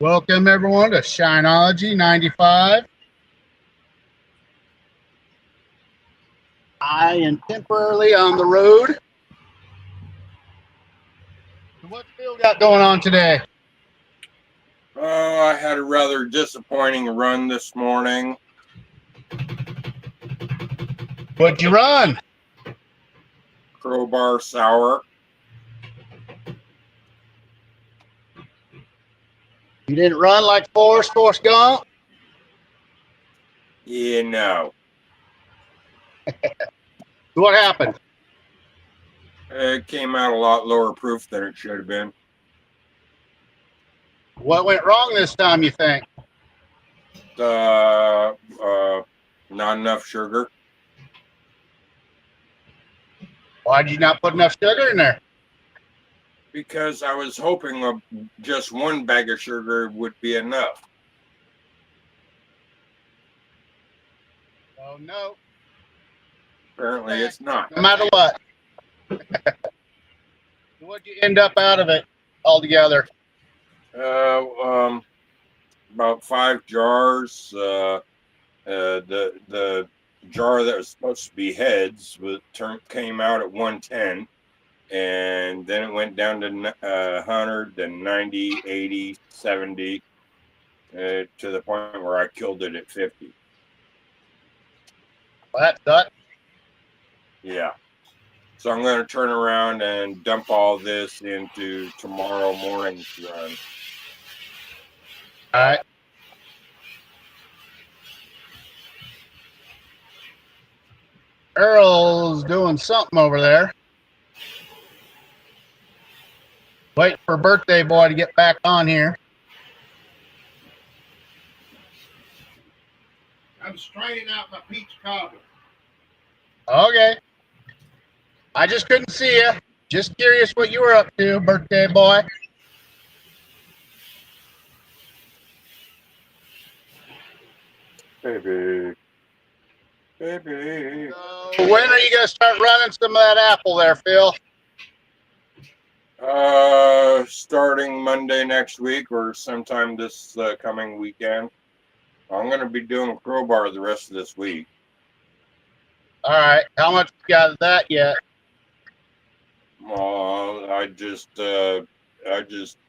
Welcome everyone to Shineology 95. I am temporarily on the road. What's Phil got going on today? Oh, I had a rather disappointing run this morning. What'd you run? Crowbar sour. You didn't run like Forrest Gump? Yeah, no. What happened? It came out a lot lower proof than it should have been. What went wrong this time, you think? Not enough sugar. Why'd you not put enough sugar in there? Because I was hoping just one bag of sugar would be enough. Oh, no. Apparently it's not. No matter what. What'd you end up out of it altogether? About 5 jars. The jar that was supposed to be heads came out at 110, and then it went down to 100, then 90, 80, 70, to the point where I killed it at 50. Well, that sucked. Yeah. So I'm going to turn around and dump all this into tomorrow morning's run. All right. Earl's doing something over there. Waiting for birthday boy to get back on here. I'm straining out my peach cobbler. Okay. I just couldn't see you. Just curious what you were up to, birthday boy. Baby. When are you going to start running some of that apple there, Phil? Starting Monday next week or sometime this coming weekend. I'm going to be doing crowbar the rest of this week. All right. How much you got of that yet? I just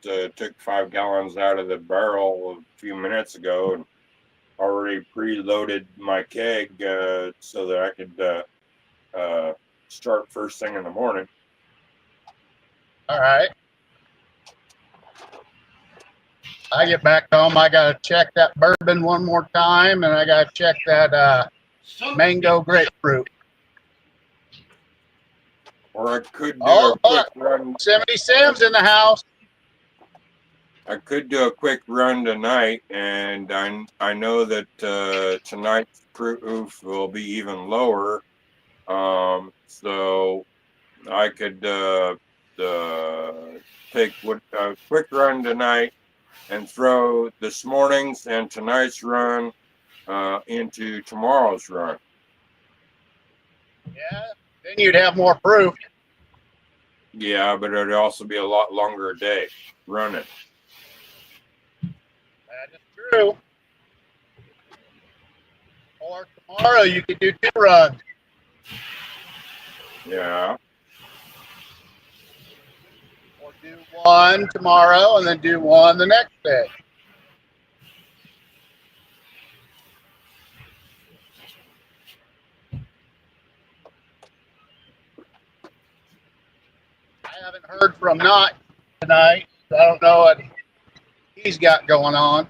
took 5 gallons out of the barrel a few minutes ago and already preloaded my keg so that I could start first thing in the morning. All right. I get back home, I got to check that bourbon one more time, and I got to check that mango grapefruit. Or I could do a quick run. 70 Sam's in the house. I could do a quick run tonight, and I know that tonight's proof will be even lower. So I could take a quick run tonight and throw this morning's and tonight's run into tomorrow's run. Yeah, then you'd have more proof. Yeah, but it'd also be a lot longer day running. That is true. Or tomorrow you could do 2 runs. Yeah. Or do 1 tomorrow and then do 1 the next day. I haven't heard from Knott tonight. So I don't know what he's got going on.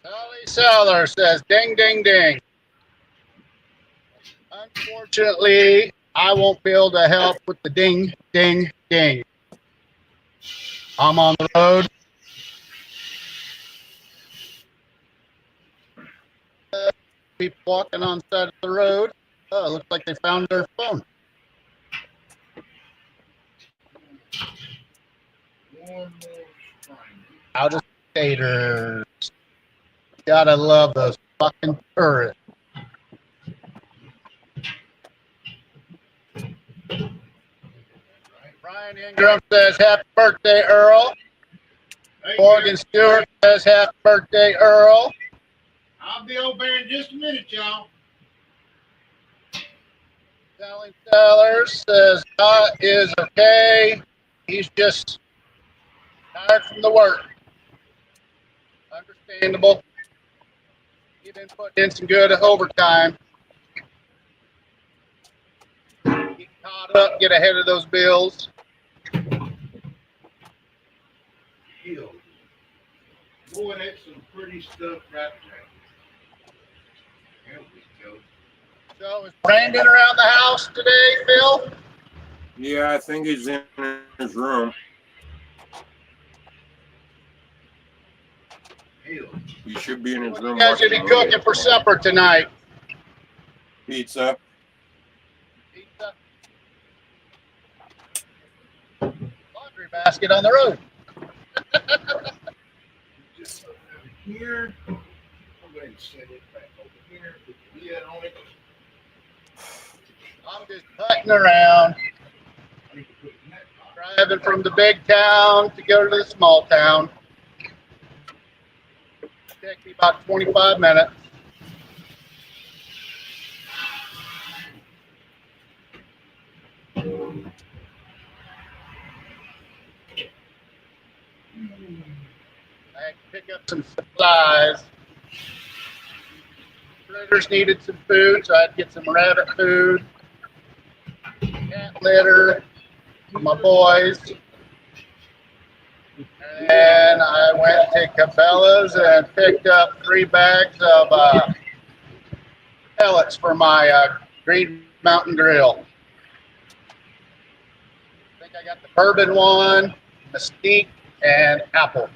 Sally Seller says, ding, ding, ding. Unfortunately, I won't be able to help with the ding, ding, ding. I'm on the road. People walking on the side of the road. Oh, it looks like they found their phone. Out of staters. Gotta love those fucking tourists. Brian Ingram says happy birthday, Earl. Hey, Morgan Stewart says happy birthday, Earl. I'll be over there in just a minute, y'all. Selling Sellers says God is okay. He's just tired from the work. Understandable. He's been putting in some good overtime. Get caught up, get ahead of those bills. Hill. Boy, that's some pretty stuff right there. There we go. So is Brandon around the house today, Phil? Yeah, I think he's in his room. Hill. He should be in his What room. you guys gonna be watching a movie. cooking for supper tonight? Pizza. Pizza. Laundry basket on the road. Just over here. I'll go ahead and set it back over here. Put the lid on it. I'm just putting around, I need to put it in that box. driving from the big town to go to the small town. Take me about 25 minutes. I had to pick up some supplies. Critters needed some food, so I had to get some rabbit food, cat litter for my boys. And I went to Cabela's and picked up 3 bags of pellets for my Green Mountain Grill. I think I got the bourbon one, mesquite, and apple.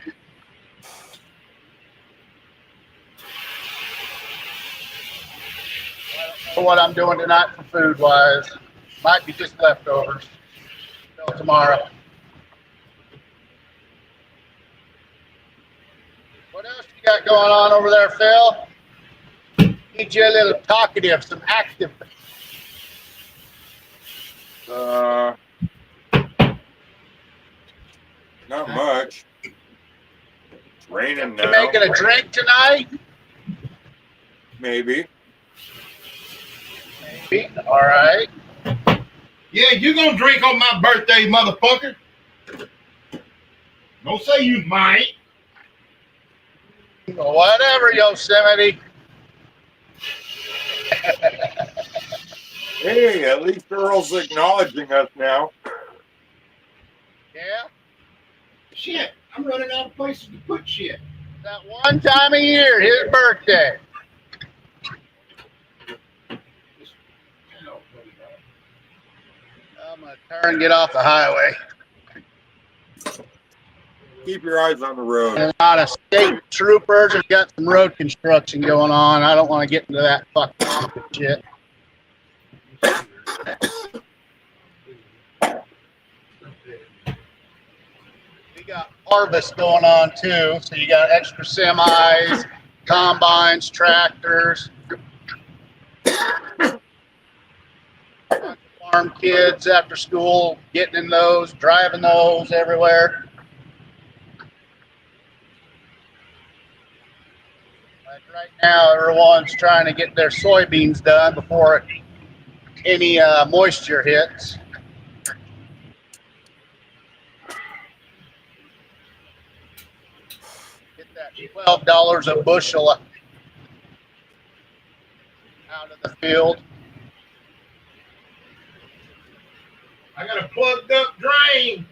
I don't know what I'm doing tonight for food wise. Might be just leftovers till tomorrow. What else you got going on over there, Phil? Need you a little talkative, some active. Not much. It's raining You now. making a drink tonight? Maybe. Maybe. All right. Yeah, you gonna drink on my birthday, motherfucker. Don't say you might. Whatever, Yosemite. Hey, at least Earl's acknowledging us now. Yeah. Shit, I'm running out of places to put shit. That one time a year, his birthday. I'm gonna turn and get off the highway. Keep your eyes on the road. And a lot of state troopers have got some road construction going on. I don't want to get into that fucking shit. We got harvest going on too, so you got extra semis, combines, tractors, farm kids after school getting in those, driving those everywhere. Like right now, everyone's trying to get their soybeans done before any moisture hits. Get that $12 a bushel out of the field. I got a plugged up drain.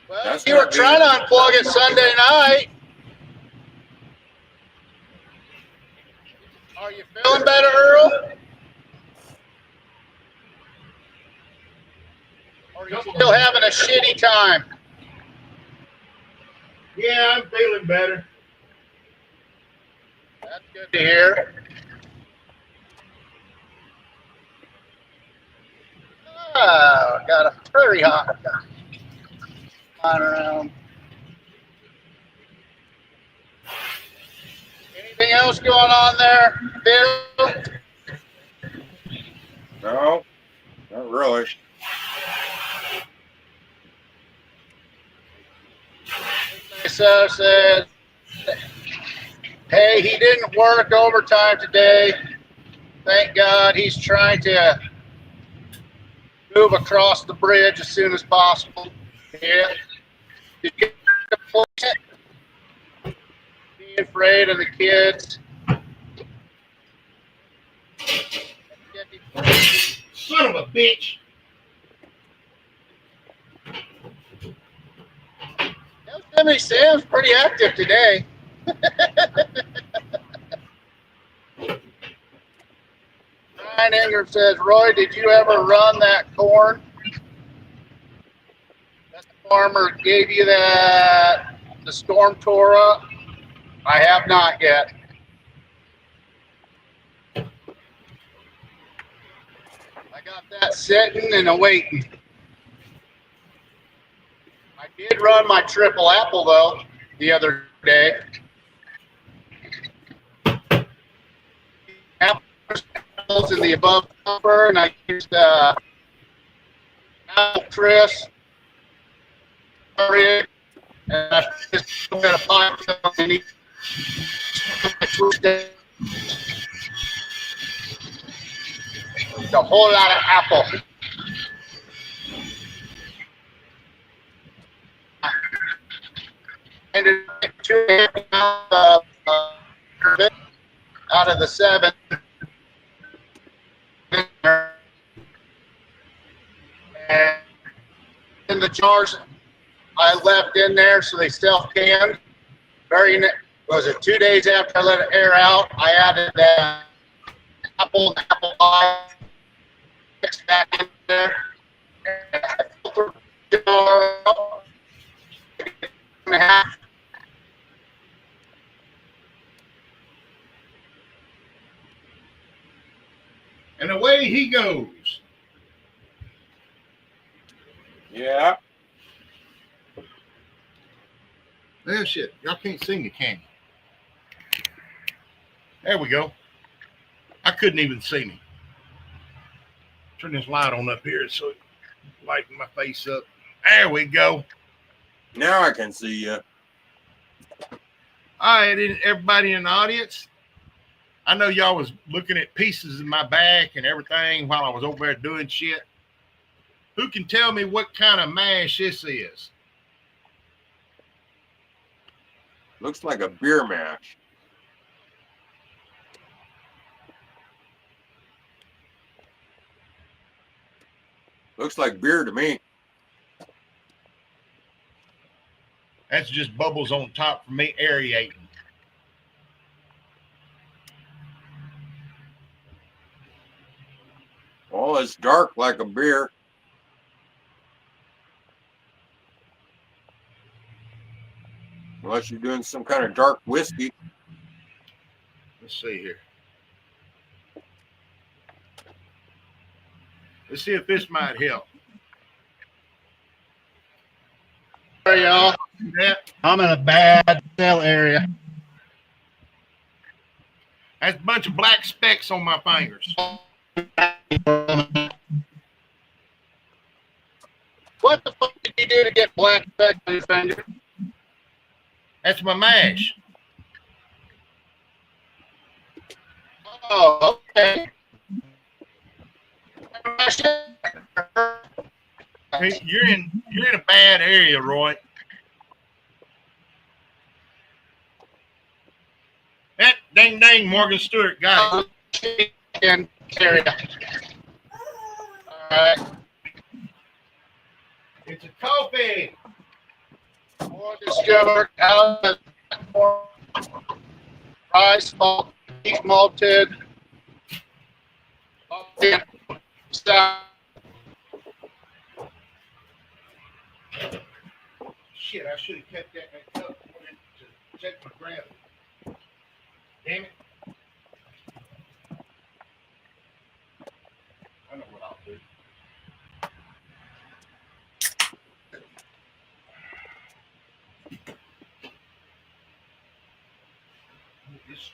Well, That's you were not trying to unplug it Sunday night. Are you feeling better, Earl? Or are you still having a shitty time? Yeah, I'm feeling better. That's good to hear. Oh, got a very hot guy flying around. Anything else going on there, Bill? No, not really. So said, hey, he didn't work overtime today. Thank God. He's trying to move across the bridge as soon as possible. Yeah. Did you get the point? Be afraid of the kids. Son of a bitch. Yosemite Sam's pretty active today. Ryan Ingram says, Roy, did you ever run that corn? That farmer gave you the storm tore up? I have not yet. I got that sitting and awaiting. I did run my triple apple though the other day. Apples in the above upper, and I used apple crisp, and I just put a pipe underneath. It's a whole lot of apple. And two out of the 7. And in the jars I left in there so they self-canned. Was it 2 days after I let it air out? I added that apple pie mix back in there. And away he goes. Yeah. Well, shit. Y'all can't see me, can you? There we go. I couldn't even see me. Turn this light on up here so it lighten my face up. There we go. Now I can see you. All right, everybody in the audience. I know y'all was looking at pieces in my back and everything while I was over there doing shit. Who can tell me what kind of mash this is? Looks like a beer mash. Looks like beer to me. That's just bubbles on top for me aerating. Oh, it's dark like a beer. Unless you're doing some kind of dark whiskey. Let's see here. Let's see if this might help. Sorry, y'all. That, I'm in a bad cell area. that's a bunch of black specks on my fingers. What the fuck did you do to get black specks on your finger? That's my mash. Oh, okay. Hey, you're in a bad area, Roy. That dang Morgan Stewart got it. And carry it. All right. It's a coffee. More discovered out of rice malt, beef malted. Shit, I should have kept that in that cup to check my gravity. Damn it. I know what I'll do. This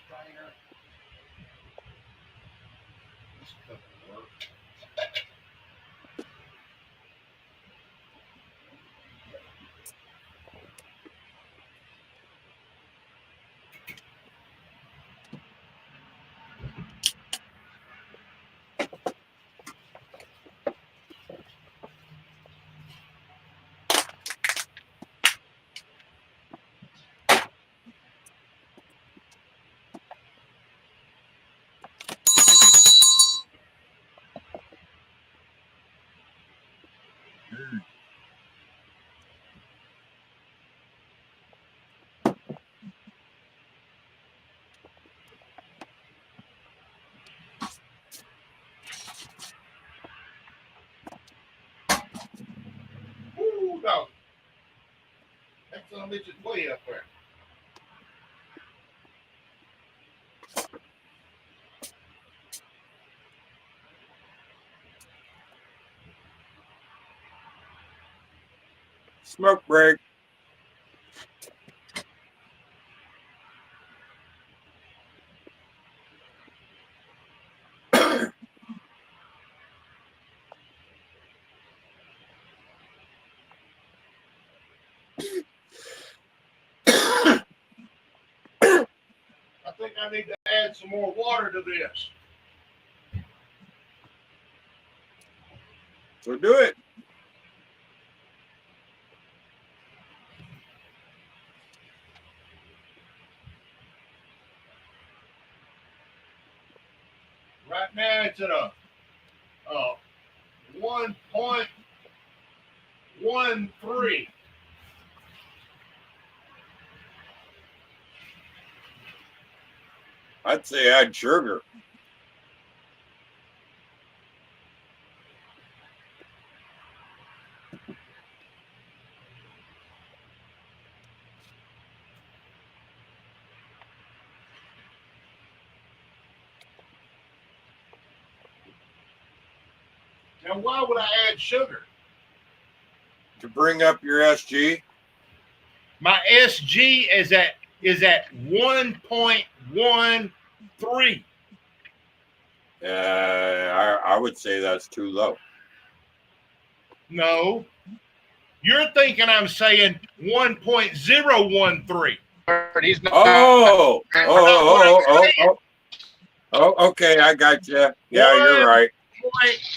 Woo, dog. That son of a bitch is way up there. Smoke break. I think I need to add some more water to this. So do it. Right now it's at a 1.13. I'd say add sugar. Now, why would I add sugar? To bring up your SG. My SG is at 1.13. I would say that's too low. No, you're thinking I'm saying 1.013. He's not. Oh, okay, I got you. Yeah, you're right.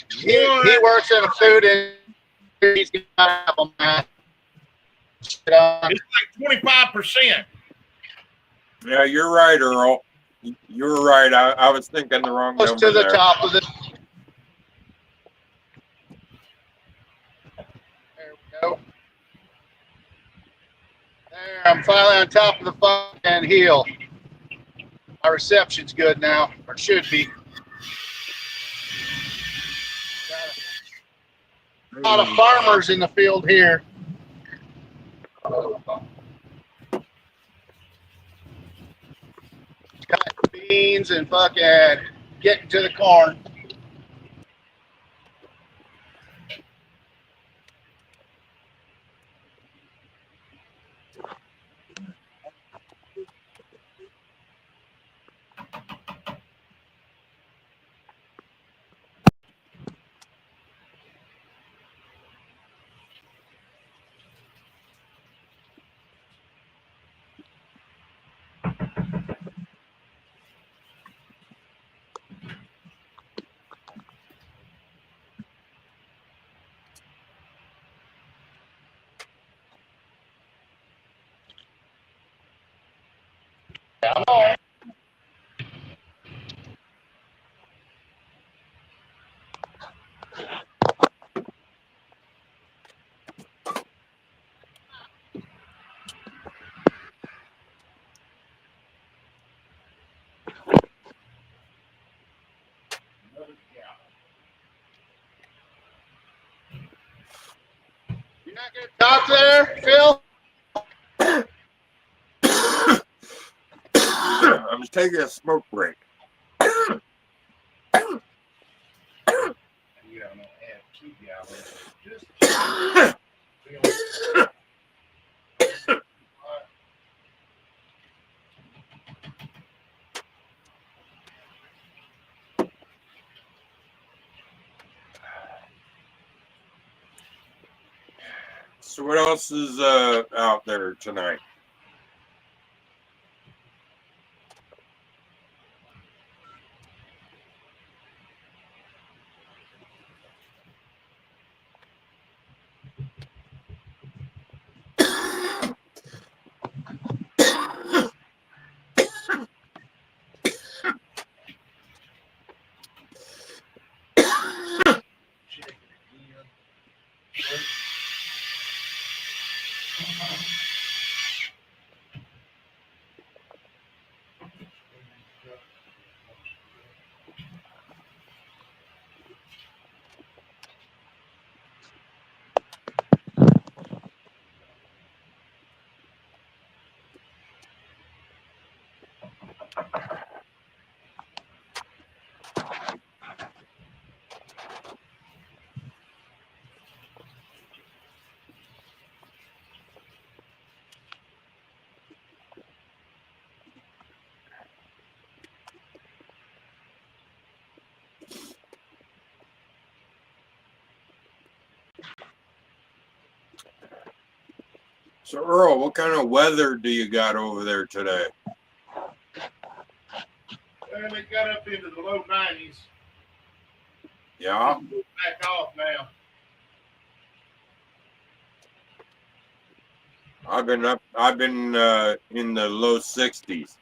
He works in a food industry. He's got a math. It's like 25%. Yeah, you're right, Earl. You're right. I was thinking the wrong Close number to the there. top of it. There we go. There, I'm finally on top of the fucking hill. My reception's good now, or should be. Got a lot of farmers in the field here. Got beans and fucking getting to the corn. Come on. You're not gonna talk there, Phil? I'm just taking a smoke break. You don't know, add 2 gallons. Just So what else is out there tonight? So Earl, what kind of weather do you got over there today? Well, it got up into the low 90s. Yeah, Back off now. I've been in the low 60s.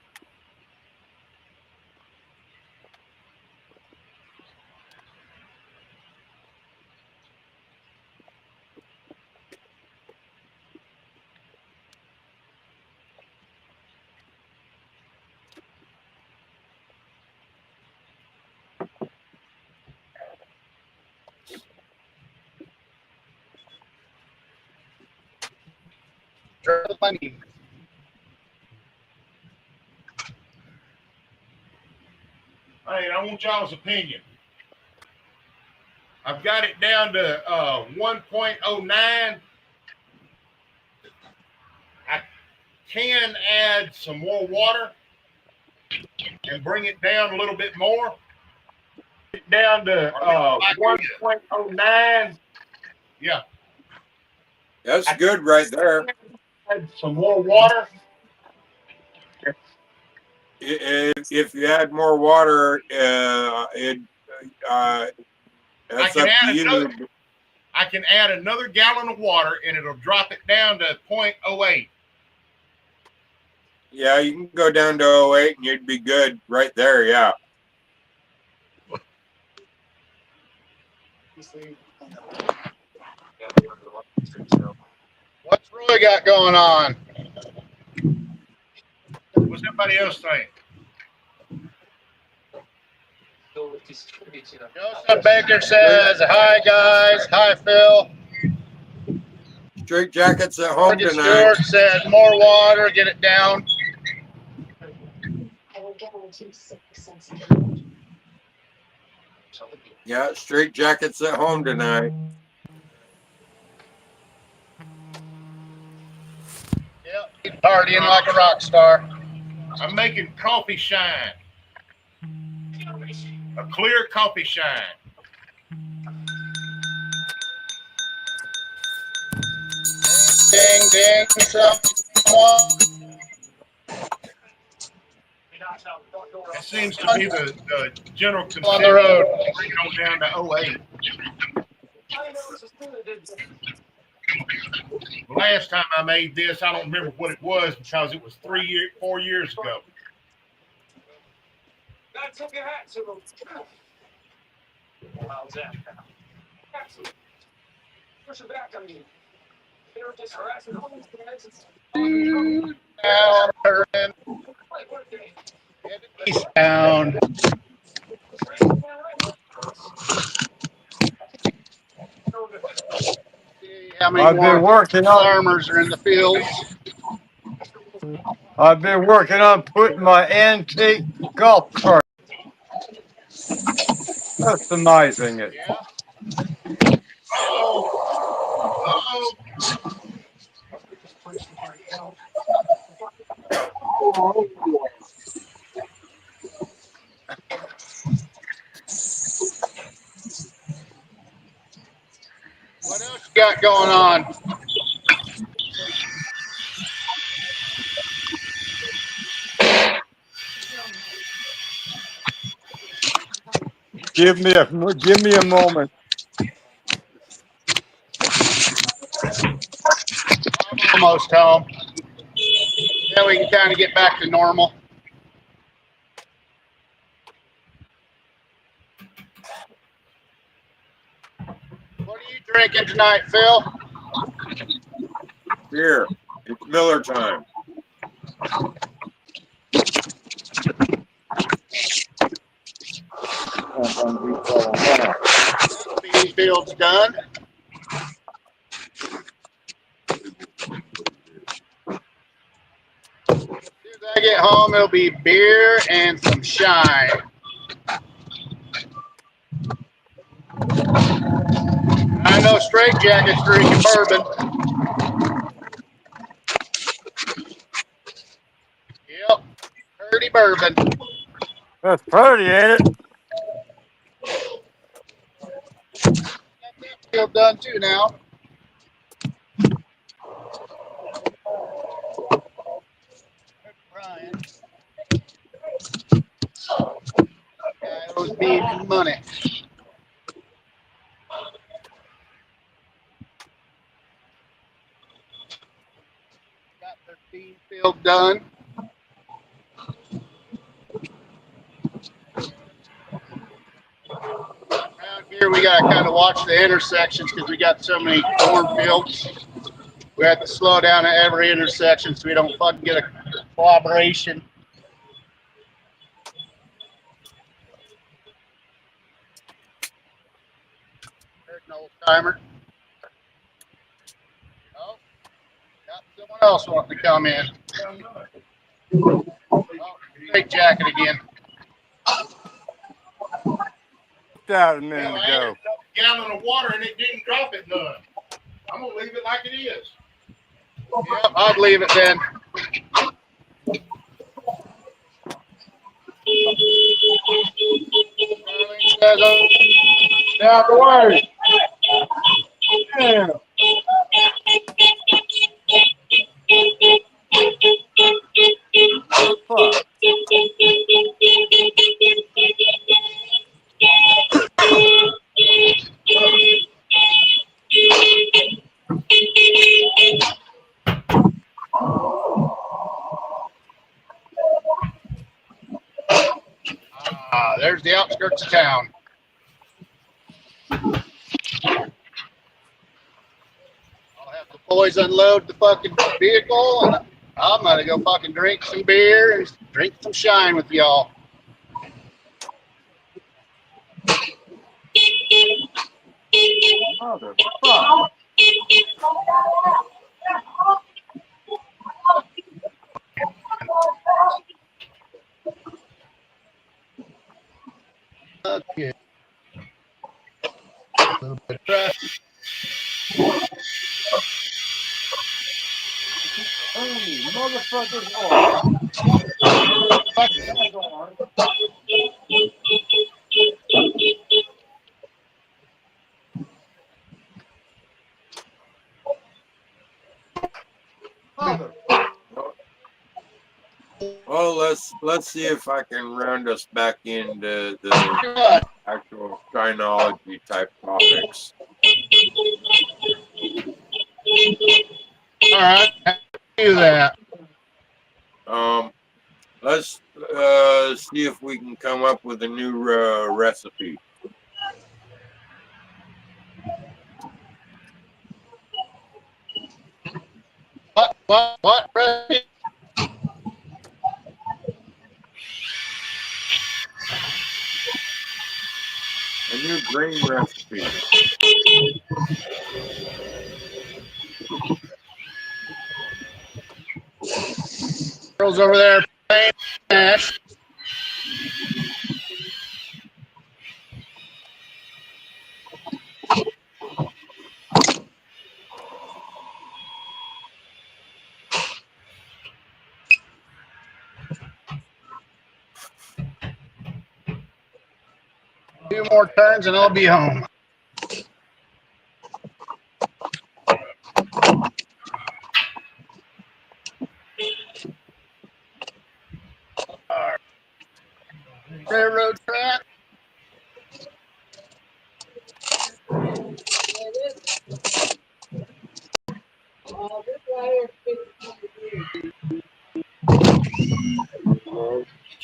Money. Hey, I want y'all's opinion. I've got it down to 1.09. I can add some more water and bring it down a little bit more. Down to 1.09. Yeah. That's good right there. Add some more water. If you add more water, that's up to you. I can add another gallon of water and it'll drop it down to 0.08. Yeah, you can go down to 08 and you'd be good right there. Yeah. What's Roy got going on? What's everybody else think? Joseph Baker says, hi, guys. Hi, Phil. Straight jackets at home Morgan tonight. Stewart says, more water, get it down. Yeah, straight jackets at home tonight. Yep, he's partying like a rock star. I'm making coffee shine. A clear coffee shine. Ding, ding, someone. It seems to be the general consensus. On the road. Bring it on down to 08. Last time I made this, I don't remember what it was because it was 4 years ago. Down, turn. Eastbound. See how many I've been more working on. farmers are in the fields. I've been working on putting my antique golf cart, customizing it. Yeah. Uh-oh. What else you got going on? Give me a moment. I'm almost home. Then we can kind of get back to normal. What are you drinking tonight, Phil? Here, it's Miller time. Bean field's done. As soon as I get home, it'll be beer and some shine. I know Straight Jacket's drinking bourbon. Yep, dirty bourbon. That's pretty, ain't it? Got that field done too now. Brian. Guy owes me money. Got their bean field done. Around here, we got to kind of watch the intersections because we got so many cornfields. We have to slow down at every intersection so we don't fucking get a collaboration. There's an old timer. Oh, got someone else wanting to come in. Oh, Straight Jacket again. That a minute Hell, I ago. added a gallon of water and it didn't drop it none. I'm gonna leave it like it is. Yep, I'd leave it then. Darlene says, Out the way. Yeah. Fuck. there's the outskirts of town. I'll have the boys unload the fucking vehicle, and I'm gonna go fucking drink some beer and drink some shine with y'all. Motherfucker. Okay. A little bit of traffic. Holy motherfuckers. Oh. Motherfucker. Well, let's see if I can round us back into the actual Shineology type topics. All right, do that. Let's see if we can come up with a new recipe. What? Ready? A new grain recipe. Girls over there playing Smash. Two more turns and I'll be home. Railroad track.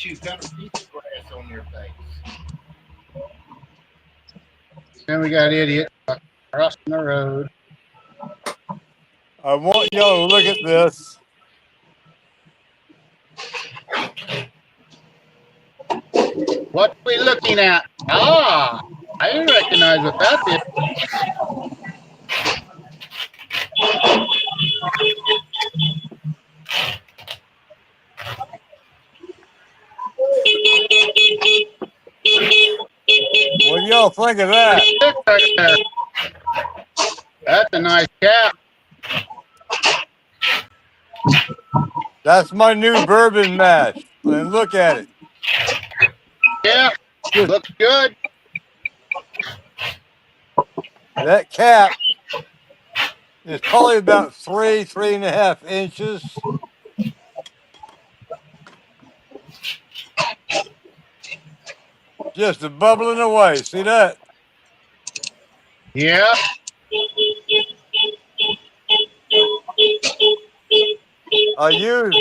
You got a piece of grass on your face. Then we got idiot crossing the road. I want y'all to look at this. What are we looking at? Ah, I didn't recognize what that is. What do y'all think of that? Stick right there. That's a nice cap. That's my new bourbon mash. And look at it. Yeah, Just looks good. that cap is probably about 3.5 inches. Just a bubbling away. See that? Yeah. I used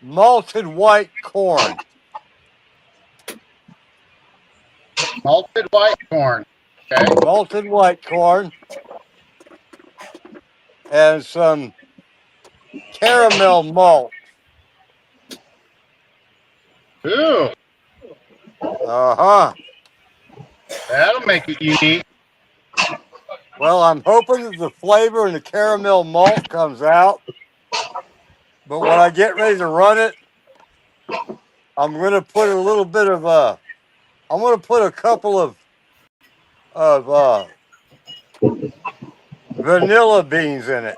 malted white corn. Malted white corn. Okay. Malted white corn and some caramel malt. Ooh, Uh-huh. that'll make it unique. Well, I'm hoping that the flavor and the caramel malt comes out. But when I get ready to run it, I'm going to put a little bit of I'm going to put a couple of vanilla beans in it.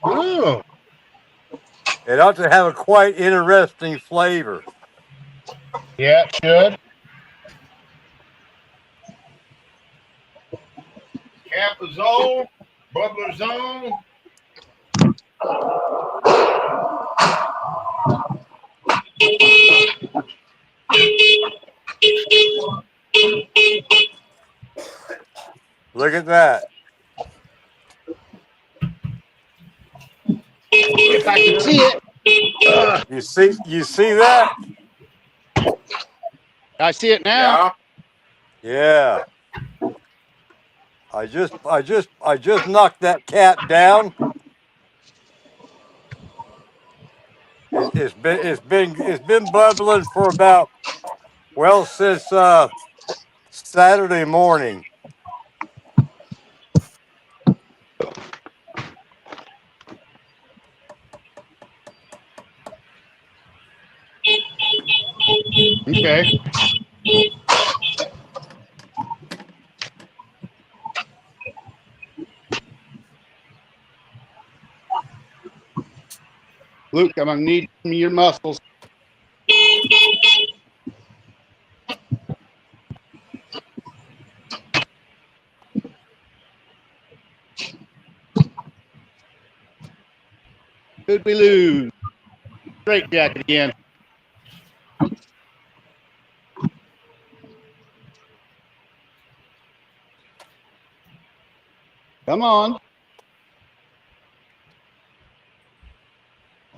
Ooh, It ought to have a quite interesting flavor. yeah, it should. Cap is on, bubbler's on. Look at that. If I can see it. You see that? I see it now. Yeah. Yeah. I just knocked that cap down. It's been bubbling for about since Saturday morning. Okay. Luke, I'm gonna need your muscles. Could we lose? Straight jacket again. Come on.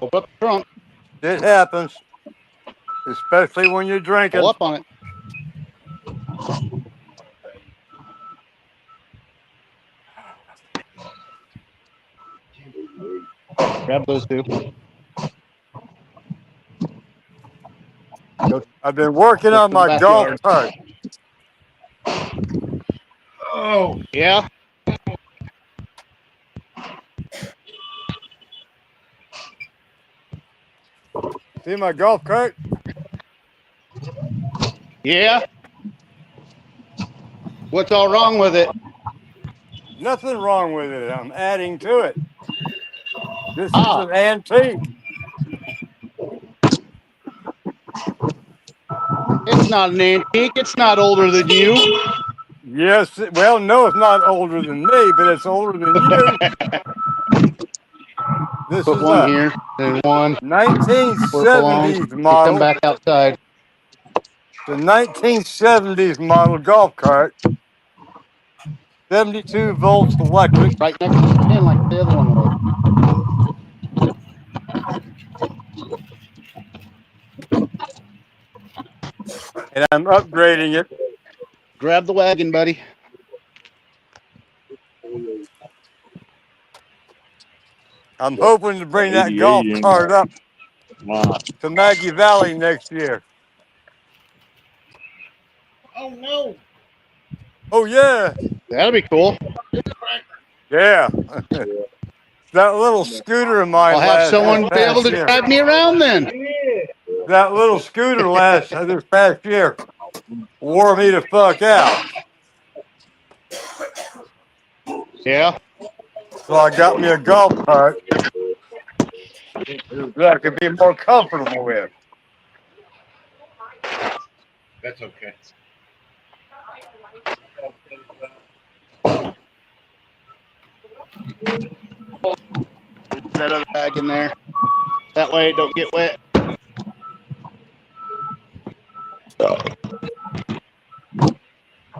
Open up the trunk. It happens, especially when you're drinking. Pull up on it. Grab those two. I've been working on my golf cart. Oh, Yeah. See my golf cart? Yeah. What's all wrong with it? Nothing wrong with it. I'm adding to it. This is an antique. It's not an antique. It's not older than you. Yes. Well, no, it's not older than me, but it's older than you. This Put is one a here and one. 1970s Come model. back outside. The 1970s model golf cart. 72 volts electric. Right next to the pin like the other one was. And I'm upgrading it. Grab the wagon, buddy. I'm hoping to bring that golf cart up to Maggie Valley next year. Oh no! Oh, yeah. That'll be cool. Yeah. That little scooter of mine I'll have last someone be able past to year. drive me around then. That little scooter this past year wore me the fuck out. Yeah. So I got me a golf cart that I could be more comfortable with. That's okay. That other bag in there. That way it don't get wet.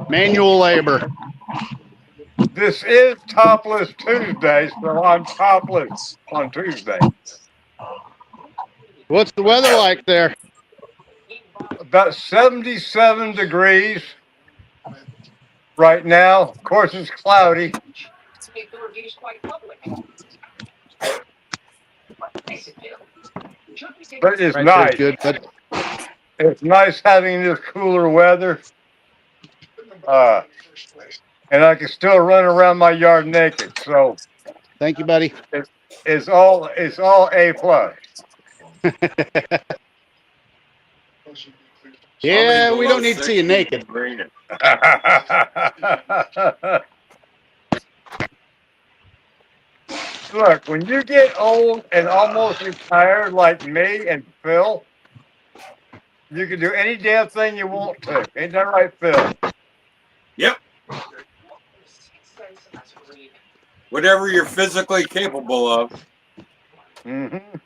Manual labor. This is Topless Tuesday, so I'm topless on Tuesday. What's the weather like there? About 77 degrees right now. Of course, it's cloudy. But it's Right nice. there's good, but It's nice having this cooler weather. And I can still run around my yard naked. So thank you, buddy. it's all A plus. Yeah, we don't need to see you naked. Look, when you get old and almost retired like me and Phil, you can do any damn thing you want to. Ain't that right, Phil? Yep. Whatever you're physically capable of. Mm-hmm.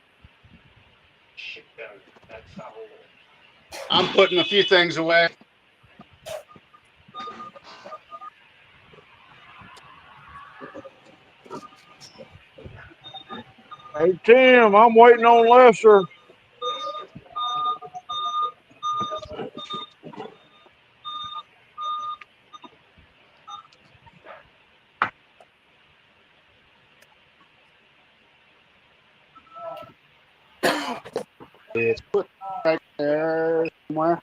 I'm putting a few things away. Hey, Tim, I'm waiting on Lester. It's put right there somewhere.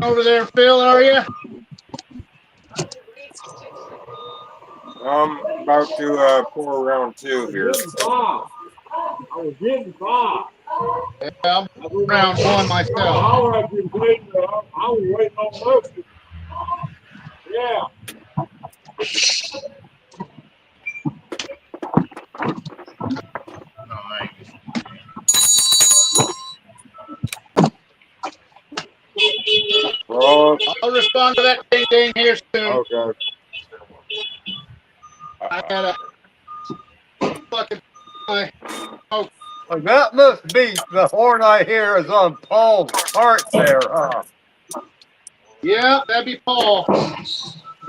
Over there, Phil, are you? I'm about to pour round two here. I was getting five. Yeah, I'm round one myself. I was waiting on Lester. Yeah. No, I ain't. Well, I'll respond to that ding ding here soon. okay. I got a fucking. Well, that must be the horn I hear is on Paul's cart there, huh? Yeah, that'd be Paul.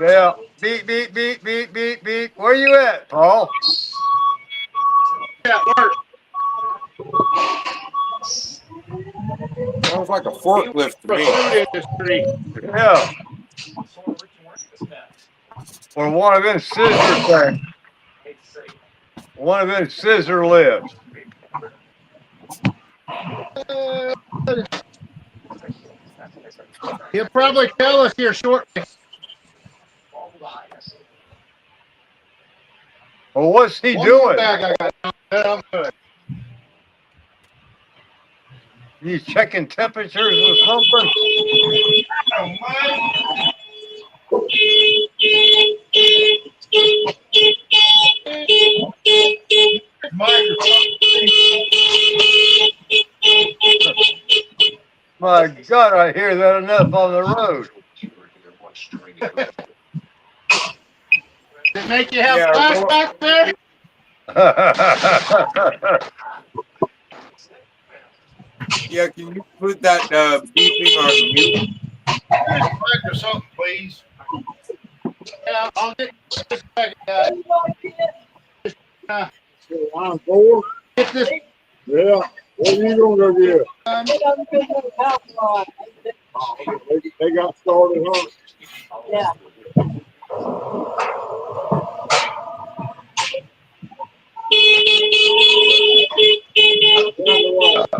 Yeah. Beep, beep, beep, beep, beep, beep. Where you at, Paul? At work. Sounds like a forklift to For me. food industry. Yeah. Or one of them scissor things. One of them scissor lifts. He'll probably tell us here shortly. Well, what's he One more doing? bag I got. I'm good. He's checking temperatures or something? My God, I hear that enough on the road. Did it make you have Yeah, flashbacks there? Yeah, can you put that beeping on mute? Here's or something, please. Yeah, I'll get this back, guys. Line 4? Get this Yeah. What are you gonna go get? done. They got started, huh?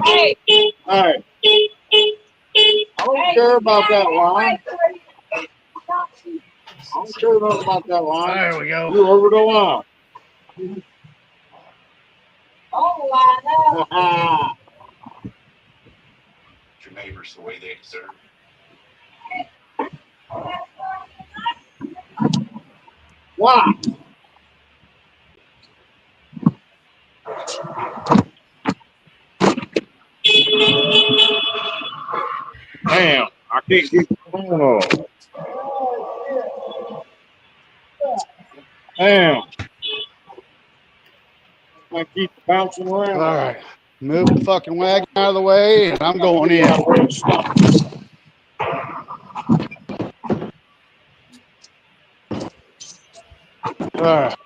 Hey, I don't care about that line. I don't care nothing about that line. There we go. You over the line. Oh, I Your neighbors the way they deserve. Why? Damn, I can't get the phone off. Damn. I keep bouncing around. All right. Move the fucking wagon out of the way, and I'm going in. All right.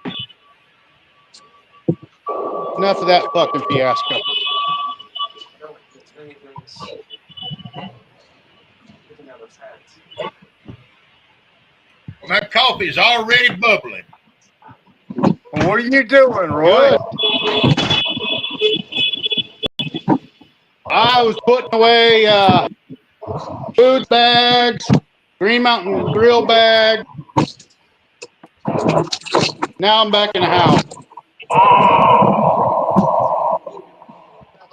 Enough of that fucking fiasco. My coffee's already bubbling. What are you doing, Roy? Good. I was putting away food bags, Green Mountain grill bag. Now I'm back in the house. The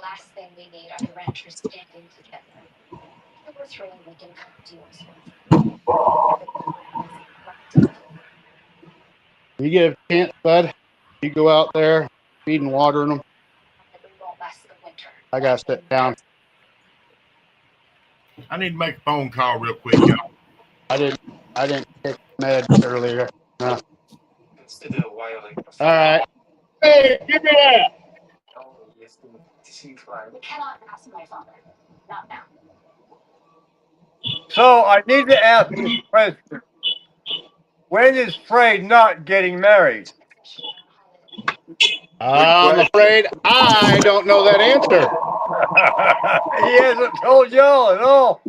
last thing we need are the ranchers standing together. There were 3 we can cut deals with. You get a chance, bud. You go out there, feeding, watering them. We won't last the winter. I gotta sit down. I need to make a phone call real quick, y'all. I didn't take meds earlier. All right. Hey, give me that. We cannot ask my father. Not now. So I need to ask this question. When is Frey not getting married? I'm question. afraid I don't know that answer. He hasn't told y'all at all.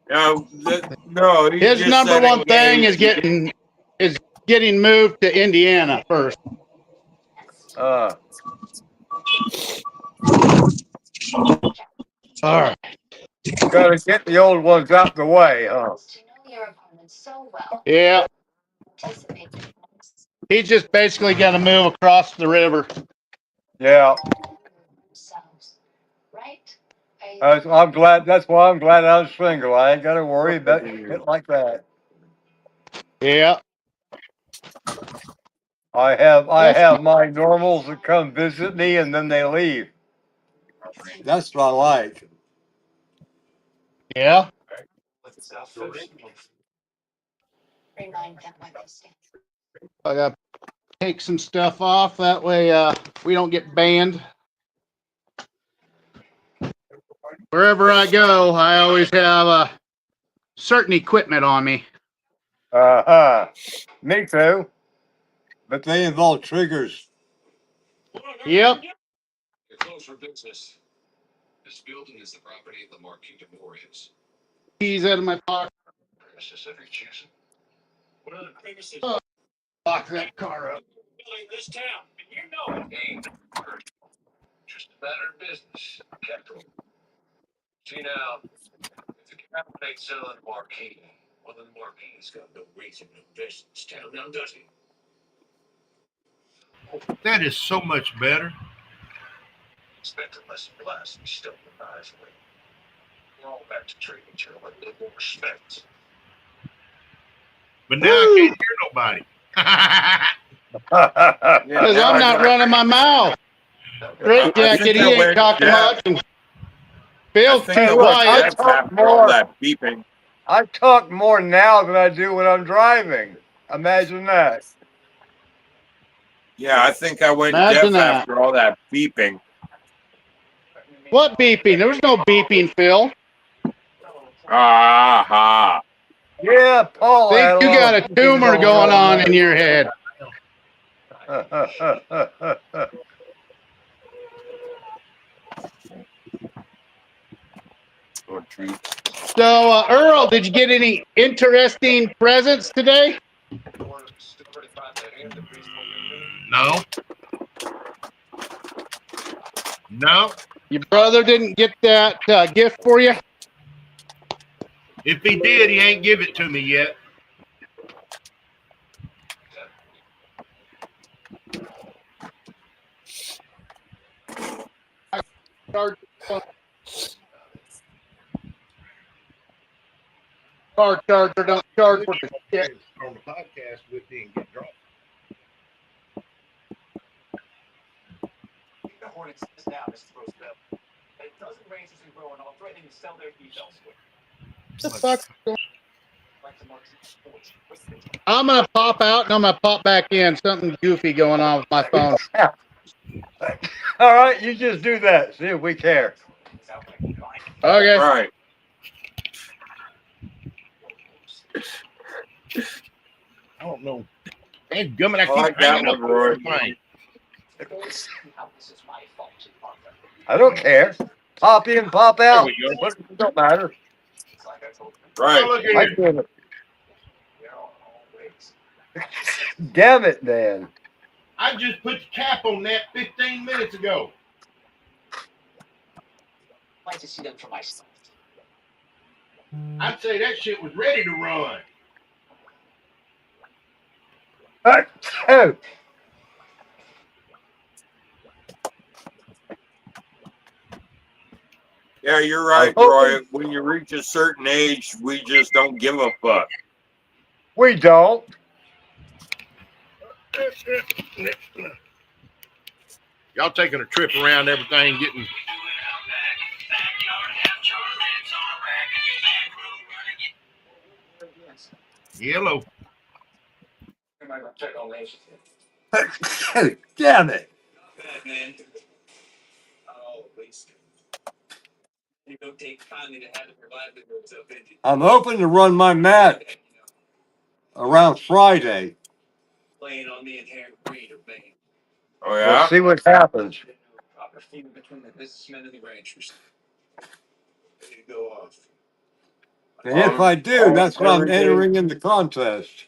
No, he's His just number setting one thing is a- getting moved to Indiana first. Uh, All right. gotta get the old ones out the way, huh? To know your opponent so well. Yeah. Anticipate He's just basically got to move across the river. Yeah. themselves. Right? I'm glad. That's why I'm glad I was single. I ain't got to worry about shit like that. Yeah. I have my normals that come visit me and then they leave. That's what I like. Yeah. Remind them where they stand. I got to take some stuff off. That way we don't get banned. Wherever I go, I always have certain equipment on me. Me too. But they involve triggers. Yep. You're closed for business. This building is the property of the Marquis de Borges. Keys out of my pocket. Premises of your choosing. What are the premises? Lock that car up. Building this town, and you know it. Ain't just a matter of business. Capital. See now, if the capital ain't selling Marquis, well then Marquis got no reason to invest in this town now, does he? That is so much better. Expecting less and less, and still the eyes away. We're all back to treating each other with a little more respect. But now I can't hear nobody. Because I'm not running my mouth. Great Jacket, he ain't talking much. And Phil's too look, quiet. That's after all that beeping. I talk more now than I do when I'm driving. Imagine that. Yeah, I think I went Imagine deaf that. after all that beeping. What beeping? There was no beeping, Phil. Aha. Yeah, Paul Think had a you lot got of a thinking tumor going on in your head. Oh, treat. So, Earl, did you get any interesting presents today? No. No. Your brother didn't get that gift for you? If he did, he ain't give it to me yet. Car charger don't charge for the shit. On the podcast with me and get drunk. The Hornets is now Mr. Roosevelt. A dozen Rangers in row and all threatening to sell their beef elsewhere. The fuck? Like the market fortune. I'm gonna pop out and I'm gonna pop back in. Something goofy going on with my phone. All right, you just do that. See if we care. Okay. Right. I don't know. And gummit, I I like keep that hanging up one, on Roy. the thing. I don't care. Pop in, pop There out. we go. What it don't matter. Right. Oh, look at I here. get it. Damn it, man. I just put the cap on that 15 minutes ago. Like to see them for myself. I'd say that shit was ready to run. Oh, Yeah, you're right, Roy. When you reach a certain age, we just don't give a fuck. we don't. Y'all taking a trip around everything, getting yellow. Check on Rangers. Damn it. Man. Always. You go take finally to have it reliably works up in you. I'm hoping to run my match around Friday. Playing on the inherent greed of man. Oh, We'll yeah? see what happens. Proper feud between the businessmen and the Rangers. Ready to go off. And if I do, that's when I'm every day, entering in the contest.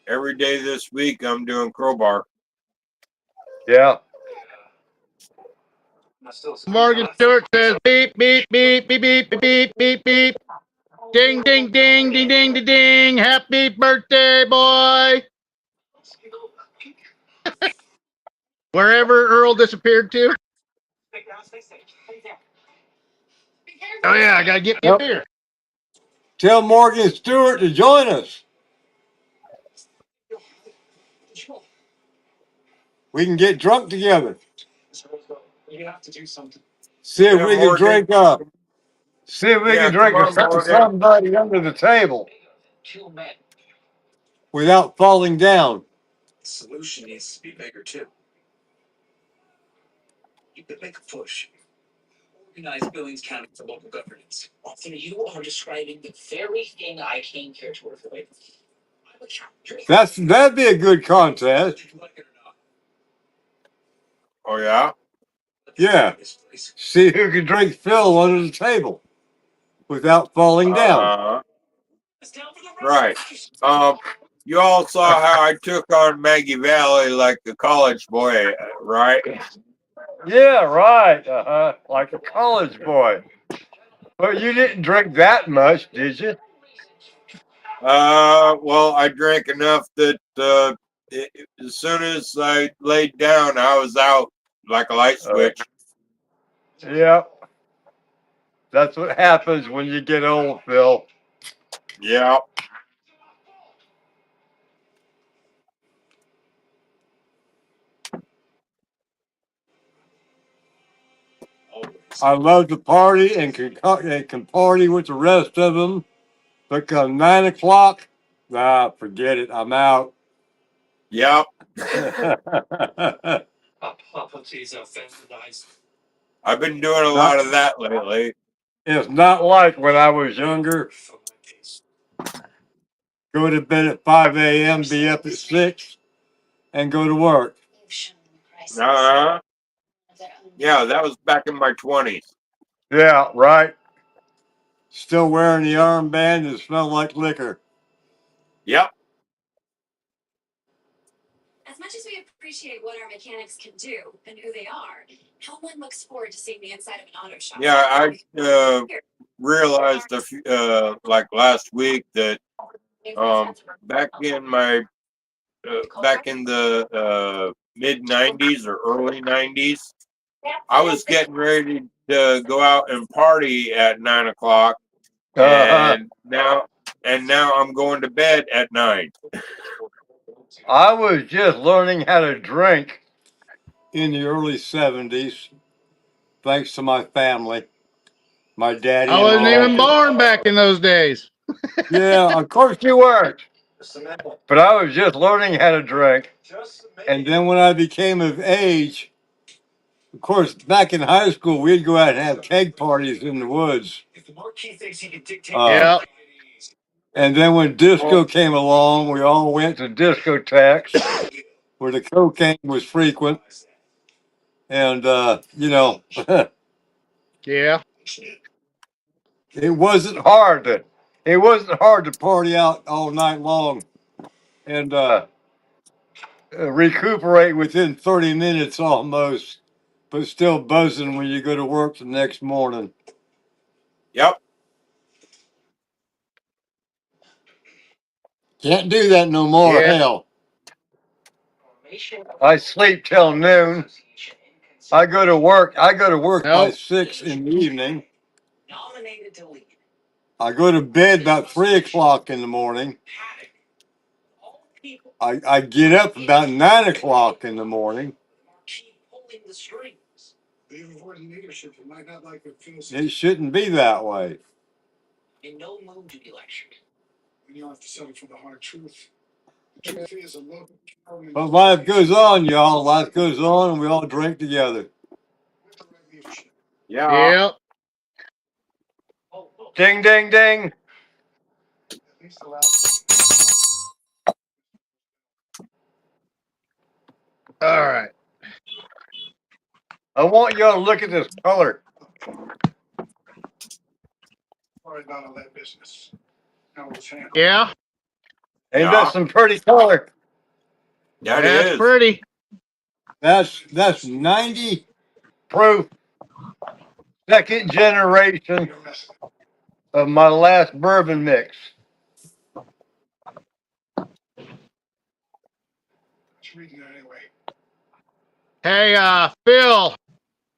every day this week, I'm doing crowbar. Yeah. Morgan Stewart says beep, beep, beep, beep, beep, beep, beep, beep, beep. Ding, ding, ding, ding, ding, ding, ding. Happy birthday, boy. Wherever Earl disappeared to. Oh, yeah, I got to get me a Yep. beer. Tell Morgan Stewart to join us. We can get drunk together. You have to do something. See if Yeah, we can Morgan. drink up. See if we Yeah, can drink come on, Morgan. somebody under the table Two men. without falling down. The solution needs to be bigger too. You could make a push. Organize Billings County for local governance. Austin, you are describing the very thing I came here to avoid. I'm a challenger. That'd be a good contest. Did you like it or not? Oh, yeah? Yeah. This place. See who can drink Phil under the table without falling down. It's down for the Right. rest. You all saw how I took on Maggie Valley like a college boy, right? Yeah, right. Like a college boy. But you didn't drink that much, did you? Well, I drank enough that as soon as I laid down, I was out like a light switch. Yeah. That's what happens when you get old, Phil. Yeah. I love to party and can party with the rest of them. But come 9 o'clock, forget it. I'm out. Yep. I've been doing a lot of that lately. It's not like when I was younger. Go to bed at 5 a.m., be up at 6, and go to work. Uh-huh. Yeah, that was back in my 20s. Yeah, right. Still wearing the armband and smell like liquor. Yep. As much as we appreciate what our mechanics can do and who they are, no one looks forward to seeing the inside of an auto shop. Yeah, I realized like last week that back in my back in the mid 90s or early 90s, I was getting ready to go out and party at 9 o'clock, and now I'm going to bed at 9. I was just learning how to drink in the early 70s, thanks to my family, my daddy I and wasn't all. even born back in those days. Yeah, of course you weren't. But I was just learning how to drink. And then when I became of age, of course, back in high school, we'd go out and have keg parties in the woods. Yeah. And then when disco came along, we all went to discotheques where the cocaine was frequent. And, Yeah. it wasn't hard to party out all night long and recuperate within 30 minutes almost, but still buzzing when you go to work the next morning. Yep. Can't do that no more. Yeah. Hell, I sleep till noon. I go to work. By Nope. 6 in the evening. I go to bed about 3 o'clock in the morning. I get up about 9 o'clock in the morning. It shouldn't be that way. But life goes on, y'all. Life goes on, and we all drink together. Yeah. Yep. Ding, ding, ding. All right. I want y'all to look at this color. Yeah. Ain't that Yeah. some pretty color? That That's is. pretty. That's 90 proof, second generation of my last bourbon mix. Hey, Phil,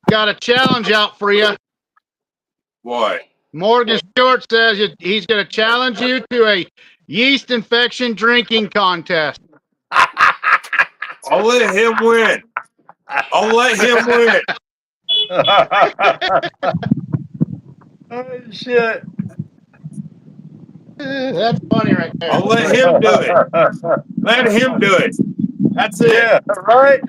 got a challenge out for you. What? Morgan Stewart says he's going to challenge you to a yeast infection drinking contest. I'll let him win. I'll let him win. Oh, shit. That's funny right there. I'll let him do it. Let him do it. That's it. Yeah, right?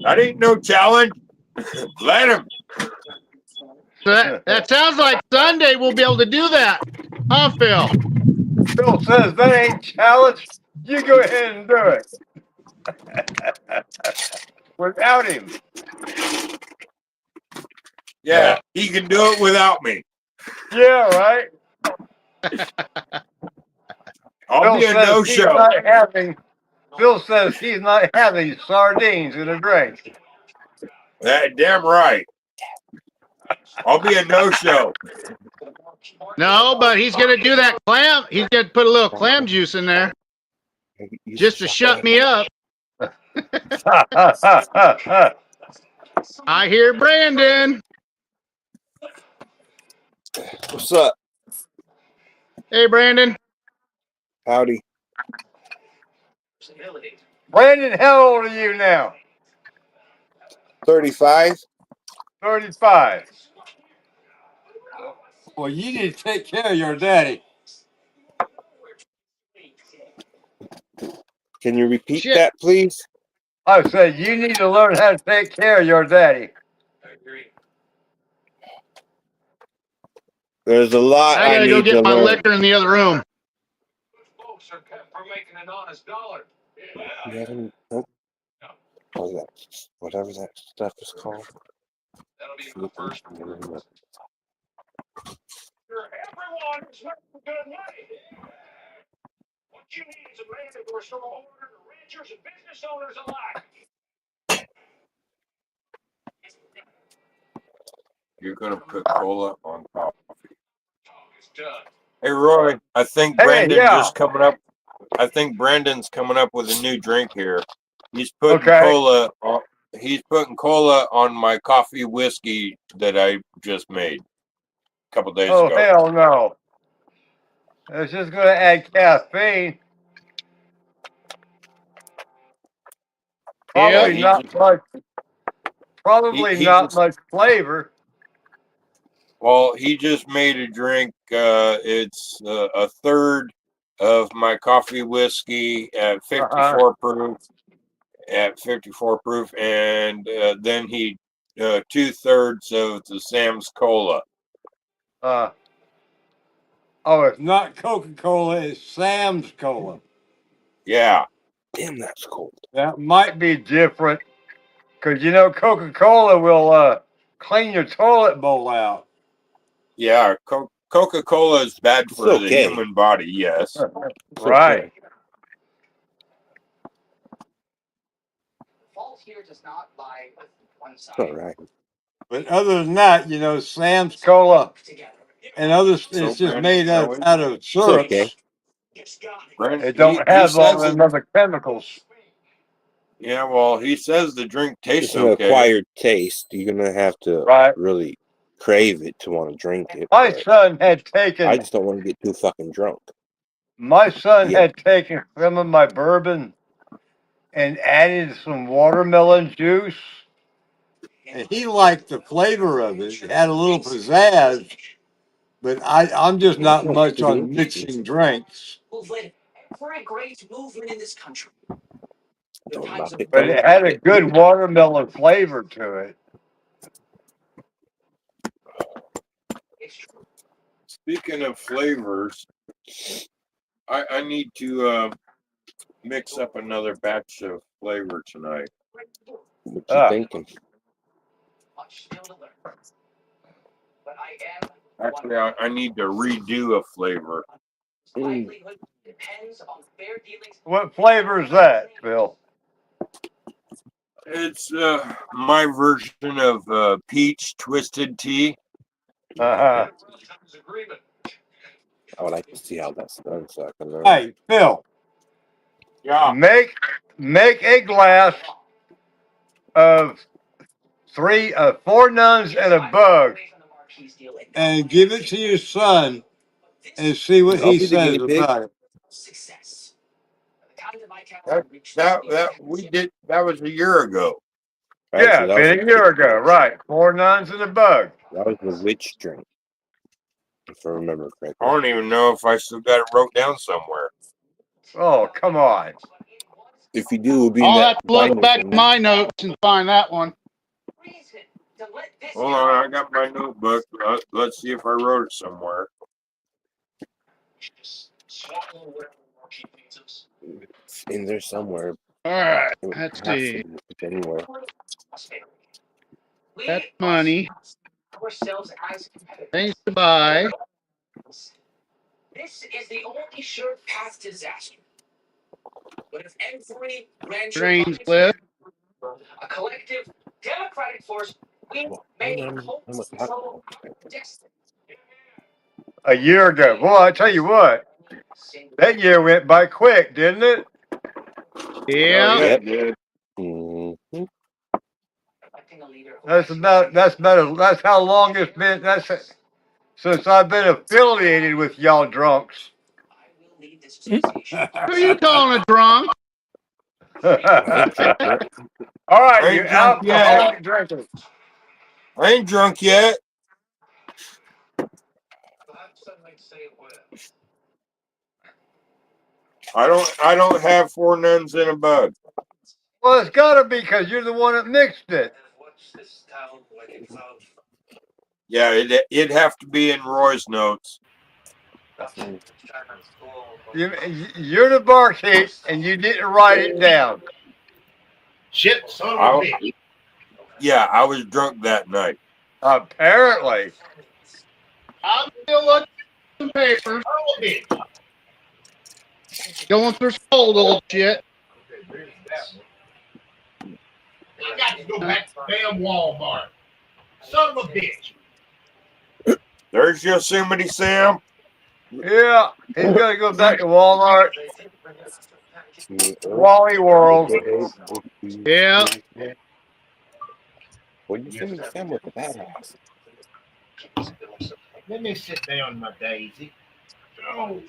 That ain't no challenge. Let him. So that sounds like Sunday we'll be able to do that. Huh, Phil? Phil says that ain't challenge. You go ahead and do it. Without him. Yeah, he can do it without me. Yeah, right? I'll be a no-show. Phil says he's not having sardines in a drink. That damn right. I'll be a no-show. No, but he's going to do that clam. He's going to put a little clam juice in there just to shut me up. I hear Brandon. What's up? Hey, Brandon. Howdy. Brandon, how old are you now? 35. 35. Well, you need to take care of your daddy. Can you repeat Shit. that, please? I said you need to learn how to take care of your daddy. I agree. There's a lot I I gotta go need to get my learn. liquor in the other room. Good folks are kept from making an honest dollar. Yeah. You haven't- oh, whatever that stuff is called. That'll be my first order. Sure, everyone is making good money. What you need is a man that will restore order to ranchers and business owners alike. You're gonna put cola on coffee. Talk is done. Hey Roy, I think Hey, Brandon yeah. just coming up. I think Brandon's coming up with a new drink here. He's putting Okay. cola on. He's putting cola on my coffee whiskey that I just made a couple days Oh, ago. hell no. It's just going to add caffeine. Probably Yeah. he not just much. Probably he not just much flavor. well he just made a drink. It's a third of my coffee whiskey at 54 proof. At 54 proof, and then he 2/3 of the Sam's Cola. Oh, it's not Coca-Cola. It's Sam's Cola. Yeah, Damn, that's cold. That might be different because, you know, Coca-Cola will clean your toilet bowl out. yeah. Coca-Cola is bad It's for the okay. human body. Yes. It's Right. okay. The fault here does not lie with one It's side. all right. But other than that, you know, Sam's Cola Together. and others, So it's just Brandon, made how is out of It's syrups. okay. It's got it. Brandon? It don't He have all says them it. other chemicals. Yeah, well, he says the drink tastes It's an okay. acquired taste. You're gonna have to Right. really crave it to want to drink it. My But son had I taken just don't want to get too fucking drunk. Yeah. had taken some of my bourbon and added some watermelon juice. And he liked the flavor of it. It had a little pizzazz, but I'm just Yeah, that not sounds much pretty on interesting. mixing drinks. Who've led every great movement in this country. There are Don't times knock of it. But Don't it knock had a it. good watermelon flavor to it. it's true. Speaking of flavors, I need to mix up another batch of flavor tonight. What you Ah. thinking? Much still to learn. But I am Actually, I need to redo a flavor. livelihood depends on fair dealings. What flavor is that, Phil? It's my version of peach twisted tea. Uh-huh. Agreement. I would like to see how that's done so I can learn. Hey, Phil, Yeah. make a glass of 4 nuns and a bug, and give it to your son, and see what I'll he be the guinea says pig. about it. Success. The kind that my That capital reached that we did. That was a year ago. Actually, Yeah, that was been a year ago, right? 4 nuns and a bug. that was the witch drink, if I remember I correctly. don't even know if I still got it wrote down somewhere. Oh, come on. If you do, it'll be in I'll that have to look final back at thing. my notes and find that one. reason to let this Hold on, I got my notebook. Let's see if I wrote it somewhere. Just swallow whatever Marquis feeds us. It's in there somewhere. All right, It would let's have see. to be anywhere. prosperity. That's We money. must ourselves as competitors. Things to buy. This is the only sure path to disaster. But if every rancher Drains finds list. a collective democratic force, we Well, may I'm close a trouble destiny. A year ago. Boy, I tell you what, that year went by quick, didn't it? Oh Yeah. yeah, Yep. it did. Mm-hmm. Electing a leader who That's how long it's been. Since I've been affiliated with y'all drunks. I will lead this association. Who you calling a drunk? I ain't drunk yet. All right, I you ain't drunk yet. alcoholic drinkers. I ain't drunk yet. You'll have to suddenly say it with. I don't have 4 nuns and a bug. Well, it's got to be because you're the one that mixed it. Yeah, it'd have to be in Roy's notes. You're the barkeep, and you didn't write it down. Shit, son of a bitch. Yeah, I was drunk that night. Apparently. I'm still looking at some papers. Son of a bitch. Going through some old shit. Okay, there's that one. I got to go back to damn Walmart. Son of a bitch. There's Yosemite Sam. Yeah, he's got to go back to Walmart. Wally World. Yeah. Well, you see me Sam with the badass. Let me sit down, my daisy. Oh,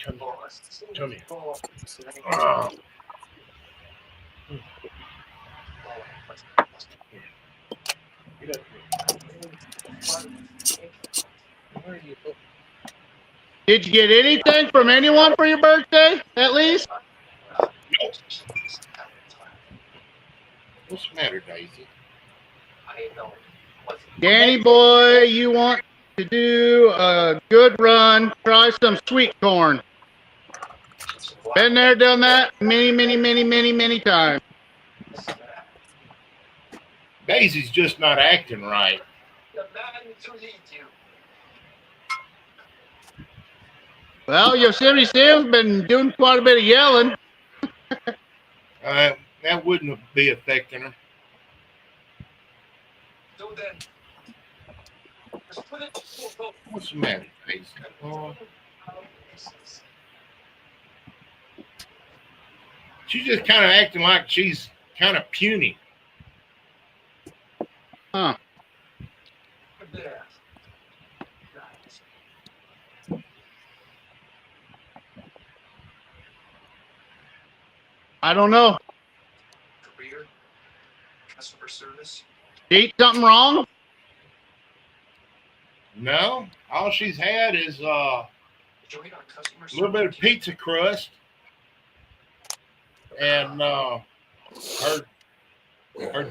come here. Oh. Get up here. Did you get anything from anyone for your birthday, at least? What's the matter, Daisy? Danny boy, you want to do a good run, try some sweet corn. Been there, done that many times. Daisy's just not acting right. Well, Yosemite Sam's been doing quite a bit of yelling. That wouldn't be affecting her. What's the matter, Daisy? She's just kind of acting like she's kind of puny. Huh. I don't know. Eat something wrong? No, all she's had is a little bit of pizza crust and her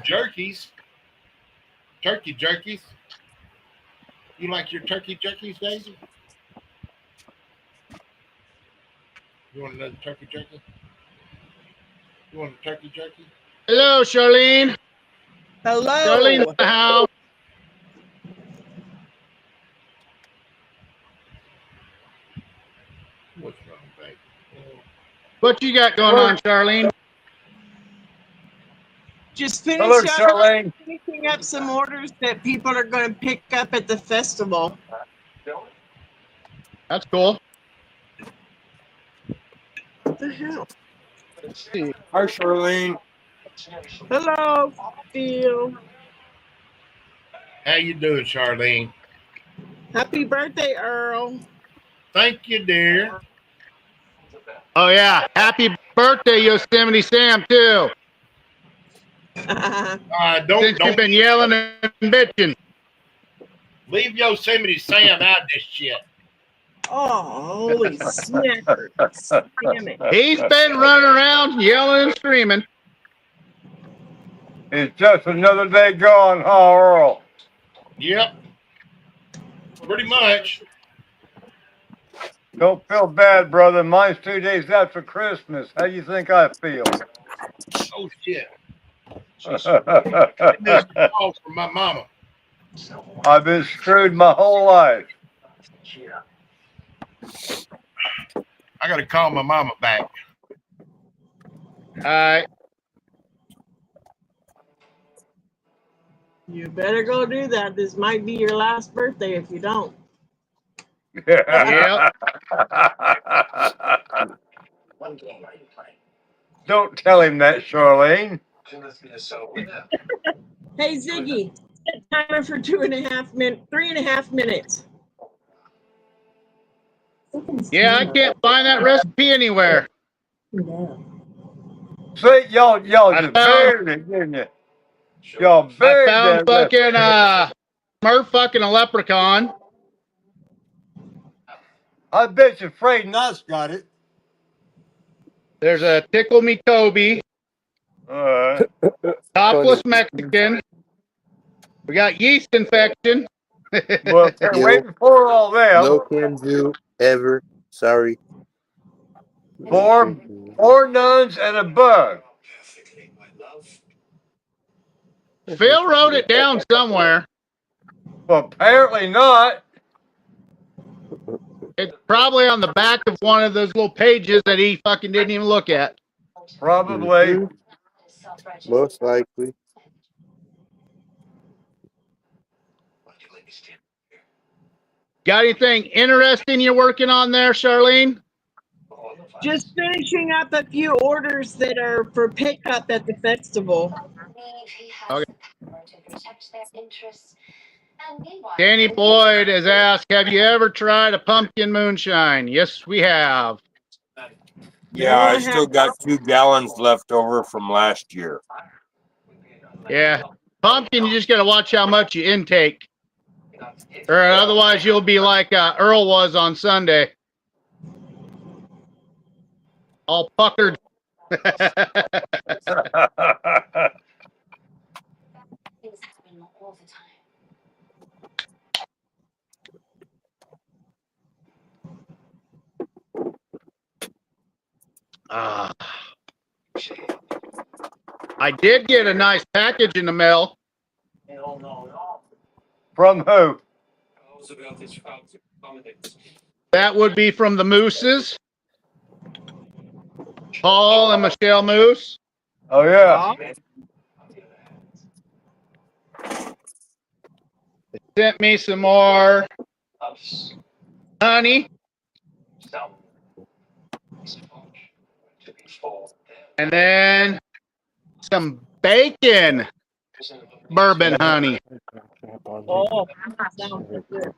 jerkies, turkey jerkies. You like your turkey jerkies, Daisy? You want another turkey jerky? You want a turkey jerky? Hello, Charlene. Hello. Charlene's in the house. What's wrong, baby? What you got going on, Charlene? Just Hello, Charlene. finishing up some orders that people are going to pick up at the festival. That's cool. What the hell? Hi, Charlene. Hello, Phil. How you doing, Charlene? Happy birthday, Earl. Thank you, dear. Oh, yeah. Happy birthday, Yosemite Sam, too. Since you've been yelling and bitching. Leave Yosemite Sam out of this shit. Oh, holy snappers. Damn it. He's been running around yelling and screaming. It's just another day gone, huh, Earl? Yep. Pretty much. Don't feel bad, brother. Mine's 2 days after Christmas. How you think I feel? Oh, shit. I missed a call from my mama. I've been screwed my whole life. I got to call my mama back. All right. You better go do that. This might be your last birthday if you don't. Yep. Don't tell him that, Charlene. Hey, Ziggy, set timer for 3.5 minutes. Yeah, I can't find that recipe anywhere. See, y'all I just found- buried it, didn't you? Y'all I buried found that fucking Smurf fucking a leprechaun. I bet you Frey Nuts got it. There's a Tickle Me Toby, All right. Topless Tony, Mexican. We got yeast infection. Well, they're yo, waiting for all no them. can do ever. Sorry. Four nuns and a bug. Phil wrote it down somewhere. Well, apparently not. It's probably on the back of one of those little pages that he fucking didn't even look at. Probably. Most likely. Got anything interesting you're working on there, Charlene? Just finishing up a few orders that are for pickup at the festival. Okay. Danny Boyd has asked, have you ever tried a pumpkin moonshine? Yes, we have. Yeah, No, I still got 2 gallons left over from last year. Yeah. Pumpkin, you just got to watch how much you intake. Or otherwise you'll be like Earl was on Sunday. All puckered. I did get a nice package in the mail. From who? That would be from the Mooses. Paul and Michelle Moose. Oh, yeah. They sent me some more honey. And then some bacon bourbon honey. Oh, sounds good.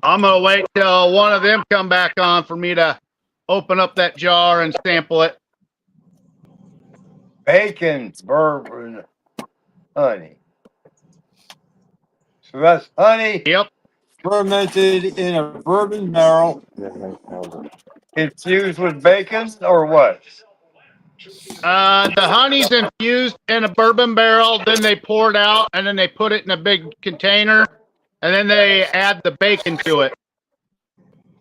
I'm going to wait till one of them come back on for me to open up that jar and sample it. Bacon, bourbon, honey. So that's honey. Yep. Fermented in a bourbon barrel. Infused with bacon or what? The honey's infused in a bourbon barrel, then they pour it out, and then they put it in a big container, and then they add the bacon to it.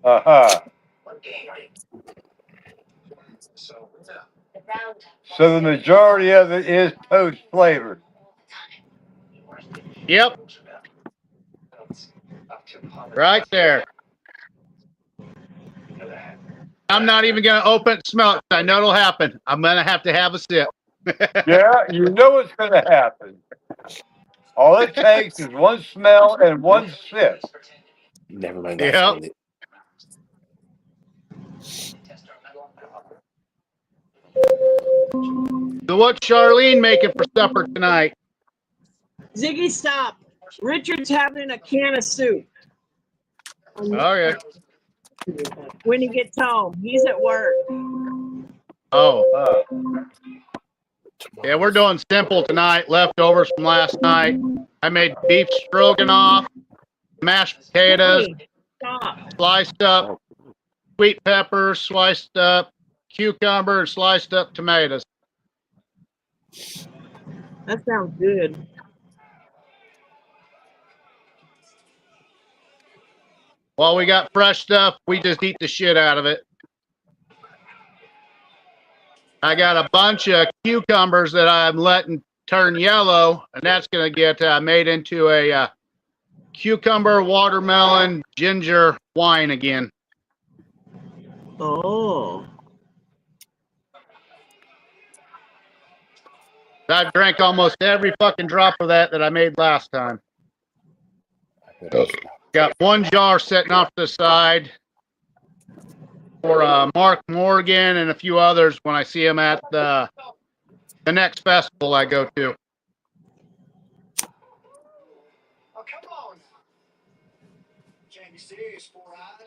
Uh-huh. So the majority of it is toast flavored. Yep. Right there. I'm not even going to open it and smell it. I know it'll happen. I'm going to have a sip. Yeah, you know it's going to happen. All it takes is one smell and one sip. Never mind. Yep. So what's Charlene making for supper tonight? Ziggy, stop. Richard's having a can of soup. Oh, yeah. When he gets home. He's at work. Oh. Yeah, we're doing simple tonight. Leftovers from last night. I made beef stroganoff, mashed potatoes, sliced up sweet peppers, sliced up cucumber, and sliced up tomatoes. That sounds good. While we got fresh stuff, we just eat the shit out of it. I got a bunch of cucumbers that I'm letting turn yellow, and that's going to get made into a cucumber, watermelon, ginger wine again. Oh. I drank almost every fucking drop of that I made last time. Got one jar sitting off to the side for Mark Morgan and a few others when I see him at the next festival I go to.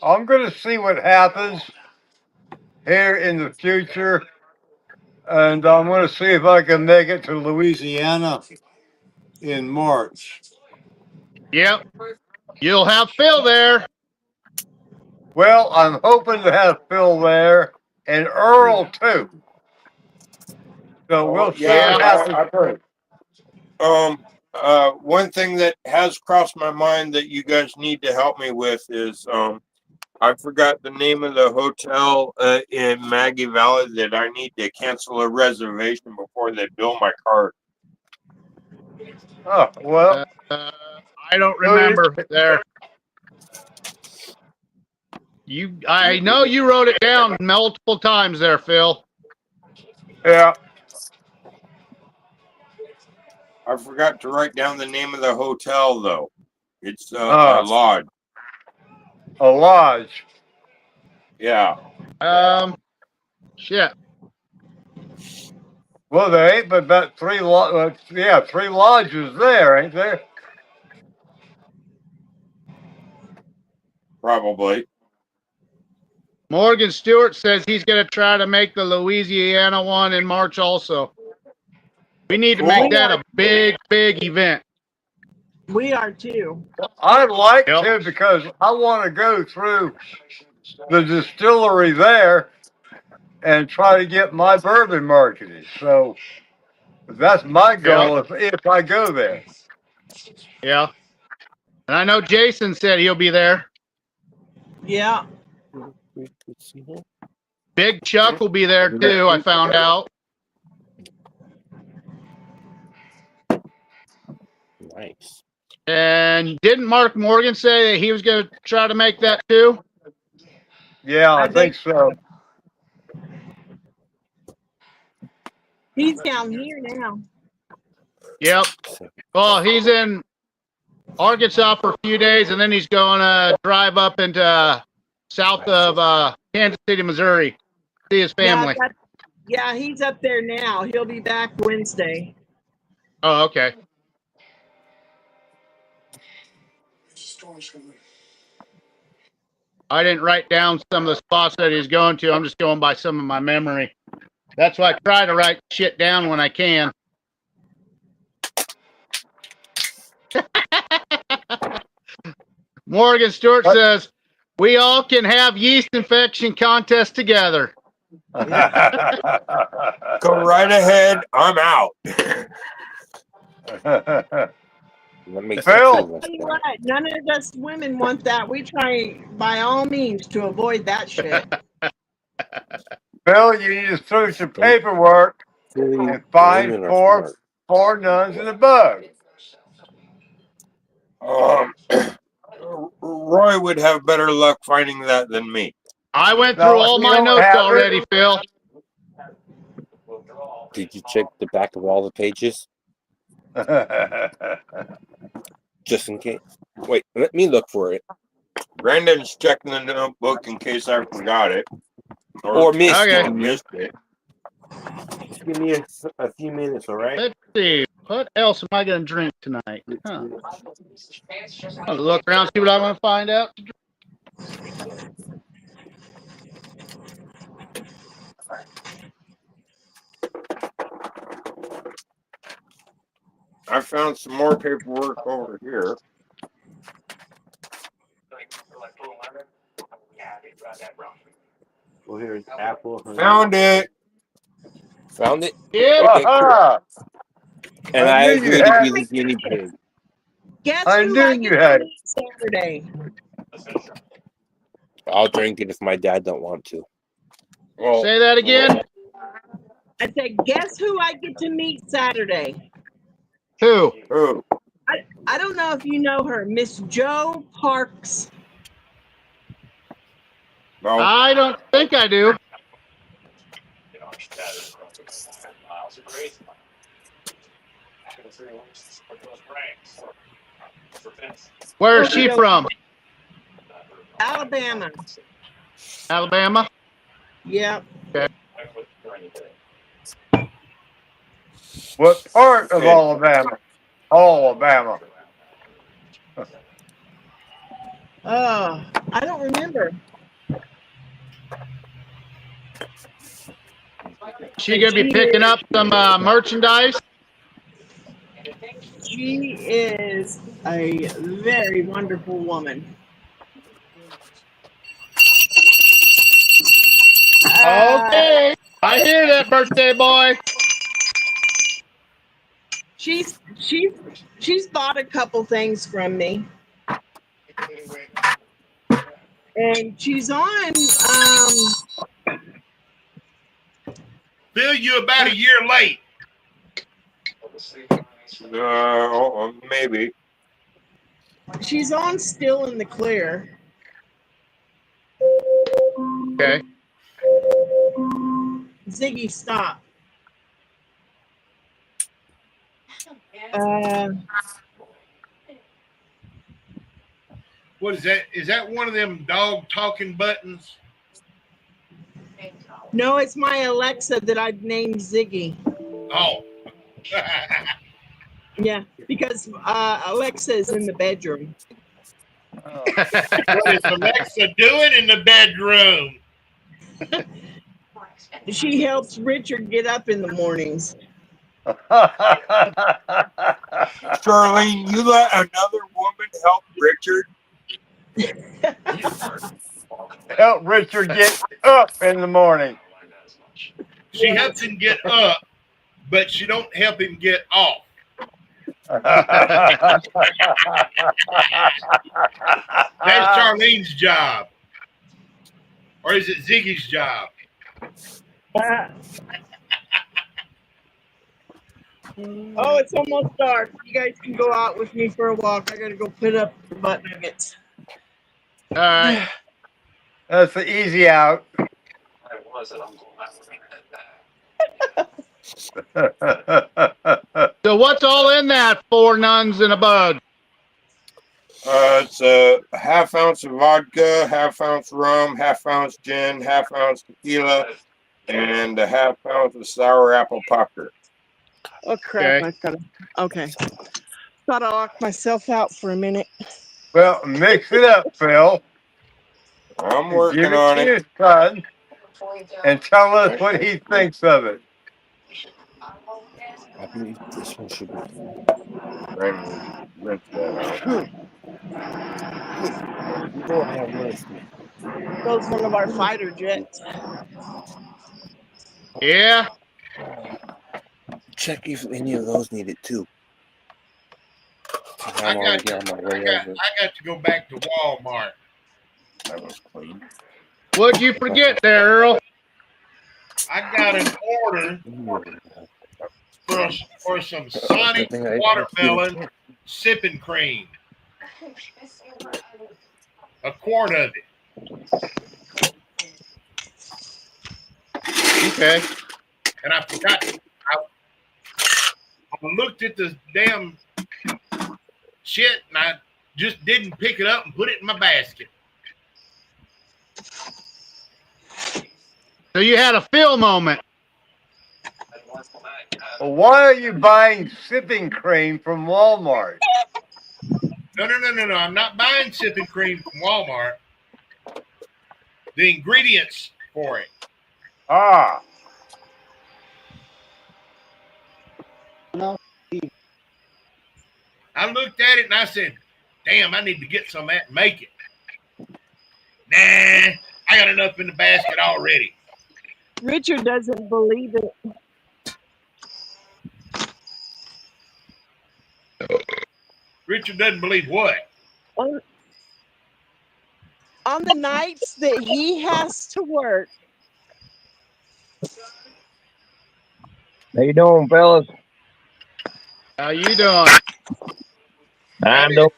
I'm going to see what happens here in the future, and I'm going to see if I can make it to Louisiana in March. Yep. You'll have Phil there. Well, I'm hoping to have Phil there and Earl too. So we'll see yeah, what happens. One thing that has crossed my mind that you guys need to help me with is I forgot the name of the hotel in Maggie Valley that I need to cancel a reservation before they bill my card. Oh, well. I don't remember there. I know you wrote it down multiple times there, Phil. Yeah. I forgot to write down the name of the hotel though. It's a lodge. A lodge. Yeah. Shit. Well, there ain't but about three lodges there, ain't there? Probably. Morgan Stewart says he's going to try to make the Louisiana one in March also. We need to make that a big, big event. We are too. I'd like to because I want to go through the distillery there and try to get my bourbon marketed. So that's my goal if I go there. Yeah. And I know Jason said he'll be there. Yeah. Big Chuck will be there too, I found out. Nice. And didn't Mark Morgan say that he was going to try to make that too? Yeah, I think so. He's down here now. Yep. Well, he's in Arkansas for a few days, and then he's going to drive up into south of Kansas City, Missouri, see his family. Yeah, he's up there now. He'll be back Wednesday. Oh, okay. I didn't write down some of the spots that he's going to. I'm just going by some of my memory. That's why I try to write shit down when I can. Morgan Stewart says, we all can have yeast infection contest together. Go right ahead. I'm out. Phil, none of us women want that. We try by all means to avoid that shit. Phil, you need to through some paperwork and find four nuns and a bug. Roy would have better luck finding that than me. I went through all my notes already, Phil. Did you check the back of all the pages? Just in case. Wait, let me look for it. Brandon's checking the notebook in case I forgot it. Or missed it. Just give me a few minutes, all right? Let's see. What else am I going to drink tonight? Huh. I'll look around, see what I'm going to find out. I found some more paperwork over here. Well, here's apple. Found it. Found it? Yeah. Okay, cool. And I agree to be the guinea pig. Guess who I get to meet Saturday? I'll drink it if my dad don't want to. Well, say that again. I said, guess who I get to meet Saturday? Who? I don't know if you know her, Miss Jo Parks. No. I don't think I do. Where is she from? Alabama. Alabama? Yep. Okay. What part of Alabama? Alabama. I don't remember. She gonna be picking up some merchandise? She is a very wonderful woman. Okay. I hear that, birthday boy. She's bought a couple things from me, and she's on. Bill, you about a year late. Maybe. She's on Still in the Clear. Okay. Ziggy, stop. What is that? Is that one of them dog talking buttons? No, it's my Alexa that I've named Ziggy. Oh. Yeah, because Alexa is in the bedroom. What is Alexa doing in the bedroom? She helps Richard get up in the mornings. Charlene, you let another woman help Richard? Help Richard get up in the morning. She helps him get up, but she don't help him get off. That's Charlene's job. Or is it Ziggy's job? Oh, it's almost dark. You guys can go out with me for a walk. I gotta go put up the butt nuggets. All right. That's the easy out. So what's all in that 4 nuns and a bug? It's a half ounce of vodka, half ounce rum, half ounce gin, half ounce tequila, and a half ounce of sour apple popper. Oh crap! Okay. I've got to. Okay. Thought I locked myself out for a minute. Well, mix it up, Phil. I'm Give working it on to it. your son and tell us what he thinks of it. I believe this one should be. Trying to rinse that out. Lord have mercy. That was one of our fighter jets. Yeah. Check if any of those need it too. I got to go back to Walmart. That was clean. What'd you forget there, Earl? I got an order for some Sonic watermelon sipping cream. A quart of it. Okay. And I forgot. I looked at the damn shit and I just didn't pick it up and put it in my basket. So you had a Phil moment. Well, why are you buying sipping cream from Walmart? No. I'm not buying sipping cream from Walmart. The ingredients for it. Ah. I looked at it and I said, damn, I need to get some of that and make it. Nah, I got enough in the basket already. Richard doesn't believe it. Richard doesn't believe what? On the nights that he has to work. How you doing, fellas? How you doing? I'm doing.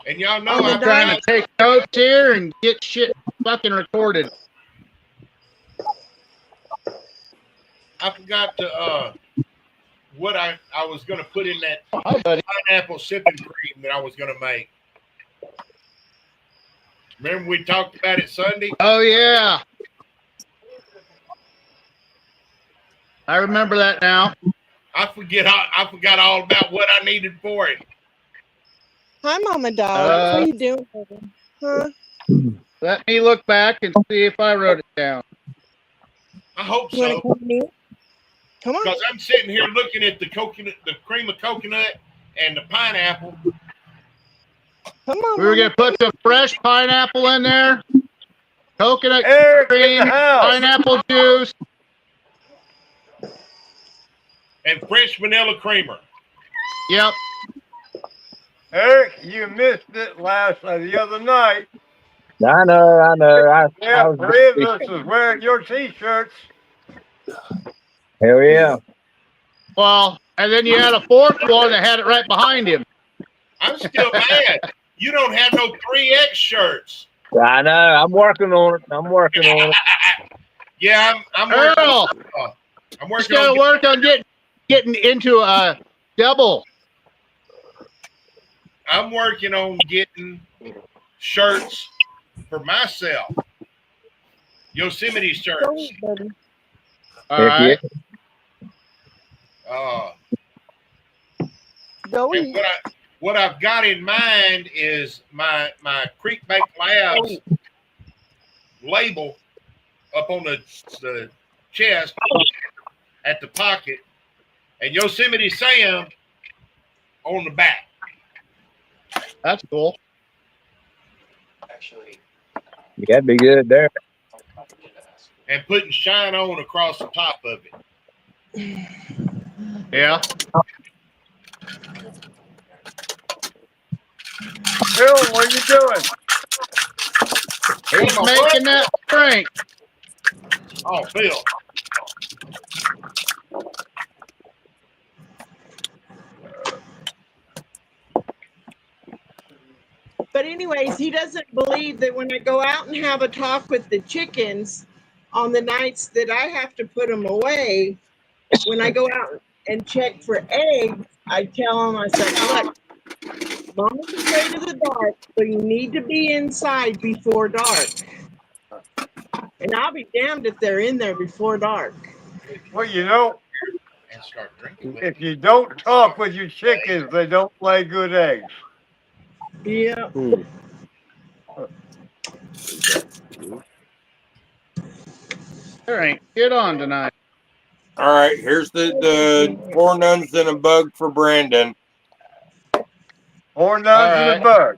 And y'all know I'm trying to take notes here and get shit fucking recorded. I forgot to what I was gonna put in that pineapple sipping cream that I was gonna make. Remember we talked about it Sunday? Oh yeah. I remember that now. I forgot all about what I needed for it. Hi, Mama Dog. How you doing? Huh? Let me look back and see if I wrote it down. I hope You want so. to come with me? Come on. Because I'm sitting here looking at the coconut, the cream of coconut, and the pineapple. Come on. We were Mama. gonna put some fresh pineapple in there, coconut Eric in the cream, house. pineapple juice. And fresh vanilla creamer. Yep. Eric, you missed it the other night. I know. I Yeah, was 3 of busy. us was wearing your T-shirts. Hell yeah. Well, and then you had a fourth one that had it right behind him. I'm still mad. You don't have no 3X shirts. I know. I'm working on it. I'm working on it. Yeah, I'm working. Earl, I'm just working gotta on. work on getting into a double. I'm working on getting shirts for myself. Yosemite shirts. Go, buddy. All Heck right. Go And eat. what I've got in mind is my Creek Bank Labs label up on the chest at the pocket, and Yosemite Sam on the back. That's cool. That'd be good there. And putting Shine On across the top of it. Yeah. Bill, what are you doing? He's making that drink. Oh, Phil. But anyways, he doesn't believe that when I go out and have a talk with the chickens on the nights that I have to put them away, when I go out and check for eggs, I tell him, I said, look, Mama's afraid of the dark, so you need to be inside before dark. And I'll be damned if they're in there before dark. Well, you know, And start drinking. if you don't talk with your chickens, they don't lay good eggs. Yeah. There ain't shit on tonight. All right, here's the 4 nuns and a bug for Brandon. 4 nuns and a bug.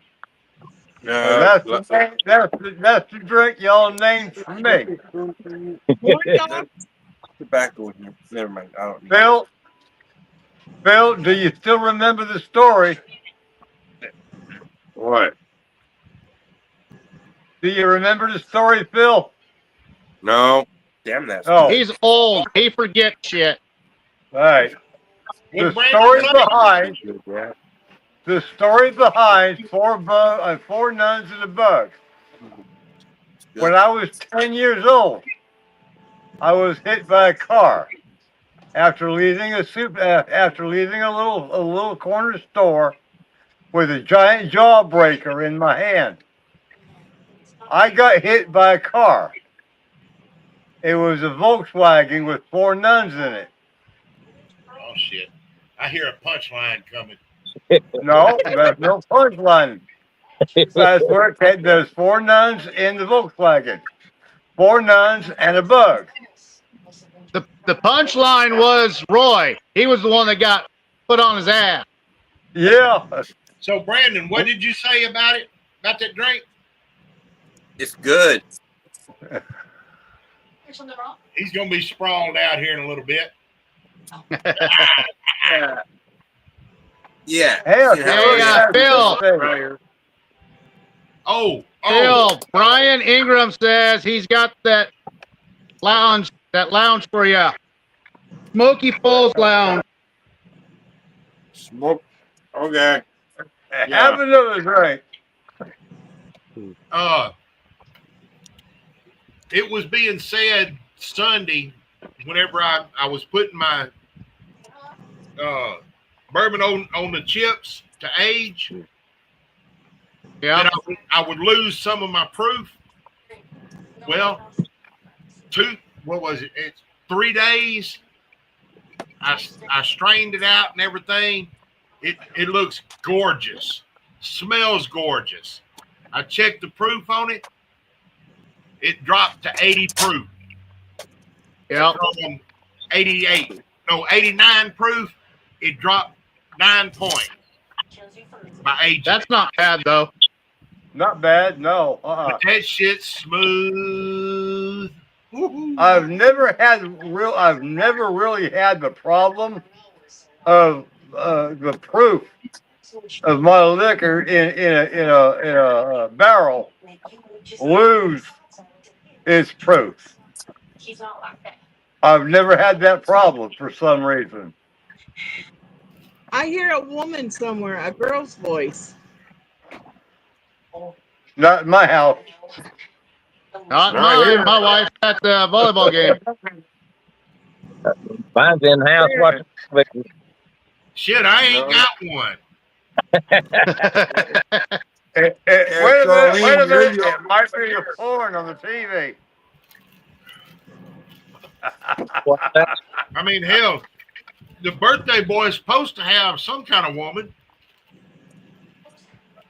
That's the drink y'all named for me. Tobacco with you. Never mind. I don't need Phil, do you still remember the story? What? Do you remember the story, Phil? No. Damn that. Oh. He's old. He forgets shit. All right. The story behind 4 nuns and a bug. When I was 10 years old, I was hit by a car after leaving a little corner store with a giant jawbreaker in my hand. I got hit by a car. It was a Volkswagen with 4 nuns in it. Oh, shit. I hear a punchline coming. No, there's no punchline. That's where it came. There's 4 nuns in the Volkswagen. 4 nuns and a bug. The punchline was Roy. He was the one that got put on his ass. Yeah. So, Brandon, what did you say about it? About that drink? It's good. He's going to be sprawled out here in a little bit. Yeah. Hey, Phil. Phil, Brian Ingram says he's got that lounge for you. Smoky Falls Lounge. Smoke. Okay. Have another drink. It was being said Sunday whenever I was putting my bourbon on the chips to age. Yeah. That I would lose some of my proof. Well, 3 days. I strained it out and everything. It looks gorgeous. Smells gorgeous. I checked the proof on it. it dropped to 80 proof. Yep. From 89 proof, it dropped 9 points by age. That's not bad though. Not bad, no. But that shit's smooth. Woo-hoo. I've never really had the problem of the proof of my liquor in a barrel lose its proof. I've never had that problem for some reason. I hear a woman somewhere, a girl's voice. Not in my house. Not Right mine. here. My wife's at the volleyball game. Mine's in the house watching. Shit, I ain't No. got one. Wait a minute. It might be your porn on the TV. What's that? I mean, hell, the birthday boy is supposed to have some kind of woman.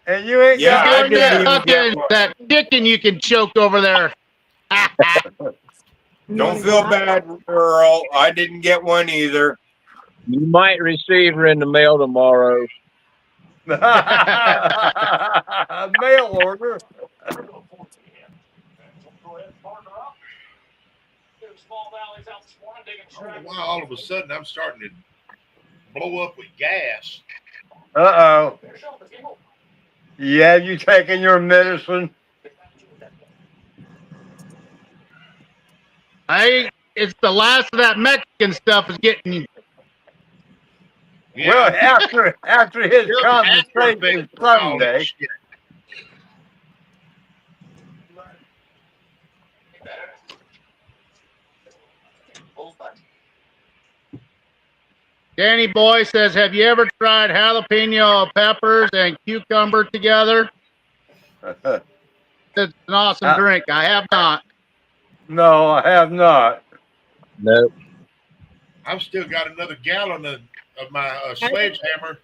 And you ain't Yeah, I got Doing didn't that even get fucking one. that chicken you can choke over there. Don't feel bad, Earl. I didn't get one either. You might receive her in the mail tomorrow. mail order. I don't know why all of a sudden I'm starting to blow up with gas. Uh-oh. Yeah, you taking your medicine? It's the last of that Mexican stuff is getting you. Yeah, Well, after his Still conversation after all Sunday. that shit. Danny Boy says, have you ever tried jalapeno peppers and cucumber together? It's an awesome drink. I have not. No, I have not. No. I've still got another gallon of my sledgehammer.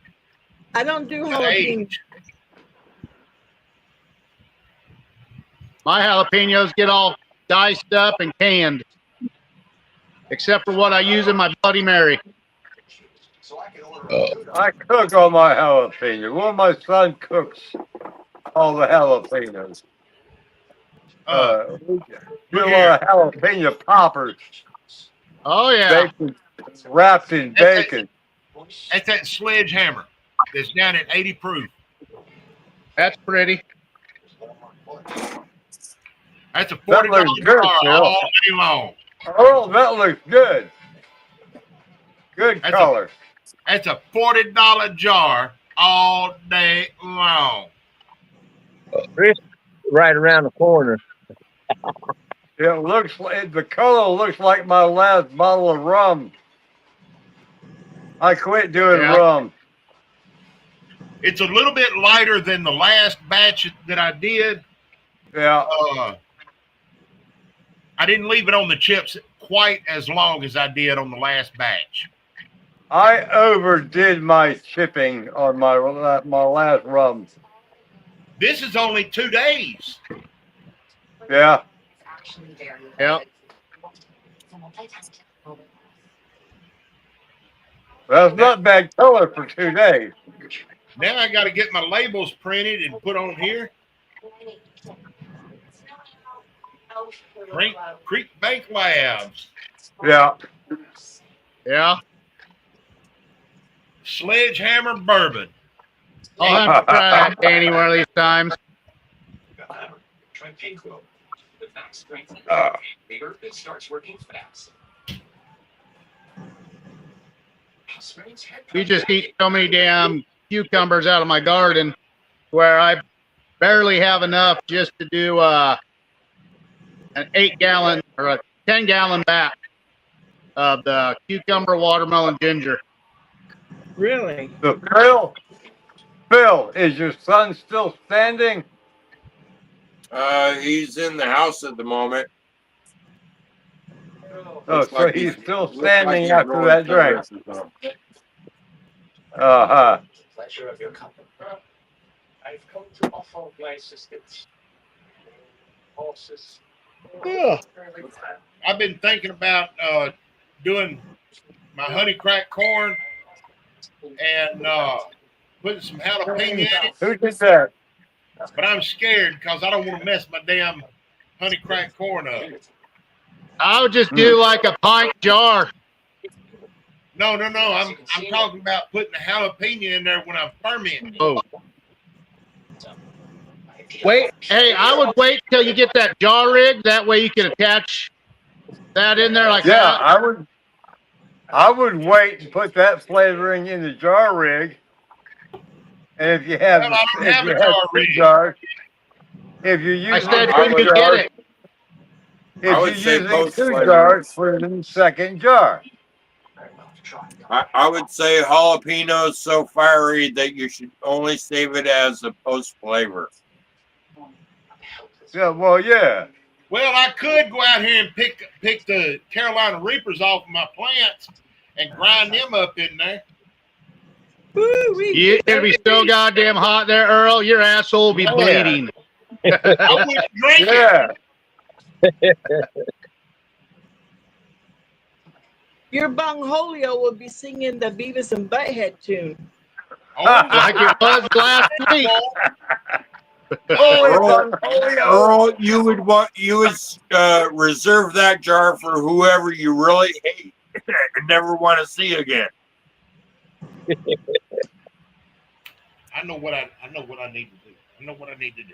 I don't do At jalapeno. age. My jalapenos get all diced up and canned, except for what I use in my Bloody Mary. I cook all my jalapenos. Well, my son cooks all the jalapenos. We do a lot of jalapeno poppers. Oh, yeah. Bacon, wrapped in bacon. That's that sledgehammer that's down at 80 proof. That's pretty. That's a That $40 looks good, jar Phil. all day long. Oh, that looks good. Good color. That's a $40 jar all day long. Chris, right around the corner. It looks like the color looks like my last bottle of rum. I quit doing rum. It's a little bit lighter than the last batch that I did. Yeah. I didn't leave it on the chips quite as long as I did on the last batch. I overdid my chipping on my last rum. This is only 2 days. Yeah. Yep. That's not bad color for 2 days. Now I got to get my labels printed and put on here. Creek Bank Labs. Yeah. Yeah. Sledgehammer bourbon. I'll have to try that, Danny, one of these times. Try Pink-Will. With max strength bigger, it starts working fast. You just eat so many damn cucumbers out of my garden where I barely have enough just to do an 8-gallon or a 10-gallon batch of the cucumber, watermelon, ginger. Really? So Phil, is your son still standing? He's in the house at the moment. Oh, Looks so like he's still looks standing he's after rolling that drink. cigarettes or something. Uh-huh. Pleasure of your company. I've come to offer my assistance. Horses, Yeah. I've been thinking about doing my honey crack corn and putting some jalapeno in it, Who did that? but I'm scared because I don't want to mess my damn honey crack corn up. I would just do like a pint jar. No. I'm talking about putting the jalapeno in there when I'm fermenting. Oh. Wait, hey, I would wait till you get that jar rig. That way you can attach that in there like Yeah, that. I would wait and put that flavoring in the jar rig. And if you have Well, I don't if have you a have jar two rig. jars, if you're I using said I when two you would- get jars, it. if I you're would say using both two flavors. jars, put it in the second jar. I would say jalapeno is so fiery that you should only save it as a post flavor. Yeah, well, yeah. Well, I could go out here and pick the Carolina Reapers off of my plants and grind them up in there. It'll be so goddamn hot there, Earl. Your asshole will be bleeding. I wouldn't drink it. Yeah. Your Bungholio will be singing the Beavis and Butthead tune. Oh, Like it was last week. Earl, you would reserve that jar for whoever you really hate and never want to see again. I know what I need to do. I know what I need to do.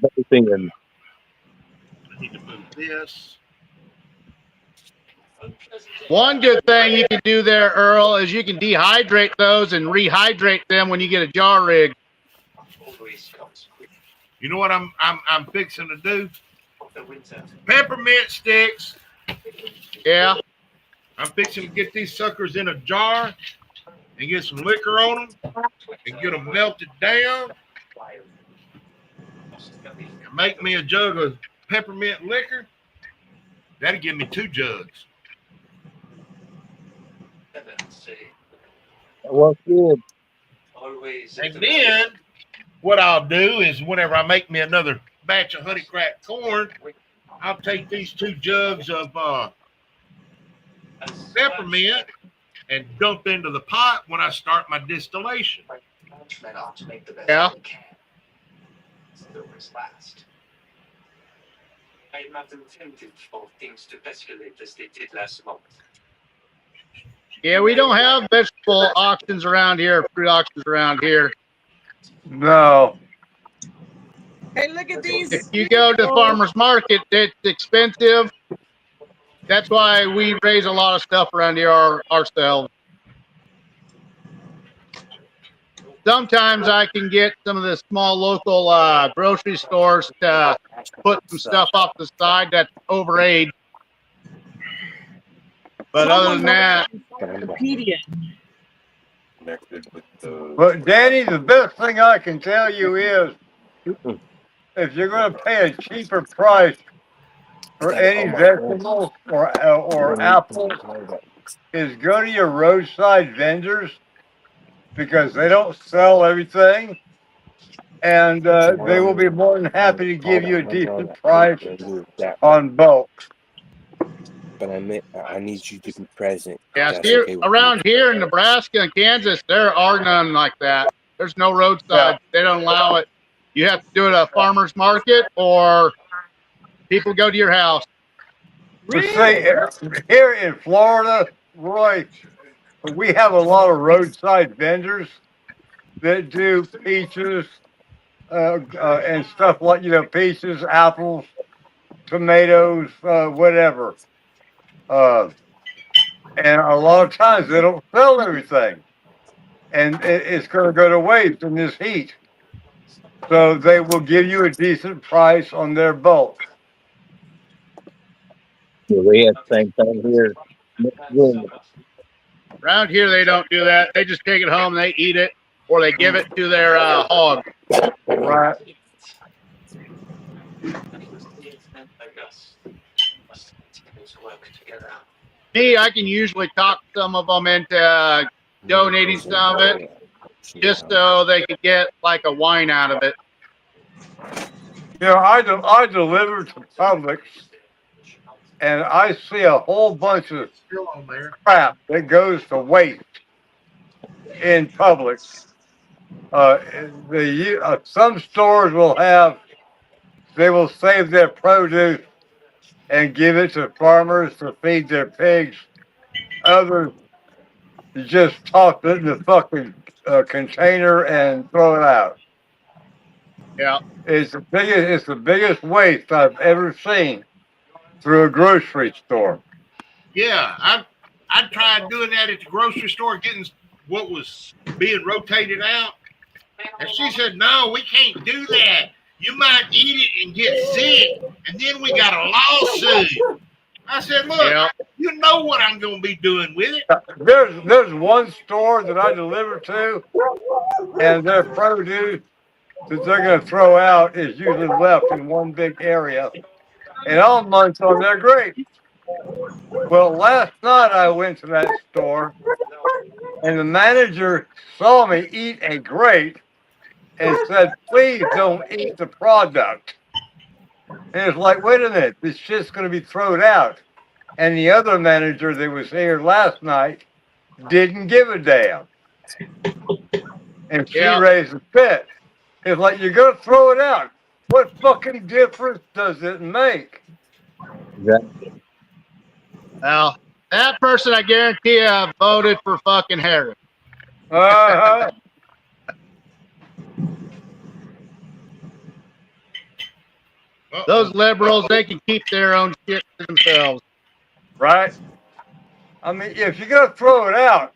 Everything I need to move this. One good thing you can do there, Earl, is you can dehydrate those and rehydrate them when you get a jar rig. You know what I'm fixing to do? Peppermint sticks. Yeah. I'm fixing to get these suckers in a jar and get some liquor on them and get them melted down. And make me a jug of peppermint liquor. That'll give me 2 jugs. Well, good. And then what I'll do is whenever I make me another batch of honey crack corn, I'll take these 2 jugs of peppermint and dump into the pot when I start my distillation. Yeah. I am not intended for things to escalate as they did last month. Yeah, we don't have vegetable auctions around here, fruit auctions around here. No. Hey, look at these. If you go to the farmer's market, it's expensive. That's why we raise a lot of stuff around here ourselves. Sometimes I can get some of the small local grocery stores to put some stuff off the side that's overaged. But other than that, Wikipedia. Connected with the But Danny, the best thing I can tell you is, if you're going to pay a cheaper price for any vegetables or apples, is go to your roadside vendors, because they don't sell everything, and they will be more than happy to give you a decent price on bulk. But I need you to be present. yeah, That's see, okay with around me. here in Nebraska and Kansas, there are none like that. There's no roadside. They don't allow it. You have to do it at a farmer's market or people go to your house. But say, here in Florida, Roy, we have a lot of roadside vendors that do peaches and stuff like, peaches, apples, tomatoes, whatever. And a lot of times they don't sell everything. And it's going to go to waste in this heat. So they will give you a decent price on their bulk. Yeah, we have the same thing here. Around here, they don't do that. They just take it home, they eat it, or they give it to their hog. Right. Me, I can usually talk some of them into donating some of it, just so they could get like a wine out of it. You know, I deliver to Publix, and I see a whole bunch of Still on there. crap that goes to waste in Publix. Some stores will have, they will save their produce and give it to farmers to feed their pigs. Others just toss it in the fucking container and throw it out. Yeah. It's the biggest waste I've ever seen through a grocery store. Yeah, I tried doing that at the grocery store, getting what was being rotated out, and she said, "No, we can't do that. You might eat it and get sick, and then we got a lawsuit." I said, "Look, Yeah. you know what I'm going to be doing with it." There's one store that I deliver to, and their produce that they're going to throw out is usually left in one big area, and I'll munch on their grapes. Well, last night I went to that store, and the manager saw me eat a grape and said, "Please don't eat the product." And it's like, wait a minute, this shit's going to be thrown out. And the other manager that was here last night didn't give a damn. And she Yeah. raised a fit. It's like, you're going to throw it out. What fucking difference does it make? Well, that person, I guarantee you, voted for fucking Harris. Uh-huh. Those liberals, they can keep their own shit to themselves. Right? I mean, if you're going to throw it out,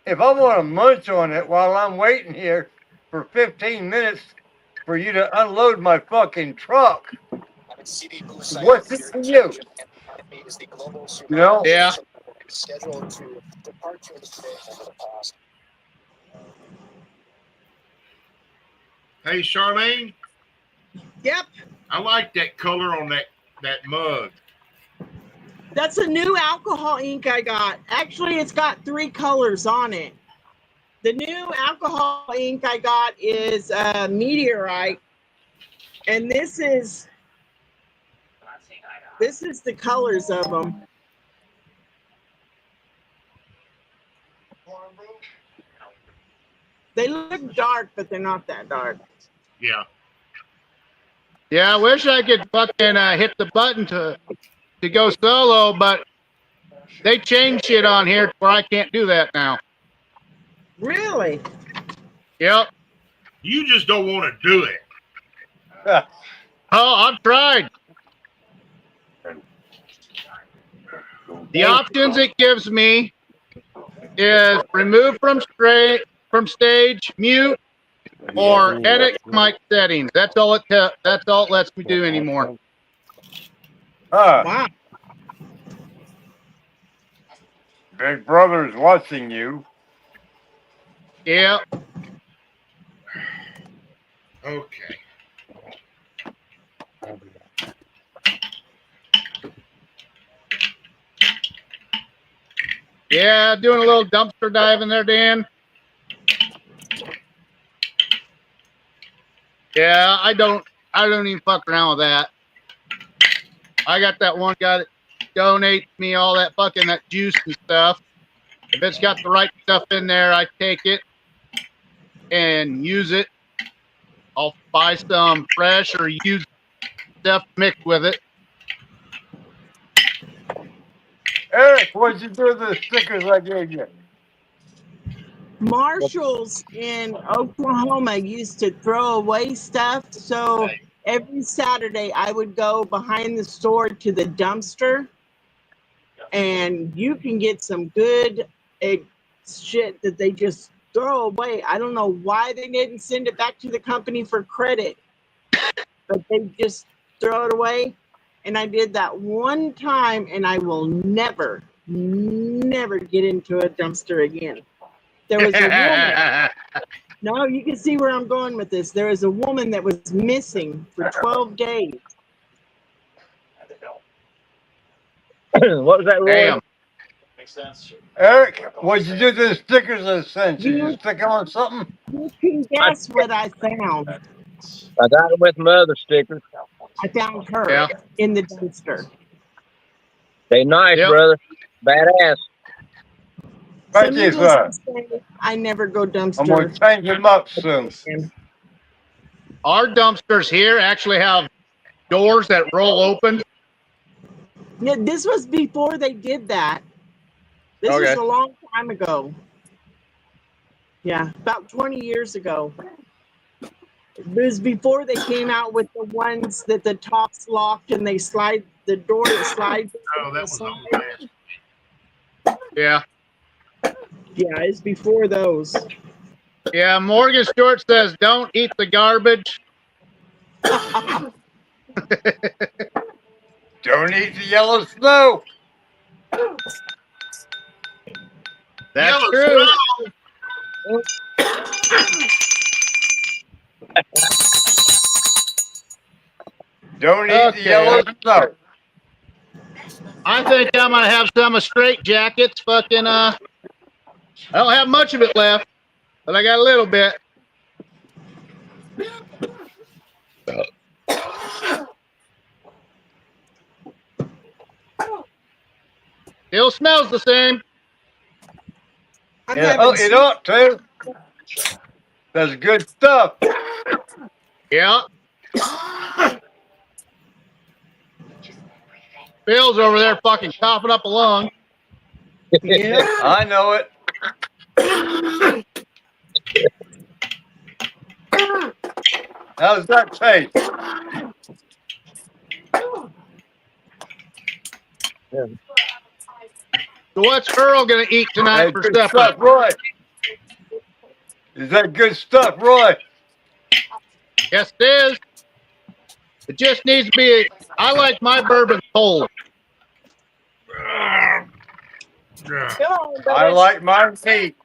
if I want to munch on it while I'm waiting here for 15 minutes for you to unload my fucking truck, what's it for you? You know? Yeah. Scheduled to depart from today over the past. Hey, Charlene, Yep. I like that color on that mug. That's a new alcohol ink I got. Actually, it's got 3 colors on it. The new alcohol ink I got is Meteorite, and this is the colors of them. They look dark, but they're not that dark. Yeah. Yeah, I wish I could fucking hit the button to go solo, but they changed shit on here where I can't do that now. Really? Yep. You just don't want to do it. Oh, I've tried. The options it gives me is remove from stage, mute, or edit mic settings. That's all it lets me do anymore. Wow. Big Brother's watching you. Yeah. Okay. Yeah, doing a little dumpster diving there, Dan. Yeah, I don't even fuck around with that. I got that one guy that donates me all that juice and stuff. If it's got the right stuff in there, I take it and use it. I'll buy some fresh or use stuff mixed with it. Eric, what'd you do with the stickers I gave you? Marshalls in Oklahoma used to throw away stuff, so every Saturday I would go behind the store to the dumpster, and you can get some good shit that they just throw away. I don't know why they didn't send it back to the company for credit, but they just throw it away. And I did that one time, and I will never get into a dumpster again. There was a woman. No, you can see where I'm going with this. There was a woman that was missing for 12 days. What was that, Roy? Damn. Makes sense. Eric, what'd you do to the stickers I sent you? Did you stick them on something? You can guess what I found. I got it with my other stickers. I found her Yeah. in the dumpster. They nice, Yep. brother. Badass. So Thank you, needless sir. to say, I never go I'm going dumpster. to change them up soon. Our dumpsters here actually have doors that roll open. Yeah, this was before they did that. This was Okay. a long time ago. Yeah, about 20 years ago. It was before they came out with the ones that the top's locked and they slide the door that slides. Oh, that was old ass. Yeah. Yeah, it's before those. Yeah. Morgan Stewart says, don't eat the garbage. Don't eat the yellow snow. That's Yellow true. Don't eat the Okay. yellow snow. I think I'm gonna have some of straight jackets. Fucking I don't have much of it left, but I got a little bit. Still smells the same. I'm It, having it ought to. That's good stuff. Yeah. Bill's over there fucking coughing up a lung. yeah. I know it. How's that taste? So what's Earl gonna eat tonight Hey, for good supper? stuff, Roy. Is that good stuff, Roy? Yes, it is. It just needs to be. I like my bourbon cold. Come on, I Dennis. like mine neat.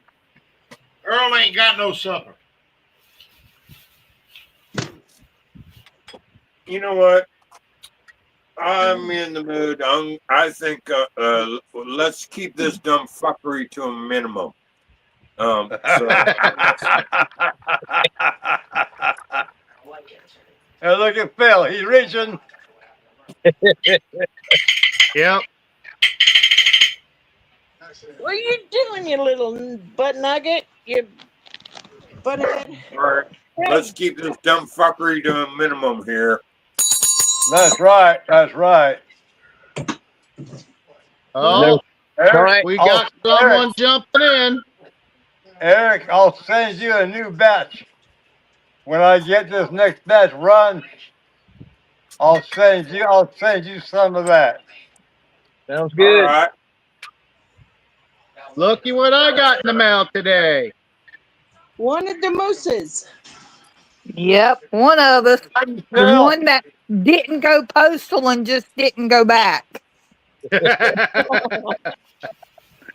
Earl ain't got no supper. You know what? I'm in the mood. I think let's keep this dumb fuckery to a minimum. So Hey, look at Phil. He's reaching. Yep. What are you doing, you little butt nugget? You butthead. all right, let's keep this dumb fuckery to a minimum here. That's right. That's right. Oh, Eric, we got someone jumping in. Eric, I'll send you a new batch. When I get this next batch run, I'll send you some of that. Sounds All good. right. Looky what I got in the mail today. One of the mooses. Yep, one of us. The Phil, one that didn't go postal and just didn't go back.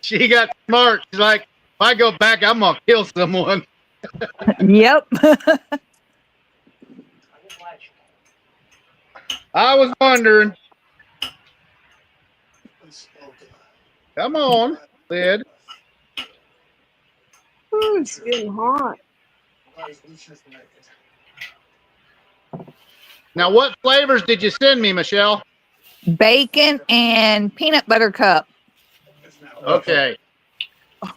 She got smart. She's like, if I go back, I'm gonna kill someone. Yep. I was wondering. Come on, Lid. Ooh, it's getting hot. Now, what flavors did you send me, Michelle? Bacon and peanut butter cup. Okay,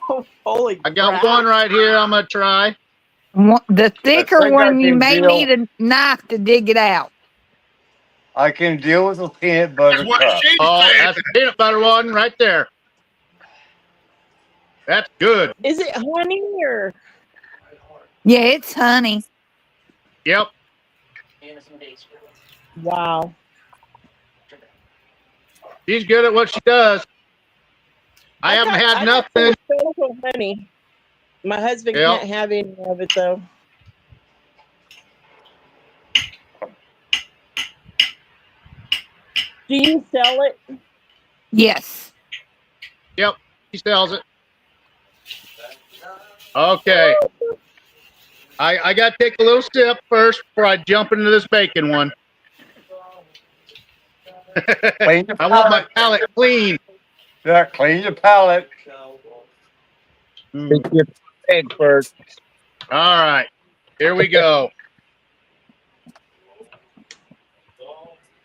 Oh, holy I got crap. one right here. I'm gonna try. The thicker think I one, you can may deal- need a knife to dig it out. I can deal with a peanut butter That's what cup. she Oh, said. that's the peanut butter one right there. That's good. Is it honey or? Yeah, it's honey. Yep. Wow. She's good at what she does. I haven't had nothing. Special honey. My husband Yep. can't have any of it though. Do you sell it? Yes. Yep. She sells it. Okay. I got to take a little sip first before I jump into this bacon one. Clean the I want my palate. palate clean. Yeah, clean your palate. Pick your egg first. All right. Here we go.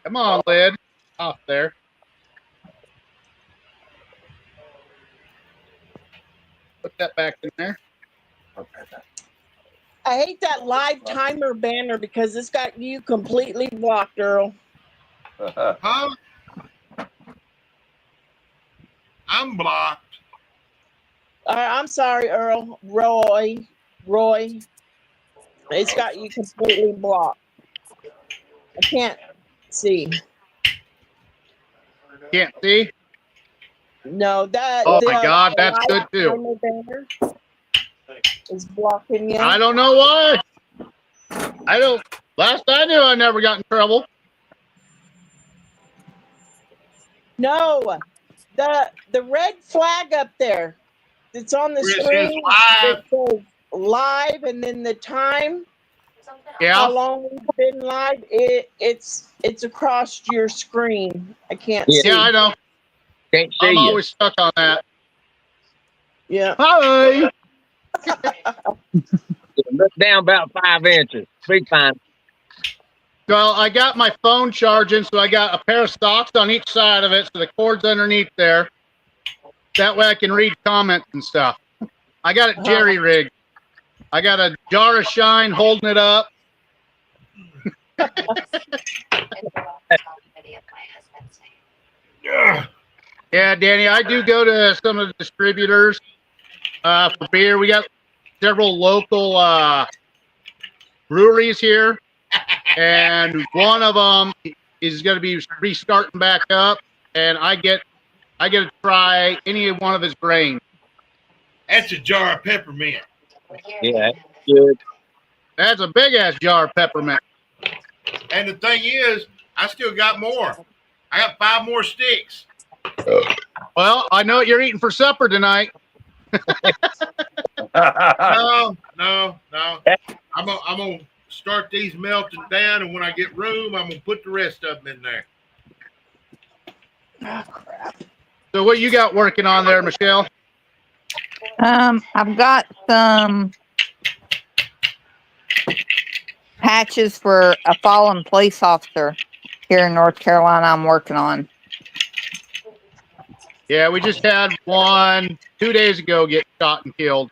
Come on, lid. Off there. Put that back in there. I hate that live timer banner because it's got you completely blocked, Earl. Huh? I'm blocked. I'm sorry, Earl. Roy. It's got you completely blocked. I can't see. Can't see? No, that. Oh my God, that's good too. Timer banner is blocking you. I don't know why. Last I knew, I never got in trouble. No, the red flag up there. It's on the Where it screen. says live. It says live, and then the time. Yeah. How long we've been live? It's across your screen. I can't see. Yeah, I know. Can't see I'm you. always stuck on that. Yeah. Hi. Look down about 5 inches. Be fine. Well, I got my phone charging, so I got a pair of socks on each side of it, so the cord's underneath there. That way I can read comments and stuff. I got it jerry rigged. I got a jar of Shine holding it up. Yeah, Danny, I do go to some of the distributors for beer. We got several local breweries here, and one of them is going to be restarting back up, and I get to try any one of his grains. That's a jar of peppermint. Yeah, good. That's a big ass jar of peppermint. And the thing is, I still got more. I got 5 more sticks. Well, I know what you're eating for supper tonight. No. I'm gonna start these melting down, and when I get room, I'm gonna put the rest of them in there. Oh, crap. So what you got working on there, Michelle? I've got some patches for a fallen police officer here in North Carolina I'm working on. Yeah, we just had one 2 days ago get shot and killed.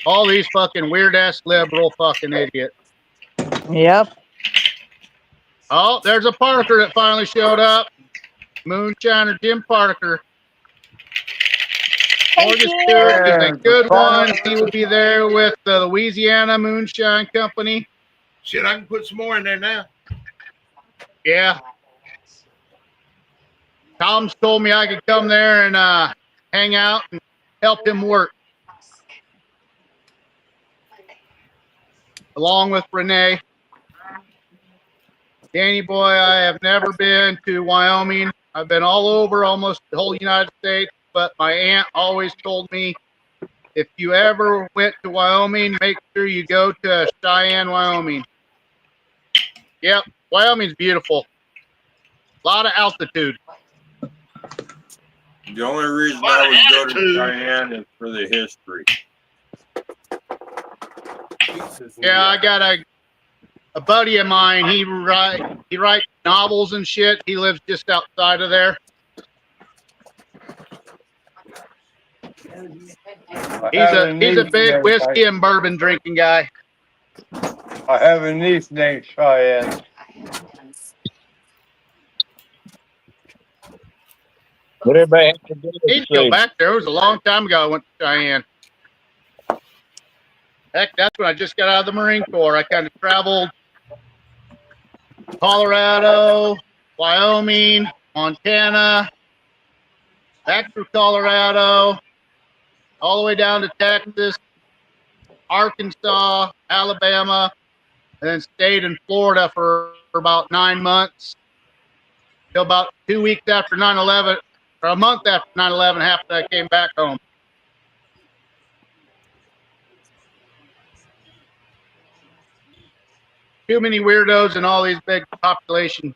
All these fucking weird ass liberal fucking idiots. Yep. Oh, there's a Parker that finally showed up. Moonshiner Jim Parker. Morgan Stewart is a good one. He will be there with the Louisiana Moonshine Company. Shit, I can put some more in there now. Yeah. Tom's told me I could come there and hang out and help him work. Along with Renee. Danny boy, I have never been to Wyoming. I've been all over almost the whole United States, but my aunt always told me if you ever went to Wyoming, make sure you go to Cheyenne, Wyoming. Yep, Wyoming's beautiful. A lot of altitude. The only reason I would go to Cheyenne is for the history. Yeah, I got a buddy of mine. He writes novels and shit. He lives just outside of there. He's a big whiskey and bourbon drinking guy. I have a niece named Cheyenne. What everybody have to do Need to go back there. It was a long time ago I went to Cheyenne. Heck, that's when I just got out of the Marine Corps. I kind of traveled Colorado, Wyoming, Montana, back through Colorado, all the way down to Texas, Arkansas, Alabama, and then stayed in Florida for about 9 months. Till about 2 weeks after 9/11, or a month after 9/11, after I came back home. Too many weirdos in all these big population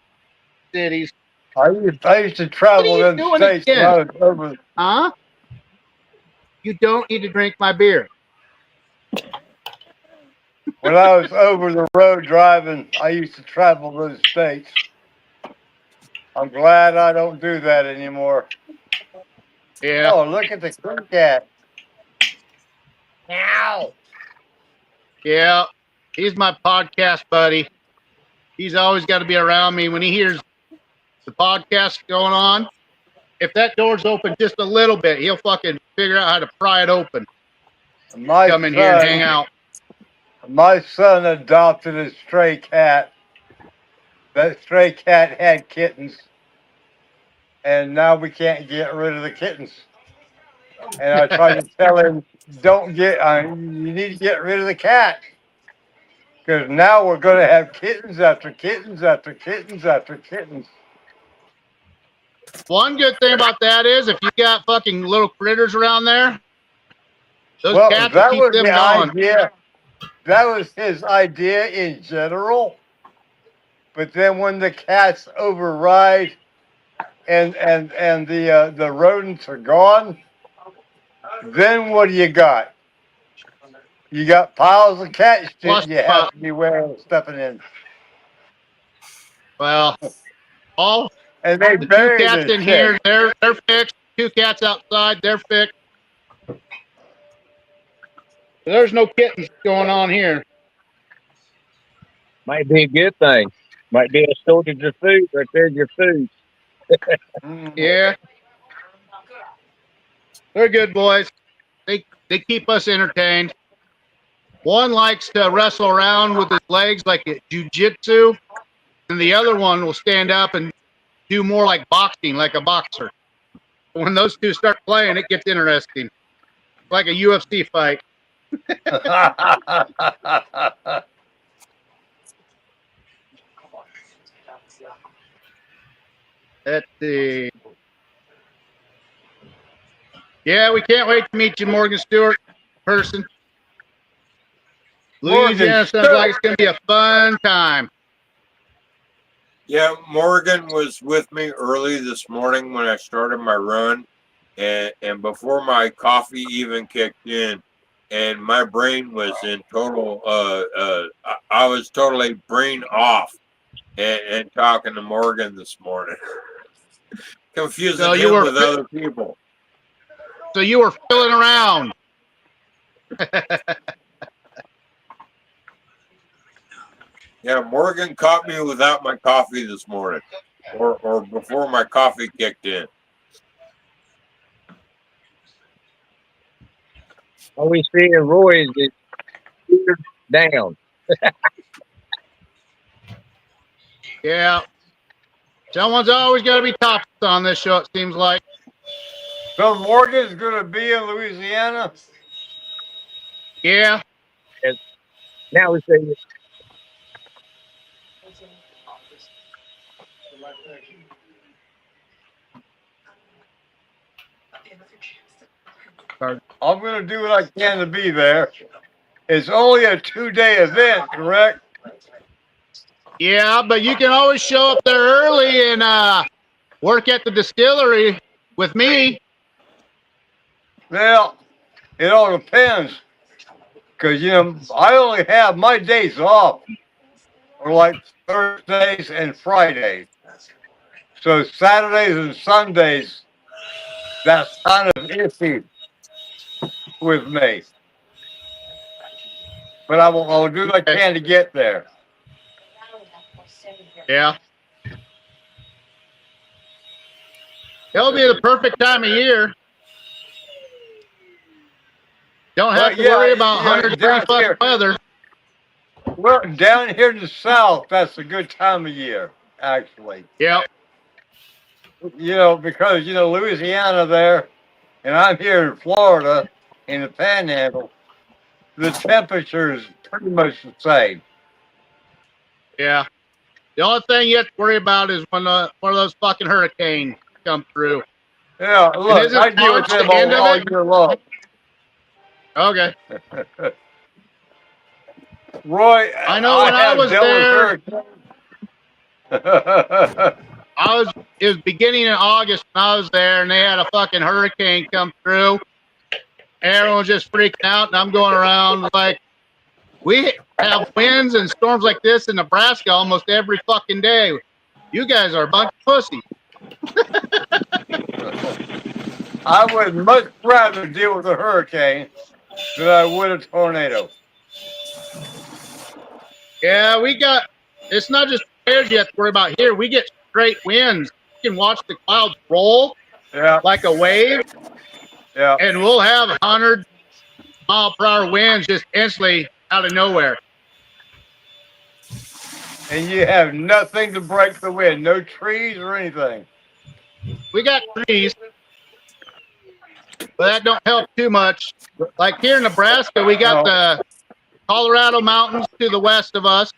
cities. I used to travel in the states. Huh? You don't need to drink my beer. When I was over the road driving, I used to travel those states. I'm glad I don't do that anymore. Yeah. Oh, look at the kitty cat. Meow. Yeah. He's my podcast buddy. He's always got to be around me when he hears the podcast going on. If that door's open just a little bit, he'll fucking figure out how to pry it open. My Come in here and hang out. My son adopted a stray cat. That stray cat had kittens, and now we can't get rid of the kittens. And I tried to tell him, "Don't get. You need to get rid of the cat, because now we're going to have kittens after kittens after kittens after kittens." One good thing about that is if you got fucking little critters around there, those Well, cats will that keep was them the going. idea. That was his idea in general. But then when the cats override and the rodents are gone, then what do you got? You got piles of cat shit Plus, you have to be wary of stepping in. well, all And they the two bury cats this in shit. here, they're fixed. Two cats outside, they're fixed. There's no kittens going on here. Might be a good thing. Might be a shortage of food right there. Your food. Yeah, they're good boys. They keep us entertained. One likes to wrestle around with his legs like a jiu-jitsu, and the other one will stand up and do more like boxing, like a boxer. When those two start playing, it gets interesting. Like a UFC fight. Let's see. Yeah, we can't wait to meet you, Morgan Stewart, person. Louisiana sounds like it's going to be a fun time. Yeah, Morgan was with me early this morning when I started my run, and before my coffee even kicked in, and my brain was in total. I was totally brain off, and talking to Morgan this morning, confusing So you him were with other people. So you were filling around. Yeah, Morgan caught me without my coffee this morning, or before my coffee kicked in. All we see in Roy is the down. Yeah. Someone's always got to be tops on this show, it seems like. So Morgan's going to be in Louisiana? Yeah. And now we see I'm going to do what I can to be there. It's only a 2-day event, correct? Yeah, but you can always show up there early and work at the distillery with me. Well, it all depends. Because, I only have my days off are like Thursdays and Fridays. So Saturdays and Sundays, that's kind of iffy with me. But I'll do what I can to get there. Yeah. It'll be the perfect time of year. Don't have to worry about 100-degree fucking weather. Well, down here in the South, that's a good time of year, actually. Yep. Because, Louisiana there, and I'm here in Florida, in the Panhandle, the temperature is pretty much the same. Yeah. The only thing you have to worry about is when one of those fucking hurricanes come through. Yeah, look, I deal with them all year long. Okay. Roy, I know when I was there, it was beginning of August when I was there, and they had a fucking hurricane come through. Everyone was just freaking out, and I'm going around like, We have winds and storms like this in Nebraska almost every fucking day. You guys are a bunch of pussies. I would much rather deal with a hurricane than I would a tornado. Yeah, it's not just bears you have to worry about here. We get straight winds. You can watch the clouds roll Yeah, like a wave, yeah. and we'll have 100-mile-per-hour winds just instantly out of nowhere. And you have nothing to break the wind, no trees or anything. We got trees, but that don't help too much. Like here in Nebraska, we got No. the Colorado Mountains to the west of us.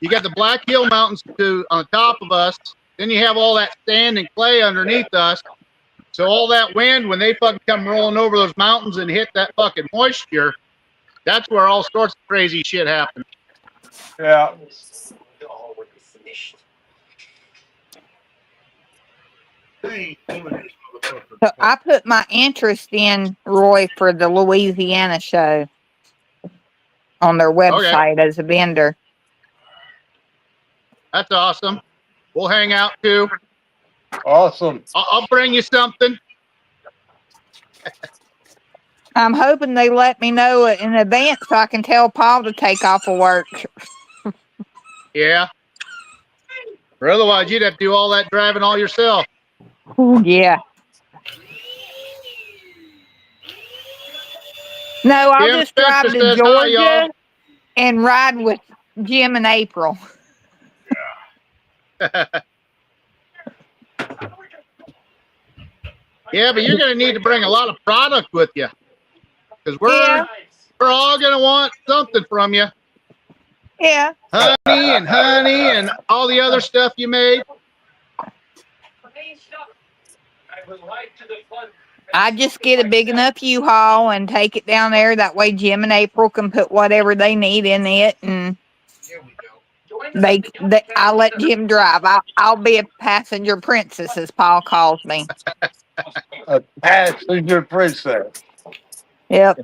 You got the Black Hill Mountains on top of us. Then you have all that sand and clay underneath us. So all that wind, when they fucking come rolling over those mountains and hit that fucking moisture, that's where all sorts of crazy shit happens. Yeah. I ain't doing this motherfucker. So I put my interest in, Roy, for the Louisiana show on their website as a vendor. That's awesome. We'll hang out too. Awesome. I'll bring you something. I'm hoping they let me know in advance so I can tell Paul to take off of work. Yeah. Or otherwise, you'd have to do all that driving all yourself. Yeah. No, I'll Jim just drive Spencer to says hi, Georgia y'all. and ride with Jim and April. Yeah, but you're going to need to bring a lot of product with you because we're all going to want something from you. Yeah. Honey and all the other stuff you made. I just get a big enough U-Haul and take it down there. That way Jim and April can put whatever they need in it, and I let Jim drive. I'll be a passenger princess, as Paul calls me. A passenger princess. Yep.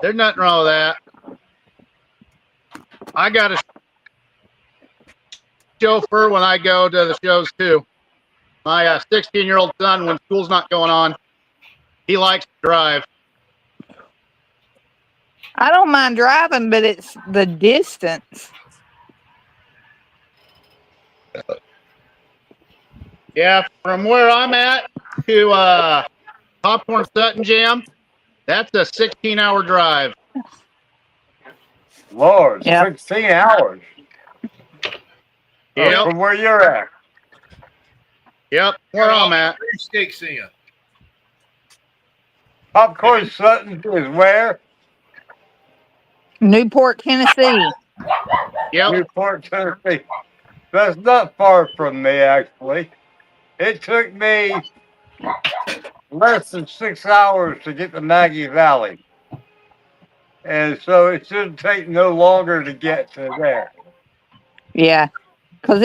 There's nothing wrong with that. I got a chauffeur when I go to the shows too. My 16-year-old son, when school's not going on, he likes to drive. I don't mind driving, but it's the distance. Yeah, from where I'm at to Popcorn Sutton Jam, that's a 16-hour drive. Lord, Yep. 16 hours. Yep. From where you're at. Yep, where I'm at. 3 sticks in. Popcorn Sutton is where? Newport, Tennessee. Yep. Newport, Tennessee. That's not far from me, actually. It took me less than 6 hours to get to Maggie Valley. And so it shouldn't take no longer to get to there. Yeah. Because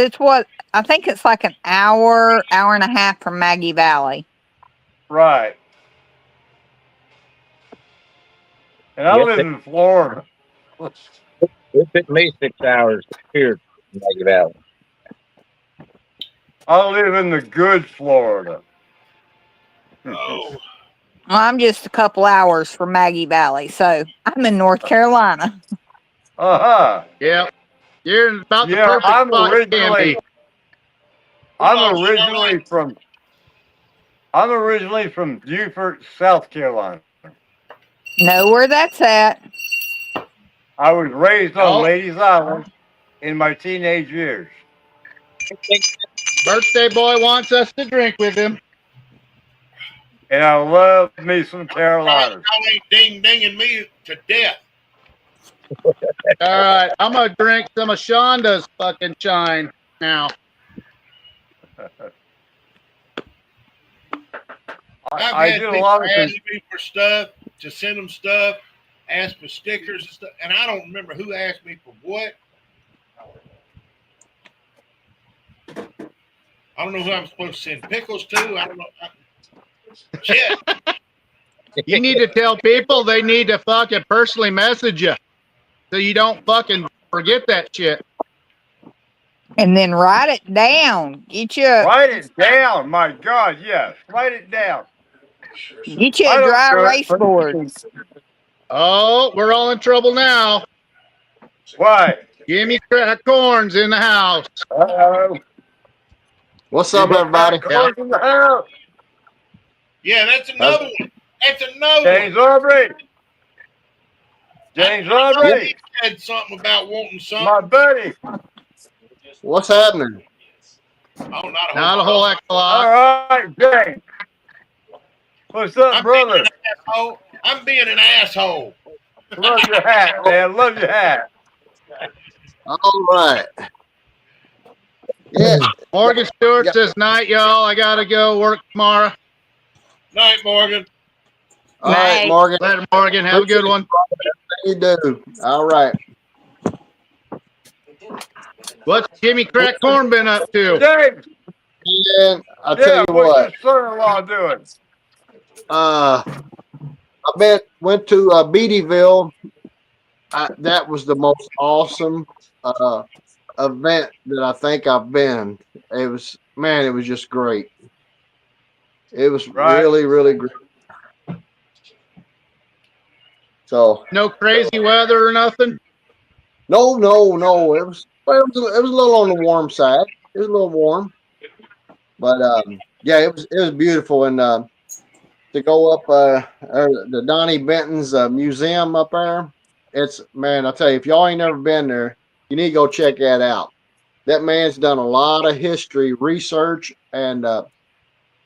I think it's like an hour and a half from Maggie Valley. Right. And I live in Florida. It took me 6 hours here to make it out. I live in the good Florida. Oh. Well, I'm just a couple hours from Maggie Valley, so I'm in North Carolina. Uh-huh. Yep. You're in about the perfect spot you can be. I'm originally from Beaufort, South Carolina. Know where that's at. I was raised on Ladies Island in my teenage years. Birthday boy wants us to drink with him. And I love me some Carolinas. Y'all ain't ding-dinging me to death. All right, I'm going to drink some of Shonda's fucking shine now. I've had did a people lot of ask me for stuff, to send them stuff, ask for stickers and stuff, and I don't remember who asked me for what. I don't know who I'm supposed to send pickles to. I don't know. Shit. You need to tell people they need to fucking personally message you so you don't fucking forget that shit. And then write it down. Write it down. My God, yes. Write it down. Get you I a don't dry do it, erase but- board. Oh, we're all in trouble now. Why? Jimmy Crack Corn's in the house. Uh-oh. What's up, everybody? Corn's in the house. Yeah, that's another one. That's another James one. Aubrey. James Aubrey. He said something about wanting something. My buddy. What's happening? Oh, Not a whole heck of a lot. All right, James. What's up, brother? I'm being an asshole. Love your hat, man. Love your hat. All right. Yeah. Morgan Stewart says, night, y'all. I got to go work tomorrow. Night, Morgan. All right, Night. Morgan. Later, Morgan. Have a good one. You do. All right. What's Jimmy Crack Corn been up to? James. And I'll tell you what's what. your son-in-law doing? I went to Beattyville. That was the most awesome event that I think I've been. It was just great. It was really, really great. So no crazy weather or nothing. No. It was a little on the warm side. It was a little warm, but yeah, it was beautiful. And to go up the Donnie Benton's museum up there, I'll tell you, if y'all ain't never been there, you need to go check that out. That man's done a lot of history research and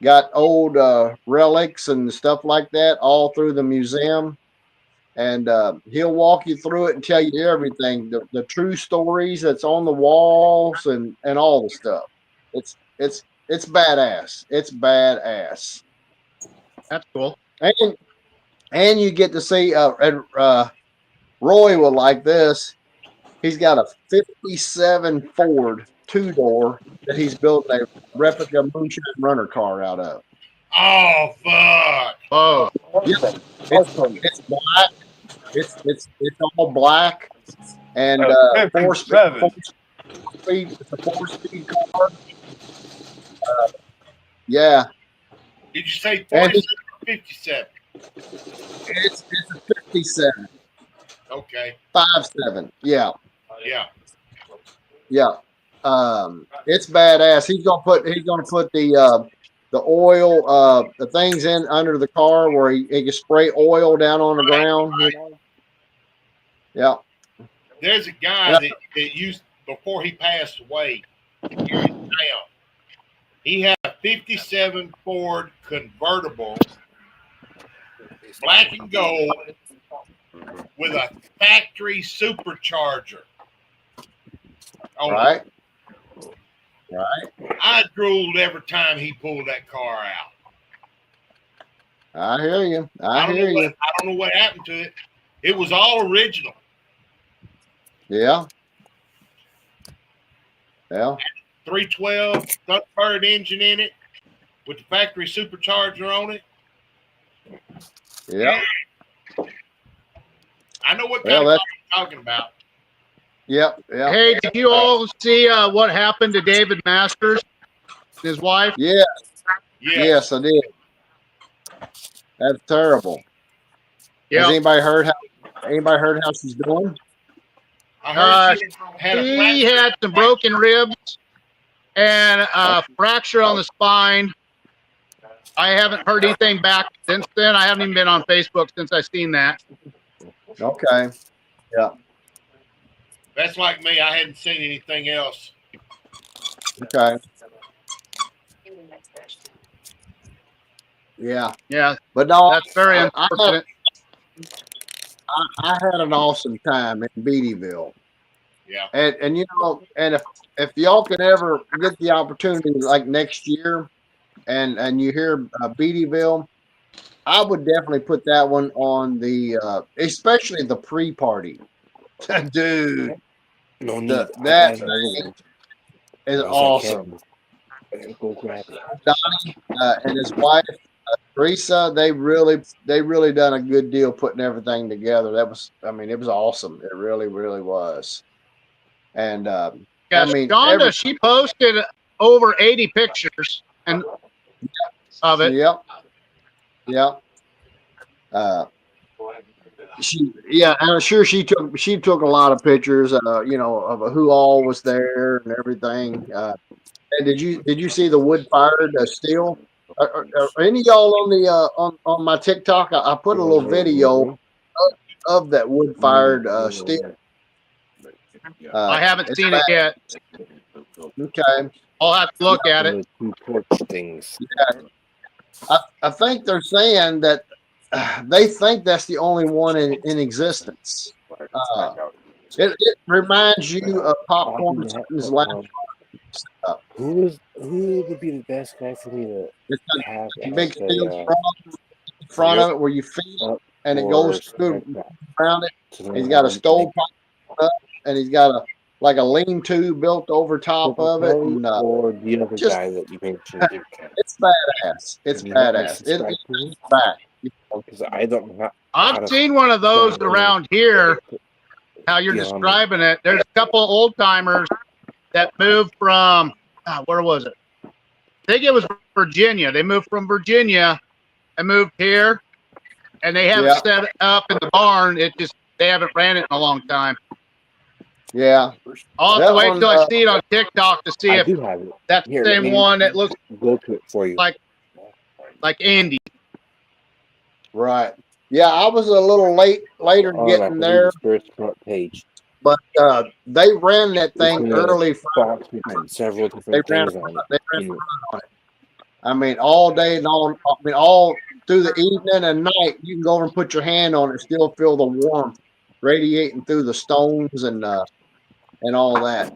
got old relics and stuff like that all through the museum. And he'll walk you through it and tell you everything, the true stories that's on the walls and all the stuff. It's badass. It's badass. That's cool. And you get to see Roy will like this. He's got a 57 Ford 2-door that he's built a replica moonshine runner car out of. Oh fuck! Oh, yeah, it's black. It's all black and 4-speed. It's a 4-speed car. Yeah. Did you say 47 or 57? It's a 57. Okay. 57. Yeah. Yeah. Yeah. It's badass. He's gonna put the oil the things in under the car where he can spray oil down on the ground. You know? Yeah. There's a guy that used, before he passed away, here in town. He had a 57 Ford convertible, black and gold, with a factory supercharger. Oh, right. I drooled every time he pulled that car out. I hear you. I don't know what happened to it. It was all original. Yeah. Yeah. 312 Thunderbird engine in it with the factory supercharger on it. Yeah. I know what kind of car you're talking about. Yep. Yeah. Hey, did you all see what happened to David Masters, his wife? Yes. Yes, I did. That's terrible. Yeah. Has anybody heard how she's doing? I heard she had some broken ribs and a fracture on the spine. I haven't heard anything back since then. I haven't even been on Facebook since I seen that. Okay. Yeah. That's like me. I hadn't seen anything else. Okay. Yeah. Yeah. But no, that's very unfortunate. I had an awesome time in Beattyville. Yeah. And you know, and if y'all could ever get the opportunity like next year and you hear Beattyville, I would definitely put that one on the especially the pre-party. Dude. No need. That thing is awesome. Go grab it. Donnie and his wife, Teresa, they really done a good deal putting everything together. That was, I mean, it was awesome. It really, really was. And Yeah, I mean, Shonda, she posted over 80 pictures and of it. yep, yep. Yeah, I'm sure she took a lot of pictures, you know, of who all was there and everything. And did you see the wood fired steel? Are any of y'all on the on my TikTok? I put a little video of that wood fired steel. I haven't It's seen it yet. okay. I'll have to look at it. The two torch things. I think they're saying that they think that's the only one in existence. It reminds you of Popcorn Sutton's last. Who would be the best guy for me to It's have a as big steel a front in front of it where you feed it, and it goes through around it. He's got a stove up, and he's got a like a lean-to built over top of it, and or the other just guy that you mentioned. it's badass. It's badass. It's back. Because I don't know I've seen one of those around here. How you're describing it. There's a couple of old timers that moved from where was it? I think it was Virginia. They moved from Virginia and moved here, and they have it set up in the barn. They haven't ran it in a long time. Yeah, I'll have to wait till I see it on TikTok to see if that's the same one that looks go to it for you. like Andy. Right. Yeah, I was a little later getting there. First front page. But they ran that thing early. Several different things on it. I mean, all day long. I mean, all through the evening and night, you can go over and put your hand on it, still feel the warmth radiating through the stones and all that.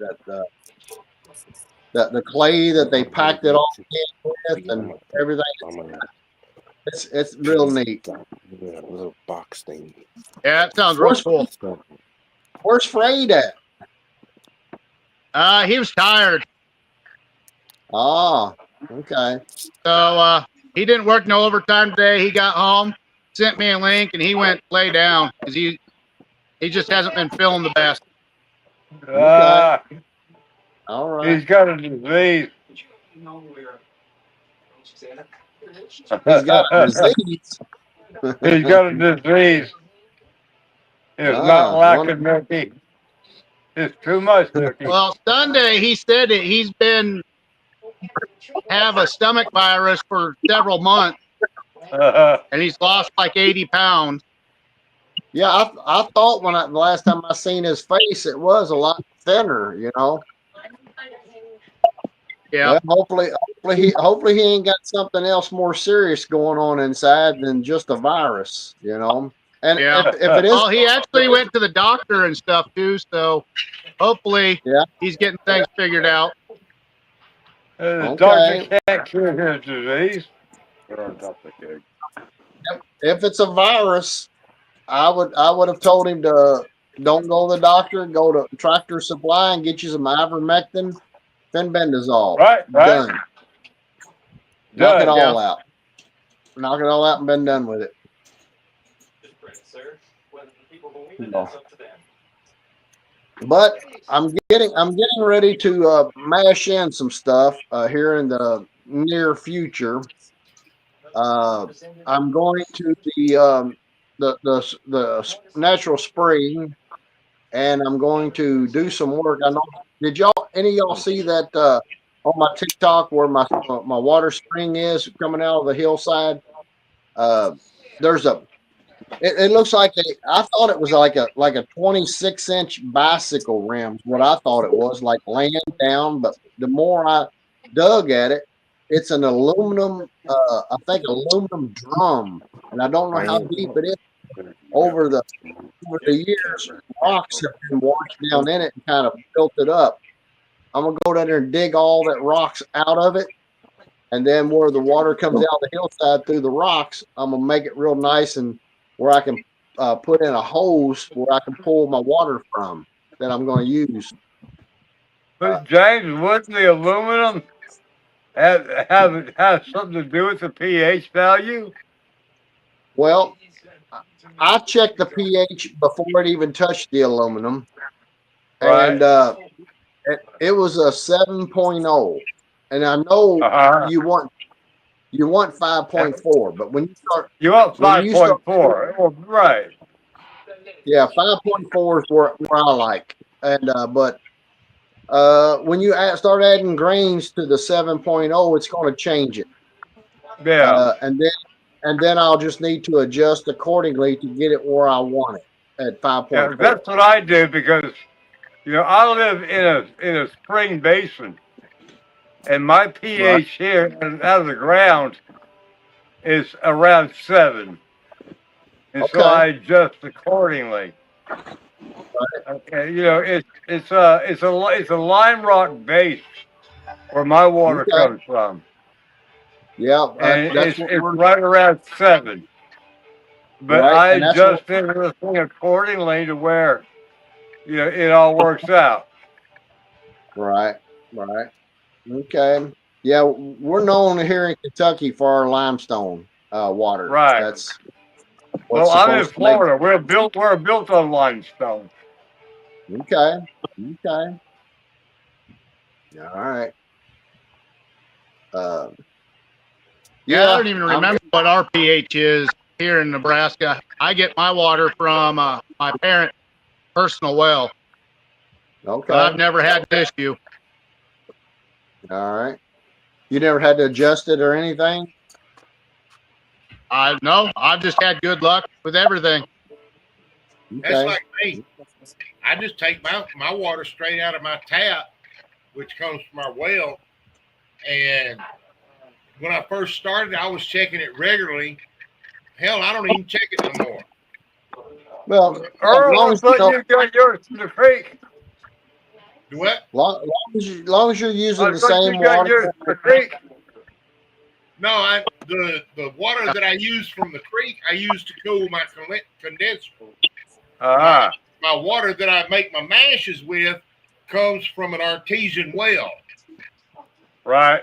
The clay that they packed it all in with and everything. It's real neat. Little box thing. Yeah, that sounds real cool. Where's Fred at? He was tired. Ah, okay. So he didn't work no overtime today. He got home, sent me a link, and he went lay down because he just hasn't been feeling the best. Okay. All right. He's got a disease. He's got a disease. He's got a disease. It's not lack of milky. It's too much milky. Well, Sunday he said that he's been have a stomach virus for several months, and he's lost like 80 pounds. Yeah, I thought the last time I seen his face, it was a lot thinner, you know. Yeah. Well, hopefully he ain't got something else more serious going on inside than just a virus, you know. And if it is, well, he actually went to the doctor and stuff too, so hopefully he's getting things figured out. The doctor can't cure his disease. If it's a virus, I would have told him to don't go to the doctor, go to Tractor Supply and get you some ivermectin, fenbendazole. Right. Done. Knock it all out. Knock it all out and been done with it. No. But I'm getting ready to mash in some stuff here in the near future. I'm going to the natural spring, and I'm going to do some work. I know. Did any of y'all see that on my TikTok where my water spring is coming out of the hillside? There's it looks like I thought it was like a 26-inch bicycle rim. What I thought it was, like laying down. But the more I dug at it, it's an aluminum, I think aluminum drum, and I don't know how deep it is. Over the years, rocks have been washed down in it and kind of built it up. I'm gonna go down there and dig all that rocks out of it, and then where the water comes out the hillside through the rocks, I'm gonna make it real nice and where I can put in a hose where I can pull my water from that I'm going to use. But James, wouldn't the aluminum have something to do with the pH value? Well, I checked the pH before it even touched the aluminum, and Right. it was a 7.0. And I know Uh-huh. you want 5.4, but You want when you start 5.4. Well, right. yeah, 5.4 is where I like. And but when you start adding grains to the 7.0, it's going to change it. Yeah. And then I'll just need to adjust accordingly to get it where I want it at Yeah, 5.4. that's what I do because I live in a spring basin, and my Right. pH here out of the ground is around 7, and so Okay. I adjust accordingly. Okay, it's a lime rock base where my water Okay. comes from, Yeah, and that's it's what it's we're right around 7. But right, I and that's what adjust everything accordingly to where it all works out. right, right. Okay. Yeah, we're known here in Kentucky for our limestone water. Right. That's Well, what's I'm in supposed to make. Florida. We're built on limestone. Okay. Okay. All right. Uh, Yeah, I yeah. don't even remember what our pH is here in Nebraska. I get my water from my parents' personal well, but Okay. I've never had an issue. All right. You never had to adjust it or anything? No, I've just had good luck with everything. That's Okay. like me. I just take my water straight out of my tap, which comes from our well. And when I first started, I was checking it regularly. Hell, I don't even check it no more. Well, as Earl, long I as thought you got yours from the creek. Do what? long as you're using I the thought you same got water. yours from the creek. No, the water that I use from the creek, I use to cool my condenser. My Ah, my water that I make my mashes with comes from an artesian well. right.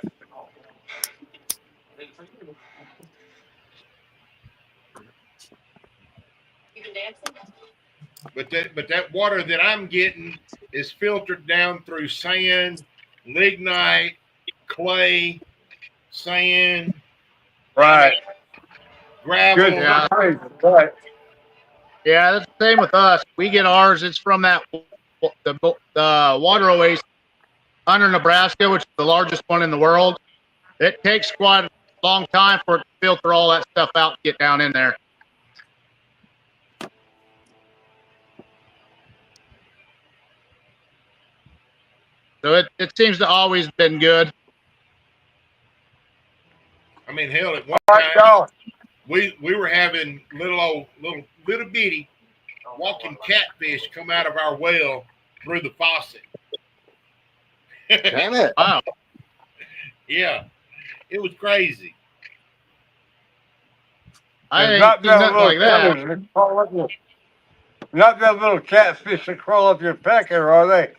But that water that I'm getting is filtered down through sand, lignite, clay, sand, Right. Good gravel. Yeah, filtration. Right. yeah, that's the same with us. We get ours. It's from the water oasis under Nebraska, which is the largest one in the world. It takes quite a long time for it to filter all that stuff out and get down in there. So it seems to always been good. I mean, hell, at one All right, time y'all. we were having little bitty walking catfish come out of our well through the faucet. Damn it. Wow. Yeah, it was crazy. I There's ain't not seen that nothing little like that. critters that crawl up not that little catfish that crawl up your pecker, are they?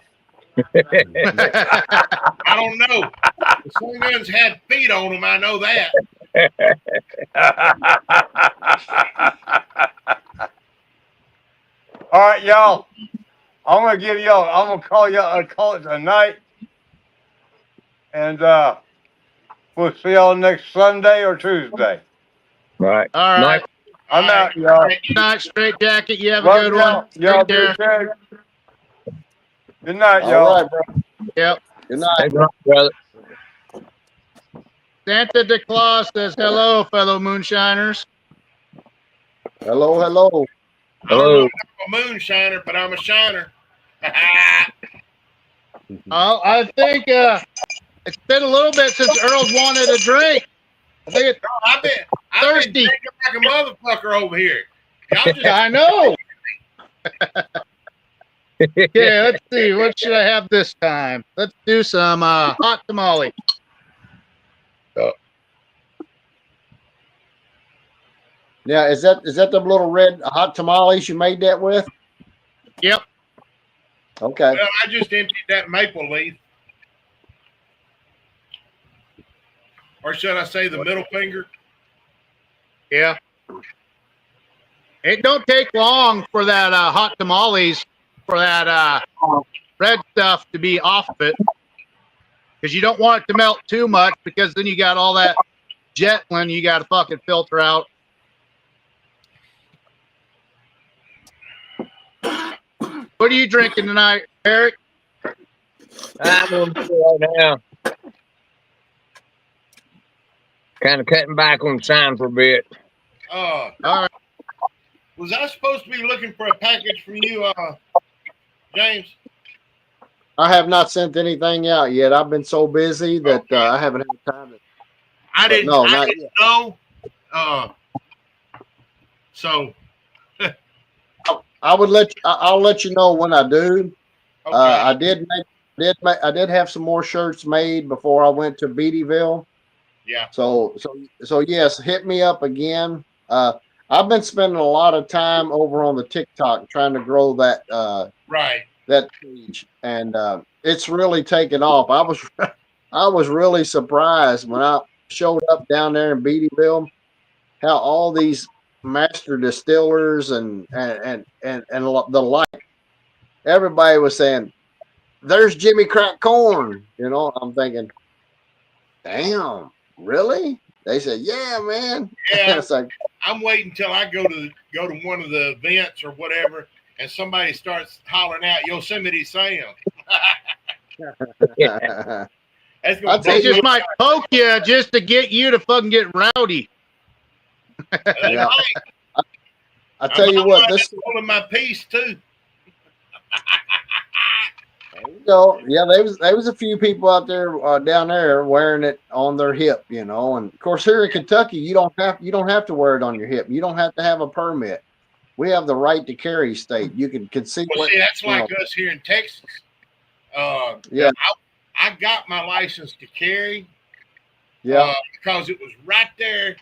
I don't know. The Swingers had feet on them. I know that. All right, y'all. I'm gonna call it a night, and we'll see y'all next Sunday or Tuesday. Right. All Night. right. I'm All right. out, y'all. Good night, Straight Jacket. You have a Love good one. y'all. Y'all Take be care. safe. Good night, All y'all. right, bro. Yep. Good night. Hey, brother. Santa De Claus says hello, fellow moonshiners. Hello, hello. I don't know Hello. if I'm a moonshiner, but I'm a shiner. I think it's been a little bit since Earl's wanted a drink. I think it's I've been thirsty. drinking like a motherfucker over here. Y'all just I know. Okay, let's see. What should I have this time? Let's do some hot tamale. Yeah, is that the little red hot tamales you made that with? Yep. Okay. well, I just emptied that maple leaf. or should I say the middle finger? Yeah. It don't take long for that hot tamales, for that red stuff to be off of it, because you don't want it to melt too much, because then you got all that jetling you got to fucking filter out. What are you drinking tonight, Eric? I'm on right now. Kind of cutting back on sound for a bit. All right. Was I supposed to be looking for a package from you, James? I have not sent anything out yet. I've been so busy that I haven't had time to. I didn't know. So I'll let you know when I do. okay. I did have some more shirts made before I went to Beattyville. Yeah. So yes, hit me up again. I've been spending a lot of time over on the TikTok trying to grow that Right. that page, and it's really taken off. I was really surprised when I showed up down there in Beattyville, how all these master distillers and the like, everybody was saying, "There's Jimmy Crack Corn." You know, I'm thinking, damn, really? They said, yeah, man. Yeah. It's like, I'm waiting till I go to one of the events or whatever, and somebody starts hollering out Yosemite Sam. That's gonna They just might poke you just to get you to fucking get rowdy. Yeah. I tell you what, this holding my peace too. There you go. Yeah, there was a few people out there down there wearing it on their hip, you know. And of course, here in Kentucky, you don't have to wear it on your hip. You don't have to have a permit. We have the right to carry state. You can conceal Well, it. see, that's like us here in Texas. Yeah. I got my license to carry. Yeah. Because it was right there.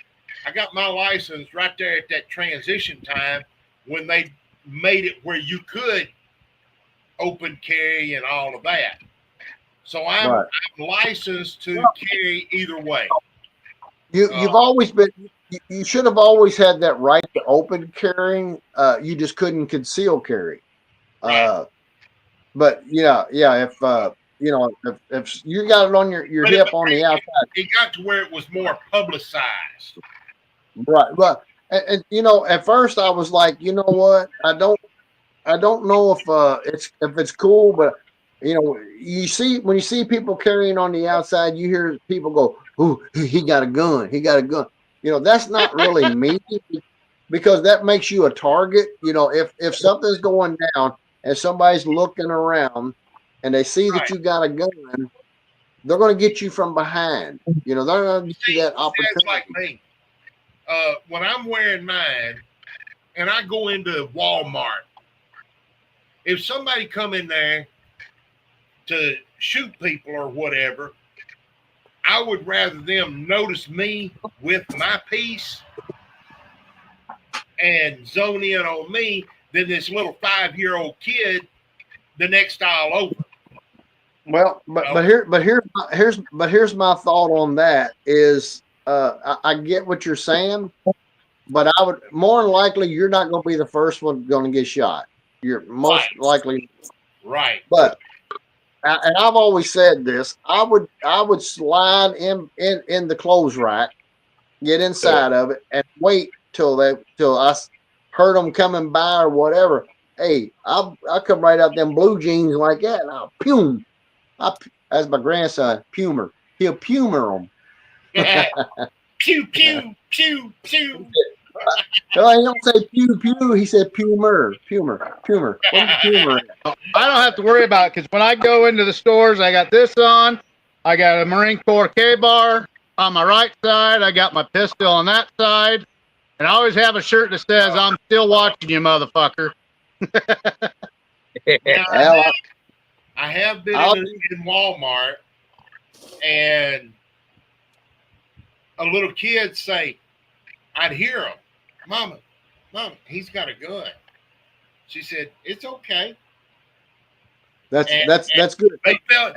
I got my license right there at that transition time when they made it where you could open carry and all of that. So I'm licensed to carry either way. You've always been. You should have always had that right to open carrying. You just couldn't conceal carry. Right. But yeah. If you know, if you got it on your hip on the outside, it got to where it was more publicized. Right. But and you know, at first I was like, you know what? I don't know if it's cool, but you know, you see when you see people carrying on the outside, you hear people go, "Ooh, he got a gun. He got a gun." You know, that's not really me because that makes you a target. You know, if something's going down and somebody's looking around and they see that you got a gun, they're going to get you from behind. You know, they're going to get you that opportunity. It's like me. When I'm wearing mine and I go into Walmart, if somebody come in there to shoot people or whatever, I would rather them notice me with my piece and zone in on me than this little 5-year-old kid the next aisle over. Well, but here's my thought on that is I get what you're saying, but I would more than likely you're not going to be the first one going to get shot. You're most likely right. But and I've always said this, I would slide in the clothes rack, get inside of it, and wait till I heard them coming by or whatever. Hey, I come right out them blue jeans like that, and I'll pume. As my grandson, Pumer. He'll pumer them. Pew, pew, pew, pew. No, he don't say pew, pew. He said pumer. Pumer. What is pumer? I don't have to worry about it because when I go into the stores, I got this on. I got a Marine Corps K-bar on my right side. I got my pistol on that side. And I always have a shirt that says, "I'm still watching you, motherfucker." Now, I have been in Walmart, and a little kid say, I'd hear him, Mama, he's got a gun. She said, it's okay. That's good. They felt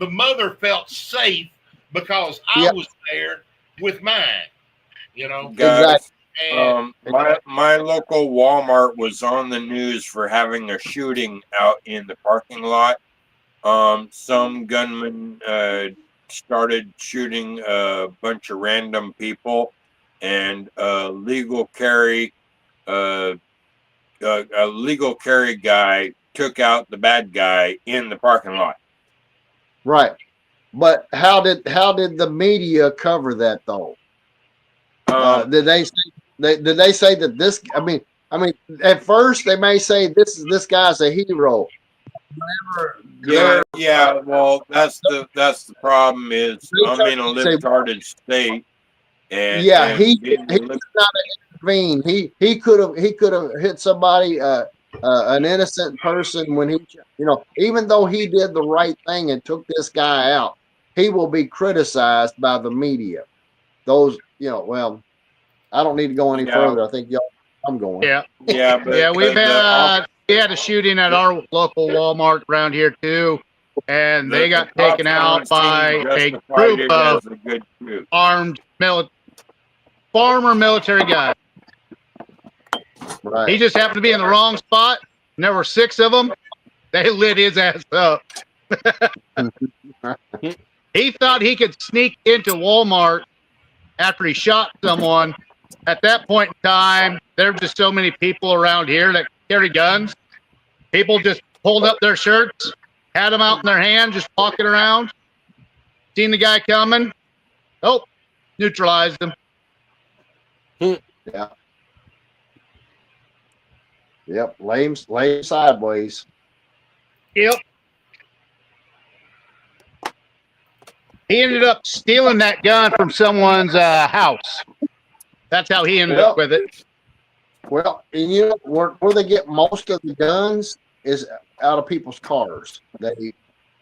the mother felt safe because I was there with mine. You know, Guys, and my local Walmart was on the news for having a shooting out in the parking lot. Some gunman started shooting a bunch of random people, and a legal carry guy took out the bad guy in the parking lot. Right. But how did the media cover that though? Did they say that this? I mean, at first they may say this guy's a hero. Yeah. Well, that's the problem is I'm in a libtarded state, and he's being a not intervene. He could have hit somebody, an innocent person when he, even though he did the right thing and took this guy out, he will be criticized by the media. Those, well, I don't need to go any further. I think I'm going. Yeah. But we had a shooting at our local Walmart around here too, and they got taken out by a group of armed former military guys. Right. He just happened to be in the wrong spot, and there were 6 of them. They lit his ass up. He thought he could sneak into Walmart after he shot someone. At that point in time, there were just so many people around here that carry guns. People just pulled up their shirts, had them out in their hand, just walking around. Seen the guy coming. Oh, neutralized him. Yeah. Yep. Lame sideways. Yep. He ended up stealing that gun from someone's house. That's how he ended up with it. Well, and where they get most of the guns is out of people's cars. And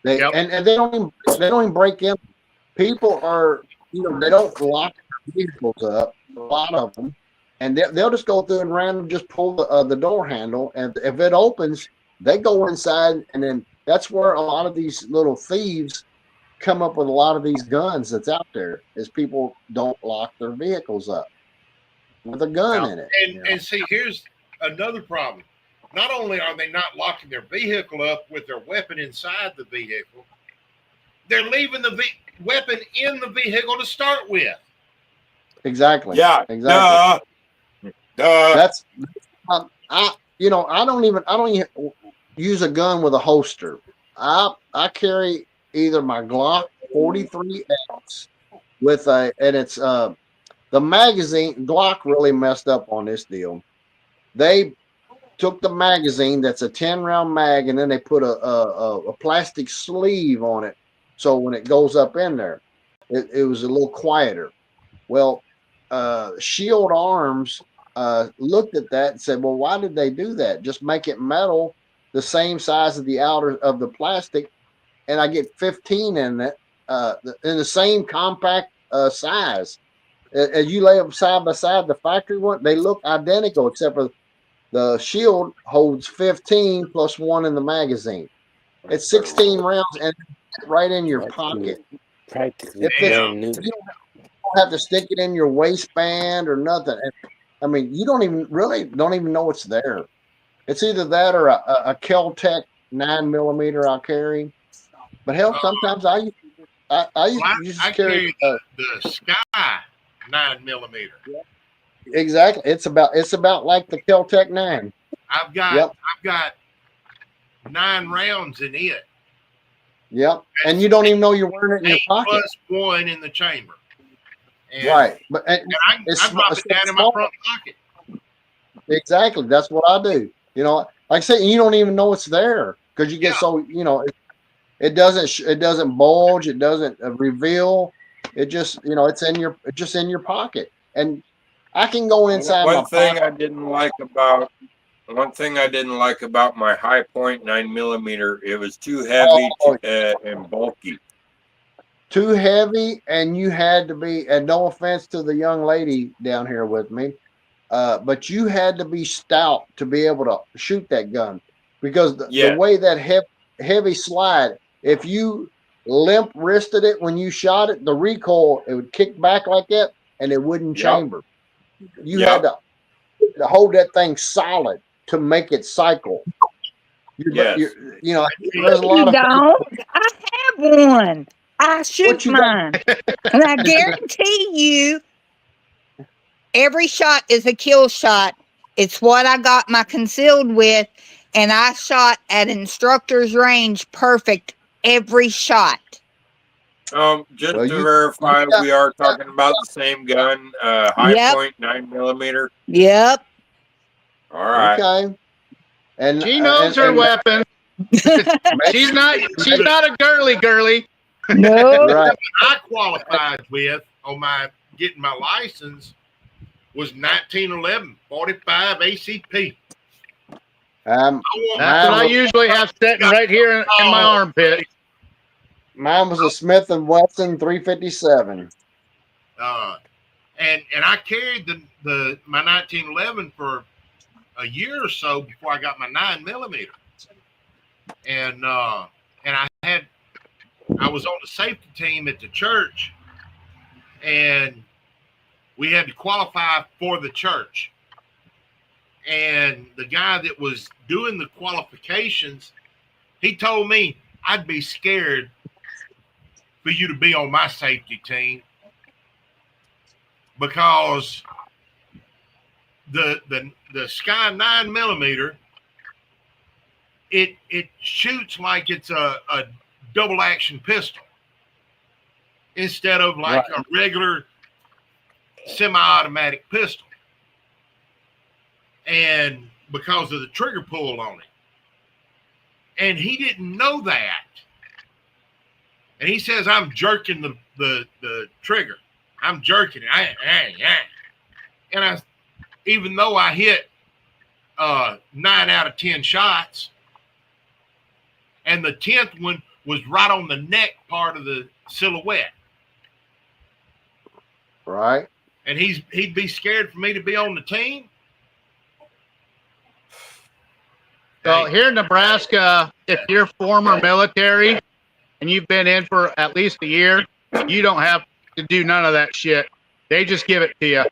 they don't even break in. People are, they don't lock their vehicles up. A lot of them, and they'll just go through and random just pull the door handle, and if it opens, they go inside, and then that's where a lot of these little thieves come up with a lot of these guns that's out there. Is people don't lock their vehicles up with a gun in it. And see, here's another problem. Not only are they not locking their vehicle up with their weapon inside the vehicle, they're leaving the weapon in the vehicle to start with. Exactly. Yeah. Exactly. Duh. That's I don't even use a gun with a holster. I carry either my Glock 43X with and it's the magazine. Glock really messed up on this deal. They took the magazine that's a 10-round mag, and then they put a plastic sleeve on it, so when it goes up in there, it was a little quieter. Well, Shield Arms looked at that and said, well, why did they do that? Just make it metal, the same size of the outer of the plastic, and I get 15 in it, in the same compact size. As you lay them side by side, the factory one, they look identical, except for the Shield holds 15 plus 1 in the magazine. It's 16 rounds and right in your pocket. Practically You brand new. don't have to stick it in your waistband or nothing. I mean, you don't even know it's there. It's either that or a Kel-Tec 9mm I carry. But hell, sometimes I used to carry the Sky 9mm. Exactly. It's about like the Kel-Tec 9. I've got 9 rounds in it. Yep. And you don't even know you're wearing it in your pocket. Plus 1 in the chamber. And, right. But I drop it down in my front pocket. Exactly. That's what I do. Like I said, you don't even know it's there because you get so it doesn't bulge, it doesn't reveal. It just it's in your pocket, and I can go inside. One thing I didn't like about my High Point 9mm, it was too heavy and bulky. Too heavy, and you had to be. And no offense to the young lady down here with me, but you had to be stout to be able to shoot that gun because the way that heavy slide. If you limp wristed it when you shot it, the recoil, it would kick back like that and it wouldn't Yep. chamber. You had Yep. to hold that thing solid to make it cycle. Yes. You know, there's a lot You of don't. I have one. I shoot you got? mine. And I guarantee you, every shot is a kill shot. It's what I got my concealed with, and I shot at instructor's range perfect every shot. Just Well, to you verify, got, we are talking about the same gun, high Yep. point 9mm. Yep. All right. okay. And She knows her weapon. She's not a girly. No. right. I qualified with on my getting my license was 1911 45 ACP. Um, That's what I usually have sitting right here in my armpit. Mine was a Smith & Wesson 357. And I carried my 1911 for a year or so before I got my 9mm. And I was on the safety team at the church, and we had to qualify for the church. And the guy that was doing the qualifications, he told me I'd be scared for you to be on my safety team because the Sky 9mm, it shoots like it's a double action pistol instead of like a regular semi-automatic pistol. And because of the trigger pull on it. And he didn't know that. And he says, I'm jerking the trigger. I'm jerking it. And even though I hit 9 out of 10 shots, and the 10th one was right on the neck part of the silhouette. Right. And he'd be scared for me to be on the team. So here in Nebraska, if you're former military and you've been in for at least a year, you don't have to do none of that shit. They just give it to you.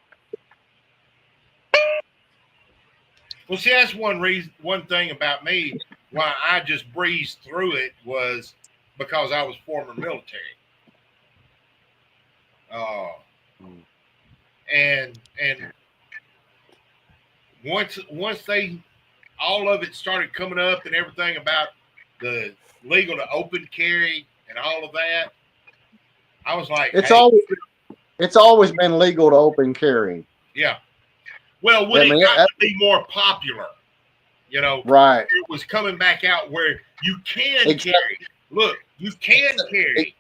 Well, see, that's one thing about me why I just breezed through it was because I was former military. And once all of it started coming up and everything about the legal to open carry and all of that, I was like, It's hey, always been legal to open carry. Yeah. Well, when it got to be more popular, you know, right? It was coming back out where you can carry. Look, you can carry.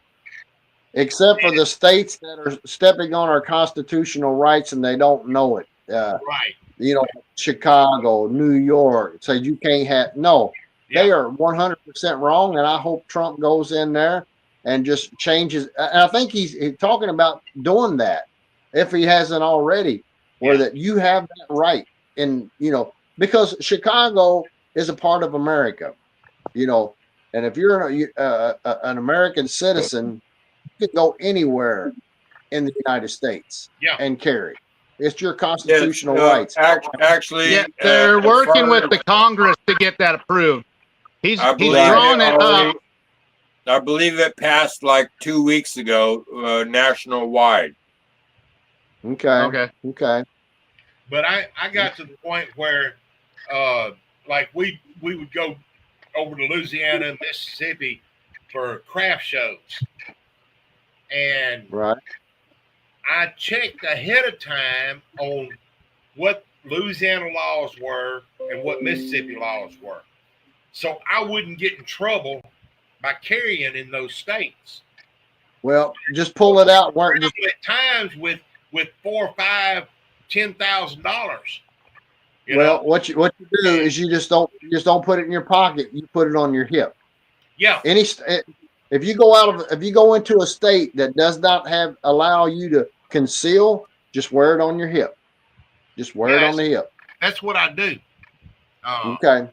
Except for the states that are stepping on our constitutional rights and they don't know it. Right. You know, Chicago, New York said you can't have. No, they are 100% wrong. And I hope Trump goes in there and just changes. And I think he's talking about doing that if he hasn't already, where that you have that right. And, you know, because Chicago is a part of America, you know, and if you're an American citizen, you can go anywhere in the United States and carry. It's your constitutional rights. Actually, they're working with the Congress to get that approved. He's drawn it up. I believe it passed like 2 weeks ago, national wide. Okay. But I got to the point where, like we would go over to Louisiana and Mississippi for craft shows, and I checked ahead of time on what Louisiana laws were and what Mississippi laws were, so I wouldn't get in trouble by carrying in those states. Well, just pull it out. At times with $4,000, $5,000, $10,000. Well, what you do is you just don't put it in your pocket. You put it on your hip. Yeah. If you go into a state that does not allow you to conceal, just wear it on your hip. Just wear it on the hip. That's what I do. Okay.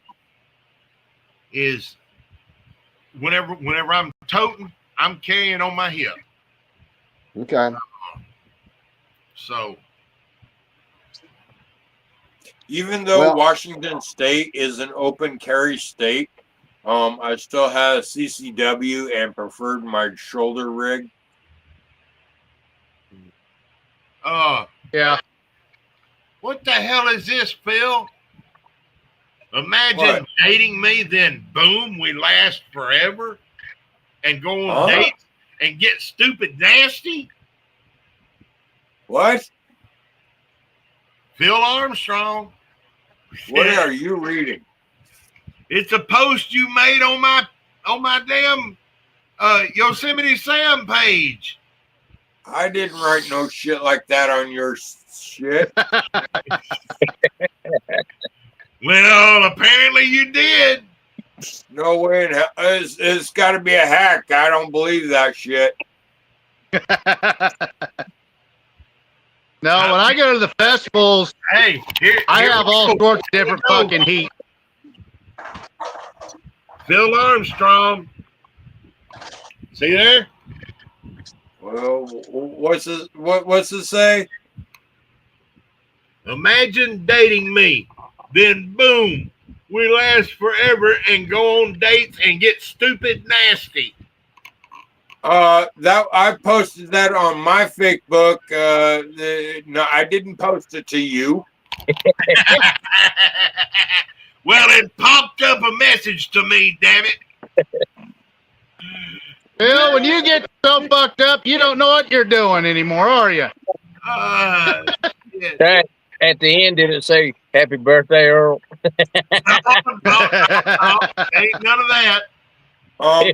Is whenever I'm toting, I'm carrying on my hip. Okay. So Even though Well- Washington State is an open carry state, I still have CCW and preferred my shoulder rig. Yeah. What the hell is this, Phil? Imagine What? dating me, then boom, we last forever and go on Huh? dates and get stupid nasty. What? Phil Armstrong. What are you reading? It's a post you made on my damn Yosemite Sam page. I didn't write no shit like that on your shit. Well, apparently you did. No way in hell. It's got to be a hack. I don't believe that shit. No, when I go to the festivals, Hey, I here have we all go. sorts of different fucking heat. Phil Armstrong. See there? Well, what's it say? Imagine dating me, then boom, we last forever and go on dates and get stupid nasty. That I posted that on my fake book. No, I didn't post it to you. Well, it popped up a message to me, damn it. Phil, when you get so fucked up, you don't know what you're doing anymore, are you? Yeah. At the end, did it say "Happy Birthday, Earl"? Ain't none of that.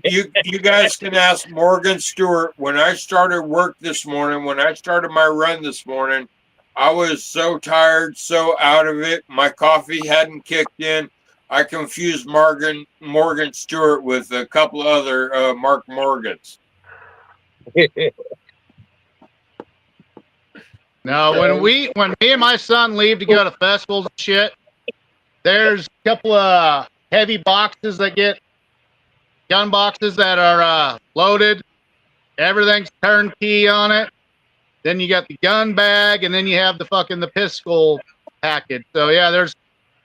You guys can ask Morgan Stewart. When I started work this morning, when I started my run this morning, I was so tired, so out of it. My coffee hadn't kicked in. I confused Morgan Stewart with a couple other Mark Morgans. No, when me and my son leave to go to festivals and shit, there's a couple of heavy boxes that get gun boxes that are loaded. Everything's turnkey on it. Then you got the gun bag, and then you have the pistol package. So yeah, there's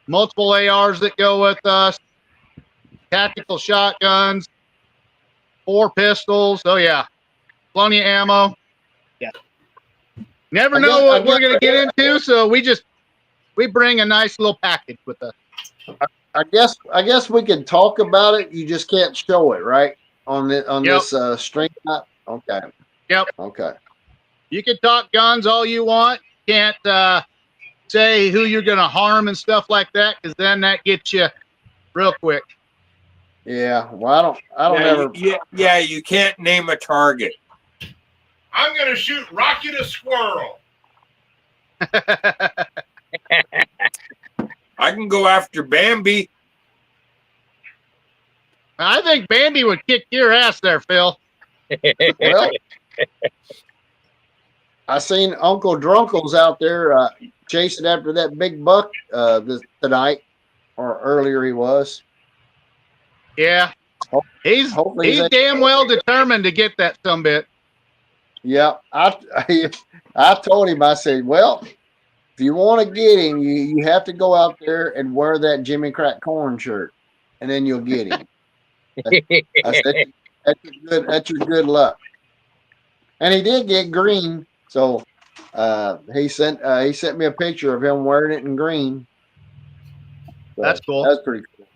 multiple ARs that go with us, tactical shotguns, 4 pistols. Oh yeah, plenty of ammo. Yeah. Never know what we're gonna get into, so we bring a nice little package with us. I guess we can talk about it. You just can't show it, right? On this stream. Okay. Yep. Okay. You can talk guns all you want. Can't say who you're gonna harm and stuff like that, because then that gets you real quick. Yeah. Well, I don't ever. Yeah, you can't name a target. I'm gonna shoot Rocky the Squirrel. I can go after Bambi. I think Bambi would kick your ass there, Phil. Well, I seen Uncle Drunkles out there chasing after that big buck tonight, or earlier he was. Yeah, he's damn well determined to get that sumbit. Yeah, I told him, I said, well, if you want to get him, you have to go out there and wear that Jimmy Crack Corn shirt, and then you'll get him. I said, that's your good luck. And he did get green, so he sent me a picture of him wearing it in green. So that's cool. That's pretty cool.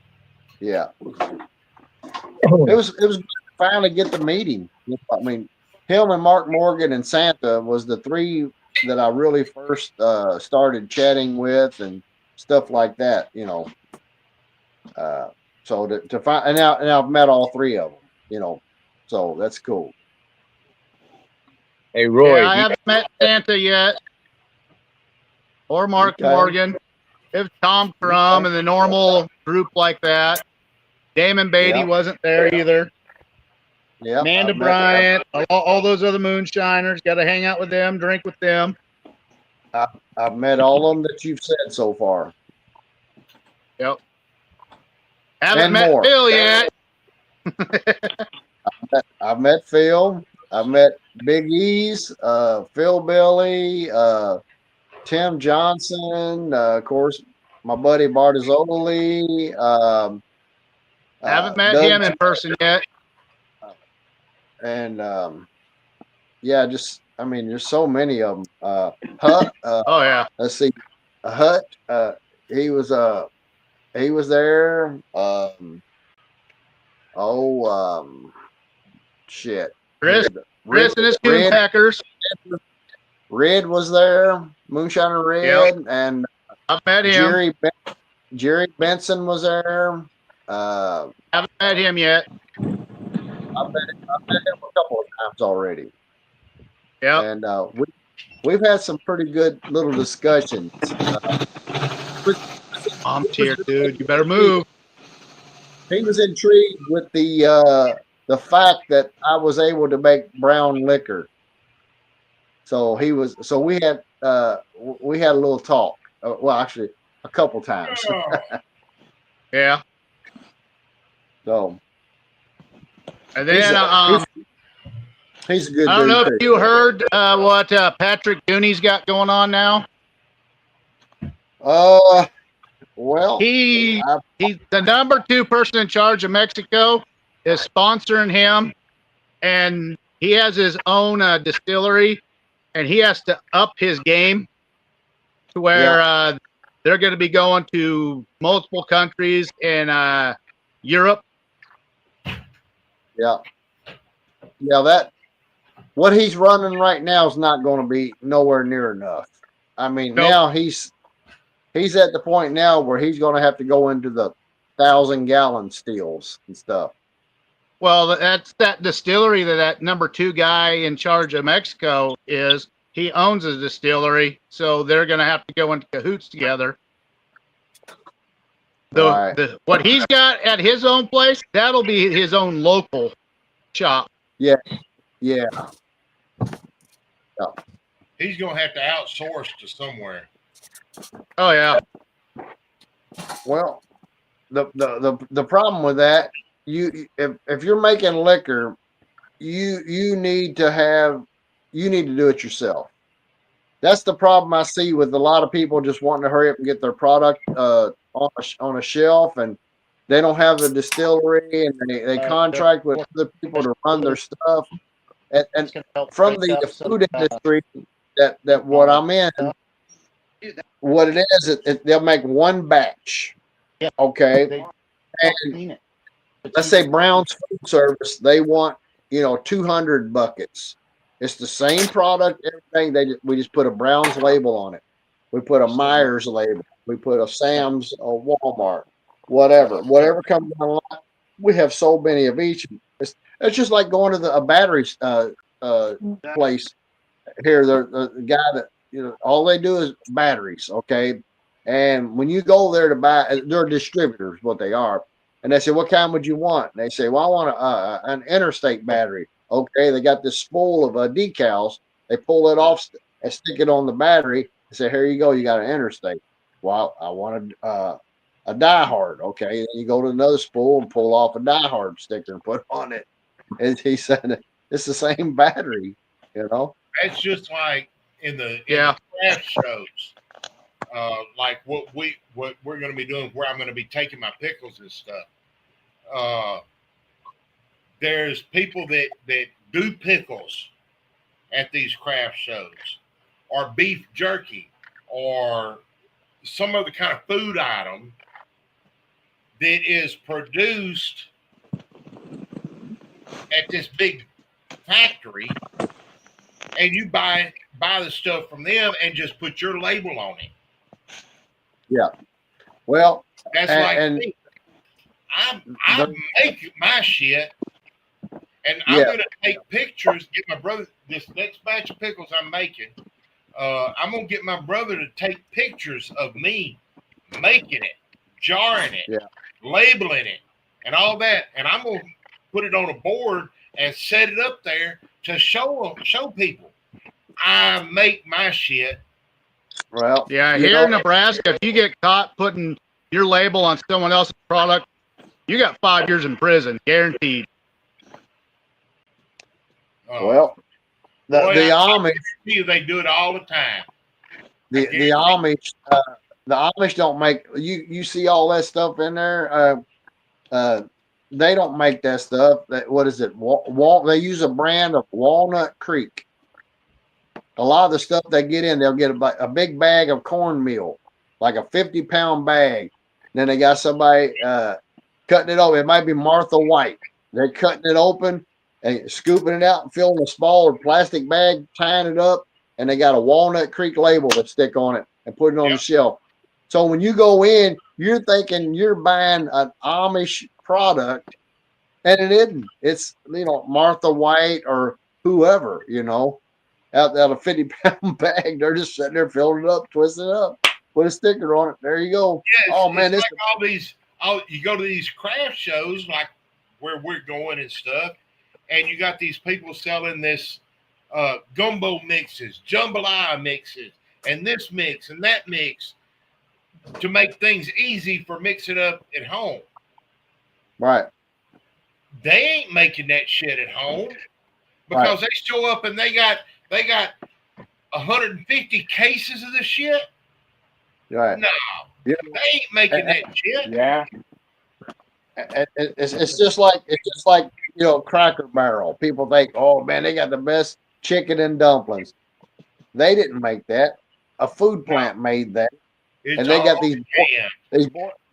Yeah, it was good to finally get to meet him. I mean, him and Mark Morgan and Santa was the 3 that I really first started chatting with and stuff like that, so to find, and now I've met all 3 of them, so that's cool. Hey Roy, Yeah, I haven't met Santa yet, or Mark Morgan. It was Tom Crum and the normal group like that. Damon Beatty wasn't there either. Yeah, Amanda Bryant, all those other moonshiners. Got to hang out with them, drink with them. I've met all of them that you've said so far. Yep. Haven't And met more. Phil yet. I've met Phil. I've met Big E's, Phil Billy, Tim Johnson, of course, my buddy Bartizoli, Haven't met Doug, him in person yet. and yeah, just I mean, there's so many of them. Hut, Oh yeah. let's see, Hut, he was there. Shit, Chris Red, and his coon Red, packers. Red was there. Moonshiner Red, Yep. and I've met him. Jerry Benson was there. Haven't met him yet. I've met him a couple of times already. Yep. And we've had some pretty good little discussions. I'm here, dude. You better move. He was intrigued with the fact that I was able to make brown liquor. So we had a little talk. Well, actually, a couple times. Yeah. So, and then he's a good dude. I don't know if you heard what Patrick Gooney's got going on now. Well, he's the number 2 person in charge of Mexico is sponsoring him, and he has his own distillery, and he has to up his game to where they're going to be going to multiple countries in Europe. Yeah, that what he's running right now is not going to be nowhere near enough. I mean, now he's at the point now where he's going to have to go into the 1,000-gallon steels and stuff. Well, that's that distillery that number 2 guy in charge of Mexico is. He owns a distillery, so they're going to have to go into cahoots together. What he's got at his own place, that'll be his own local shop. Yeah. He's going to have to outsource to somewhere. Oh yeah. Well, the problem with that, if you're making liquor, you need to do it yourself. That's the problem I see with a lot of people just wanting to hurry up and get their product on a shelf, and they don't have a distillery, and they contract with other people to run their stuff. And from the food industry that what I'm in, what it is, they'll make one batch, okay, and let's say Brown's Food Service, they want 200 buckets. It's the same product, everything. We just put a Brown's label on it. We put a Myers label. We put a Sam's or Walmart, whatever comes along. We have so many of each. It's just like going to a battery place here. The guy that all they do is batteries, okay. And when you go there to buy, they're distributors, what they are. And they say, "What kind would you want?" And they say, "Well, I want an interstate battery." Okay, they got this spool of decals. They pull it off and stick it on the battery. They say, "Here you go. You got an interstate." Well, I wanted a diehard. Okay, then you go to another spool and pull off a diehard sticker and put on it. And he said, "It's the same battery." That's just like in the craft shows, like what we're going to be doing, where I'm going to be taking my pickles and stuff. There's people that do pickles at these craft shows, or beef jerky, or some other kind of food item that is produced at this big factory, and you buy the stuff from them and just put your label on it. Yeah. Well, that's me. I make my shit, and I'm going to take pictures, get my brother, this next batch of pickles I'm making, I'm going to get my brother to take pictures of me making it, jarring it, labeling it, and all that. And I'm going to put it on a board and set it up there to show people I make my shit. Well, yeah, here in Nebraska, if you get caught putting your label on someone else's product, you got 5 years in prison, guaranteed. Well, the boy, the I Amish, guarantee you they do it all the time. the the Amish, the Amish don't make you. You see all that stuff in there. They don't make that stuff. That what is it? They use a brand of Walnut Creek. A lot of the stuff they get in, they'll get a big bag of cornmeal, like a 50-pound bag. Then they got somebody cutting it open. It might be Martha White. They're cutting it open and scooping it out and filling a smaller plastic bag, tying it up, and they got a Walnut Creek label to stick on it and put it on the shelf. So when you go in, you're thinking you're buying an Amish product, and it isn't. It's Martha White or whoever, out a 50-pound bag. They're just sitting there filling it up, twisting it up, put a sticker on it. There you go. Yeah, Oh man, it's like all these. You go to these craft shows like where we're going and stuff, and you got these people selling this gumbo mixes, jambalaya mixes, and this mix and that mix to make things easy for mixing up at home. right. They ain't making that shit at home because they show up and they got 150 cases of the shit. Right. No, they ain't making that shit. Yeah. It's just like Cracker Barrel. People think, oh man, they got the best chicken and dumplings. They didn't make that. A food plant made that, and they got these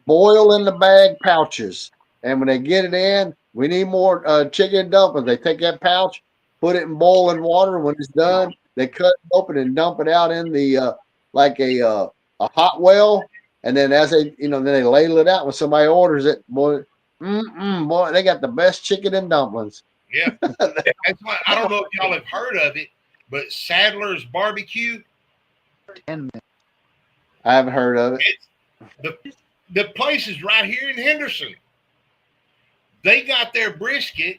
boil in the bag pouches. And when they get it in, we need more chicken and dumplings. They take that pouch, put it in boiling water. When it's done, they cut it open and dump it out in the like a hot well. And then as they then they ladle it out when somebody orders it. Boy, boy, they got the best chicken and dumplings. Yeah, that's why I don't know if y'all have heard of it, but Sadler's Barbecue. I haven't heard of it. The place is right here in Henderson. They got their brisket.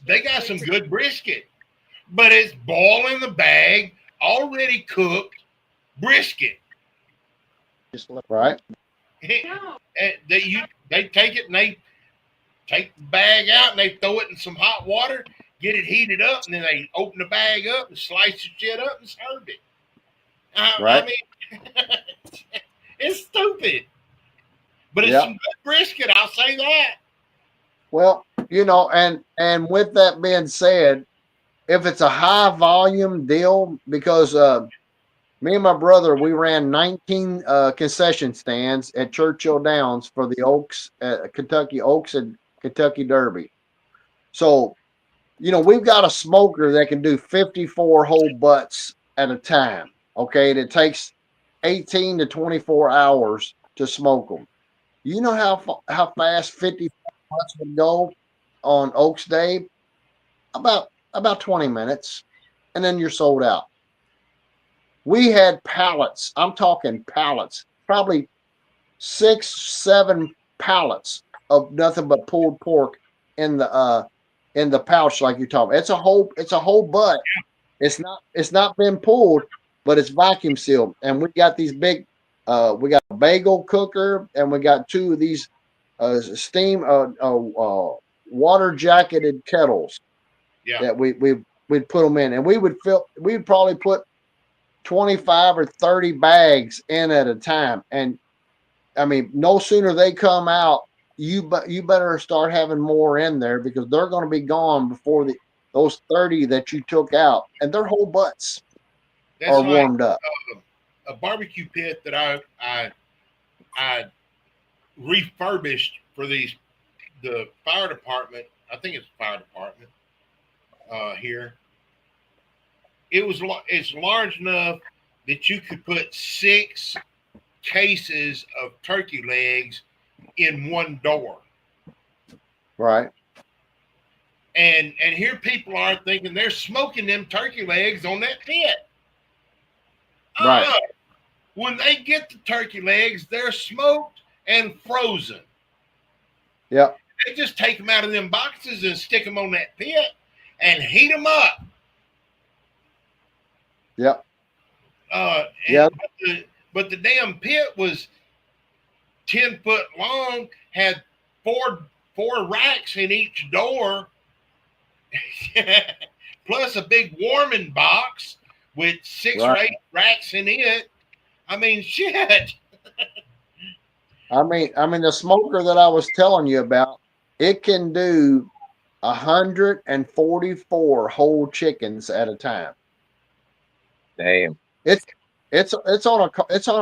They got some good brisket, but it's boil in the bag, already cooked brisket. Right. And they take it and they take the bag out and they throw it in some hot water, get it heated up, and then they open the bag up and slice the shit up and serve it. Right. I mean, it's stupid, but it's some good brisket. I'll say that. Well, and with that being said, if it's a high volume deal, because me and my brother, we ran 19 concession stands at Churchill Downs for the Kentucky Oaks and Kentucky Derby. So, we've got a smoker that can do 54 whole butts at a time. Okay. And it takes 18 to 24 hours to smoke them. You know how fast 54 butts would go on Oaks Day? About 20 minutes. And then you're sold out. We had pallets. I'm talking pallets, probably 6-7 pallets of nothing but pulled pork in the pouch, like you're talking. It's a whole butt. It's not been pulled, but it's vacuum sealed. And we got these big. We got a bagel cooker, and we got 2 of these steam water jacketed kettles. Yeah. That we'd put them in, and we'd probably put 25 or 30 bags in at a time. And I mean, no sooner they come out, you better start having more in there, because they're going to be gone before those 30 that you took out, and their whole butts are warmed up. A barbecue pit that I refurbished for the fire department. I think it's the fire department here. It's large enough that you could put 6 cases of turkey legs in one door. Right. And here people are thinking they're smoking them turkey legs on that pit. Right. When they get the turkey legs, they're smoked and frozen. Yep. They just take them out of them boxes and stick them on that pit and heat them up. Yep. But the damn pit was 10 foot long, had four racks in each door, plus a big warming box with 6 or 8 racks in it. I mean, shit. I mean, the smoker that I was telling you about, it can do 144 whole chickens at a time. Damn. It's on a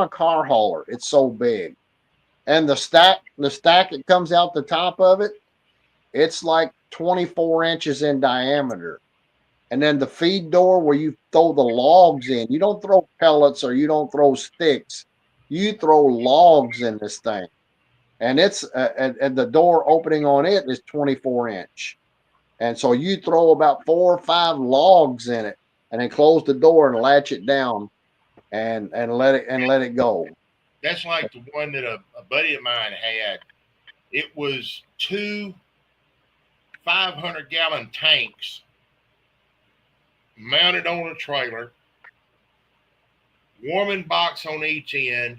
car hauler. It's so big, and the stack that comes out the top of it, it's like 24 inches in diameter. And then the feed door where you throw the logs in, you don't throw pellets or you don't throw sticks, you throw logs in this thing, and it's and the door opening on it is 24-inch, and so you throw about 4 or 5 logs in it, and then close the door and latch it down, and let it go. That's like the one that a buddy of mine had. It was 2 500-gallon tanks mounted on a trailer, warming box on each end,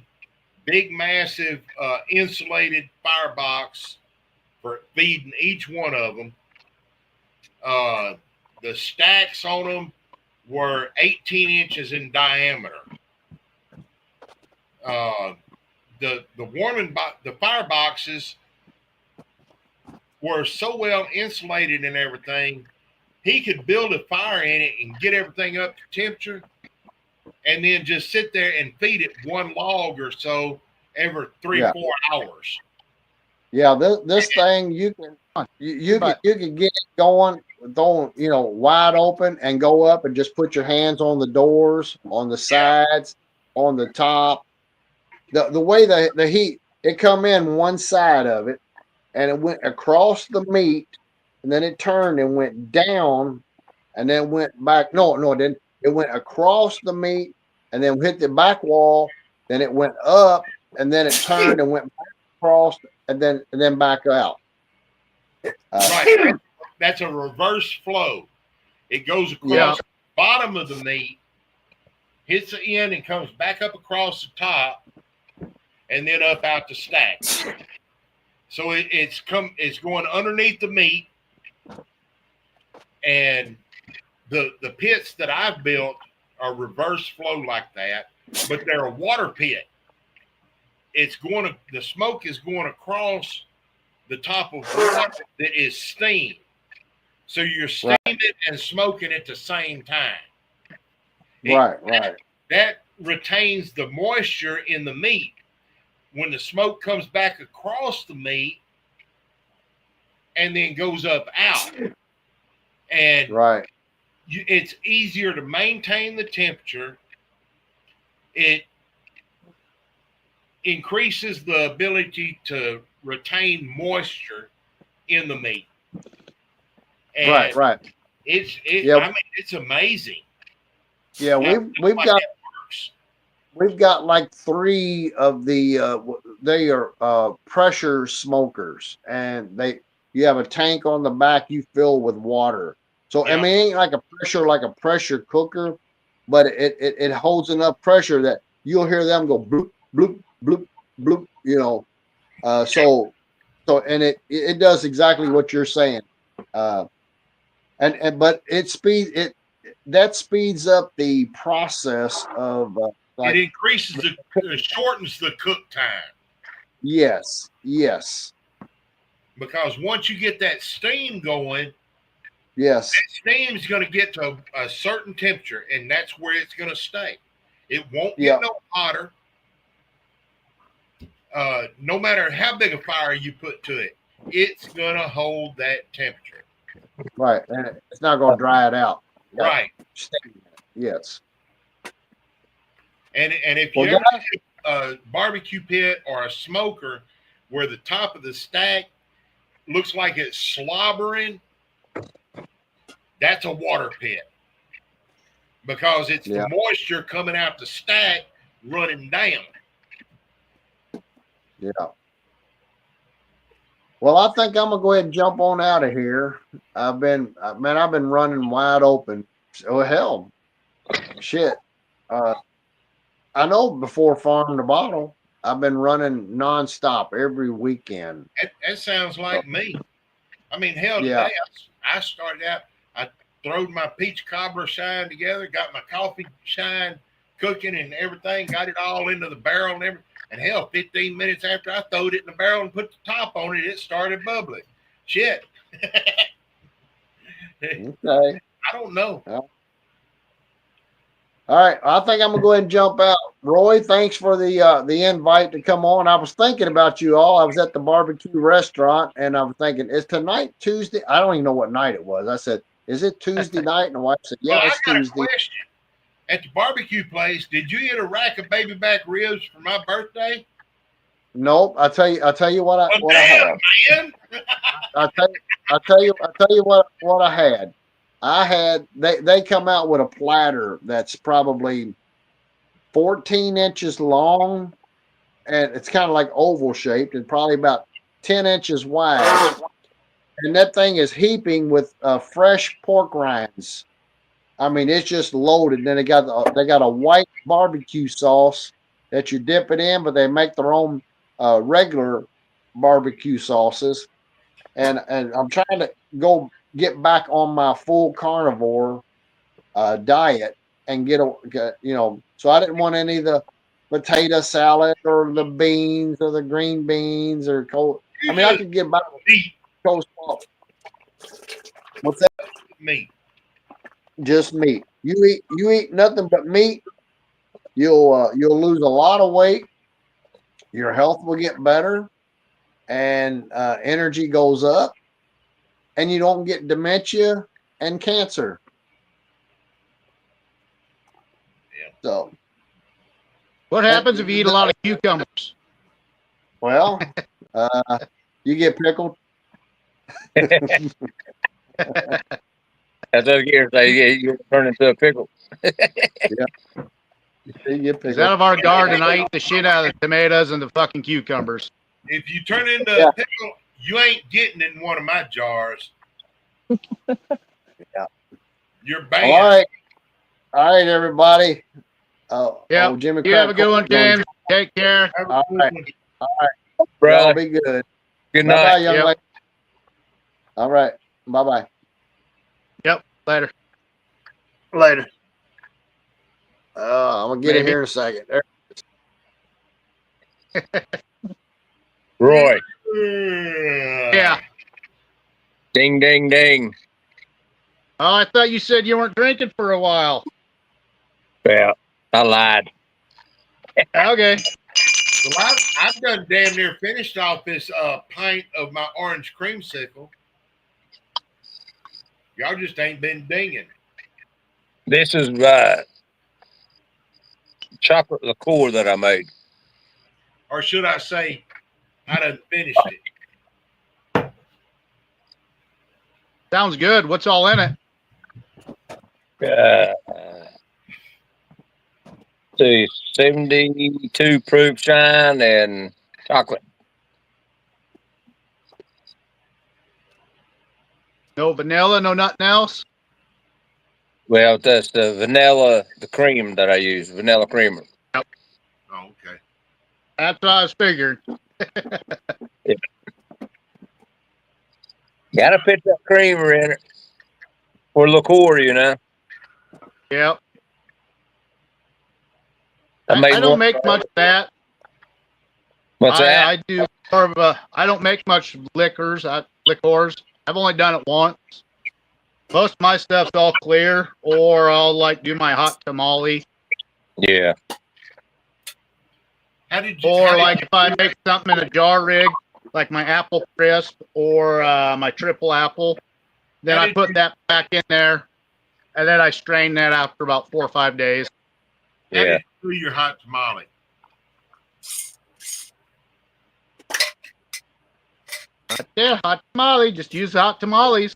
big, massive insulated firebox for feeding each one of them. The stacks on them were 18 inches in diameter. The warming box, the fireboxes were so well insulated and everything, he could build a fire in it and get everything up to temperature, and then just sit there and feed it 1 log or so every 3-4 hours. Yeah, this thing you can get it going, wide open and go up and just put your hands on the doors, on the sides, on the top. The way the heat, it come in one side of it, and it went across the meat, and then it turned and went down, and then went back. No, it didn't. It went across the meat, and then hit the back wall. Then it went up, and then it turned and went back across, and then back out. Right. That's a reverse flow. It goes across the bottom of the meat, hits the end, and comes back up across the top, and then up out the stack. So it's going underneath the meat, and the pits that I've built are reverse flow like that, but they're a water pit. The smoke is going across the top of water that is steam. So you're steaming and smoking at the same time. That retains the moisture in the meat. When the smoke comes back across the meat and then goes up out, and it's easier to maintain the temperature. It increases the ability to retain moisture in the meat. And it's amazing. Yeah, we've got like 3 of the they are pressure smokers, and you have a tank on the back you fill with water. So I mean, it ain't like a pressure cooker, but it holds enough pressure that you'll hear them go bloop bloop bloop bloop. So and it does exactly what you're saying. But it speeds up the process of it increases shortens the cook time. Yes. Because once you get that steam going, that steam is going to get to a certain temperature, and that's where it's going to stay. It won't get no hotter. No matter how big a fire you put to it, it's going to hold that temperature. Right, and it's not going to dry it out. Right. Yes. And if you ever see a barbecue pit or a smoker where the top of the stack looks like it's slobbering, that's a water pit, because it's the moisture coming out the stack running down. Yeah. Well, I think I'm gonna go ahead and jump on out of here. I've been running wide open. Oh hell, shit. I know before Farm to Bottle, I've been running nonstop every weekend. That sounds like me. I mean, hell, today I started out. I throwed my peach cobbler shine together, got my coffee shine cooking and everything, got it all into the barrel and everything. And hell, 15 minutes after I throwed it in the barrel and put the top on it, it started bubbling. Shit. Okay. I don't know. All right, I think I'm gonna go ahead and jump out. Roy, thanks for the invite to come on. I was thinking about you all. I was at the barbecue restaurant, and I was thinking, is tonight Tuesday? I don't even know what night it was. I said, is it Tuesday night? And the wife said, yeah, Well, it's I got Tuesday. a question. At the barbecue place, did you get a rack of baby back ribs for my birthday? Nope. I'll tell you what I had. Man. I'll tell you what I had. I had they come out with a platter that's probably 14 inches long, and it's kind of like oval shaped and probably about 10 inches wide. And that thing is heaping with fresh pork rinds. I mean, it's just loaded. Then they got a white barbecue sauce that you dip it in, but they make their own regular barbecue sauces. And I'm trying to get back on my full carnivore diet and get so I didn't want any of the potato salad or the beans or the green beans or cold. I mean, I could get by with coleslaw. What's that? Meat. Just meat. You eat nothing but meat. You'll lose a lot of weight. Your health will get better, and energy goes up, and you don't get dementia and cancer. Yeah. So, What happens if you eat a lot of cucumbers? well, you get pickled. That's what I was say. You turn into a pickle. Yeah. You get Because pickled. out of our garden, I eat the shit out of the tomatoes and the fucking cucumbers. If you turn into a pickle, you ain't getting in one of my jars. Yeah. You're banned. All right, everybody. Yeah. Jimmy, You have a good one, James. Take care. All right. Y'all Brother. be good. Good Bye-bye, night. young lady. All right. Bye-bye. Yep. Later. Later. I'm gonna get it here in a second. Roy. Yeah. Ding, ding, ding. Oh, I thought you said you weren't drinking for a while. Well, I lied. Okay. Well, I've done damn near finished off this pint of my orange creamsicle. Y'all just ain't been dinging. This is chocolate liqueur that I made. Or should I say, I done finished it. Sounds good. What's all in it? See, 72 proof shine and chocolate. No vanilla, no nothing else? Well, that's the vanilla, the cream that I use, vanilla creamer. Yep. Oh, okay. That's what I was figuring. Yeah. Gotta put that creamer in it for liqueur, you know. Yep. I don't make much of that. What's that? I do more of a. I don't make much liquors. I've only done it once. Most of my stuff's all clear, or I'll like do my hot tamale. Yeah. Or like if I make something in a jar rig, like my apple crisp or my triple apple, then I put that back in there, and then I strain that after about 4 or 5 days. How did you do your hot tamale? Yeah, hot tamale. Just use hot tamales.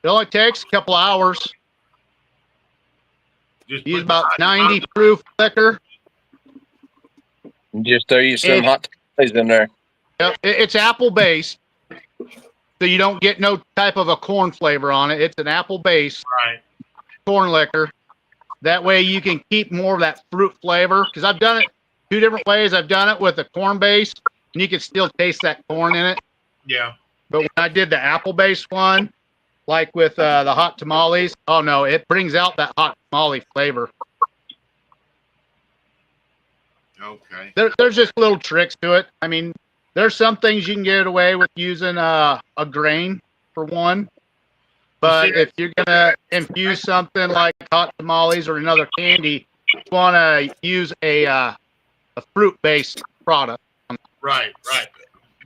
It only takes a couple hours. Just use about 90 proof liquor. Just throw you some hot tamales in there. Yep, it's apple based, so you don't get no type of a corn flavor on it. It's an apple base, corn liquor. That way you can keep more of that fruit flavor. Because I've done it 2 different ways. I've done it with a corn base, and you can still taste that corn in it. Yeah. But when I did the apple based one, like with the hot tamales. Oh no, it brings out that hot tamale flavor. Okay. There's just little tricks to it. I mean, there's some things you can get away with using a grain for one, Well, but if you're gonna infuse something like hot tamales or another candy, you want to use a fruit-based product. right.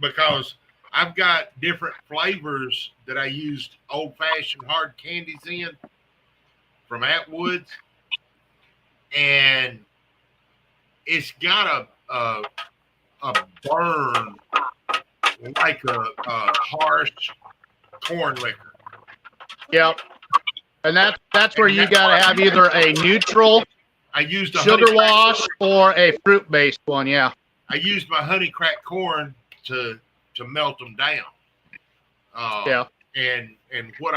Because I've got different flavors that I used old-fashioned hard candies in from Atwood's, and it's got a burn like a harsh corn liquor. Yep. And that's where you got to have either a neutral I used a sugar honey wash or a fruit-based one. Yeah. I used my honey cracked corn to melt them down. Yeah. And what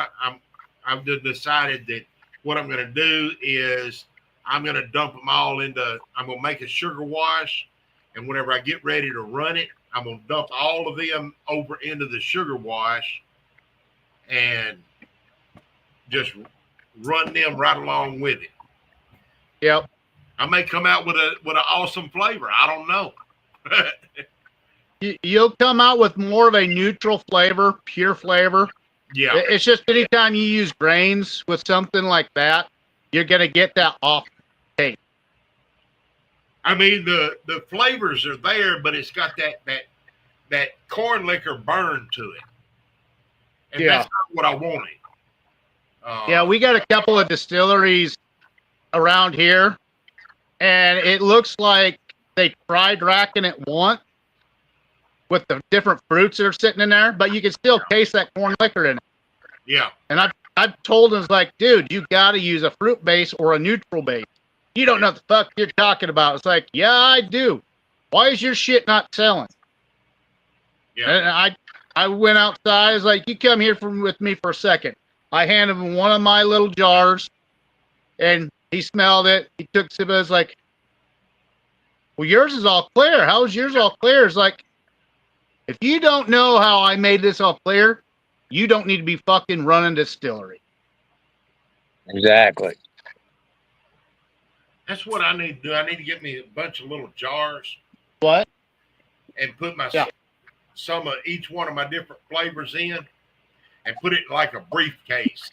I've just decided that what I'm going to do is I'm going to dump them all into. I'm going to make a sugar wash, and whenever I get ready to run it, I'm going to dump all of them over into the sugar wash, and just run them right along with it. Yep. I may come out with an awesome flavor. I don't know. You'll come out with more of a neutral flavor, pure flavor. Yeah. It's just anytime you use grains with something like that, you're gonna get that off taste. I mean, the flavors are there, but it's got that corn liquor burn to it, and Yeah. that's not what I wanted. Yeah, we got a couple of distilleries around here, and it looks like they tried racking it once with the different fruits that are sitting in there, but you can still taste that corn liquor in it. Yeah. And I've told them, like, dude, you got to use a fruit base or a neutral base. You don't know what the fuck you're talking about. It's like, yeah, I do. Why is your shit not selling? Yeah. And I went outside. I was like, you come here with me for a second. I handed him one of my little jars, and he smelled it. He took a sip. I was like, well, yours is all clear. How is yours all clear? It's like, if you don't know how I made this all clear, you don't need to be fucking running distillery. Exactly. That's what I need to do. I need to get me a bunch of little jars What? and put my Yeah. some of each one of my different flavors in, and put it in like a briefcase,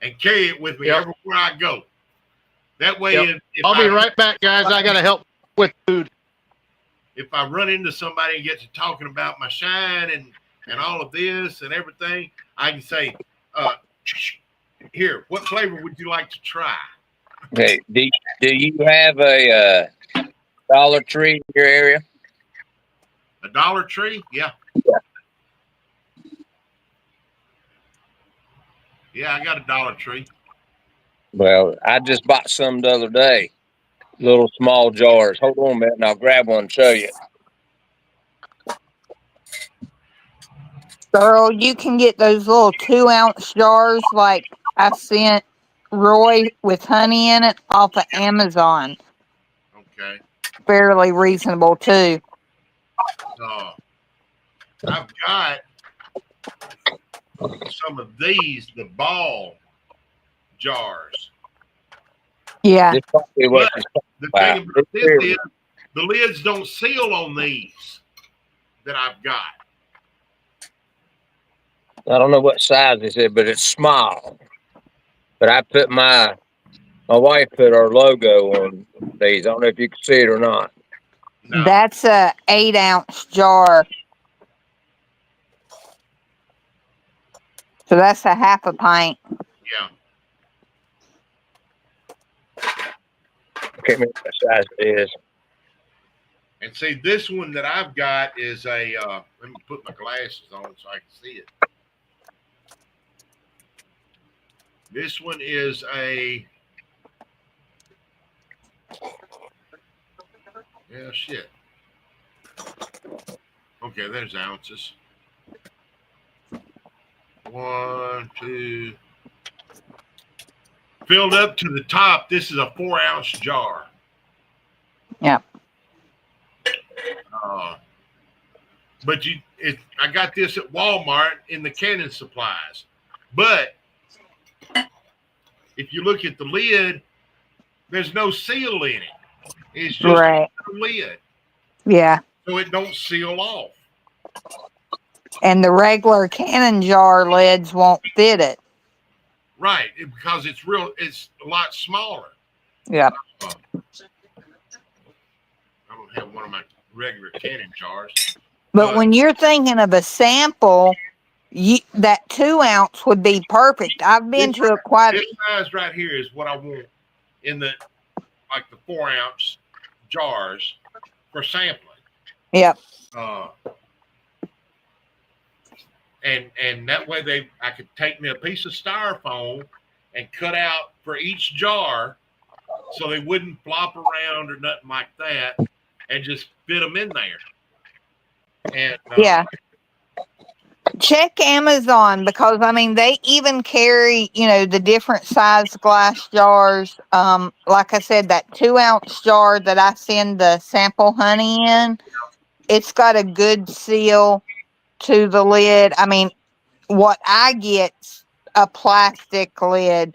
and carry it with me Yep. everywhere I go. That way, Yep. if I'll be right back, guys. I got to help with food. If I run into somebody and get to talking about my shine and all of this and everything, I can say, here, what flavor would you like to try? Okay. Do you have a Dollar Tree in your area? A Dollar Tree? Yeah. Yeah, I got a Dollar Tree. Well, I just bought some the other day. Little small jars. Hold on a minute and I'll grab one and show you. Girl, you can get those little 2-ounce jars like I sent Roy with honey in it off of Amazon. Okay. Fairly reasonable too. I've got some of these, the ball jars. Yeah. This probably what But you're the talking thing about. about this is the lids don't seal on these that I've got. I don't know what size it is, but it's small. But I put my wife put our logo on these. I don't know if you can see it or not. No. That's a 8-ounce jar. So that's a half a pint. Yeah. I can't remember what size it is. And see, this one that I've got is a, let me put my glasses on so I can see it. This one is a, yeah, shit. Okay, there's ounces. 1, 2. Filled up to the top, this is a 4-ounce jar. Yeah. But I got this at Walmart in the canning supplies. But if you look at the lid, there's no seal in it. It's just Right. a lid, Yeah. so it don't seal off. And the regular cannon jar lids won't fit it. Right, because it's a lot smaller. Yeah. I don't have one of my regular cannon jars. But when you're thinking of a sample, that 2 ounce would be perfect. I've been to it quite. This size right here is what I want in the 4 ounce jars for sampling. Yep. And that way I could take me a piece of styrofoam and cut out for each jar so they wouldn't flop around or nothing like that, and just fit them in there. And yeah. Check Amazon, because I mean they even carry, the different size glass jars. Like I said, that 2 ounce jar that I send the sample honey in, it's got a good seal to the lid. I mean, what I get's a plastic lid.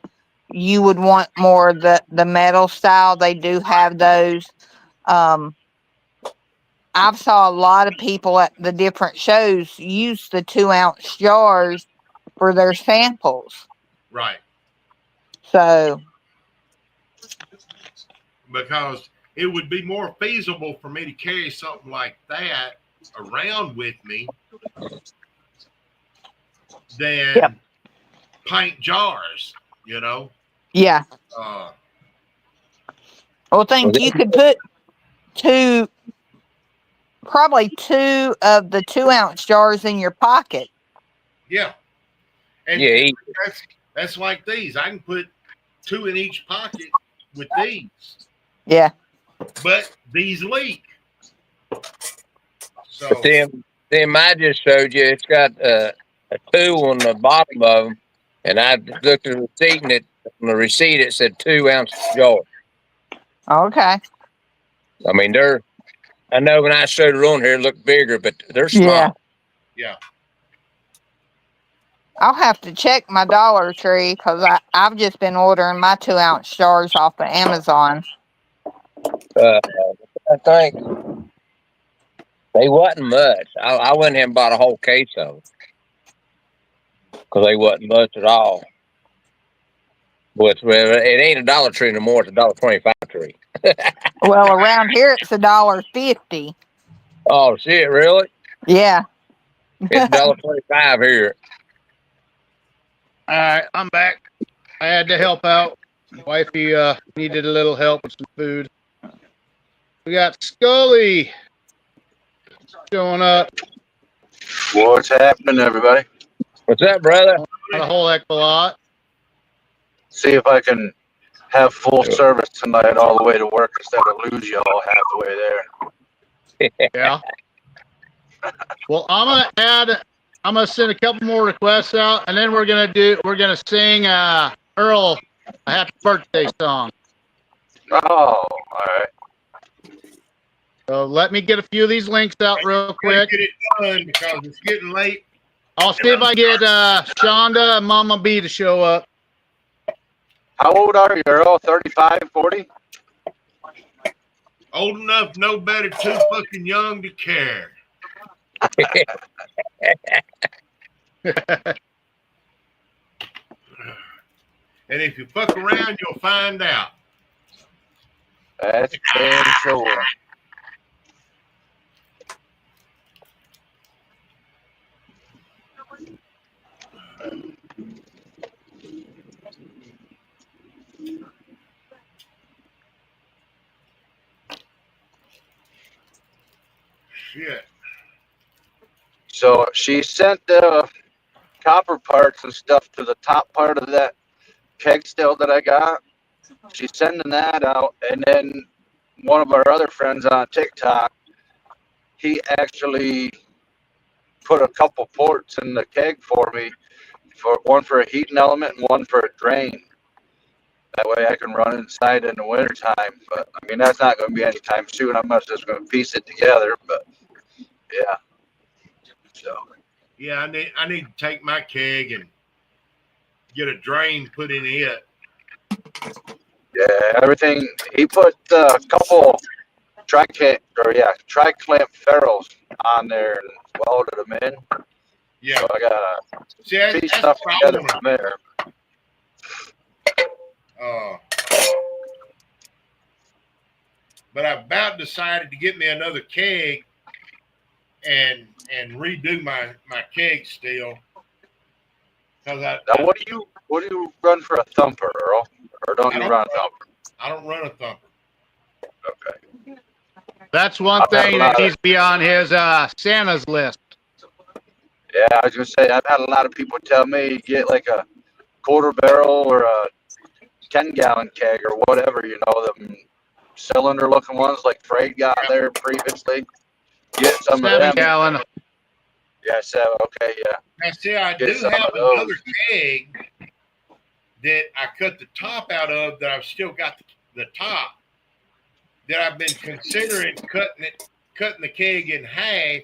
You would want more the metal style. They do have those. I've saw a lot of people at the different shows use the 2 ounce jars for their samples. right, So because it would be more feasible for me to carry something like that around with me than pint jars, yeah. Well, think you could put probably 2 of the 2 ounce jars in your pocket. Yeah. And Yeah. that's like these. I can put 2 in each pocket with these. Yeah. But these leak. So But then I just showed you it's got a 2 on the bottom of them, and I looked at the receipt, and on the receipt it said 2 ounce jar. Okay. I mean, I know when I showed it on here, it looked bigger, but they're small. Yeah. yeah. I'll have to check my Dollar Tree, because I've just been ordering my 2 ounce jars off of Amazon. I think they wasn't much. I went ahead and bought a whole case of them because they wasn't much at all. But it ain't a Dollar Tree no more. It's a $1.25 tree. Well, around here it's $1.50. Oh shit! Really? Yeah. It's $1.25 here. All right, I'm back. I had to help out. Wifey needed a little help with some food. We got Scully showing up. What's happening, everybody? What's up, brother? Not a whole heck of a lot. See if I can have full service tonight all the way to work instead of lose y'all half the way there. Yeah. Well, I'm gonna send a couple more requests out, and then we're gonna sing Earl a happy birthday song. Oh, all right. So let me get a few of these links out real quick. Get it done because it's getting late. I'll see if I get Shonda and Mama B to show up. How old are you, Earl? 35, 40? Old enough, no better, too fucking young to care. And if you fuck around, you'll find out. That's damn sure. Shit. So she sent the copper parts and stuff to the top part of that keg still that I got. She's sending that out, and then one of our other friends on TikTok, he actually put a couple ports in the keg for me, one for a heating element and one for a drain. That way I can run inside in the wintertime. But I mean, that's not going to be anytime soon. I'm just going to piece it together. But yeah. So Yeah, I need to take my keg and get a drain put in it. Yeah, everything. He put a couple tri-clamp ferrules on there and welded them in. Yeah. So I gotta See, that's piece stuff what I together want from there. But I've about decided to get me another keg and redo my keg still. Cause Now, what do you run for a thumper, Earl? Or don't you run a thumper? I don't run a thumper. Okay. That's one I've had a thing lot that of- needs to be on his Santa's list. Yeah, I was gonna say I've had a lot of people tell me get like a quarter barrel or a 10-gallon keg or whatever, you know, them cylinder looking ones like Fred got there previously. Get some of 7 them. gallon. Yeah, 7. Okay, yeah. Now, see, I Get do some have of those. another keg that I cut the top out of that I've still got the top that I've been considering cutting the keg in half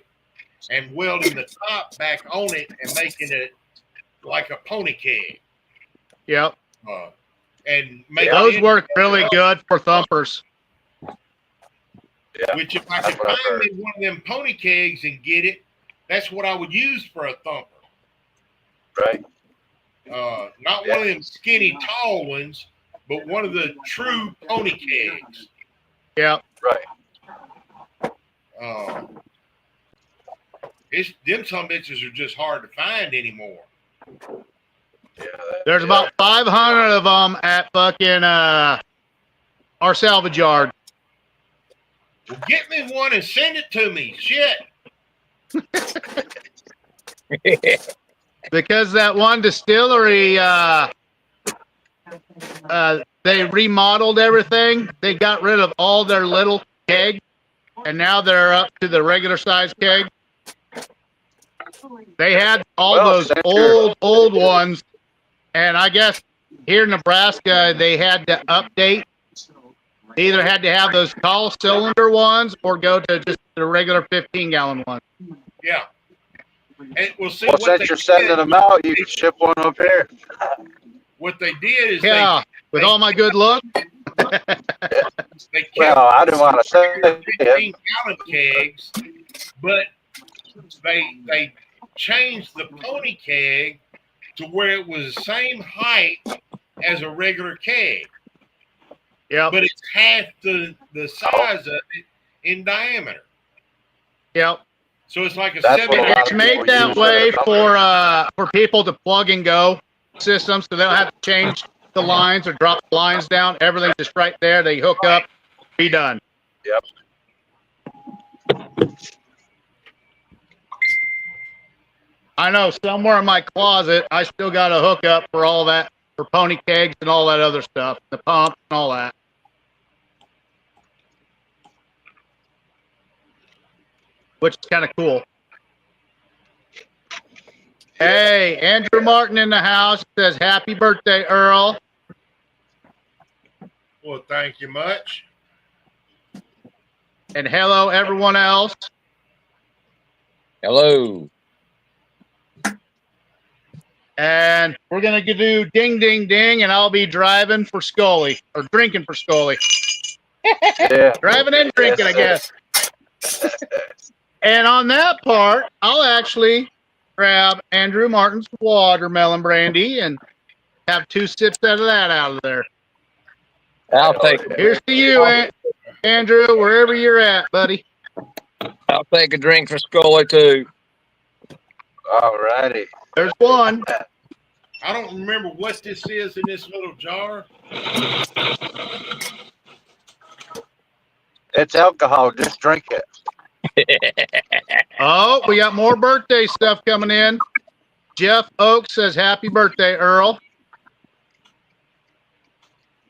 and welding the top back on it and making it like a pony keg. Yep. And make Those it work really good for thumpers. Yeah, which if I that's could what I've find heard. me one of them pony kegs and get it, that's what I would use for a thumper. Right. Not one of them skinny tall ones, but one of the true pony kegs. Yep. Right. Them some bitches are just hard to find anymore. Yeah. There's about 500 of them at fucking our salvage yard. Well, get me one and send it to me. Shit. Because that one distillery, they remodeled everything. They got rid of all their little kegs, and now they're up to the regular size keg. They had all those old ones, and I guess here in Nebraska they had to update. They either had to have those tall cylinder ones or go to just the regular 15-gallon one. Yeah. And we'll see Well, what since they you're sending did. them out, you can ship one up here. What they did is with all my good luck. they kept Well, I didn't want to say it. 15-gallon kegs, but they changed the pony keg to where it was the same height as a regular keg. Yeah. But it's half the size of it in diameter. Yep. So it's like a That's 7. what a lot It's of made people that use way for for people to plug and go systems, so they don't have to change the lines or drop the lines down. Everything's just right there. They hook up, be done. Yep. I know somewhere in my closet, I still got a hookup for all that, for pony kegs and all that other stuff, the pump and all that. Which is kind of cool. Hey, Andrew Martin in the house says, happy birthday, Earl. Well, thank you much. And hello, everyone else. Hello. And we're going to do ding, ding, ding, and I'll be driving for Scully, or drinking for Scully. Yeah. Driving and drinking, I guess. And on that part, I'll actually grab Andrew Martin's watermelon brandy and have 2 sips out of that out of there. I'll take it. Here's to you, Andrew, wherever you're at, buddy. I'll take a drink for Scully too. All righty. There's one. I don't remember what this is in this little jar. It's alcohol. Just drink it. Oh, we got more birthday stuff coming in. Jeff Oaks says, happy birthday, Earl.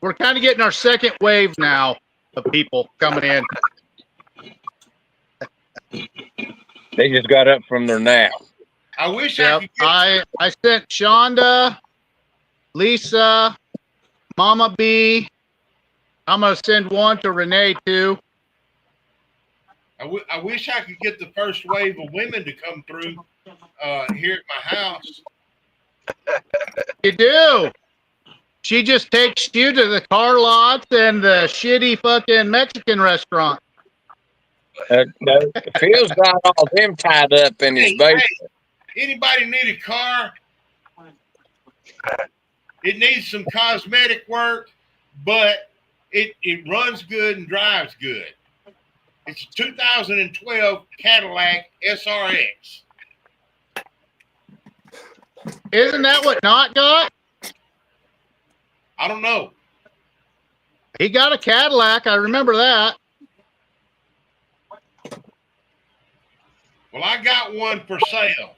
We're kind of getting our second wave now of people coming in. They just got up from their nap. I wish Yep. I sent Shonda, Lisa, Mama B. I'm going to send one to Renee, too. I wish I could get the first wave of women to come through here at my house. You do. She just takes you to the car lots and the shitty fucking Mexican restaurant. No, Phil's got all them tied up in his basement. Hey, anybody need a car? It needs some cosmetic work, but it runs good and drives good. It's a 2012 Cadillac SRX. Isn't that what Not got? I don't know. He got a Cadillac. I remember that. Well, I got one for sale.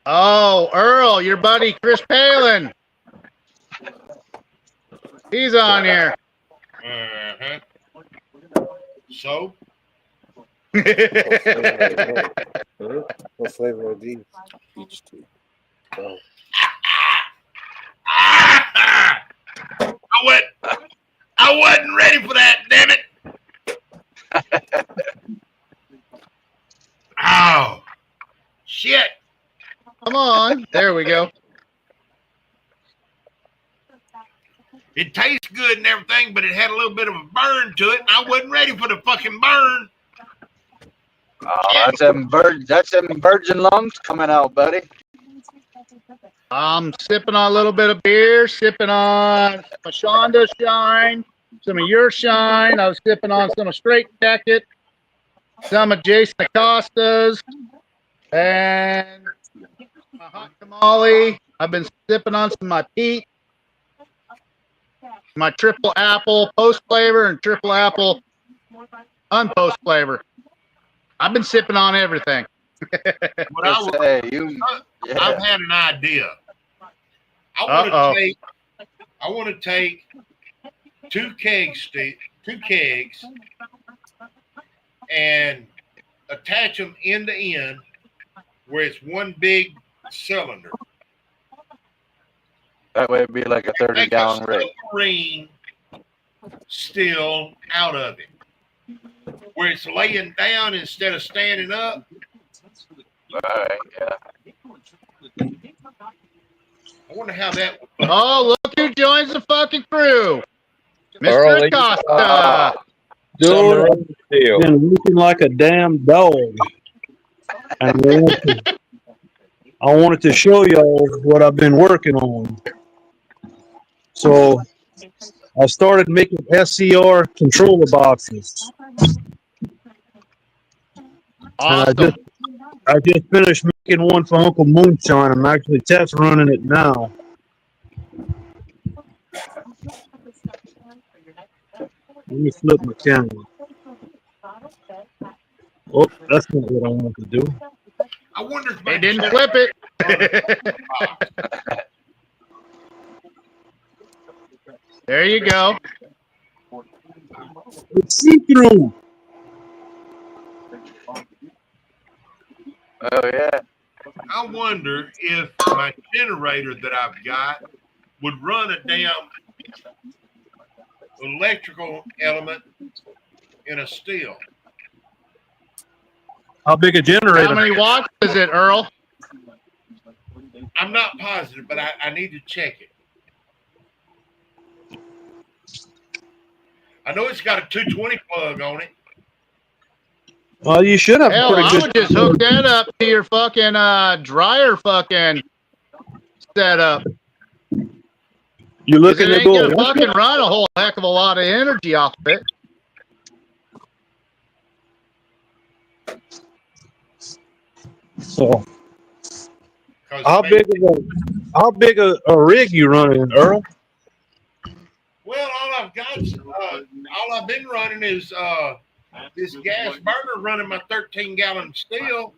Oh, Earl, your buddy Chris Palin. He's on here. Uh-huh. So? What flavor are these? Peach tea. Oh. I wasn't ready for that, damn it. Oh, shit. Come on. There we go. It tastes good and everything, but it had a little bit of a burn to it, and I wasn't ready for the fucking burn. Oh, that's them virgin lungs coming out, buddy. I'm sipping on a little bit of beer, sipping on some Shonda Shine, some of your Shine. I was sipping on some of Straight Jacket, some of Jason Acosta's, and my hot tamale. I've been sipping on some of my Pete, my triple apple post flavor and triple apple unpost flavor. I've been sipping on everything. But I've had an idea. I want to take two kegs and attach them end to end where it's one big cylinder. That way it'd be like a 30-gallon rig. Submarine still out of it, where it's laying down instead of standing up. All right, yeah. I wonder how that would look. Oh, look who joins the fucking crew. Earl, Mr. Acosta. Dude, I've been looking like a damn dog. And I wanted to show y'all what I've been working on. So I started making SCR controller boxes. Awesome. And I just finished making one for Uncle Moonshine. I'm actually test running it now. Let me flip my camera. Oh, that's not what I wanted to do. I wonder if they didn't flip it. There you go. It's see-through. Oh, yeah. I wonder if my generator that I've got would run a damn electrical element in a steel. How big a generator? How many watts is it, Earl? I'm not positive, but I need to check it. I know it's got a 220 plug on it. Well, you should have. Hell, I would just hook that up to your fucking dryer fucking setup. You looking it at ain't gonna fucking run a whole heck of a lot of energy off of it. So, how big a rig you running, Earl? Well, all I've been running is this gas burner running my 13-gallon steel.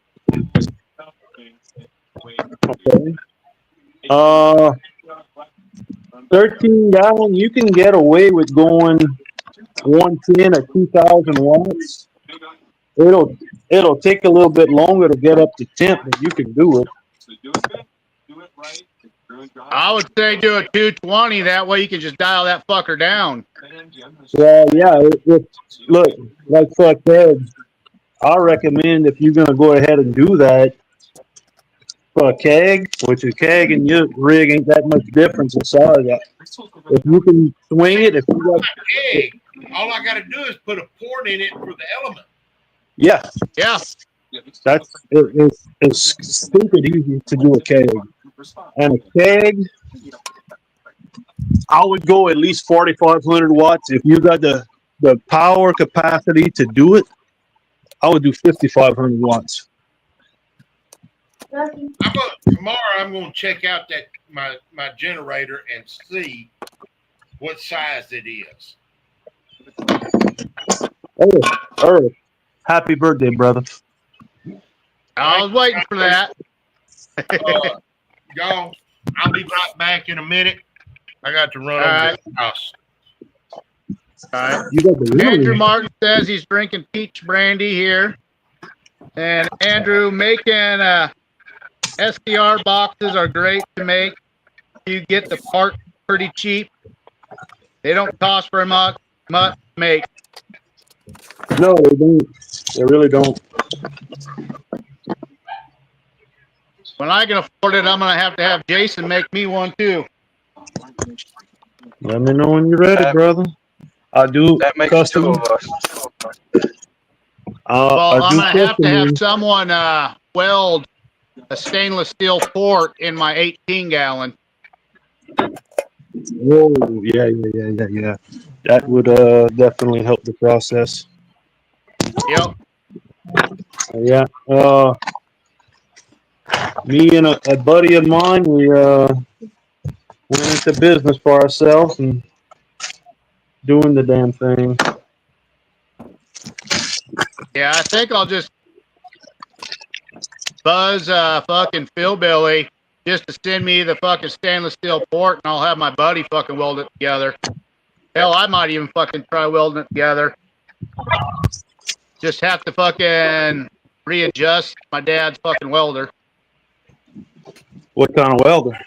Okay. 13 gallon, you can get away with going 110 or 2,000 watts. It'll take a little bit longer to get up to temp, but you can do it. I would say do a 220. That way you can just dial that fucker down. Well, yeah. Look, like Fuck said, I recommend if you're going to go ahead and do that, for a keg, which a keg and your rig ain't that much difference in size. If you can swing it, if you got Hey, all I got to do is put a port in it for the element. yeah, Yeah. it's stupid easy to do a keg. And a keg, I would go at least 4,500 watts. If you got the power capacity to do it, I would do 5,500 watts. Tomorrow I'm going to check out that my generator and see what size it is. Earth, happy birthday, brother. I was waiting for that. Y'all, I'll be right back in a minute. I got to run over to the house. All right. You got the Andrew Martin says he's drinking peach brandy here. And Andrew, making SDR boxes are great to make. You get the part pretty cheap. They don't cost very much to make. No, they don't. They really don't. When I can afford it, I'm going to have Jason make me one too. Let me know when you're ready, brother. I do That makes custom. two of us. Well, I'm going to custom. have someone weld a stainless steel port in my 18 gallon. Oh, yeah. That would definitely help the process. Yep. Yeah. Me and a buddy of mine, we went into business for ourselves and doing the damn thing. Yeah, I think I'll just buzz fucking Philbilly just to send me the fucking stainless steel port, and I'll have my buddy fucking weld it together. Hell, I might even fucking try welding it together. Just have to fucking readjust my dad's fucking welder. What kind of welder?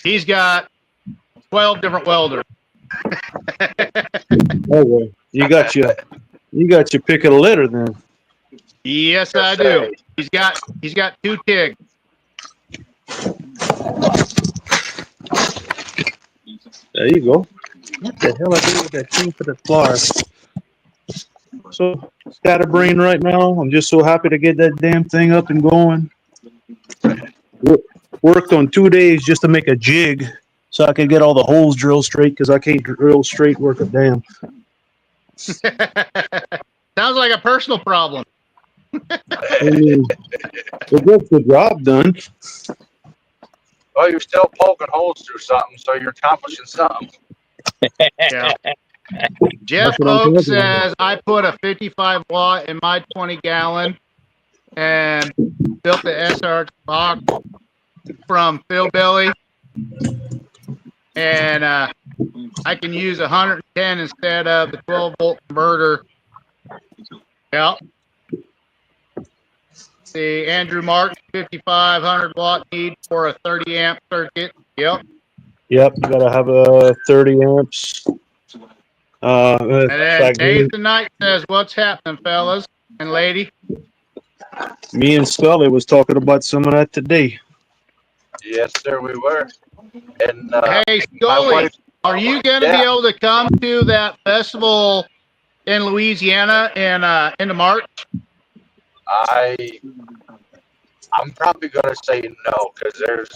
He's got 12 different welders. Oh well, you got your pick of the litter then. Yes, I do. He's got 2 TIG. There you go. What the hell I do with that thing for the flowers? So scatterbrain right now. I'm just so happy to get that damn thing up and going. Worked on 2 days just to make a jig so I could get all the holes drilled straight because I can't drill straight worth a damn. Sounds like a personal problem. I mean, it gets the job done. Well, you're still poking holes through something, so you're accomplishing something. Yeah. Jeff Oak says, I put a 55 watt in my 20 gallon and built the SR box from Philbilly. And I can use 110 instead of the 12 volt converter. Yep. See, Andrew Martin, 5,500 watt need for a 30 amp circuit. Yep. Yep, you gotta have a 30 amps. And then Nathan Knight says, what's happening, fellas and lady? Me and Scully was talking about some of that today. Yes, sir, we were. And hey, Scully, are you going to be able to come to that festival in Louisiana in March? I'm probably going to say no because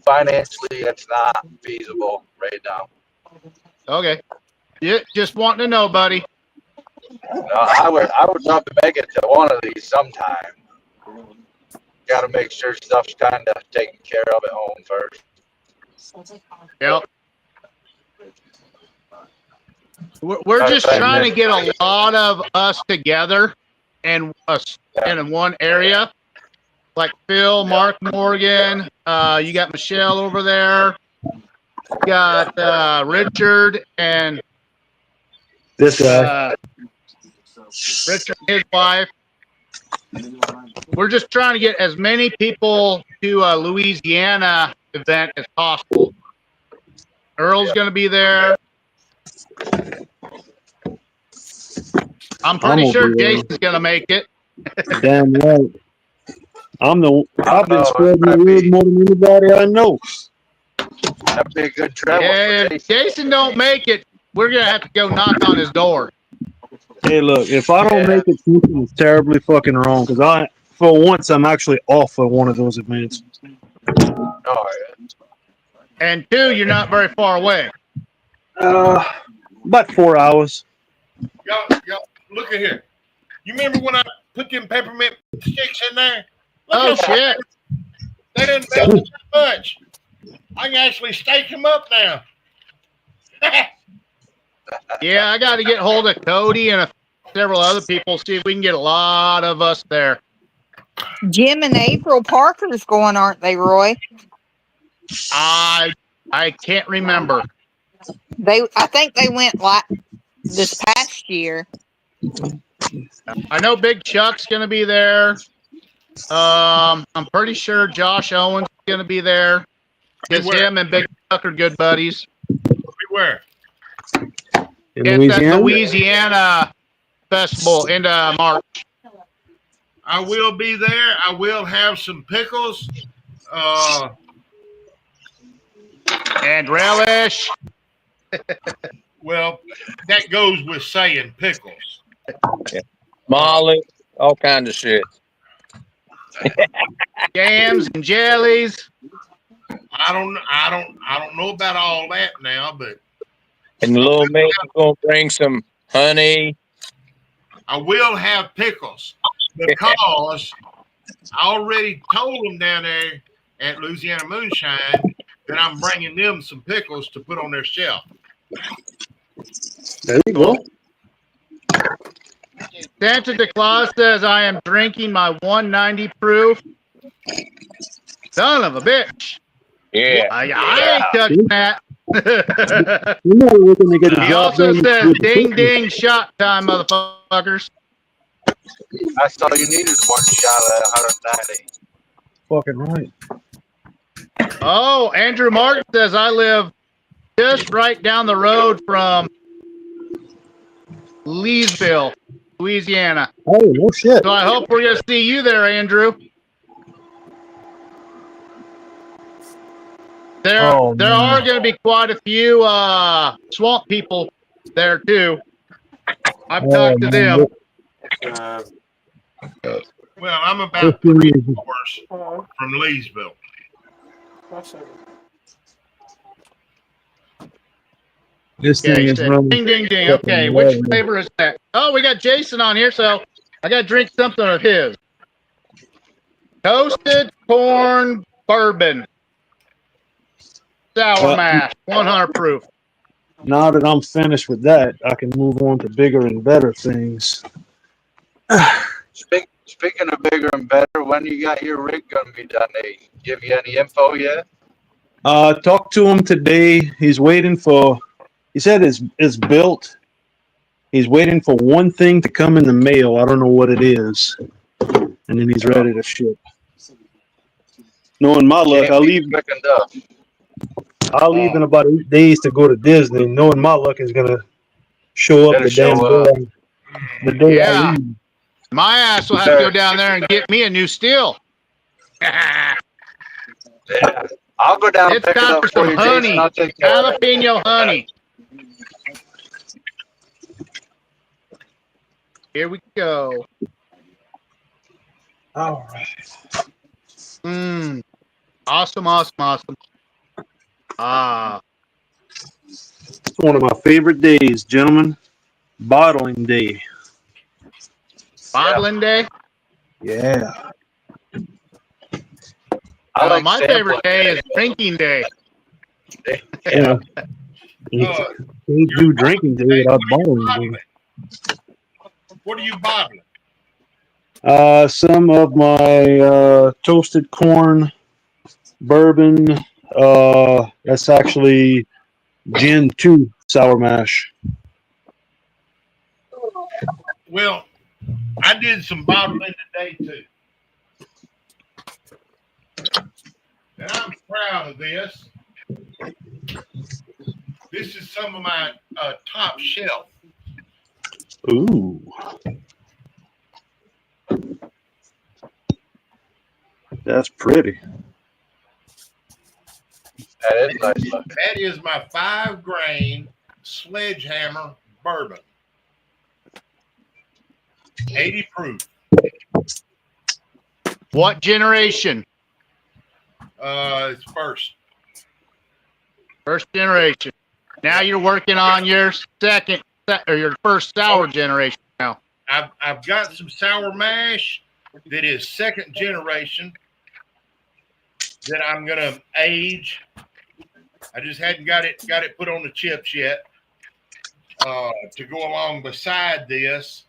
financially it's not feasible right now. Okay. Yeah, just wanting to know, buddy. No, I would love to make it to one of these sometime. Got to make sure stuff's kind of taken care of at home first. Yep. We're just trying to get a lot of us together in one area. Like Phil, Mark Morgan, you got Michelle over there. You got Richard and this guy. Richard and his wife. We're just trying to get as many people to a Louisiana event as possible. Earl's going to be there. I'm pretty sure Jason's going to make it. Damn right. I've been Oh, spreading the that'd word be, more than anybody I know. that'd be a good travel Yeah, for if Jason don't make it, we're gonna have to go knock on his door. Hey, look, if I don't Yeah. make it, something is terribly fucking wrong. Because for once, I'm actually off for one of those events. Oh, yeah. And two, you're not very far away. About 4 hours. Y'all, look at here. You remember when I put them peppermint sticks in there? Look Oh how shit! they didn't melt that much. I can actually stake them up now. Yeah, I got to get hold of Cody and several other people. See if we can get a lot of us there. Jim and April Parker's going, aren't they, Roy? I can't remember. I think they went like this past year. I know Big Chuck's gonna be there. I'm pretty sure Josh Owens is gonna be there because Beware. him and Big Chuck are good buddies. Beware. In It's at Louisiana? Louisiana Festival in March. I will be there. I will have some pickles. And relish. Well, that goes with saying pickles. Yeah. Molly, all kinds of shit. Jams and jellies. I don't know about all that now, but And little Mick's gonna bring some honey. I will have pickles because I already told them down there at Louisiana Moonshine that I'm bringing them some pickles to put on their shelf. There you go. Santa Claus says I am drinking my 190 proof. Son of a bitch. Yeah. I ain't touching that. You know we're going to get a He job also done says with the ding pickles. ding shot time, motherfuckers. That's all you need is one shot at 190. Fucking right. Oh, Andrew Martin says I live just right down the road from Leesville, Louisiana. Oh, no shit. So I hope we're going to see you there, Andrew. There Oh, are man. going to be quite a few swamp people there too. I've Oh, talked to man. them. Well, I'm about 3 hours from Leesville. This thing Okay, is running. ding ding ding. Okay, which flavor is that? Oh, we got Jason on here, so I got to drink something of his. Toasted corn bourbon. Sour mash, 100 proof. Now that I'm finished with that, I can move on to bigger and better things. Speaking of bigger and better, when you got your rig gonna be done? They give you any info yet? Talked to him today. He's waiting for. He said it's built. He's waiting for one thing to come in the mail. I don't know what it is, and then he's ready to ship. Knowing my luck, I'll leave in about 8 days to go to Disney. Knowing my luck is gonna show up the damn day. The day I leave. My ass will have to go down there and get me a new steel. Yeah. I'll go down It's and pick it time up for some you, honey. Jason. I'll take care of it. Jalapeno honey. Here we go. All right. Awesome. It's one of my favorite days, gentlemen. Bottling day. Bottling day? Yeah. My favorite day is drinking day. Yeah. You can't do drinking day without bottling day. What are you bottling? Some of my toasted corn bourbon. That's actually gin 2 sour mash. Well, I did some bottling today too. And I'm proud of this. This is some of my top shelf. Ooh. That's pretty. That is nice. That is my 5-grain sledgehammer bourbon. 80 proof. What generation? It's first. First generation. Now you're working on your second or your first sour generation now. I've got some sour mash that is second generation that I'm gonna age. I just hadn't got it put on the chips yet. To go along beside this.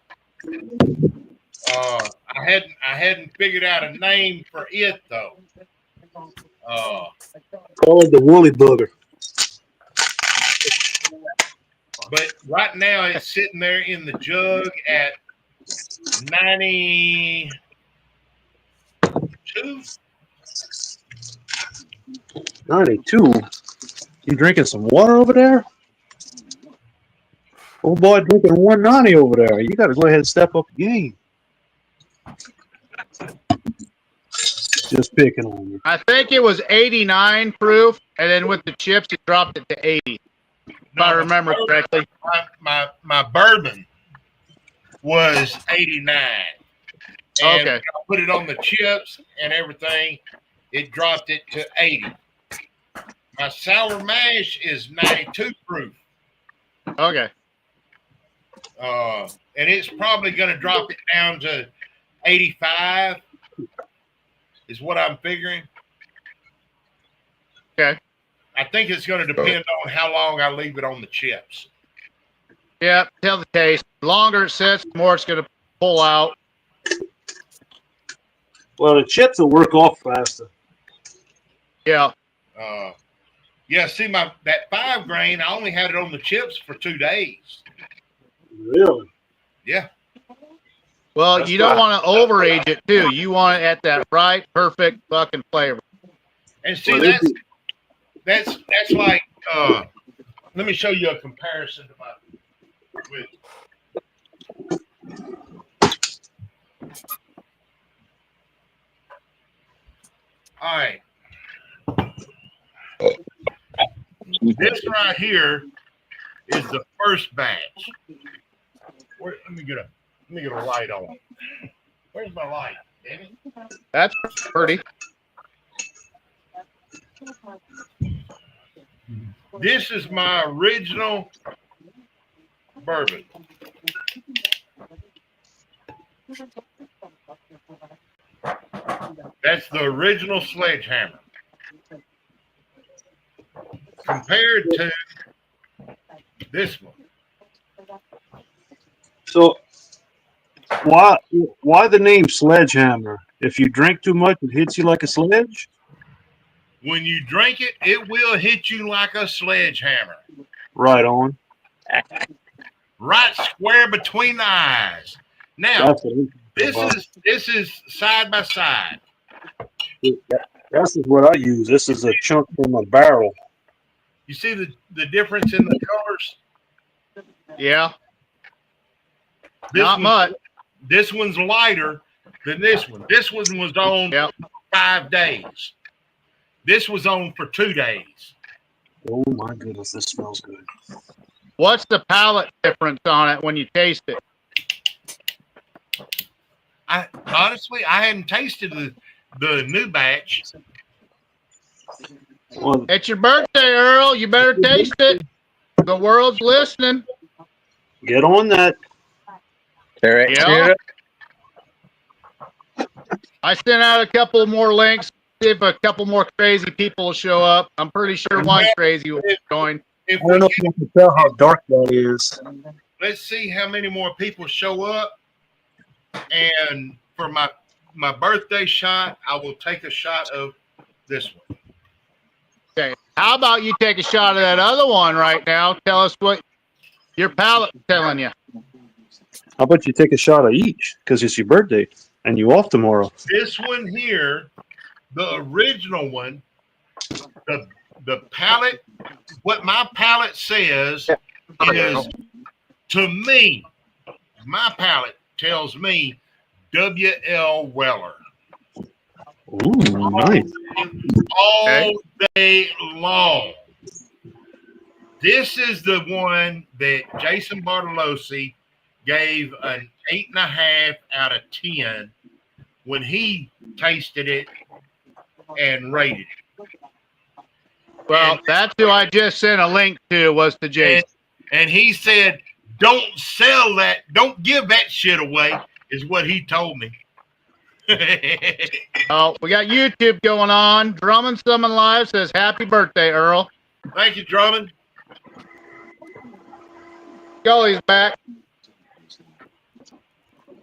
I hadn't figured out a name for it though. Call it the woolly booger. But right now it's sitting there in the jug at 92. 92. You drinking some water over there? Old boy drinking 190 over there. You got to go ahead and step up the game. Just picking on you. I think it was 89 proof, and then with the chips, it dropped it to 80. If I remember correctly. My bourbon was 89. And Okay. when I put it on the chips and everything, it dropped it to 80. My sour mash is 92 proof. Okay. And it's probably going to drop it down to 85 is what I'm figuring. Okay. I think it's going to depend on how long I leave it on the chips. Yeah, tell the taste. The longer it sits, the more it's going to pull out. Well, the chips will work off faster. Yeah. Yeah, see, that 5-grain, I only had it on the chips for 2 days. Really? Yeah. Well, That's you don't right. want to overage it, too. You want it at that right, perfect fucking flavor. And see, that's like, let me show you a comparison to my All right. This right here is the first batch. Let me get a light on. Where's my light, Danny? That's pretty. This is my original bourbon. That's the original sledgehammer. Compared to this one. So, why the name sledgehammer? If you drink too much, it hits you like a sledge? When you drink it, it will hit you like a sledgehammer. Right on. Right square between the eyes. Now, That's this is side by side. This is what I use. This is a chunk from a barrel. You see the difference in the colors? Yeah. This Not much. This one's lighter than this one. This one was on 5 days. This was on for 2 days. Oh my goodness, this smells good. What's the palate difference on it when you taste it? I honestly hadn't tasted the new batch. Well, it's your birthday, Earl. You better taste it. The world's listening. Get on that. Yeah. I sent out a couple more links. See if a couple more crazy people will show up. I'm pretty sure one crazy will join. I don't know if you can tell how dark that is. Let's see how many more people show up. And for my birthday shot, I will take a shot of this one. Okay. How about you take a shot of that other one right now? Tell us what your palate's telling you. How about you take a shot of each? Because it's your birthday and you off tomorrow. This one here, the original one, the palate, what my palate says is, to me, my palate tells me W.L. Weller. Ooh, nice. All day long. This is the one that Jason Bartolosi gave an 8.5 out of 10 when he tasted it and rated it. Well, that's who I just sent a link to, was to Jason. And he said, don't sell that, don't give that shit away, is what he told me. Oh, we got YouTube going on. Drummond Summon Live says, happy birthday, Earl. Thank you, Drummond. Gully's back.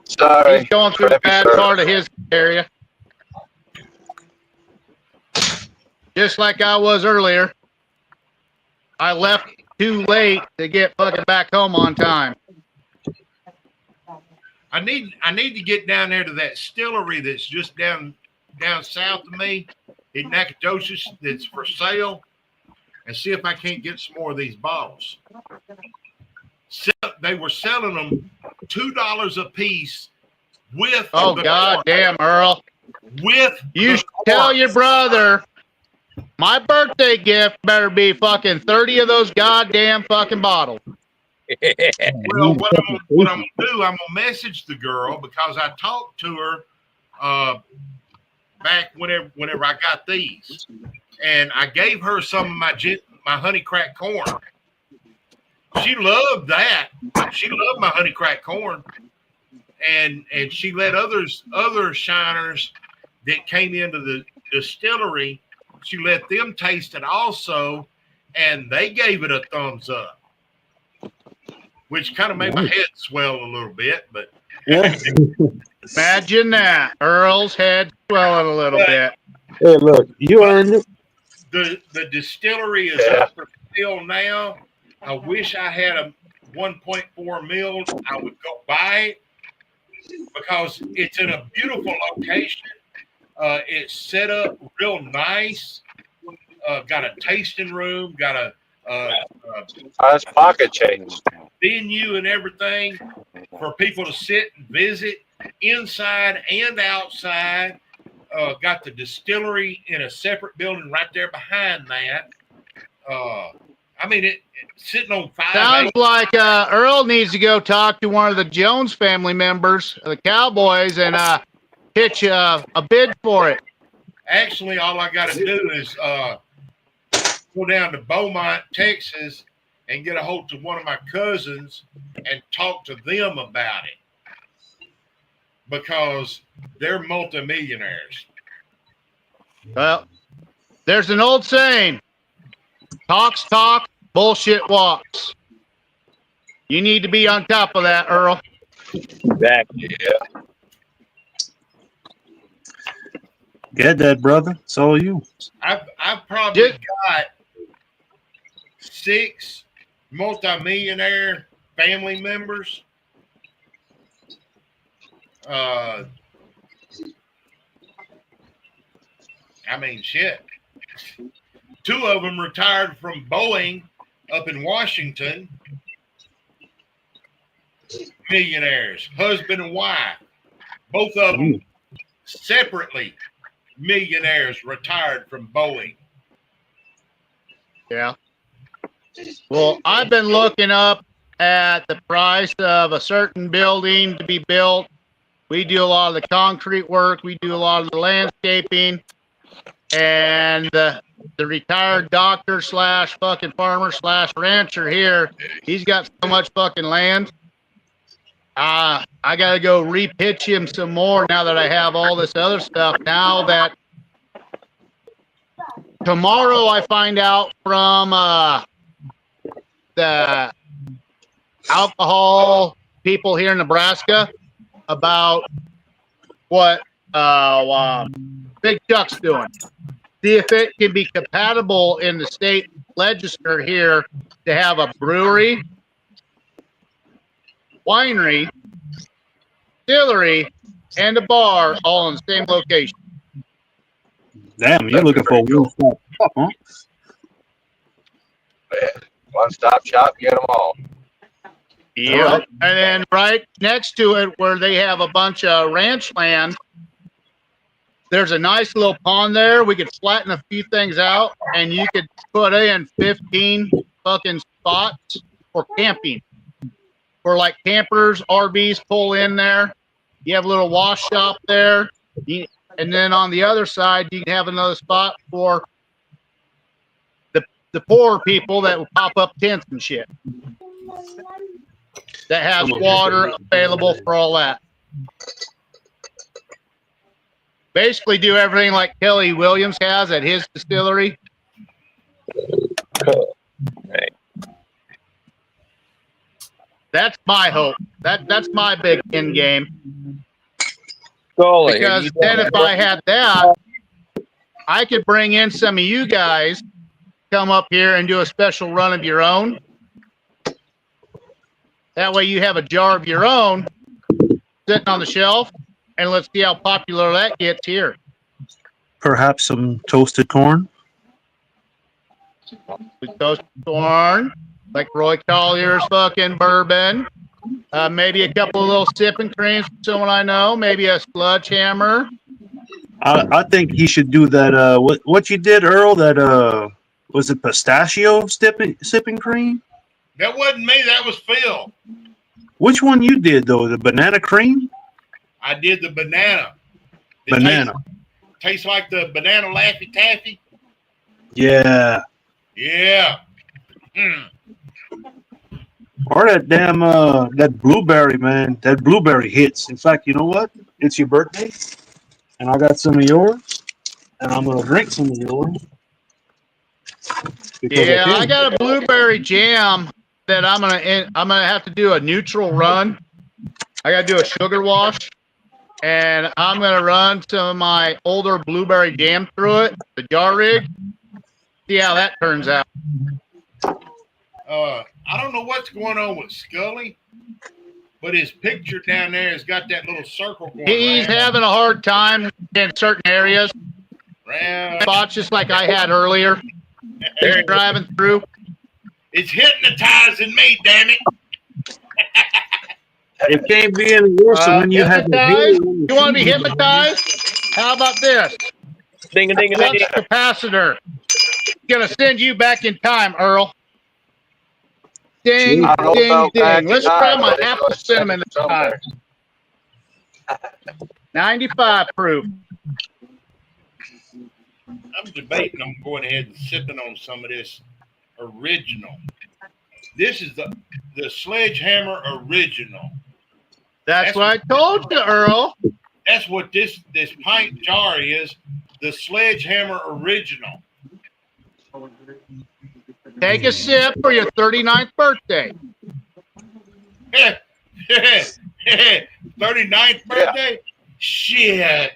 Sorry. He's going through a bad part of his area. Just like I was earlier. I left too late to get fucking back home on time. I need to get down there to that distillery that's just down south of me in Nacogdoches that's for sale and see if I can't get some more of these bottles. They were selling them $2 a piece with God damn, Earl. With you tell your brother my birthday gift better be fucking 30 of those goddamn fucking bottles. Well, what I'm gonna do, I'm gonna message the girl because I talked to her back whenever I got these, and I gave her some of my honey crack corn. She loved that. She loved my honey crack corn, and she let other shiners that came into the distillery. She let them taste it also, and they gave it a thumbs up, which kind of made my head swell a little bit. But imagine that, Earl's head swelling a little bit. Hey, look, you earned it. The distillery is up for sale now. I wish I had a 1.4 mil. I would go buy it because it's in a beautiful location. It's set up real nice. Got a tasting room. Got a nice pocket change venue and everything for people to sit and visit inside and outside. Got the distillery in a separate building right there behind that. I mean, it's sitting on 5 Sounds acres. like Earl needs to go talk to one of the Jones family members, the Cowboys, and pitch a bid for it. Actually, all I got to do is go down to Beaumont, Texas, and get a hold of one of my cousins and talk to them about it because they're multimillionaires. Well, there's an old saying, talks talk, bullshit walks. You need to be on top of that, Earl. Exactly, yeah. Get that, brother. It's all you. I've probably got 6 multimillionaire family members. I mean, shit. 2 of them retired from Boeing up in Washington. Millionaires, husband and wife. Both of them separately millionaires retired from Boeing. Yeah. Well, I've been looking up at the price of a certain building to be built. We do a lot of the concrete work. We do a lot of the landscaping. And the retired doctor / fucking farmer / rancher here, he's got so much fucking land. I got to go repitch him some more now that I have all this other stuff. Now that tomorrow I find out from the alcohol people here in Nebraska about what Big Chuck's doing. See if it can be compatible in the state legislature here to have a brewery, winery, distillery, and a bar all in the same location. Damn, you're looking for a one-stop shop, huh? One-stop shop, get them all. Yeah, right. And then right next to it, where they have a bunch of ranch land, there's a nice little pond there. We could flatten a few things out, and you could put in 15 fucking spots for camping. For like campers, RVs pull in there. You have a little wash shop there. And then on the other side, you can have another spot for the poor people that will pop up tents and shit. That has water available for all that. Basically do everything like Kelly Williams has at his distillery. That's my hope. That's my big end game. Because then if I had that, I could bring in some of you guys, come up here and do a special run of your own. That way you have a jar of your own sitting on the shelf, and let's see how popular that gets here. Perhaps some toasted corn. We toast corn, like Roy Collier's fucking bourbon. Maybe a couple of little sipping creams for someone I know. Maybe a sledgehammer. I think he should do that. What you did, Earl? That was it pistachio sipping cream? That wasn't me. That was Phil. Which one you did though? The banana cream? I did the banana. Banana. Tastes like the banana Laffy Taffy. Yeah. Yeah. Or that damn that blueberry, man. That blueberry hits. In fact, you know what? It's your birthday, and I got some of yours, and I'm gonna drink some of yours. Yeah, I got a blueberry jam that I'm gonna have to do a neutral run. I gotta do a sugar wash, and I'm gonna run some of my older blueberry jam through it, the jar rig. See how that turns out. I don't know what's going on with Scully, but his picture down there has got that little circle going. He's having a hard time in certain areas. Spots just like I had earlier. He's driving through. It's hypnotizing me, damn it. It can't be any worse than when you have hypnotized? You want to be hypnotized? How about this? Ding a ding a ding. Flux capacitor. Gonna send you back in time, Earl. Ding, ding, ding. Let's try my apple cinnamon this time. 95 proof. I'm debating on going ahead and sipping on some of this original. This is the Sledgehammer Original. That's what I told you, Earl. That's what this pint jar is. The Sledgehammer Original. Take a sip for your 39th birthday. 39th birthday? Shit.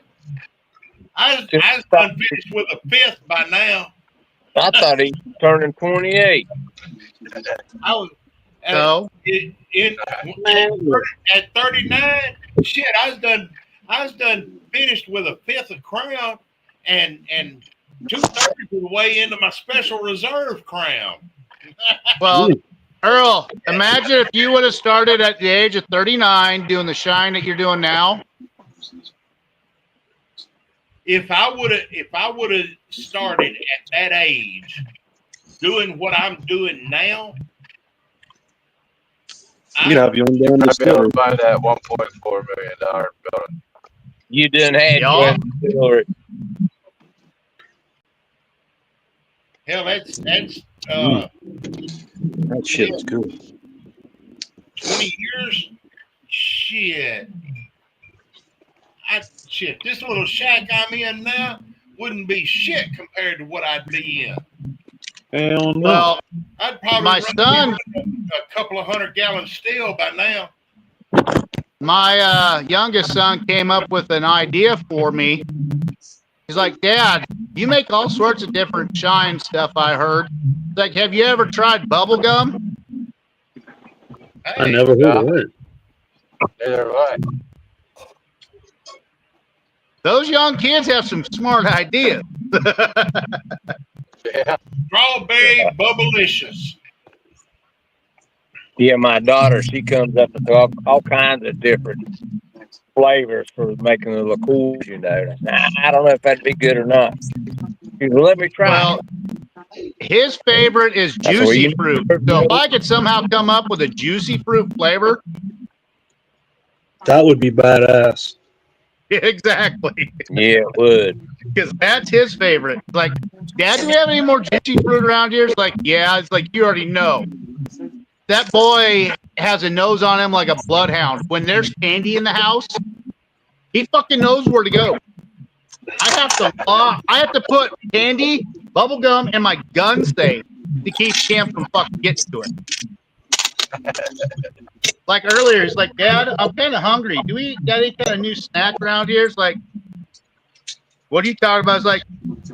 I was done finished with a 5th by now. I thought he was turning 28. I was at 39. Shit, I was done finished with a 5th of Crown and 2/3 of the way into my special reserve Crown. Well, Earl, imagine if you would have started at the age of 39 doing the shine that you're doing now. If I would have started at that age doing what I'm doing now, you have your own damn distillery. Buy that $1.4 million building. You didn't have your distillery. Hell, that's that shit is good. 20 years. Shit. This little shack I'm in now wouldn't be shit compared to what I'd be in. Hell no. Well, I'd probably my son, a couple of 100-gallon still by now. My youngest son came up with an idea for me. He's like, Dad, you make all sorts of different shine stuff, I heard. He's like, have you ever tried bubble gum? I never heard of it. Neither have I. Those young kids have some smart ideas. Yeah. Strawberry Bubblicious. Yeah, my daughter, she comes up with all kinds of different flavors for making the liqueurs, you know. I don't know if that'd be good or not. You let me try. Well, his favorite is That's the way juicy you fruit. So if I could somehow come up with a juicy fruit flavor, That would be badass. exactly, Yeah, it would. because that's his favorite. Like, Dad, do we have any more juicy fruit around here? It's like, yeah. It's like, you already know. That boy has a nose on him like a bloodhound. When there's candy in the house, he fucking knows where to go. I have to put candy, bubble gum, and my gun safe to keep him from fucking getting to it. Like earlier, he's like, Dad, I'm kind of hungry. Do we got any kind of new snack around here? It's like, what are you talking about? It's like,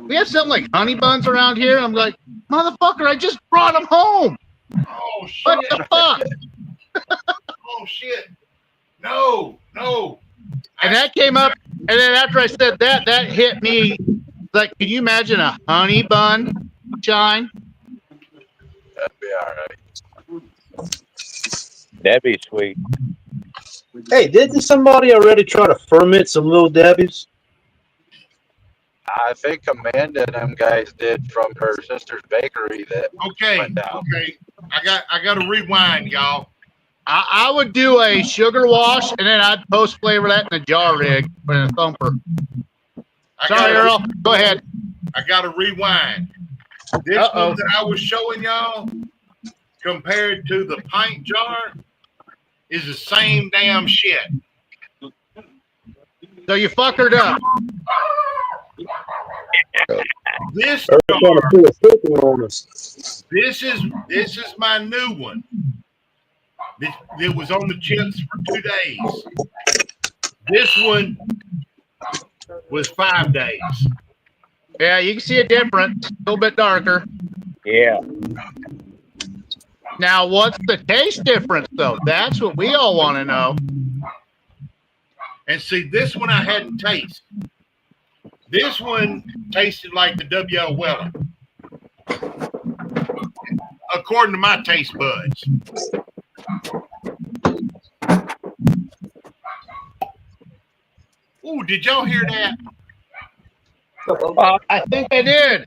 we have something like honey buns around here. I'm like, motherfucker, I just brought them home. Oh shit! What the fuck? Oh shit! No. And that came up, and then after I said that, that hit me. Like, can you imagine a honey bun, Shine? That'd be all right. That'd be sweet. Hey, didn't somebody already try to ferment some Little Debbie's? I think Amanda and them guys did from her sister's bakery that Okay. went down. Okay. I got to rewind, y'all. I would do a sugar wash, and then I'd post flavor that in a jar rig with a thumper. Sorry, Earl. Go ahead. I got to rewind. This one that I was showing y'all, compared to the pint jar, is the same damn shit. So you fuckered up. This Trying jar, to pull a chicken on us. this is my new one. It was on the chips for 2 days. This one was 5 days. Yeah, you can see a difference. A little bit darker. Yeah. Now, what's the taste difference, though? That's what we all want to know. And see, this one I hadn't tasted. This one tasted like the W.L. Weller, according to my taste buds. Ooh, did y'all hear that? I think I did.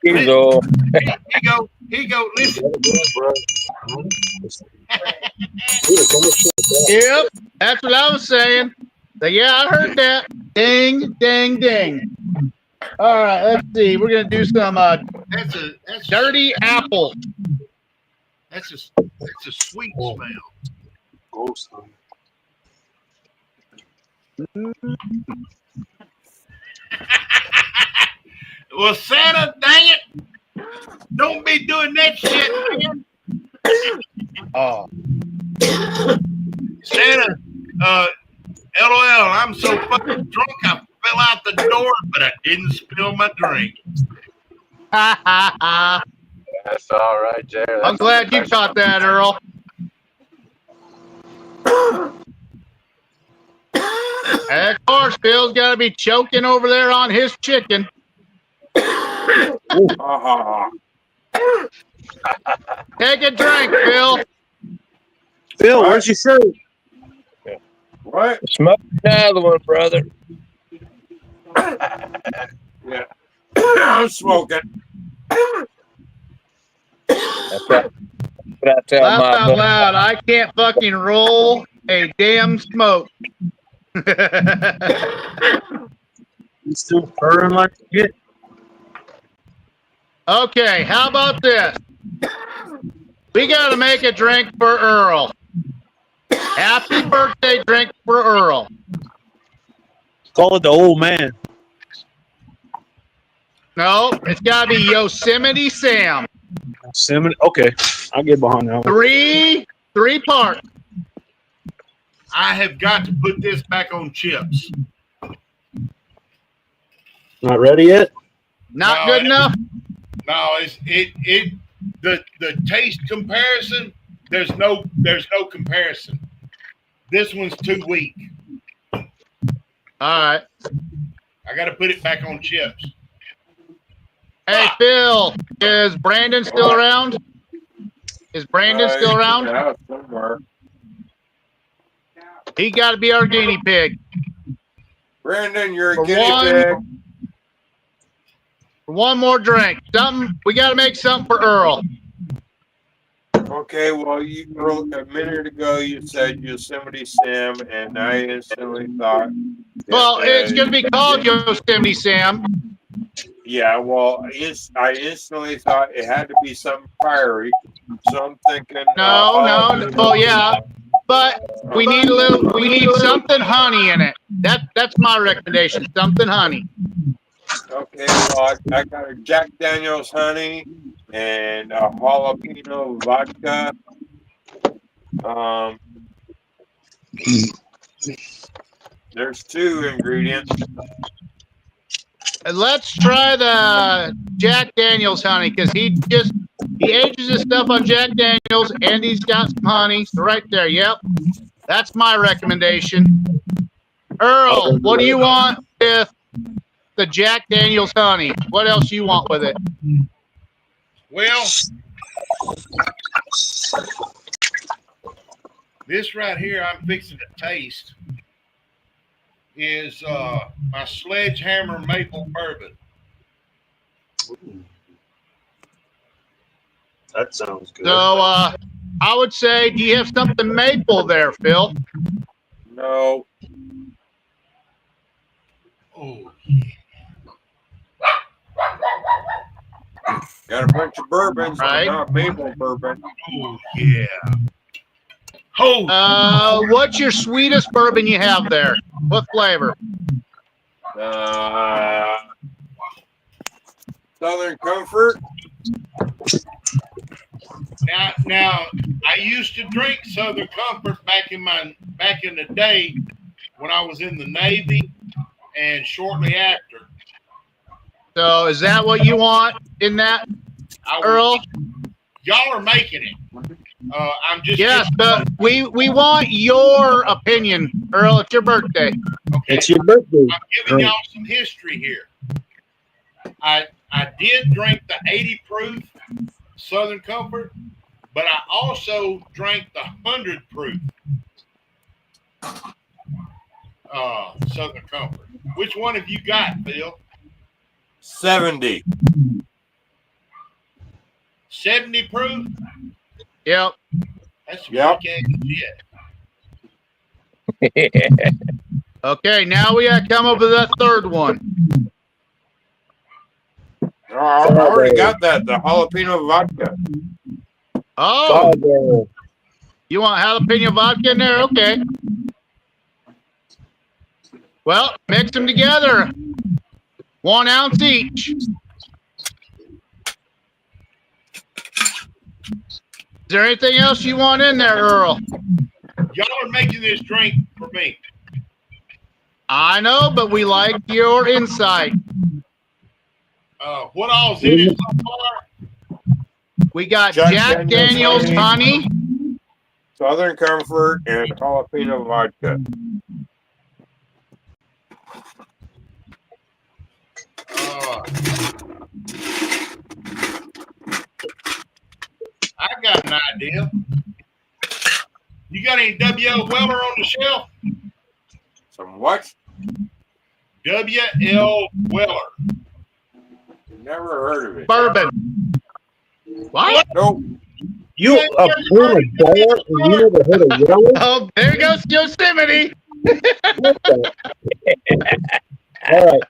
Here you go. Listen. Yep, that's what I was saying. So, yeah, I heard that. Ding, ding, ding. All right, let's see. We're gonna do some That's dirty apple. That's a sweet smell. Well, Santa, dang it! Don't be doing that shit, man. Oh, Santa, LOL, I'm so fucking drunk I fell out the door, but I didn't spill my drink. ha ha ha! That's all right, Jared. I'm glad you caught that, Earl. And of course, Phil's got to be choking over there on his chicken. Take a drink, Phil. Phil, where's your shirt? What? Smoke another one, brother. Yeah. I'm smoking. That's what I tell Laugh my out boy. loud. I can't fucking roll a damn smoke. You still purring like shit? Okay, how about this? We got to make a drink for Earl. Happy birthday drink for Earl. Call it the old man. No, it's got to be Yosemite Sam. Yosemite. Okay, I'll get behind that one. Three parts. I have got to put this back on chips. Not ready yet? Not good enough? No, the taste comparison, there's no comparison. This one's too weak. All right. I got to put it back on chips. Hey, Phil, is Brandon still around? Is Brandon still around? Yeah, somewhere. He got to be our guinea pig. Brandon, you're a For guinea one- pig. One more drink. Something. We got to make something for Earl. Okay, well, a minute ago you said Yosemite Sam, and I instantly thought. Well, it's going to be called Yosemite Sam. Yeah, well, I instantly thought it had to be something fiery, so I'm thinking. No. Oh yeah, but we need a little. We need something honey in it. That's my recommendation. Something honey. Okay, well, I got a Jack Daniel's honey and a jalapeno vodka. There's 2 ingredients. And let's try the Jack Daniel's honey because he ages his stuff on Jack Daniel's and he's got some honey. So right there, yep, that's my recommendation. Earl, what do you want with the Jack Daniel's honey? What else you want with it? Well, this right here I'm fixing to taste is my Sledgehammer Maple Bourbon. That sounds good. So I would say, do you have something maple there, Phil? No. Oh, Got a bunch of bourbons, Right. but not maple bourbon. oh yeah. Oh, What's your sweetest bourbon you have there? What flavor? Southern Comfort. now I used to drink Southern Comfort back in the day when I was in the Navy and shortly after. So is that what you want in that, Earl? Y'all are making it. I'm just Yes, but we want your opinion, Earl. It's your birthday. okay. It's your birthday. I'm giving y'all some history here. I did drink the 80 proof Southern Comfort, but I also drank the 100 proof Southern Comfort. Which one have you got, Phil? 70. 70 proof? Yep. That's Yep. weak ass shit. Okay, now we gotta come up with that third one. Oh, I already got that. The jalapeno vodka. Oh, you want jalapeno vodka in there? Okay. Well, mix them together. 1 ounce each. Is there anything else you want in there, Earl? Y'all are making this drink for me. I know, but we like your insight. What all's in it so far? We got Jack Daniel's honey. Southern Comfort, and jalapeno vodka. I got an idea. You got any W.L. Weller on the shelf? Some what? W.L. Weller. Never heard of it. Bourbon. What? Nope. You a poor dog and you never heard of Weller? Oh, there goes Yosemite. All right.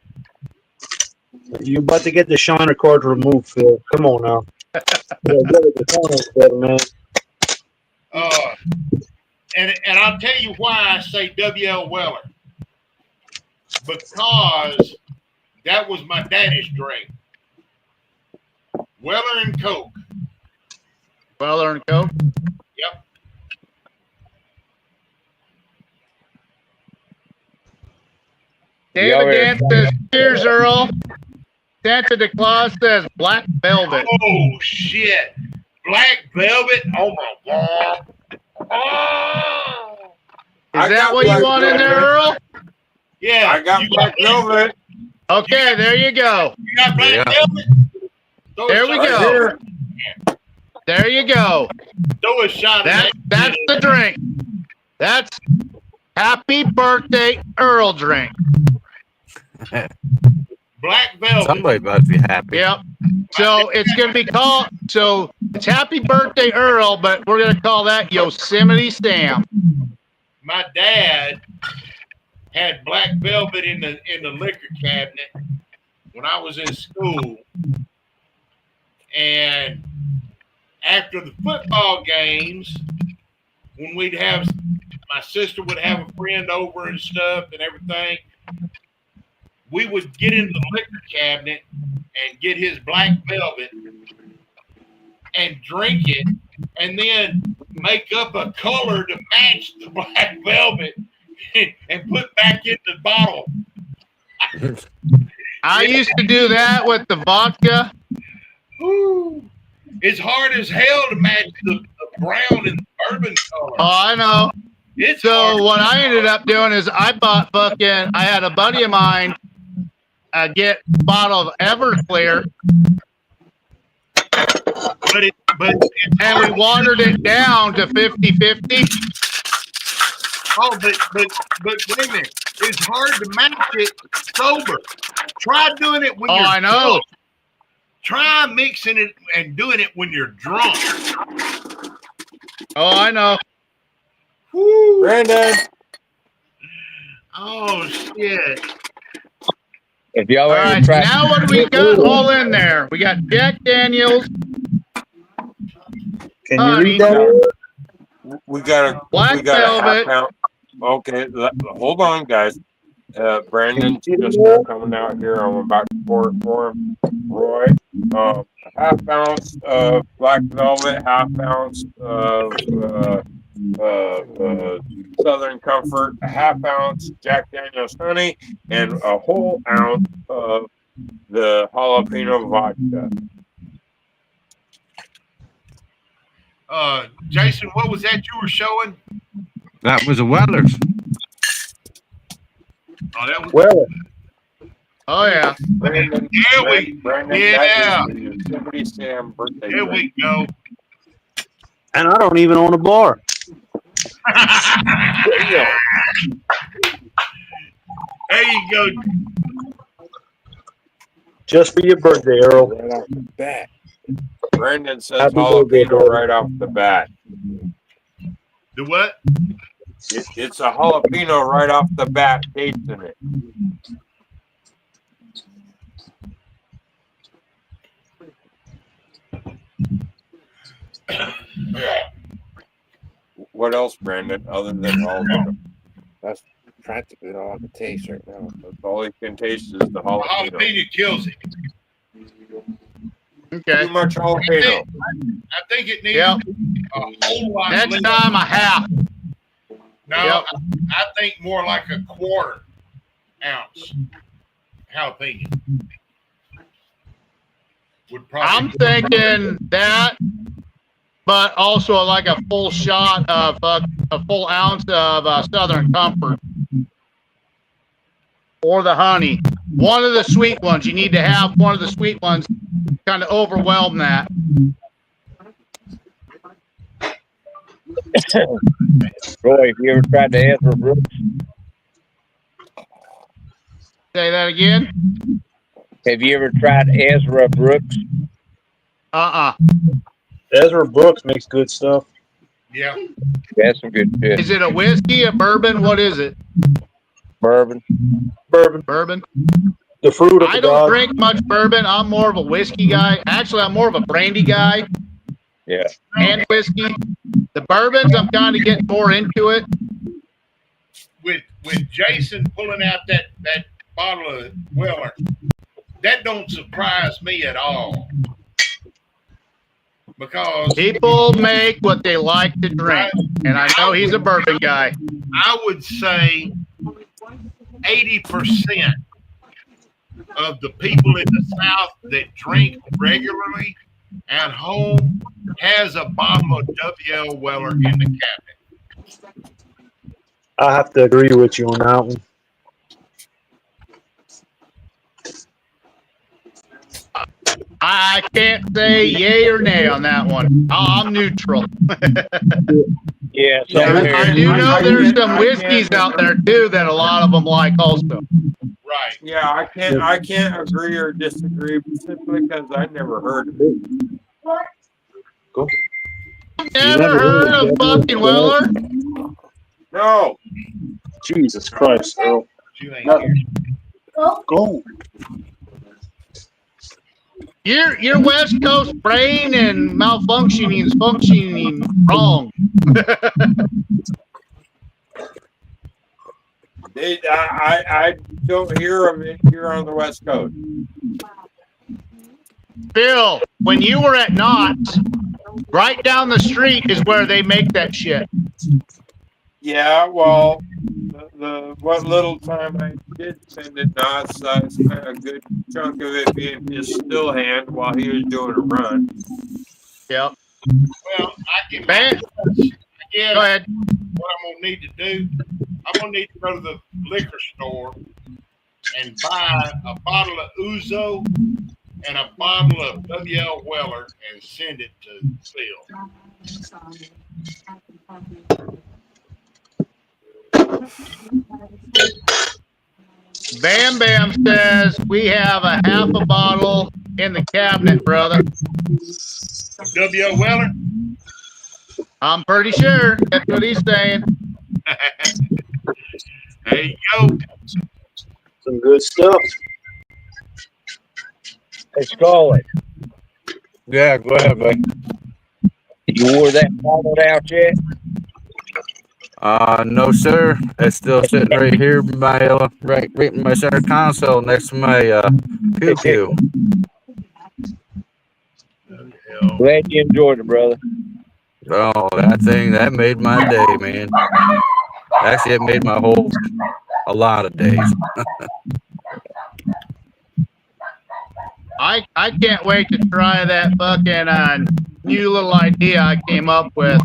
You about to get the Shiner card removed, Phil. Come on now. Man. And I'll tell you why I say W.L. Weller. Because that was my daddy's drink. Weller and Coke. Weller and Coke. Yep. David Dan says, cheers, Earl. Santa Claus says black velvet. Oh, shit. Black velvet? Oh, my God. Oh. Is that what you want in there, Earl? Yeah. I got black velvet. Okay, there you go. You got black velvet? There we go. There you go. Throw a shot of That's the drink. That's Happy birthday, Earl drink. Black Velvet. Somebody must be happy. Yep. So it's going to be called, so it's Happy Birthday, Earl, but we're going to call that Yosemite Sam. My dad had Black Velvet in the liquor cabinet when I was in school. And after the football games, when we'd have, my sister would have a friend over and stuff and everything, we would get into the liquor cabinet and get his Black Velvet and drink it and then make up a color to match the Black Velvet and put back in the bottle. I used to do that with the vodka. Woo. It's hard as hell to match the brown and bourbon color. Oh, I know. It's So hard. what I ended up doing is I had a buddy of mine get a bottle of Everclear, and we watered it down to 50-50. Oh, but wait a minute. It's hard to match it sober. Try doing it when you're I know. drunk. Try mixing it and doing it when you're drunk. Oh, I know. Woo. Brandon. Oh, shit. If y'all All ever right, try, now what do we got all in there? We got Jack Daniels. Can Honey. you read that? We got a Black half Velvet. pound. Okay, hold on, guys. Brandon's just coming out here. I'm about to pour it for him. Roy, a half ounce of Black Velvet, half ounce of Southern Comfort, a half ounce Jack Daniels honey, and a whole ounce of the jalapeno vodka. Jason, what was that you were showing? That was a Weller's. Oh, that was Well, Oh, yeah. Brandon, Brandon, that is the Yosemite Sam birthday there drink. we go. and I don't even own a bar. There you go. Just for your birthday, Earl. Right off the bat. Brandon says Happy birthday, jalapeno brother. right off the bat. The what? It's a jalapeno right off the bat, tasting it. What else, Brandon, other than jalapeno? That's practically all I can taste right now. That's all he can taste is the jalapeno. Jalapeno kills it. Okay. Too much jalapeno. I think it needs Yep. a whole lot Next less. time, a half. No, Yep. I think more like a quarter ounce jalapeno would probably. I'm thinking that, but also like a full shot of a full ounce of Southern Comfort or the honey. One of the sweet ones. You need to have one of the sweet ones. Kind of overwhelm that. Roy, have you ever tried the Ezra Brooks? Say that again. Have you ever tried Ezra Brooks? Ezra Brooks makes good stuff. Yeah. That's some good shit. Is it a whiskey, a bourbon? What is it? Bourbon. Bourbon. The fruit of I the don't god. drink much bourbon. I'm more of a whiskey guy. Actually, I'm more of a brandy guy Yeah. and whiskey. The bourbons, I'm kind of getting more into it. With Jason pulling out that bottle of Weller, that don't surprise me at all. Because People make what they like to drink, and I know he's a bourbon guy. I would say 80% of the people in the South that drink regularly at home has a bottle of W.L. Weller in the cabinet. I have to agree with you on that one. I can't say yay or nay on that one. I'm neutral. Yeah, Yeah, same I here. do know I there's can't- some I whiskeys can't out agree. there too that a lot of them like also. Right. Yeah, I can't agree or disagree simply because I never heard of it. Cool. Never heard of fucking Weller? No. Jesus Christ, Earl. You ain't No. here. Go. Your West Coast brain and malfunctioning is functioning wrong. I don't hear of it here on the West Coast. Bill, when you were at Knott's, right down the street is where they make that shit. Yeah, well, the what little time I did spend at Knott's, I spent a good chunk of it being his still hand while he was doing a run. Yep. Well, I get Man. Go ahead. What I'm gonna need to do, I'm gonna need to go to the liquor store and buy a bottle of Ouzo and a bottle of WL Weller and send it to Phil. Bam Bam says we have a half a bottle in the cabinet, brother. WL Weller? I'm pretty sure that's what he's saying. There you go. Some good stuff. Hey, Scully, Yeah, go ahead, buddy. you wore that bottle out yet? No, sir. It's still sitting right here by right in my center console next to my pew pew. Glad you enjoyed it, brother. Oh, that made my day, man. Actually, it made a lot of days. I can't wait to try that fucking new little idea I came up with,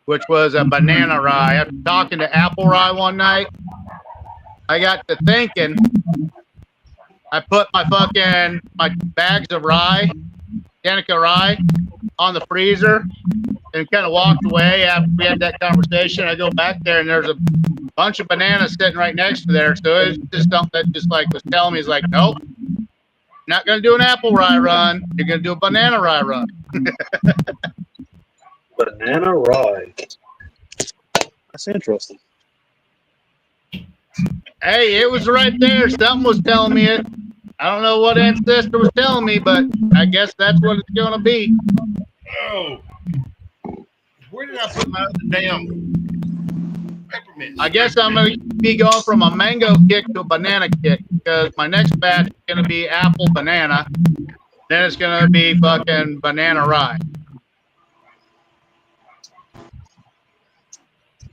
which was a banana rye. After talking to apple rye one night, I got to thinking. I put my bags of rye, Danica rye, on the freezer and kind of walked away after we had that conversation. I go back there and there's a bunch of bananas sitting right next to there. So it's just something that just like was telling me, is like, nope, not going to do an apple rye run. You're going to do a banana rye run. Banana rye. That's interesting. Hey, it was right there. Something was telling me it. I don't know what ancestor was telling me, but I guess that's what it's going to be. Oh. Where did I put my other damn peppermint? I guess I'm going to be going from a mango kick to a banana kick because my next batch is going to be apple banana. Then it's going to be fucking banana rye.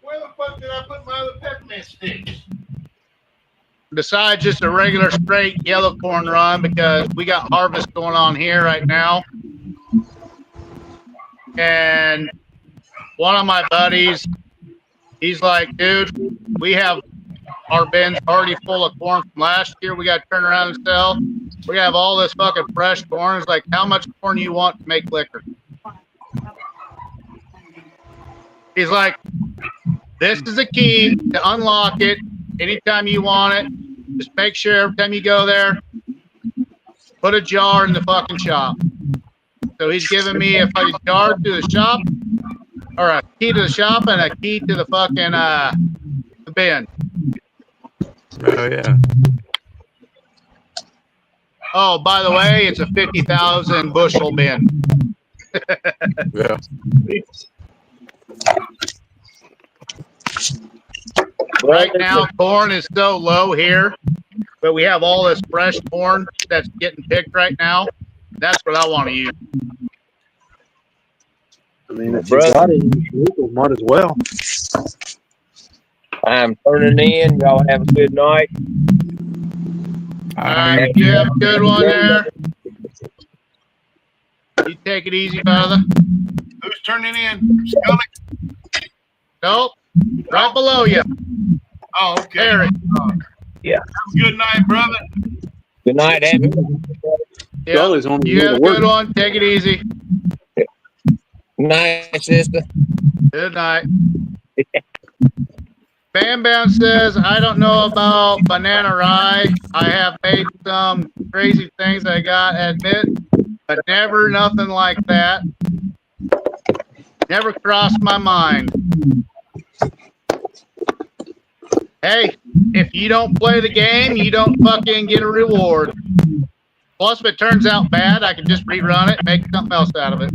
Where the fuck did I put my other peppermint sticks? Besides just a regular straight yellow corn run, because we got harvest going on here right now. And one of my buddies, he's like, dude, we have our bins already full of corn from last year. We got to turn around and sell. We have all this fucking fresh corn. It's like, how much corn you want to make liquor? He's like, this is the key to unlock it anytime you want it. Just make sure every time you go there, put a jar in the fucking shop. So he's giving me a fucking jar to the shop, or a key to the shop and a key to the fucking the bin. Oh yeah. Oh, by the way, it's a 50,000 bushel bin. Yeah. Right now, corn is so low here, but we have all this fresh corn that's getting picked right now. That's what I want to use. I mean, if you got it, you might as well. I'm turning in. Y'all have a good night. All right, you have a good one there. You take it easy, brother. Who's turning in? Scully? Nope, right below you. Oh, okay. Eric. Yeah. Have a good night, brother. Good night, Abby. Yeah. Scully's on the You way have to a work. good one. Take it easy. Night, sister. Good night. Bam Bam says, I don't know about banana rye. I have made some crazy things I got to admit, but never nothing like that. Never crossed my mind. Hey, if you don't play the game, you don't fucking get a reward. Plus, if it turns out bad, I can just rerun it and make something else out of it.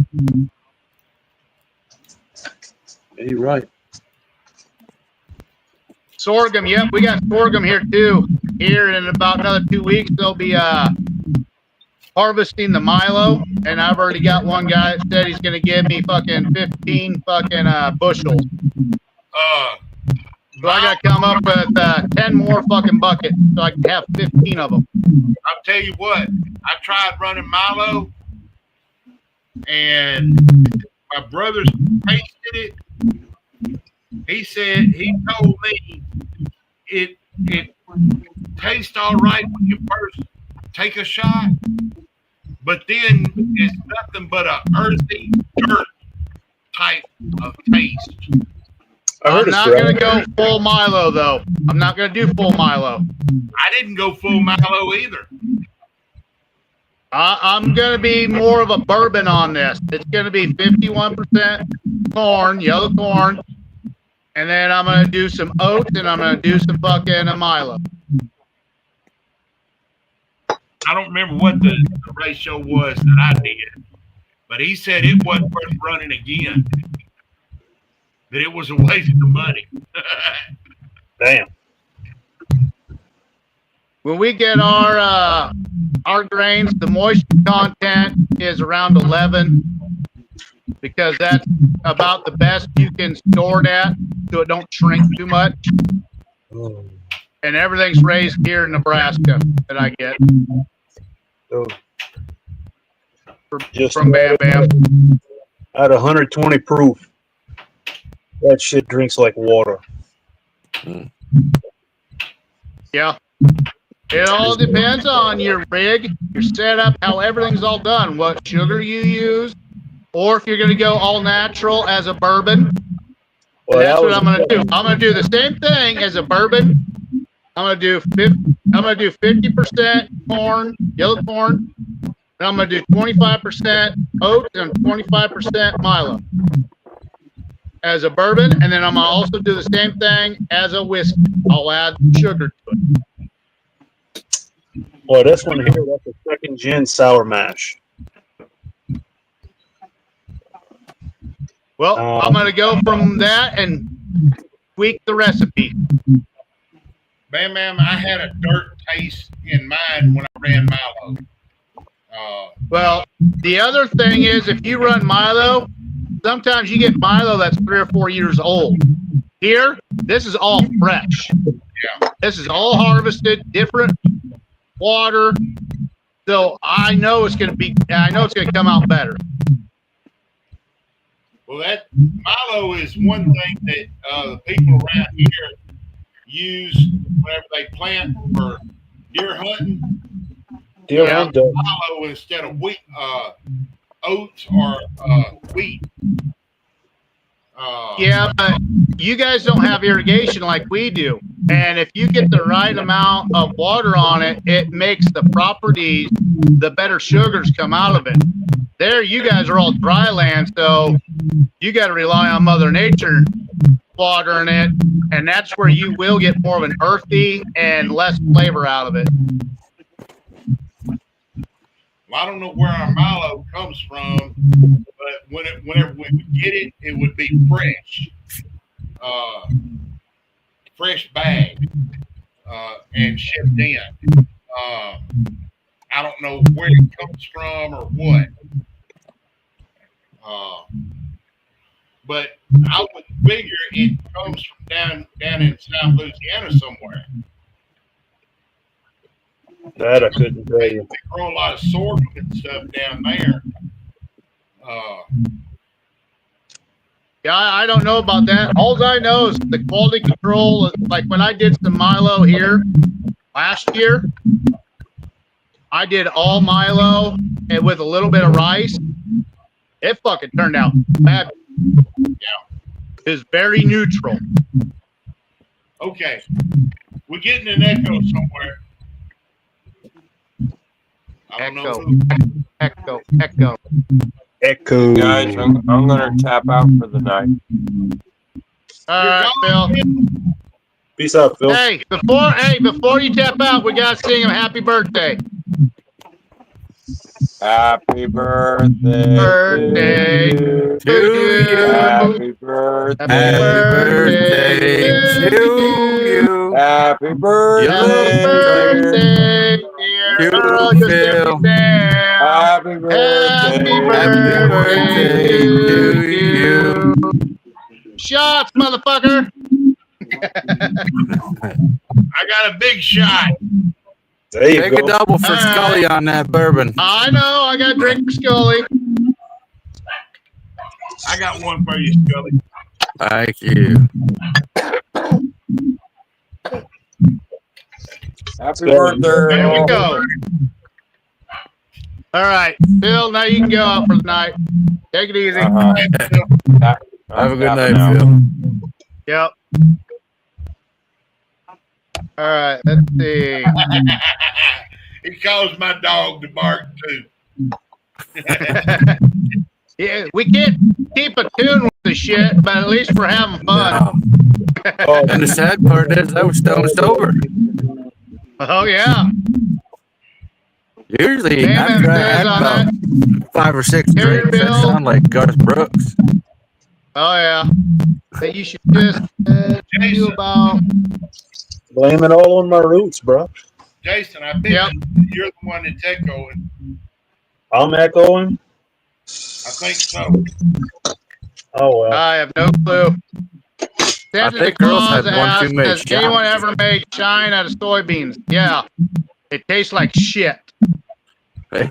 Yeah, you're right. Sorghum, yep, we got sorghum here too. Here in about another 2 weeks, they'll be harvesting the Milo, and I've already got one guy that said he's gonna give me fucking 15 fucking bushels. So I gotta come up with 10 more fucking buckets so I can have 15 of them. I'll tell you what, I tried running Milo, and my brother's tasted it. He said, he told me it tastes all right when you first take a shot, but then it's nothing but a earthy dirt type of taste. I'm not going to go full Milo, though. I'm not going to do full Milo. I didn't go full Milo either. I'm going to be more of a bourbon on this. It's going to be 51% corn, yellow corn, and then I'm going to do some oats, and I'm going to do some fucking Milo. I don't remember what the ratio was that I did, but he said it wasn't worth running again. That it was a waste of money. Damn. When we get our grains, the moisture content is around 11 because that's about the best you can store it at so it don't shrink too much. And everything's raised here in Nebraska that I get. From Bam Bam. At 120 proof. That shit drinks like water. Yeah. It all depends on your rig, your setup, how everything's all done, what sugar you use, or if you're going to go all natural as a bourbon. Well, that's what I'm going to do. I'm going to do the same thing as a bourbon. I'm going to do 50% corn, yellow corn, and I'm going to do 25% oats and 25% Milo as a bourbon, and then I'm going to also do the same thing as a whiskey. I'll add sugar to it. Well, this one here, that's a second gen sour mash. Well, I'm going to go from that and tweak the recipe. Bam Bam, I had a dirt taste in mine when I ran Milo. Well, the other thing is if you run Milo, sometimes you get Milo that's 3 or 4 years old. Here, this is all fresh. Yeah. This is all harvested, different water. So I know it's going to come out better. Well, that Milo is one thing that the people around here use whenever they plant for deer hunting. Milo instead of wheat, oats or wheat. Yeah, but you guys don't have irrigation like we do. And if you get the right amount of water on it, it makes the properties, the better sugars come out of it. There, you guys are all dry land, so you got to rely on Mother Nature watering it, and that's where you will get more of an earthy and less flavor out of it. Well, I don't know where our Milo comes from, but whenever we would get it, it would be fresh, fresh bag, and shipped in. I don't know where it comes from or what, but I would figure it comes from down in South Louisiana somewhere. That I couldn't tell you. They grow a lot of sorghum and stuff down there. Yeah, I don't know about that. All I know is the quality control. Like when I did some Milo here last year, I did all Milo and with a little bit of rice. It fucking turned out bad. Yeah. is very neutral. Okay. We're getting an echo somewhere. I don't know who. Echo. Echo. Guys, I'm gonna tap out for the night. All right, Phil. Peace out, Phil. Hey, before you tap out, we gotta sing him happy birthday. Happy birthday To To you. Happy birthday. Happy birthday to you. Happy birthday. birthday, dear To Yosemite Phil. Sam. Happy birthday. Happy birthday to you. you. Shots, motherfucker. I got a big shot. There you Take go. a double for All right. Scully on that bourbon. I know. I got a drink for Scully. I got one for you, Scully. Thank you. Happy birthday. There we go. All right, Phil. Now you can go out for the night. Take it easy. Have a good night, Phil. Yep. All right. Let's see. He caused my dog to bark too. Yeah, we can't keep a tune with the shit, but at least we're having fun. No. And the sad part is I was stone sober. Oh yeah. Usually Damn, after I it had says on about 5 or 6 Here, drinks, I Bill. sound like Garth Brooks. Oh yeah. That you should just do about. Blame it all on my roots, bro. Jason, I think you're the one that's echoing. I'm echoing. I think so. Oh well. I have no clue. I think girls had one too many Has anyone shots. ever made shine out of soybeans? Yeah. It tastes like shit. Hey.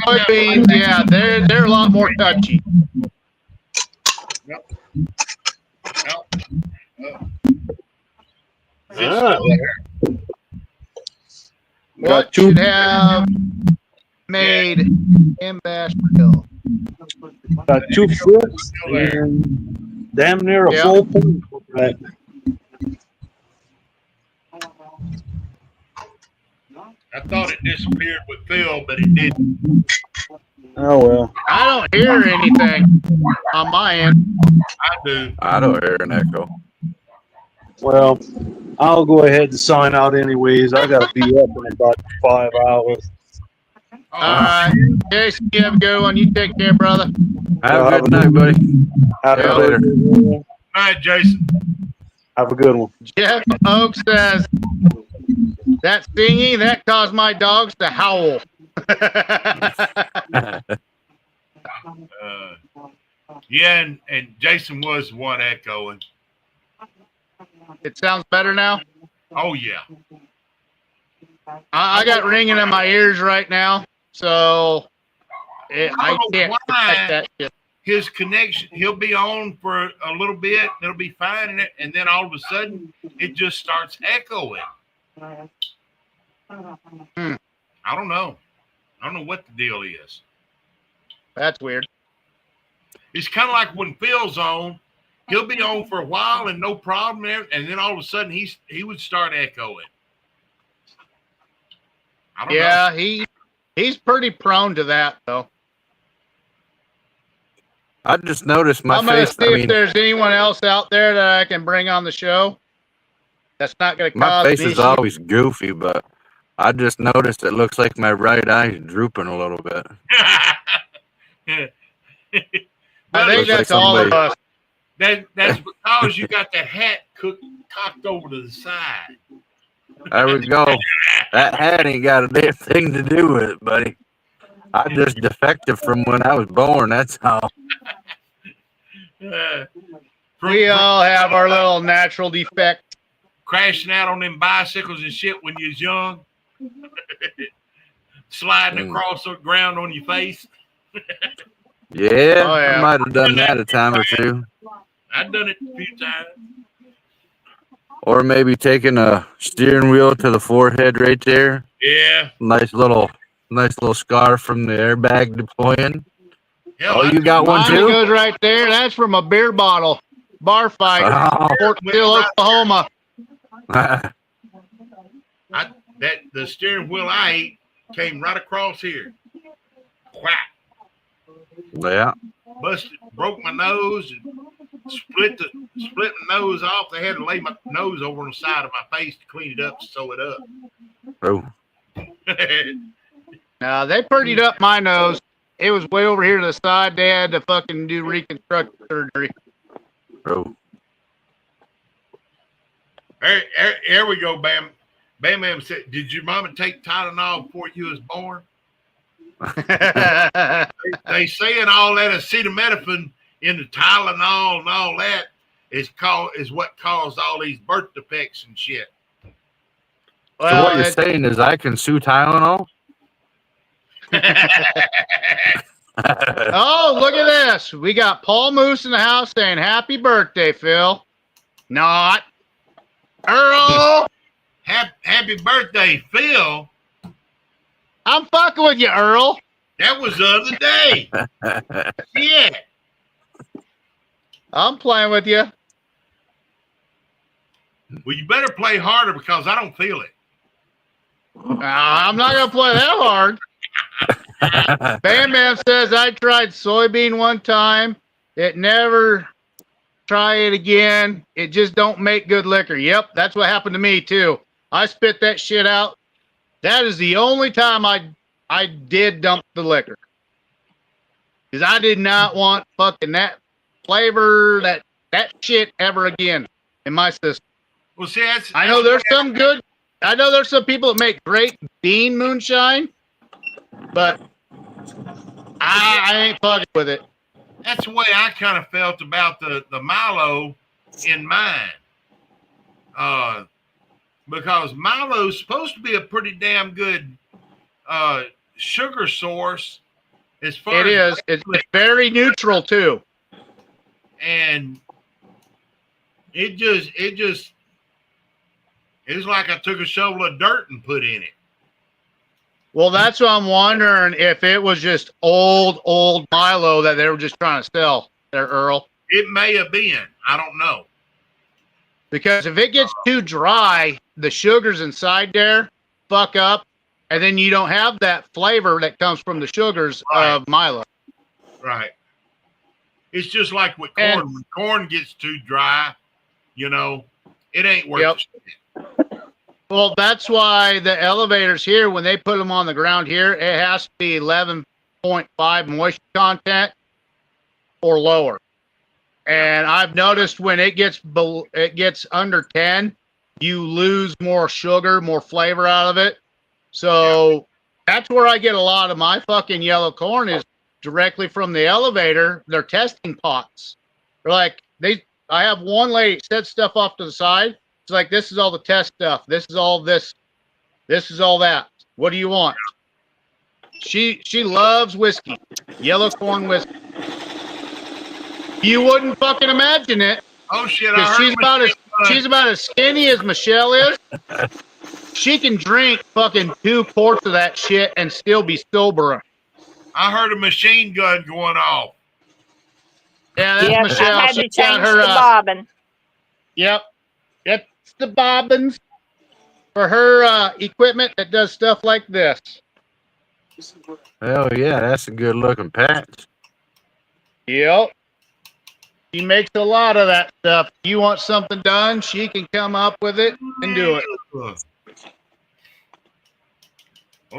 Soybeans, yeah, they're a lot more touchy. What should have made him bash Bill? Got 2 flips and damn near a full point. Right. I thought it disappeared with Phil, but it didn't. Oh well. I don't hear anything on my end. I do. I don't hear an echo. Well, I'll go ahead and sign out anyways. I gotta be up in about 5 hours. All right. Jason, you have a good one. You take care, brother. Have a good night, buddy. Have Yeah, a later. All right, Jason. Have a good one. Jeff Oak says, that singing, that caused my dogs to howl. Yeah, and Jason was the one echoing. It sounds better now? Oh, yeah. I got ringing in my ears right now, so I can't protect that shit. His connection, he'll be on for a little bit, it'll be fine, and then all of a sudden, it just starts echoing. I don't know. I don't know what the deal is. That's weird. It's kind of like when Phil's on, he'll be on for a while and no problem, and then all of a sudden he would start echoing. I don't know. He's pretty prone to that though. I just noticed my I'm gonna face. see I if mean, there's anyone else out there that I can bring on the show. That's not gonna my cause face an is issue. always goofy, but I just noticed it looks like my right eye is drooping a little bit. I think Looks like that's all of somebody- us. That's because you got the hat cocked over to the side. There we go. That hat ain't got a damn thing to do with it, buddy. I'm just defective from when I was born. That's all. We all have our little natural defect. Crashing out on them bicycles and shit when you was young. Sliding across the ground on your face. Yeah, Oh, yeah. I might have done that a time or two. I've done it a few times. Or maybe taking a steering wheel to the forehead right there. Yeah. Nice little scar from the airbag deploying. Hell, Oh, you got one Mine too? goes right there. That's from a beer bottle bar fight, Oh. Fort Sill, Oklahoma. that the steering wheel I ate came right across here. Whack. Yeah. Busted, broke my nose, and split my nose off. They had to lay my nose over on the side of my face to clean it up, and sew it up. Oh. They prettied up my nose. It was way over here to the side. They had to fucking do reconstructive surgery. Oh. There we go, Bam. Bam Bam said, "Did your mama take Tylenol before you was born?" they saying all that acetaminophen in the Tylenol and all that is what caused all these birth defects and shit. So what you're saying is I can sue Tylenol? Oh, look at this. We got Paul Moose in the house saying happy birthday, Phil. Not. Earl. Happy birthday, Phil. I'm fucking with you, Earl. That was the other day. Yeah. I'm playing with you. Well, you better play harder because I don't feel it. I'm not going to play that hard. Bam Bam says, I tried soybean one time. It never try it again. It just don't make good liquor. Yep, that's what happened to me too. I spit that shit out. That is the only time I did dump the liquor. Because I did not want fucking that flavor, that shit ever again in my system. Well, see, I know there's some people that make great bean moonshine, but I ain't fucking with it. That's the way I kind of felt about the Milo in mine. Because Milo's supposed to be a pretty damn good sugar source as far as It's very neutral too. And it was like I took a shovel of dirt and put in it. Well, that's what I'm wondering, if it was just old Milo that they were just trying to sell there, Earl. It may have been. I don't know. Because if it gets too dry, the sugars inside there fuck up, and then you don't have that flavor that comes from the sugars of Milo. Right. It's just like with corn. When corn gets too dry, it ain't worth it. Well, that's why the elevators here, when they put them on the ground here, it has to be 11.5 moisture content or lower. And I've noticed when it gets under 10, you lose more sugar, more flavor out of it. So that's where I get a lot of my fucking yellow corn is directly from the elevator. They're testing pots. They're like, I have one lady set stuff off to the side. It's like, this is all the test stuff. This is all this. This is all that. What do you want? She loves whiskey, yellow corn whiskey. You wouldn't fucking imagine it. Oh shit! Because she's about as skinny as Michelle is. She can drink fucking 2 quarts of that shit and still be sober. I heard a machine gun going off. Yeah, that's Michelle. I had to She's got change her the bobbin. Yep. It's the bobbins for her equipment that does stuff like this. Oh yeah, that's a good looking patch. Yep. She makes a lot of that stuff. If you want something done, she can come up with it and do it. Well,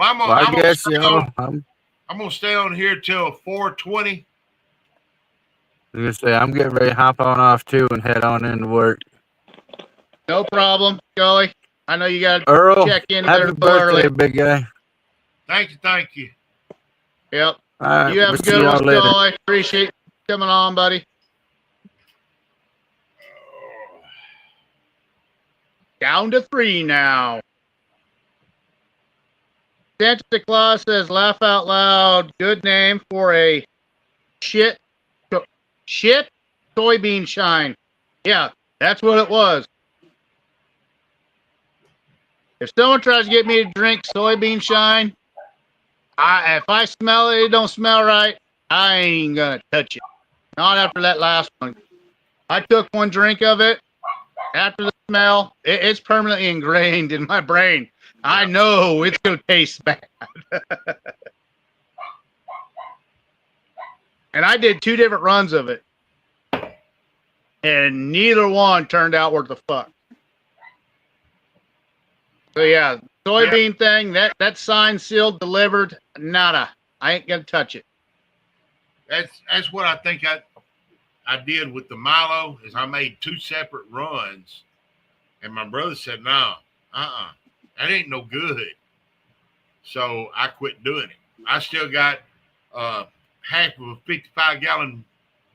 I'm gonna stay on here till 4:20. I'm gonna say I'm getting ready to hop on off too and head on into work. No problem, Scully. I know you got Earl, to check in happy there birthday, early. big guy. Thank you. Yep. All right, You have we'll a see good y'all one, later. Scully. Appreciate you coming on, buddy. Down to 3 now. Santa Claus says, laugh out loud. Good name for a shit soybean shine. Yeah, that's what it was. If someone tries to get me to drink soybean shine, if I smell it, it don't smell right, I ain't gonna touch it. Not after that last one. I took one drink of it. After the smell, it's permanently ingrained in my brain. I know it's gonna taste bad. And I did 2 different runs of it, and neither one turned out worth the fuck. So yeah, soybean thing, that signed, sealed, delivered, nada. I ain't gonna touch it. That's what I think I did with the Milo is I made 2 separate runs, and my brother said, "No, that ain't no good." So I quit doing it. I still got half of a 55-gallon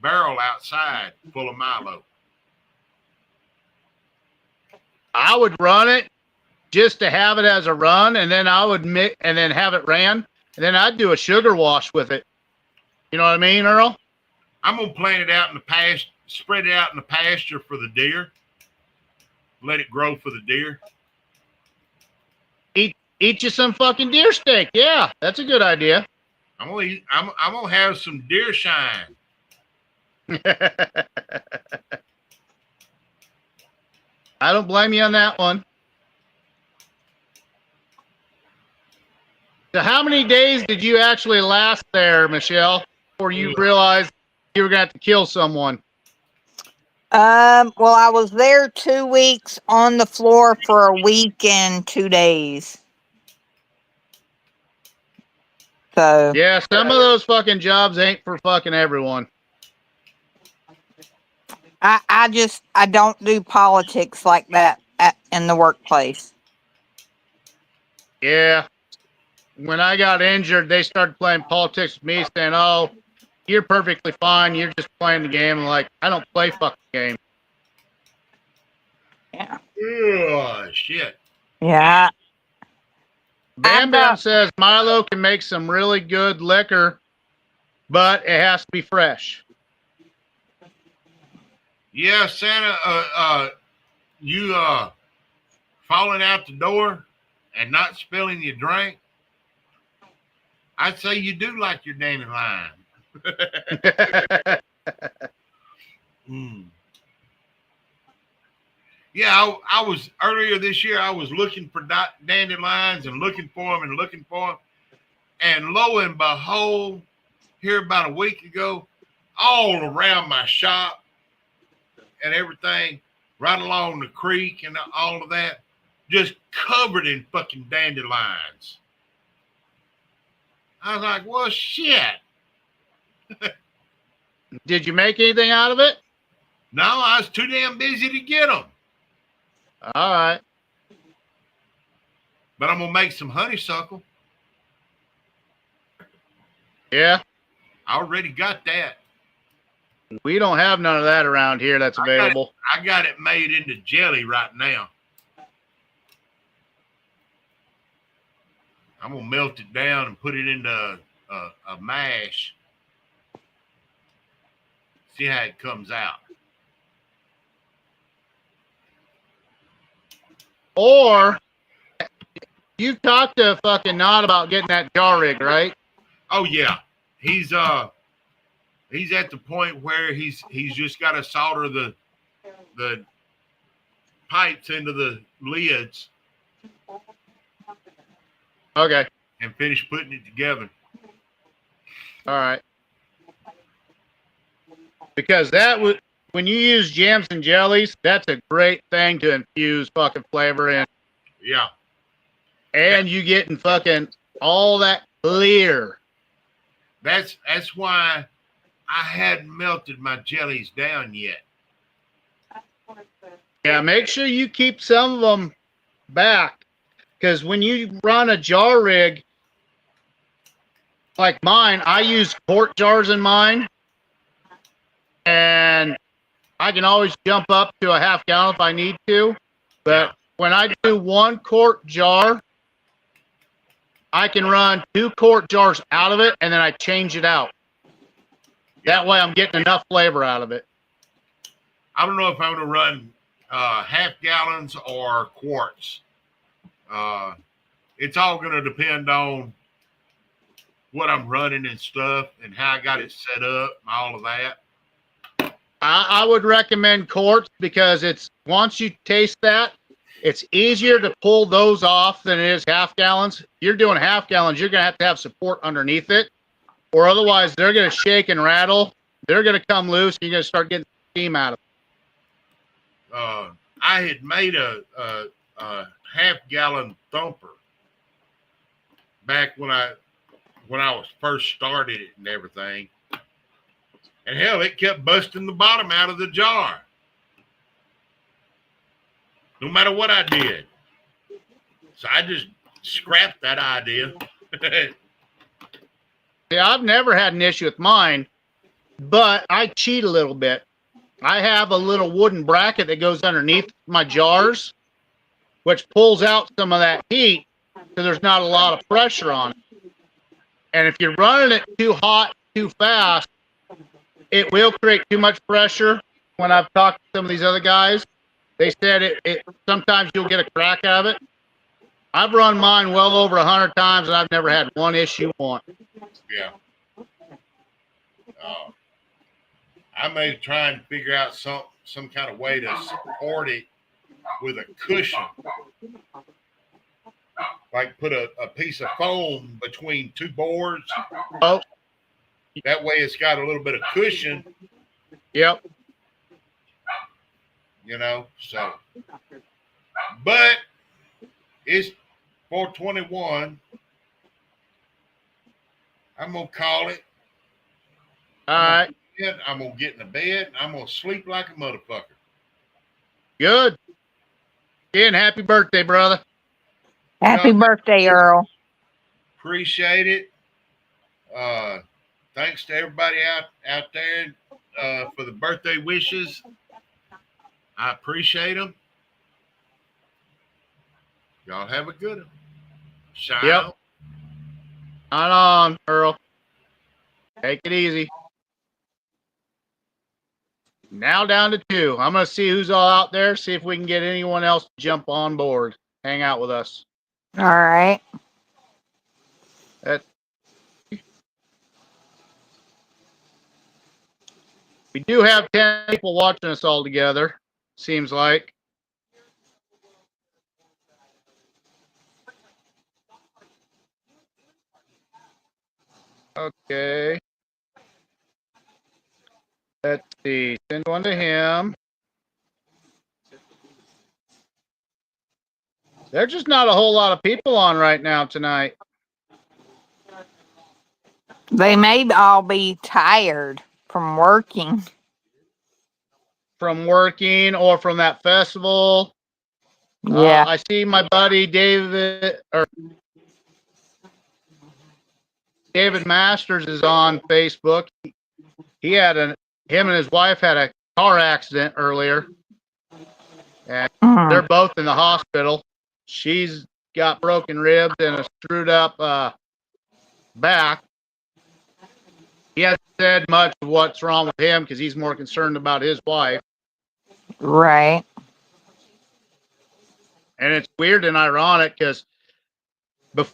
barrel outside full of Milo. I would run it just to have it as a run, and then I would mix and then have it ran, and then I'd do a sugar wash with it. You know what I mean, Earl? I'm gonna plant it out in the pasture, spread it out in the pasture for the deer. Let it grow for the deer. Eat you some fucking deer steak. Yeah, that's a good idea. I'm gonna have some deer shine. I don't blame you on that one. So how many days did you actually last there, Michelle, before you realized you were going to have to kill someone? Well, I was there 2 weeks on the floor for a week and 2 days. So yeah, some of those fucking jobs ain't for fucking everyone. I don't do politics like that in the workplace. Yeah. When I got injured, they started playing politics with me, saying, "Oh, you're perfectly fine. You're just playing the game." I'm like, I don't play fucking game. Yeah. Oh shit. Yeah. Bam Bam says Milo can make some really good liquor, but it has to be fresh. Yeah, Santa, you falling out the door and not spilling your drink. I'd say you do like your dandelion. Yeah, I was earlier this year. I was looking for dandelions and looking for them, and lo and behold, here about a week ago, all around my shop and everything, right along the creek and all of that, just covered in fucking dandelions. I was like, well, shit. Did you make anything out of it? No, I was too damn busy to get them. All right. But I'm going to make some honeysuckle. Yeah. I already got that. We don't have none of that around here that's available. I got it made into jelly right now. I'm going to melt it down and put it into a mash. See how it comes out. Or you've talked to fucking Nod about getting that jar rig, right? Oh yeah. He's at the point where he's just got to solder the pipes into the lids. Okay. And finish putting it together. All right. Because that would, when you use jams and jellies, that's a great thing to infuse fucking flavor in. Yeah. And you getting fucking all that clear. That's why I hadn't melted my jellies down yet. Yeah, make sure you keep some of them back. Because when you run a jar rig, like mine, I use quart jars in mine. And I can always jump up to a half gallon if I need to. But when I do 1 quart jar, I can run 2 quart jars out of it, and then I change it out. That way I'm getting enough flavor out of it. I don't know if I'm going to run half gallons or quarts. It's all going to depend on what I'm running and stuff and how I got it set up and all of that. I would recommend quarts because it's once you taste that, it's easier to pull those off than it is half gallons. If you're doing half gallons, you're gonna have support underneath it, or otherwise they're gonna shake and rattle. They're gonna come loose. And you're gonna start getting steam out of them. I had made a half-gallon thumper back when I was first started it and everything. And hell, it kept busting the bottom out of the jar. No matter what I did. So I just scrapped that idea. Yeah, I've never had an issue with mine, but I cheat a little bit. I have a little wooden bracket that goes underneath my jars, which pulls out some of that heat so there's not a lot of pressure on it. And if you're running it too hot, too fast, it will create too much pressure. When I've talked to some of these other guys, they said it sometimes you'll get a crack out of it. I've run mine well over 100 times, and I've never had one issue once. Yeah. I may try and figure out some kind of way to support it with a cushion. Like put a piece of foam between two boards. Oh. That way it's got a little bit of cushion. Yep. You know, so. But it's 421. I'm going to call it. All right. I'm going to get in the bed. And I'm going to sleep like a motherfucker. Good. And happy birthday, brother. Happy birthday, Earl. Appreciate it. Thanks to everybody out there for the birthday wishes. I appreciate them. Y'all have a good one. Shine on. Shine on, Earl. Take it easy. Now down to 2. I'm going to see who's all out there, see if we can get anyone else to jump on board, hang out with us. All right. We do have 10 people watching us all together, seems like. Okay. Let's see. Send one to him. There's just not a whole lot of people on right now tonight. They may all be tired from working. From working or from that festival. Yeah. I see my buddy David Masters is on Facebook. Him and his wife had a car accident earlier. And they're both in the hospital. She's got broken ribs and a screwed up back. He hasn't said much of what's wrong with him because he's more concerned about his wife. Right. And it's weird and ironic because it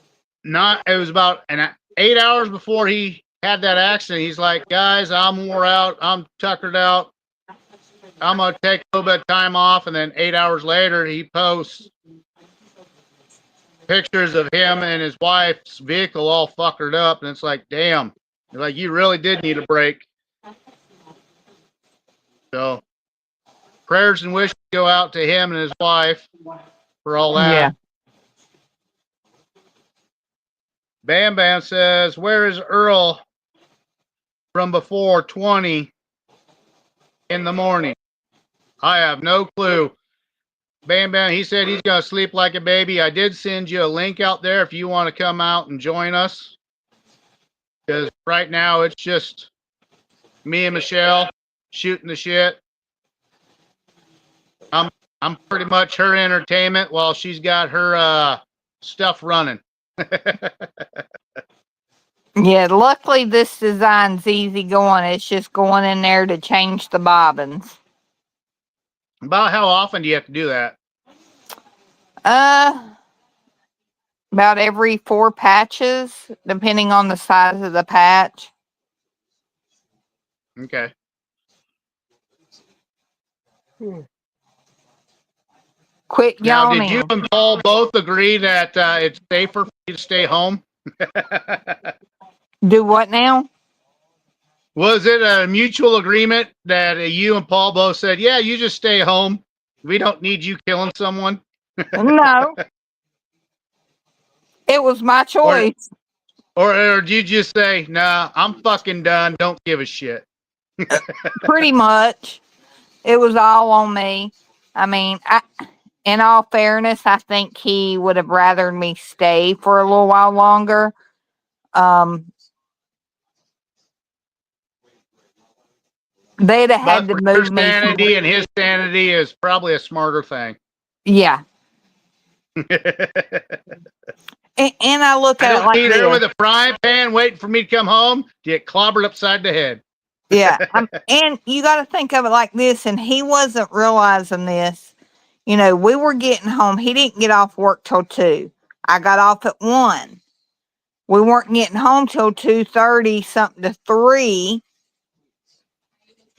was about 8 hours before he had that accident. He's like, guys, I'm wore out. I'm tuckered out. I'm going to take a little bit of time off. And then 8 hours later, he posts pictures of him and his wife's vehicle all fuckered up. And it's like, damn. Like, you really did need a break. So, prayers and wishes go out to him and his wife for all that. Yeah. Bam Bam says, where is Earl from before 20 in the morning? I have no clue. Bam Bam, he said he's going to sleep like a baby. I did send you a link out there if you want to come out and join us. Because right now it's just me and Michelle shooting the shit. I'm pretty much her entertainment while she's got her stuff running. Yeah, luckily this design's easy going. It's just going in there to change the bobbins. About how often do you have to do that? About every 4 patches, depending on the size of the patch. Okay. Quit Now, did you yawning. and Paul both agree that it's safer for you to stay home? Do what now? Was it a mutual agreement that you and Paul both said, yeah, you just stay home. We don't need you killing someone? No. It was my choice. Or did you just say, nah, I'm fucking done. Don't give a shit. Pretty much. It was all on me. I mean, in all fairness, I think he would have rather me stay for a little while longer. They'd have had to But for your move me. sanity and his sanity is probably a smarter thing. Yeah. And I look I at it don't like need her with this. a frying pan waiting for me to come home to get clobbered upside the head. Yeah. And you got to think of it like this. And he wasn't realizing this. You know, we were getting home. He didn't get off work till 2. I got off at 1. We weren't getting home till 2:30, something to 3.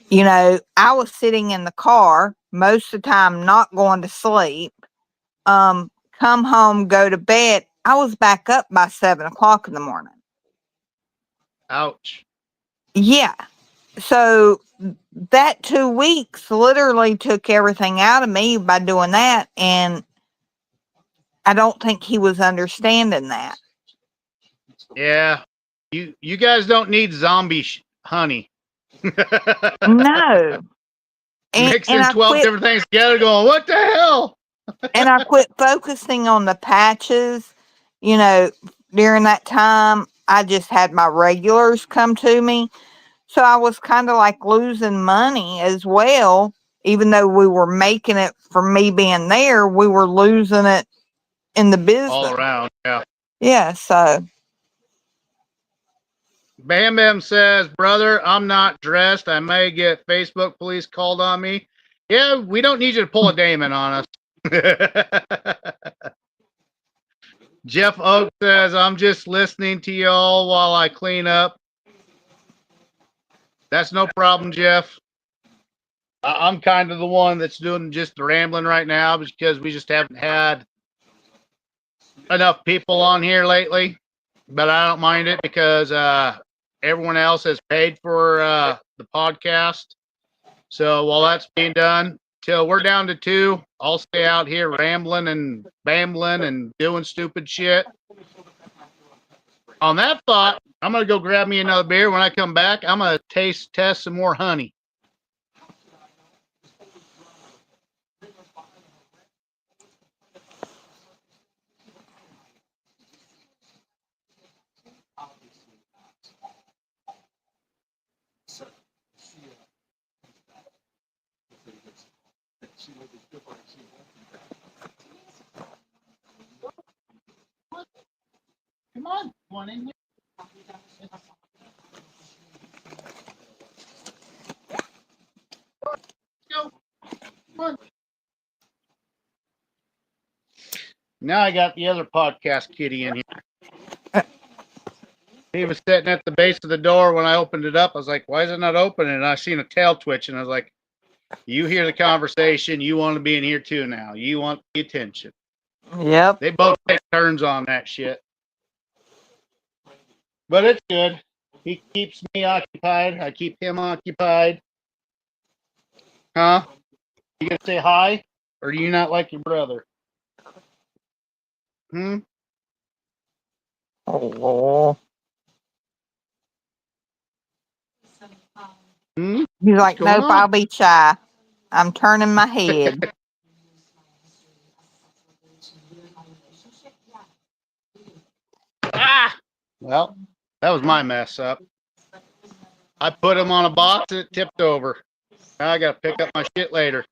You know, I was sitting in the car most of the time, not going to sleep. Come home, go to bed. I was back up by 7:00 in the morning. Ouch. Yeah. So that 2 weeks literally took everything out of me by doing that. And I don't think he was understanding that. Yeah. You guys don't need zombie honey. No. And Mixing I 12 quit different things together going, what the hell? and I quit focusing on the patches. You know, during that time, I just had my regulars come to me. So I was kind of like losing money as well. Even though we were making it for me being there, we were losing it in the business. All around, yeah. Yeah, so Bam Bam says, brother, I'm not dressed. I may get Facebook police called on me. Yeah, we don't need you to pull a Damon on us. Jeff Oak says, I'm just listening to y'all while I clean up. That's no problem, Jeff. I'm kind of the one that's doing just the rambling right now because we just haven't had enough people on here lately. But I don't mind it because everyone else has paid for the podcast. So while that's being done, till we're down to 2, I'll stay out here rambling and bambling and doing stupid shit. On that thought, I'm going to go grab me another beer. When I come back, I'm going to test some more honey. Come on, one in here. Go. Come on. Now I got the other podcast kitty in here. He was sitting at the base of the door when I opened it up. I was like, why is it not open? And I seen a tail twitch, and I was like, you hear the conversation. You want to be in here too now. You want the attention. Yep. They both take turns on that shit. But it's good. He keeps me occupied. I keep him occupied. Huh? You gonna say hi? Or do you not like your brother? Hmm? Oh. Hmm? He's like, going nope, on? I'll be shy. I'm turning my head. Ah! Well, that was my mess up. I put him on a box and it tipped over. Now I gotta pick up my shit later.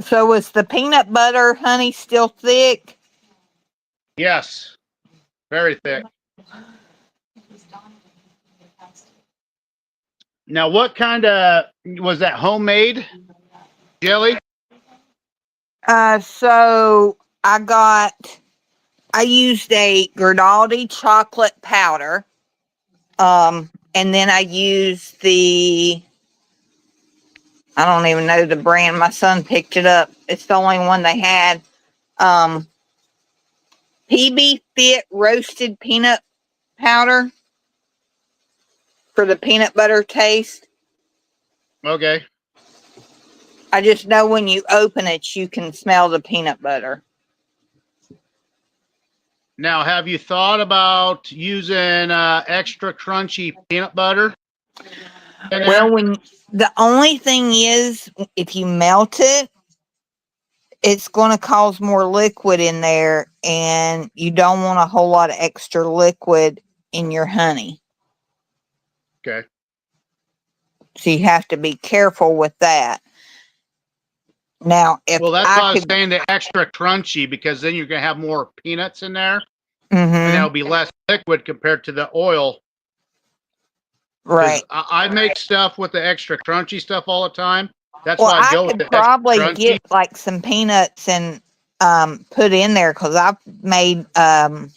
So is the peanut butter honey still thick? Yes. Very thick. Now, what kind of was that? Homemade jelly? So I used a Grinaldi chocolate powder. And then I used I don't even know the brand. My son picked it up. It's the only one they had. PB Fit roasted peanut powder for the peanut butter taste. Okay. I just know when you open it, you can smell the peanut butter. Now, have you thought about using extra crunchy peanut butter in there? Well, the only thing is, if you melt it, it's going to cause more liquid in there, and you don't want a whole lot of extra liquid in your honey. Okay. So you have to be careful with that. Now, if Well, that's I why I was could, saying the extra crunchy, because then you're going to have more peanuts in there, mm-hmm, and that'll be less liquid compared to the oil. right? I make stuff with the extra crunchy stuff all the time. That's Well, why I I go with could the extra probably crunchy. get like some peanuts and put in there, because I've made a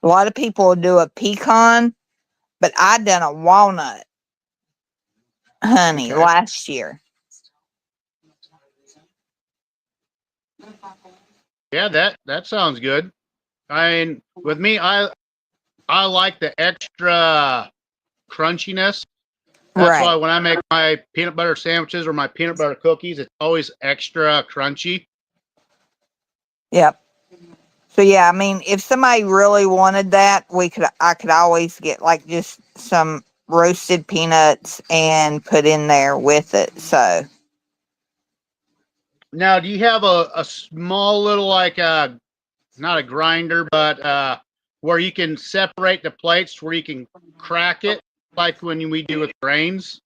lot of people do a pecan, but I done a walnut honey Okay. last year. Yeah, that sounds good. I mean, with me, I like the extra crunchiness. That's why Right. when I make my peanut butter sandwiches or my peanut butter cookies, it's always extra crunchy. Yep. So yeah, I mean, if somebody really wanted that, I could always get like just some roasted peanuts and put in there with it. So Now, do you have a small little like not a grinder, but where you can separate the plates where you can crack it like when we do with grains?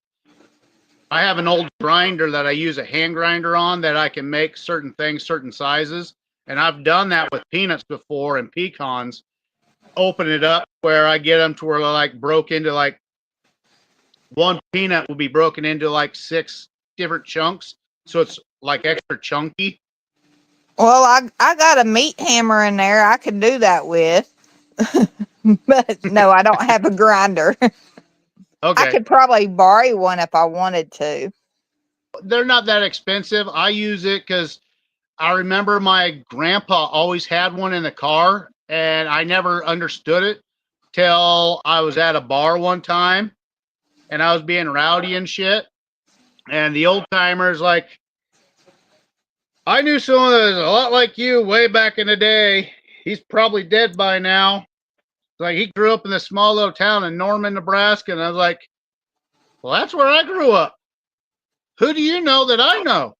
I have an old grinder that I use a hand grinder on that I can make certain things, certain sizes. And I've done that with peanuts before and pecans. Open it up where I get them to where they're like broke into like one peanut will be broken into like 6 different chunks. So it's like extra chunky. well, I got a meat hammer in there I could do that with. But no, I don't have a grinder. I Okay. could probably borrow one if I wanted to. They're not that expensive. I use it because I remember my grandpa always had one in the car, and I never understood it till I was at a bar one time, and I was being rowdy and shit. And the old timers like, I knew someone that was a lot like you way back in the day. He's probably dead by now. Like he grew up in this small little town in Norman, Nebraska, and I was like, well, that's where I grew up. Who do you know that I know?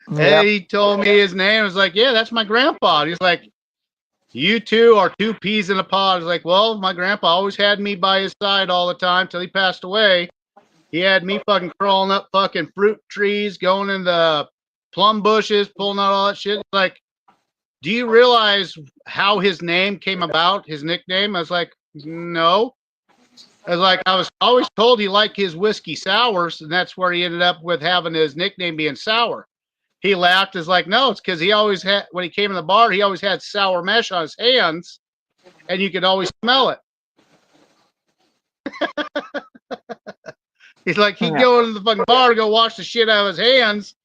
Yep. And he told me his name. I was like, yeah, that's my grandpa. He's like, you two are 2 peas in a pod. I was like, well, my grandpa always had me by his side all the time till he passed away. He had me fucking crawling up fucking fruit trees, going in the plum bushes, pulling out all that shit. It's like, do you realize how his name came about, his nickname? I was like, no. I was like, I was always told he liked his whiskey sours, and that's where he ended up with having his nickname being Sour. He laughed. Is like, no, it's because he always had, when he came in the bar, he always had sour mesh on his hands, and you could always smell it. He's like, he'd Yeah. go into the fucking bar to go wash the shit out of his hands,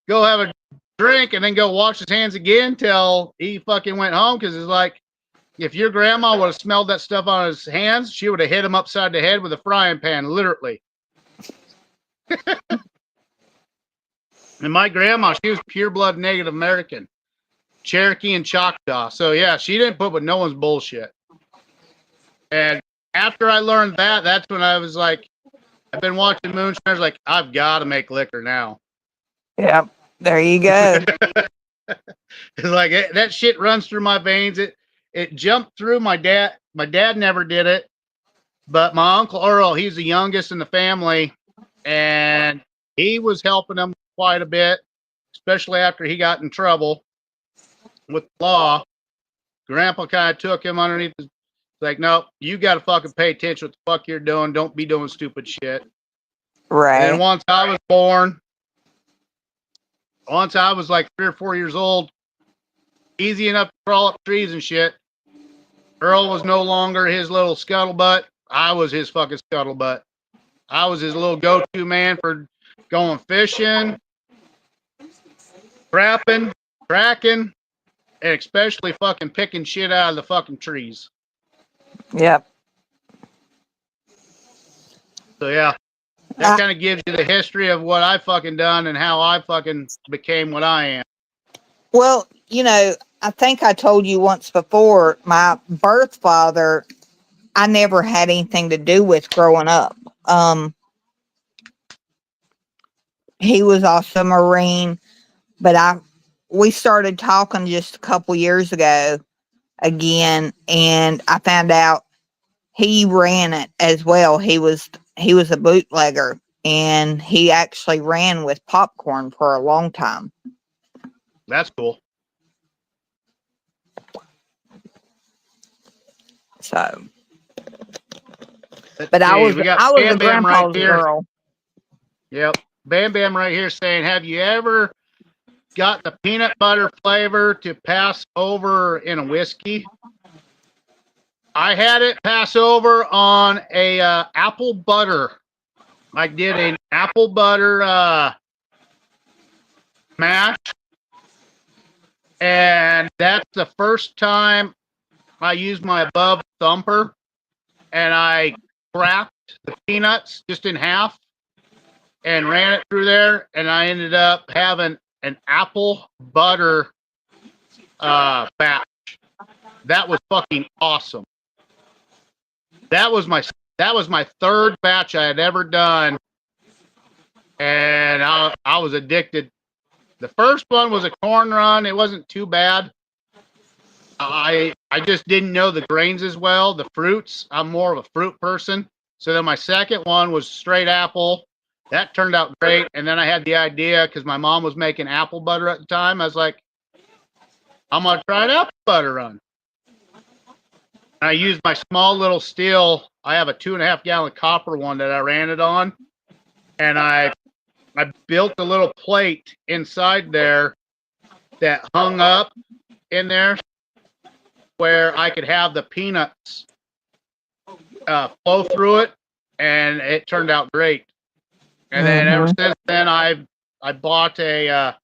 go have a drink, and then go wash his hands again till he fucking went home. Because it's like, if your grandma would have smelled that stuff on his hands, she would have hit him upside the head with a frying pan, literally. And my grandma, she was pure blood Native American, Cherokee and Choctaw. So yeah, she didn't put with no one's bullshit. And after I learned that, that's when I was like, I've been watching moonshiners. Like, I've got to make liquor now. Yep. There you go. It's like that shit runs through my veins. It jumped through my dad. My dad never did it, but my uncle Earl, he's the youngest in the family, and he was helping them quite a bit, especially after he got in trouble with the law. Grandpa kind of took him underneath his, like, no, you got to fucking pay attention what the fuck you're doing. Don't be doing stupid shit. Right. And then once I was born, once I was like 3 or 4 years old, easy enough to crawl up trees and shit. Earl was no longer his little scuttlebutt. I was his fucking scuttlebutt. I was his little go-to man for going fishing, trapping, tracking, and especially fucking picking shit out of the fucking trees. Yep. So yeah, that kind of gives you the history of what I fucking done and how I fucking became what I am. Well, you know, I think I told you once before, my birth father, I never had anything to do with growing up. He was also a Marine, but we started talking just a couple years ago again, and I found out he ran it as well. He was a bootlegger, and he actually ran with popcorn for a long time. That's cool. So, but I was we got a Bam Bam right grandpa's here. girl. Yep. Bam Bam right here saying, have you ever got the peanut butter flavor to pass over in a whiskey? I had it pass over on a apple butter. I did an apple butter mash, and that's the first time I used my above thumper, and I cracked the peanuts just in half and ran it through there, and I ended up having an apple butter batch. That was fucking awesome. That was my third batch I had ever done, and I was addicted. The first one was a corn run. It wasn't too bad. I just didn't know the grains as well, the fruits. I'm more of a fruit person. So then my second one was straight apple. That turned out great. And then I had the idea because my mom was making apple butter at the time. I was like, I'm gonna try an apple butter run. And I used my small little steel. I have a 2.5 gallon copper one that I ran it on, and I built a little plate inside there that hung up in there where I could have the peanuts flow through it, and it turned out great. And then ever since then, I bought a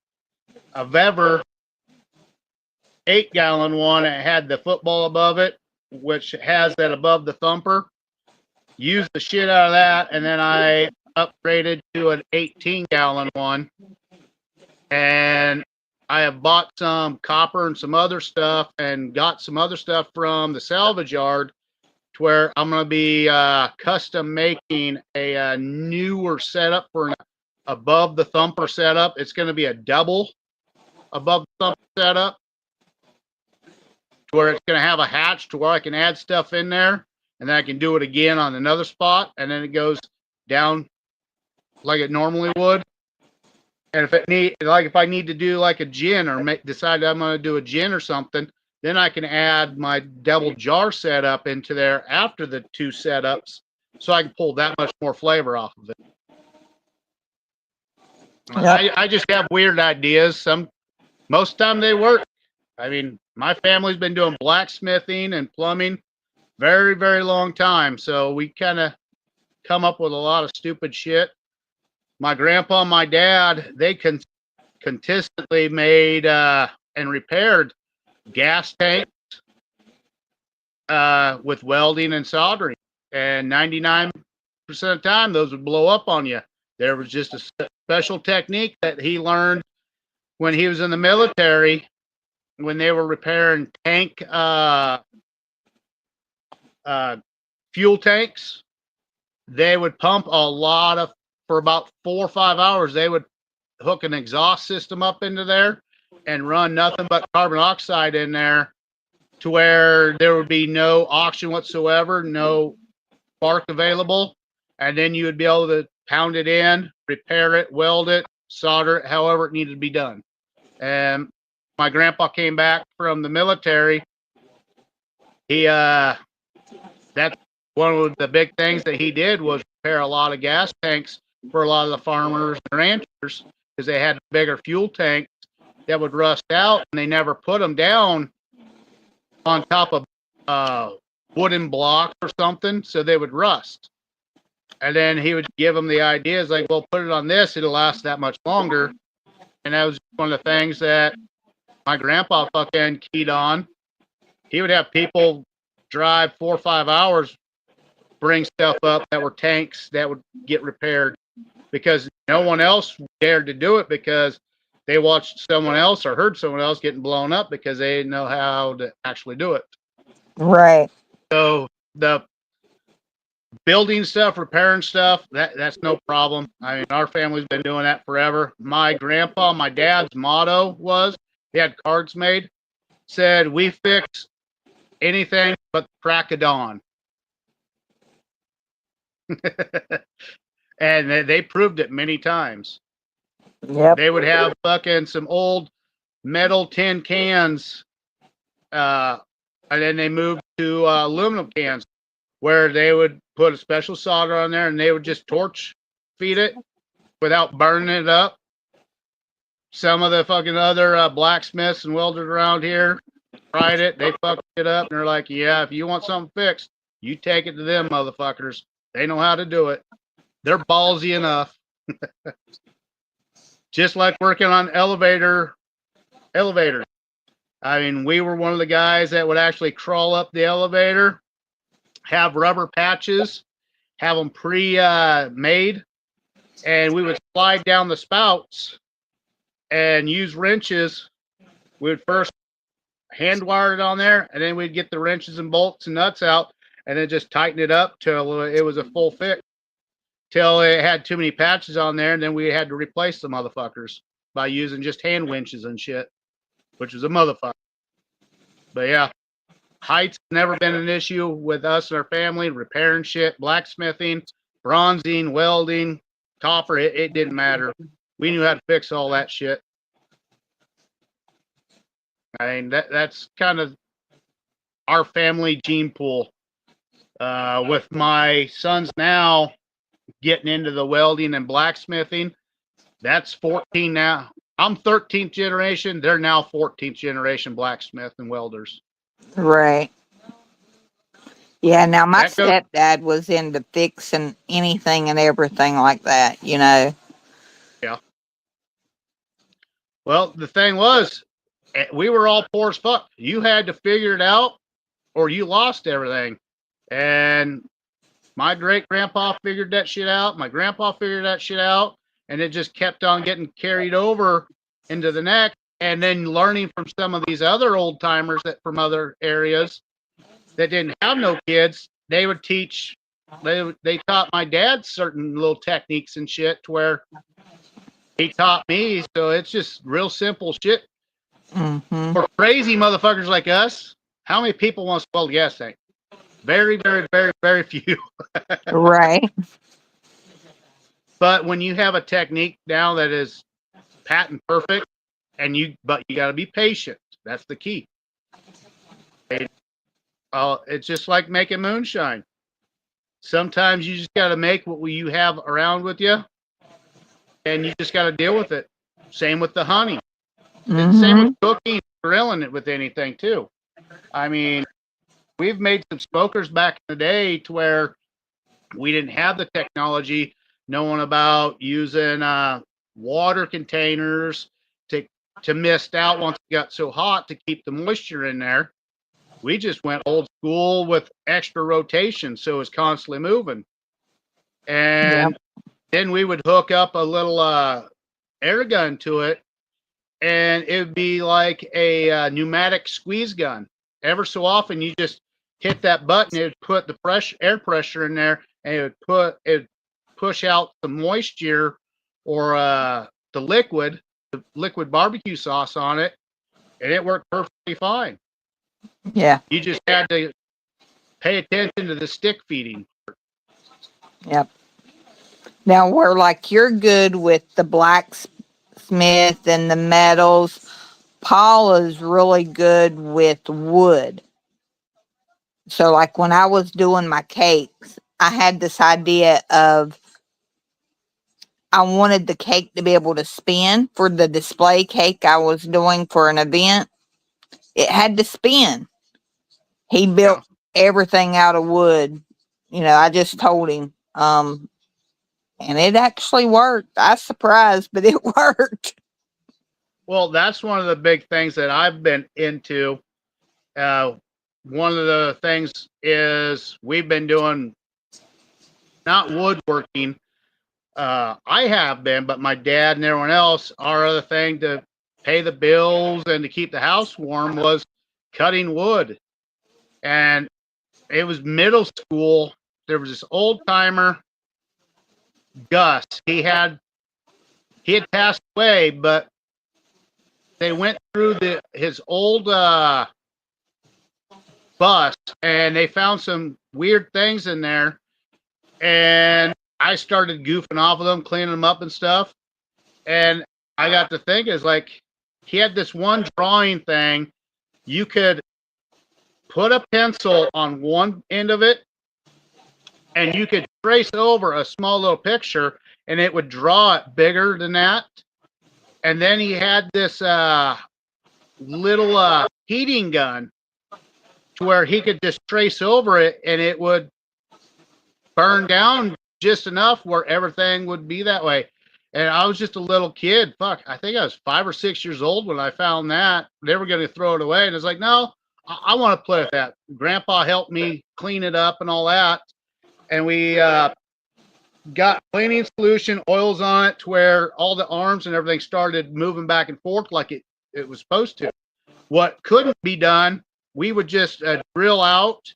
Vever 8 gallon one. It had the football above it, which has that above the thumper. Used the shit out of that, and then I upgraded to an 18 gallon one. And I have bought some copper and some other stuff, and got some other stuff from the salvage yard, to where I'm going to be custom making a newer setup for an above the thumper setup. It's going to be a double above the thumper setup, to where it's going to have a hatch to where I can add stuff in there, and then I can do it again on another spot, and then it goes down like it normally would. And if I need to do like a gin, or decide I'm going to do a gin or something, then I can add my double jar setup into there after the two setups, so I can pull that much more flavor off of it. Yep. I just have weird ideas. Most of the time they work. I mean, my family's been doing blacksmithing and plumbing very, very long time, so we kind of come up with a lot of stupid shit. My grandpa and my dad, they consistently made and repaired gas tanks with welding and soldering, and 99% of the time those would blow up on you. There was just a special technique that he learned when he was in the military, when they were repairing tank fuel tanks. They would pump a lot of, for about 4 or 5 hours, they would hook an exhaust system up into there and run nothing but carbon dioxide in there, to where there would be no oxygen whatsoever, no spark available. And then you would be able to pound it in, repair it, weld it, solder it, however it needed to be done. And my grandpa came back from the military. That's one of the big things that he did, was repair a lot of gas tanks for a lot of the farmers and ranchers. because they had bigger fuel tanks that would rust out, and they never put them down on top of wooden blocks or something, so they would rust. And then he would give them the ideas like, well, put it on this, it'll last that much longer. And that was one of the things that my grandpa fucking keyed on. He would have people drive 4 or 5 hours, bring stuff up that were tanks that would get repaired because no one else dared to do it because they watched someone else or heard someone else getting blown up because they didn't know how to actually do it. Right. So the building stuff, repairing stuff, that's no problem. I mean, our family's been doing that forever. My grandpa, my dad's motto was, he had cards made, said, we fix anything but the crack of dawn. And they proved it many times. Yep. They would have fucking some old metal tin cans, and then they moved to aluminum cans where they would put a special solder on there and they would just torch feed it without burning it up. Some of the fucking other blacksmiths and welders around here tried it. They fucked it up and they're like, yeah, if you want something fixed, you take it to them motherfuckers. They know how to do it. They're ballsy enough. Just like working on elevators. I mean, we were one of the guys that would actually crawl up the elevator, have rubber patches, have them pre-made, and we would slide down the spouts and use wrenches. We would first hand wire it on there, and then we'd get the wrenches and bolts and nuts out, and then just tighten it up till it was a full fix. Till it had too many patches on there, and then we had to replace the motherfuckers by using just hand winches and shit, which was a motherfucker. But yeah, height's never been an issue with us and our family. Repairing shit, blacksmithing, bronzing, welding, copper, it didn't matter. We knew how to fix all that shit. I mean, that's kind of our family gene pool. With my sons now getting into the welding and blacksmithing, that's 14 now. I'm 13th generation. They're now 14th generation blacksmith and welders. Right. Yeah, now my That goes, stepdad was into fixing anything and everything like that, you know. yeah. Well, the thing was, we were all poor as fuck. You had to figure it out or you lost everything. And my great grandpa figured that shit out. My grandpa figured that shit out. And it just kept on getting carried over into the next. And then learning from some of these other old timers that from other areas that didn't have no kids, they would teach. They taught my dad certain little techniques and shit to where he taught me. So it's just real simple shit. Mm-hmm. For crazy motherfuckers like us, how many people want to weld a gas tank? Very, very, very, very few. Right. But when you have a technique now that is patent perfect, but you got to be patient. That's the key. It's just like making moonshine. Sometimes you just got to make what you have around with you, and you just got to deal with it. Same with the honey. Mm-hmm. Same with cooking, grilling it with anything too. I mean, we've made some smokers back in the day to where we didn't have the technology, knowing about using water containers to mist out once it got so hot to keep the moisture in there. We just went old school with extra rotation, so it's constantly moving. And then we would hook up a little air gun to it, and it would be like a pneumatic squeeze gun. Ever so often, you just hit that button, it would put the air pressure in there, and it would push out the moisture or the liquid barbecue sauce on it, and it worked perfectly fine. Yeah. You just had to pay attention to the stick feeding. Yep. Now we're like you're good with the blacksmith and the metals. Paula's really good with wood. So like when I was doing my cakes, I had this idea of I wanted the cake to be able to spin for the display cake I was doing for an event. It had to spin. He built everything out of wood. I just told him. And it actually worked. I was surprised, but it worked. Well, that's one of the big things that I've been into. One of the things is we've been doing not woodworking. I have been, but my dad and everyone else, our other thing to pay the bills and to keep the house warm was cutting wood. And it was middle school. There was this old timer, Gus. He had passed away, but they went through his old bus and they found some weird things in there. And I started goofing off of them, cleaning them up and stuff. And I got to think, is like he had this one drawing thing. You could put a pencil on one end of it and you could trace over a small little picture and it would draw it bigger than that. And then he had this little heating gun to where he could just trace over it and it would burn down just enough where everything would be that way. And I was just a little kid. Fuck, I think I was 5 or 6 years old when I found that. They were going to throw it away. And it's like, no, I want to play with that. Grandpa helped me clean it up and all that. And we got cleaning solution, oils on it to where all the arms and everything started moving back and forth like it was supposed to. What couldn't be done, we would just drill out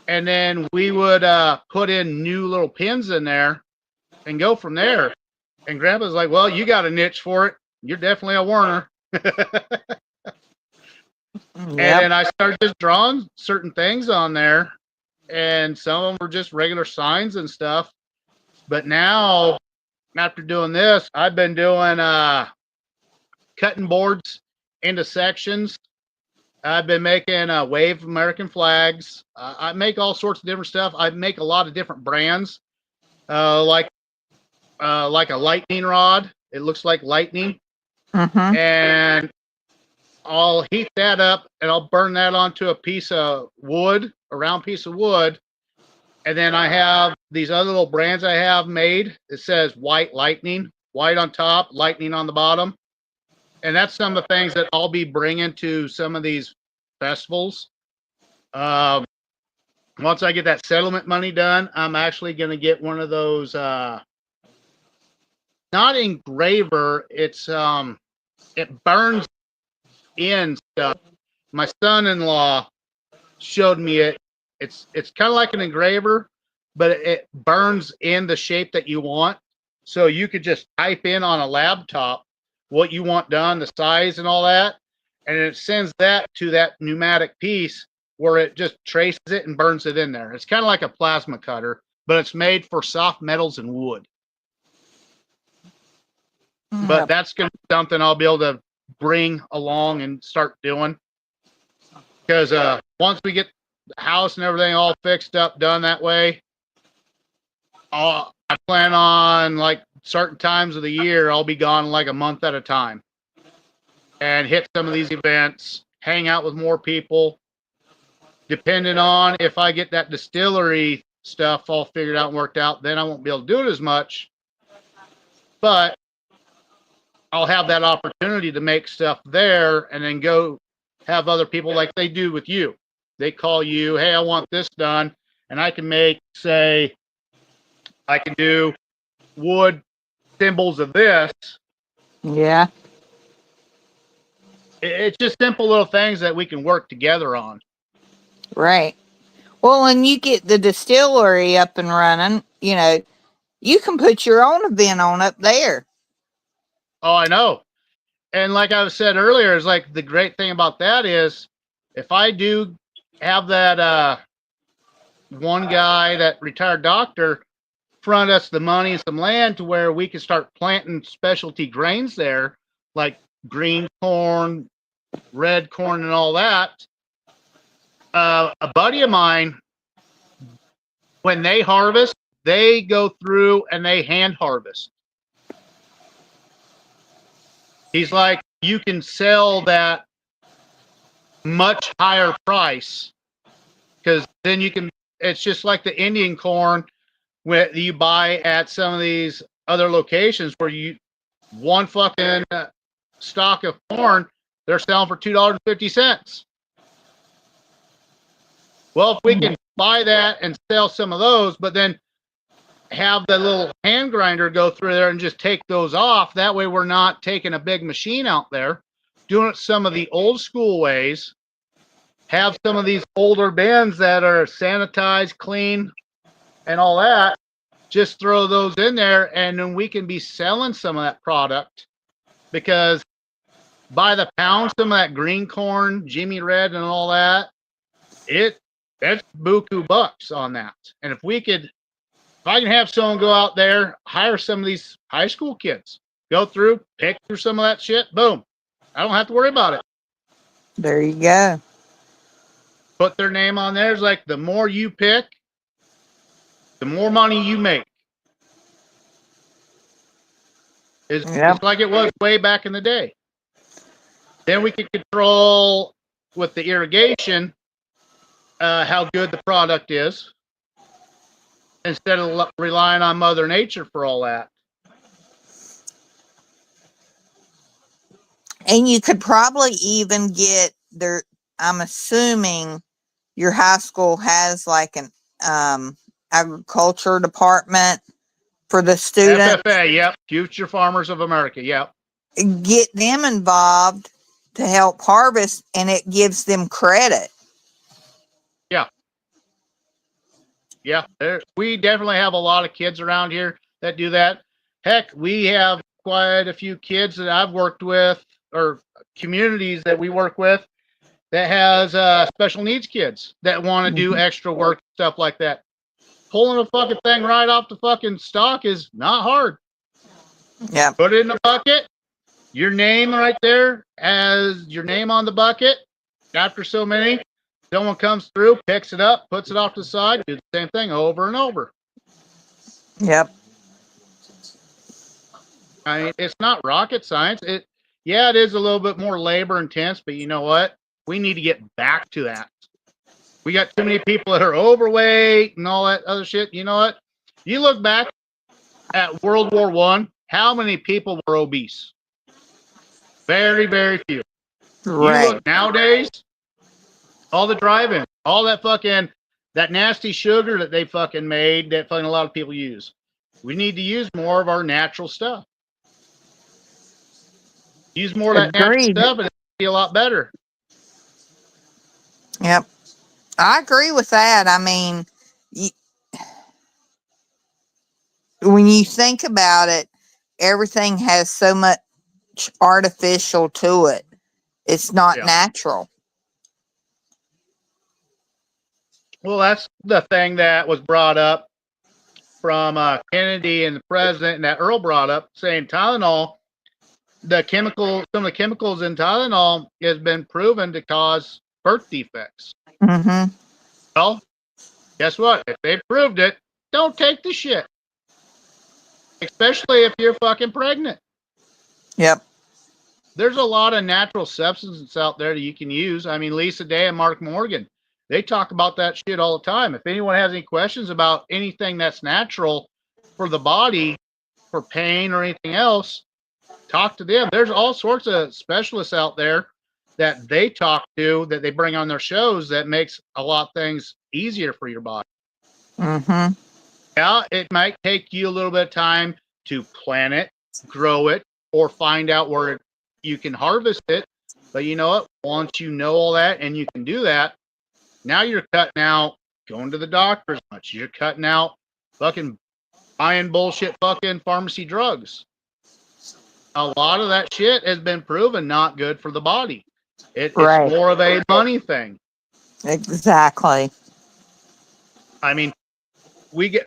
and then we would put in new little pins in there and go from there. And Grandpa's like, well, you got a niche for it. You're definitely a Warner. And then I started just drawing certain things on there. And some of them were just regular signs and stuff. But now, after doing this, I've been doing cutting boards into sections. I've been making wave American flags. I make all sorts of different stuff. I make a lot of different brands, like a lightning rod. It looks like lightning. Mm-hmm. And I'll heat that up and I'll burn that onto a piece of wood, a round piece of wood. And then I have these other little brands I have made. It says white lightning, white on top, lightning on the bottom. And that's some of the things that I'll be bringing to some of these festivals. Once I get that settlement money done, I'm actually going to get one of those, not engraver. It's, it burns in stuff. My son-in-law showed me it. It's kind of like an engraver, but it burns in the shape that you want. So you could just type in on a laptop what you want done, the size and all that, and it sends that to that pneumatic piece where it just traces it and burns it in there. It's kind of like a plasma cutter, but it's made for soft metals and wood. But that's going to be something I'll be able to bring along and start doing. Because once we get the house and everything all fixed up, done that way, I plan on like certain times of the year, I'll be gone like a month at a time and hit some of these events, hang out with more people. Depending on if I get that distillery stuff all figured out and worked out, then I won't be able to do it as much. But I'll have that opportunity to make stuff there and then go have other people like they do with you. They call you, hey, I want this done. And I can make, say, I can do wood symbols of this. Yeah. It's just simple little things that we can work together on. Right. Well, and you get the distillery up and running, you can put your own event on up there. Oh, I know. And like I said earlier, is like the great thing about that is if I do have that one guy, that retired doctor, front us the money and some land to where we can start planting specialty grains there, like green corn, red corn, and all that. A buddy of mine, when they harvest, they go through and they hand harvest. He's like, you can sell that much higher price because then you can. It's just like the Indian corn that you buy at some of these other locations where you one fucking stock of corn they're selling for $2.50. Well, if we can buy that and sell some of those, but then have the little hand grinder go through there and just take those off. That way we're not taking a big machine out there, doing it some of the old school ways. Have some of these older bins that are sanitized, clean, and all that. Just throw those in there, and then we can be selling some of that product because by the pound, some of that green corn, Jimmy Red, and all that, that's buku bucks on that. And if I can have someone go out there, hire some of these high school kids, go through, pick through some of that shit, boom. I don't have to worry about it. There you go. Put their name on there. It's like the more you pick, the more money you make. It's like it was way back in the day. Then we can control with the irrigation how good the product is instead of relying on Mother Nature for all that. And you could probably even get there. I'm assuming your high school has like an agriculture department for the students. FFA, yep. Future Farmers of America, yep. Get them involved to help harvest, and it gives them credit. Yeah. Yeah, we definitely have a lot of kids around here that do that. Heck, we have quite a few kids that I've worked with or communities that we work with that has special needs kids that want to do extra work, stuff like that. Pulling a fucking thing right off the fucking stalk is not hard. Yeah. Put it in a bucket. Your name right there as your name on the bucket. After so many, someone comes through, picks it up, puts it off to the side, do the same thing over and over. Yep. I mean, it's not rocket science. It is a little bit more labor intense, but you know what? We need to get back to that. We got too many people that are overweight and all that other shit. You know what? You look back at World War I, how many people were obese? Very, very few. Right. You look nowadays, all the drive-in, all that nasty sugar that they fucking made that fucking a lot of people use. We need to use more of our natural stuff. Use more of that natural stuff and it'll be a lot better. Yep. I agree with that. I mean, when you think about it, everything has so much artificial to it. It's not natural. Well, that's the thing that was brought up from Kennedy and the president, and that Earl brought up, saying Tylenol, some of the chemicals in Tylenol has been proven to cause birth defects. Mm-hmm. Well, guess what? If they proved it, don't take the shit. Especially if you're fucking pregnant. Yep. There's a lot of natural substances out there that you can use. I mean, Lisa Day and Mark Morgan, they talk about that shit all the time. If anyone has any questions about anything that's natural for the body, for pain or anything else, talk to them. There's all sorts of specialists out there that they talk to, that they bring on their shows, that makes a lot of things easier for your body. Mm-hmm. Yeah, it might take you a little bit of time to plant it, grow it, or find out where you can harvest it. But you know what? Once you know all that and you can do that, now you're cutting out going to the doctor as much. You're cutting out fucking buying bullshit fucking pharmacy drugs. A lot of that shit has been proven not good for the body. It's more of a money thing. Exactly. I mean,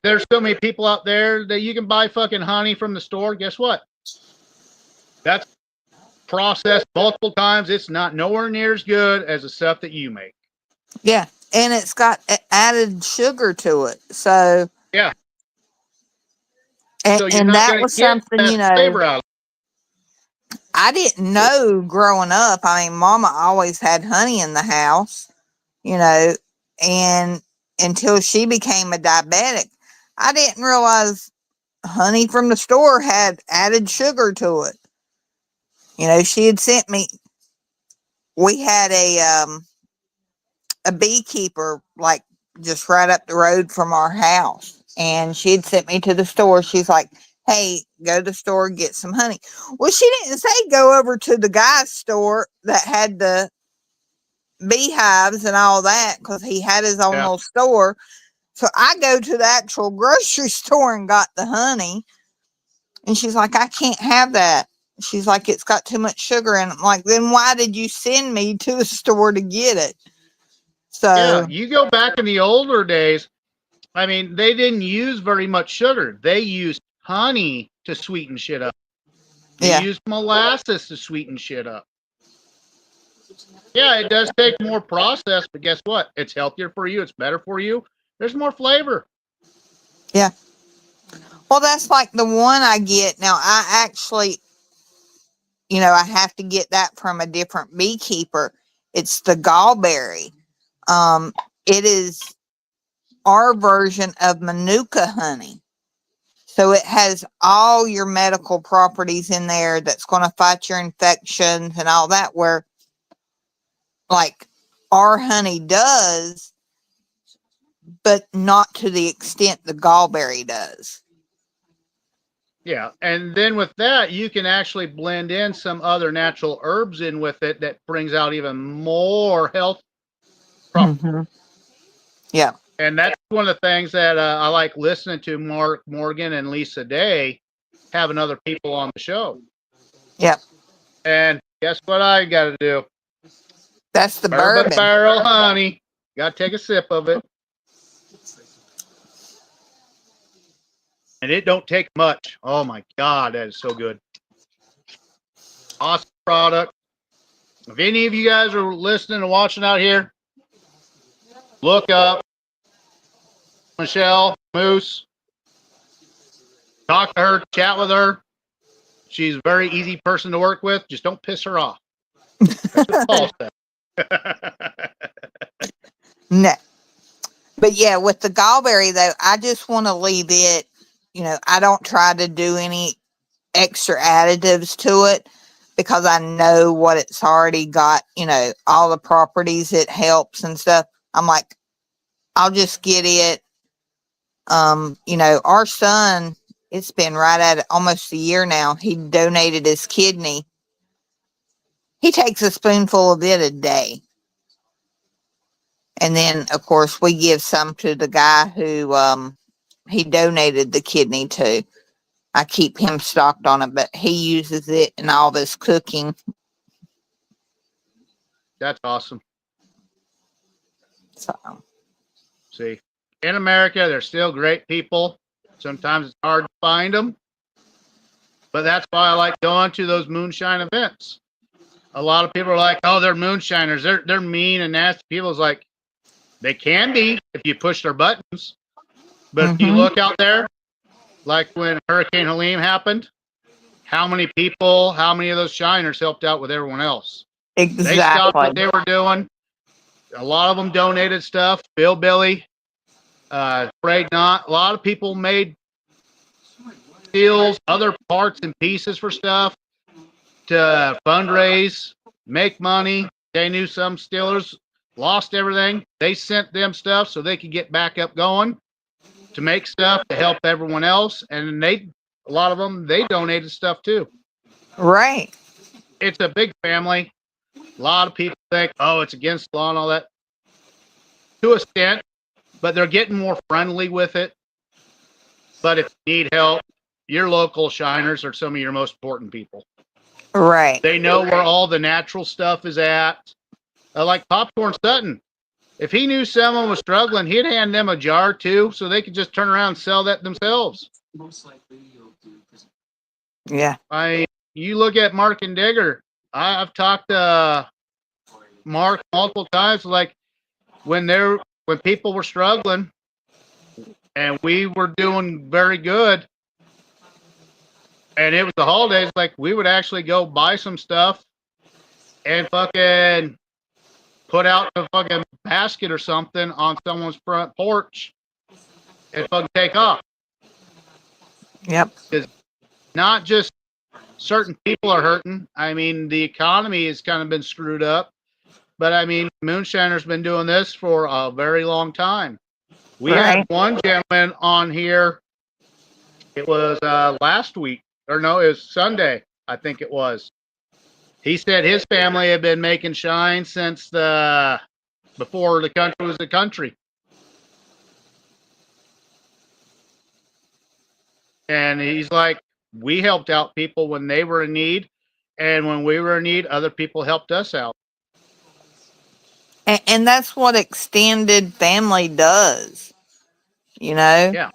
there's so many people out there that you can buy fucking honey from the store. Guess what? That's processed multiple times. It's not nowhere near as good as the stuff that you make. Yeah, and it's got added sugar to it. So yeah, and that was something, you know, I didn't know growing up. I mean, Mama always had honey in the house, you know, and until she became a diabetic, I didn't realize honey from the store had added sugar to it. You know, she had sent me. We had a beekeeper like just right up the road from our house, and she had sent me to the store. She's like, "Hey, go to the store and get some honey." Well, she didn't say go over to the guy's store that had the beehives and all that because he had his own Yeah. little store. So I go to the actual grocery store and got the honey. And she's like, I can't have that. She's like, it's got too much sugar. And I'm like, then why did you send me to the store to get it? Yeah, So, you go back in the older days. I mean, they didn't use very much sugar. They used honey to sweeten shit up. They yeah, used molasses to sweeten shit up. Yeah, it does take more process, but guess what? It's healthier for you. It's better for you. There's more flavor. yeah. Well, that's like the one I get. Now, I actually, you know, I have to get that from a different beekeeper. It's the gallberry. Um, it is our version of Manuka honey. So it has all your medical properties in there that's going to fight your infections and all that, where like our honey does, but not to the extent the gallberry does. Yeah, and then with that, you can actually blend in some other natural herbs in with it that brings out even more health properties. Mm-hmm. Yeah. And that's one of the things that I like listening to Mark Morgan and Lisa Day having other people on the show. Yep. And guess what I got to do? That's the Bourbon bourbon. barrel honey. Got to take a sip of it. And it don't take much. Oh my God, that is so good. Awesome product. If any of you guys are listening and watching out here, look up Michelle Moose. Talk to her, chat with her. She's a very easy person to work with. Just don't piss her off. That's what Paul said. No. But yeah, with the gallberry though, I just want to leave it, you know, I don't try to do any extra additives to it because I know what it's already got, you know, all the properties it helps and stuff. I'm like, I'll just get it. You know, our son, it's been right at almost a year now. He donated his kidney. He takes a spoonful of it a day. And then, of course, we give some to the guy who he donated the kidney to. I keep him stocked on it, but he uses it in all this cooking. That's awesome. So, See, in America, they're still great people. Sometimes it's hard to find them, but that's why I like going to those moonshine events. A lot of people are like, "Oh, they're moonshiners. They're mean and nasty." People's like, they can be if you push their buttons, but if you look out there, like when Hurricane Helene happened, how many people, how many of those shiners helped out with everyone else? They stopped what exactly. they were doing. A lot of them donated stuff. Bill Billy, Afraid Not. A lot of people made deals, other parts and pieces for stuff to fundraise, make money. They knew some Steelers lost everything. They sent them stuff so they could get back up going to make stuff to help everyone else. And a lot of them, they donated stuff too. Right. It's a big family. A lot of people think, oh, it's against the law and all that. To a extent, but they're getting more friendly with it. But if you need help, your local shiners are some of your most important people. Right. They know where all the natural stuff is at. Like Popcorn Sutton. If he knew someone was struggling, he'd hand them a jar too, so they could just turn around and sell that themselves. Yeah. You look at Mark and Digger. I've talked to Mark multiple times. Like when people were struggling, and we were doing very good, and it was the holidays. Like we would actually go buy some stuff and fucking put out a fucking basket or something on someone's front porch and fucking take off. Yep. Because not just certain people are hurting. I mean, the economy has kind of been screwed up. But I mean, Moonshiner's been doing this for a very long time. We had Right. one gentleman on here. It was last week, or no, it was Sunday, I think it was. He said his family had been making shine since before the country was a country. And he's like, we helped out people when they were in need, and when we were in need, other people helped us out. And that's what extended family does, you know? Yeah.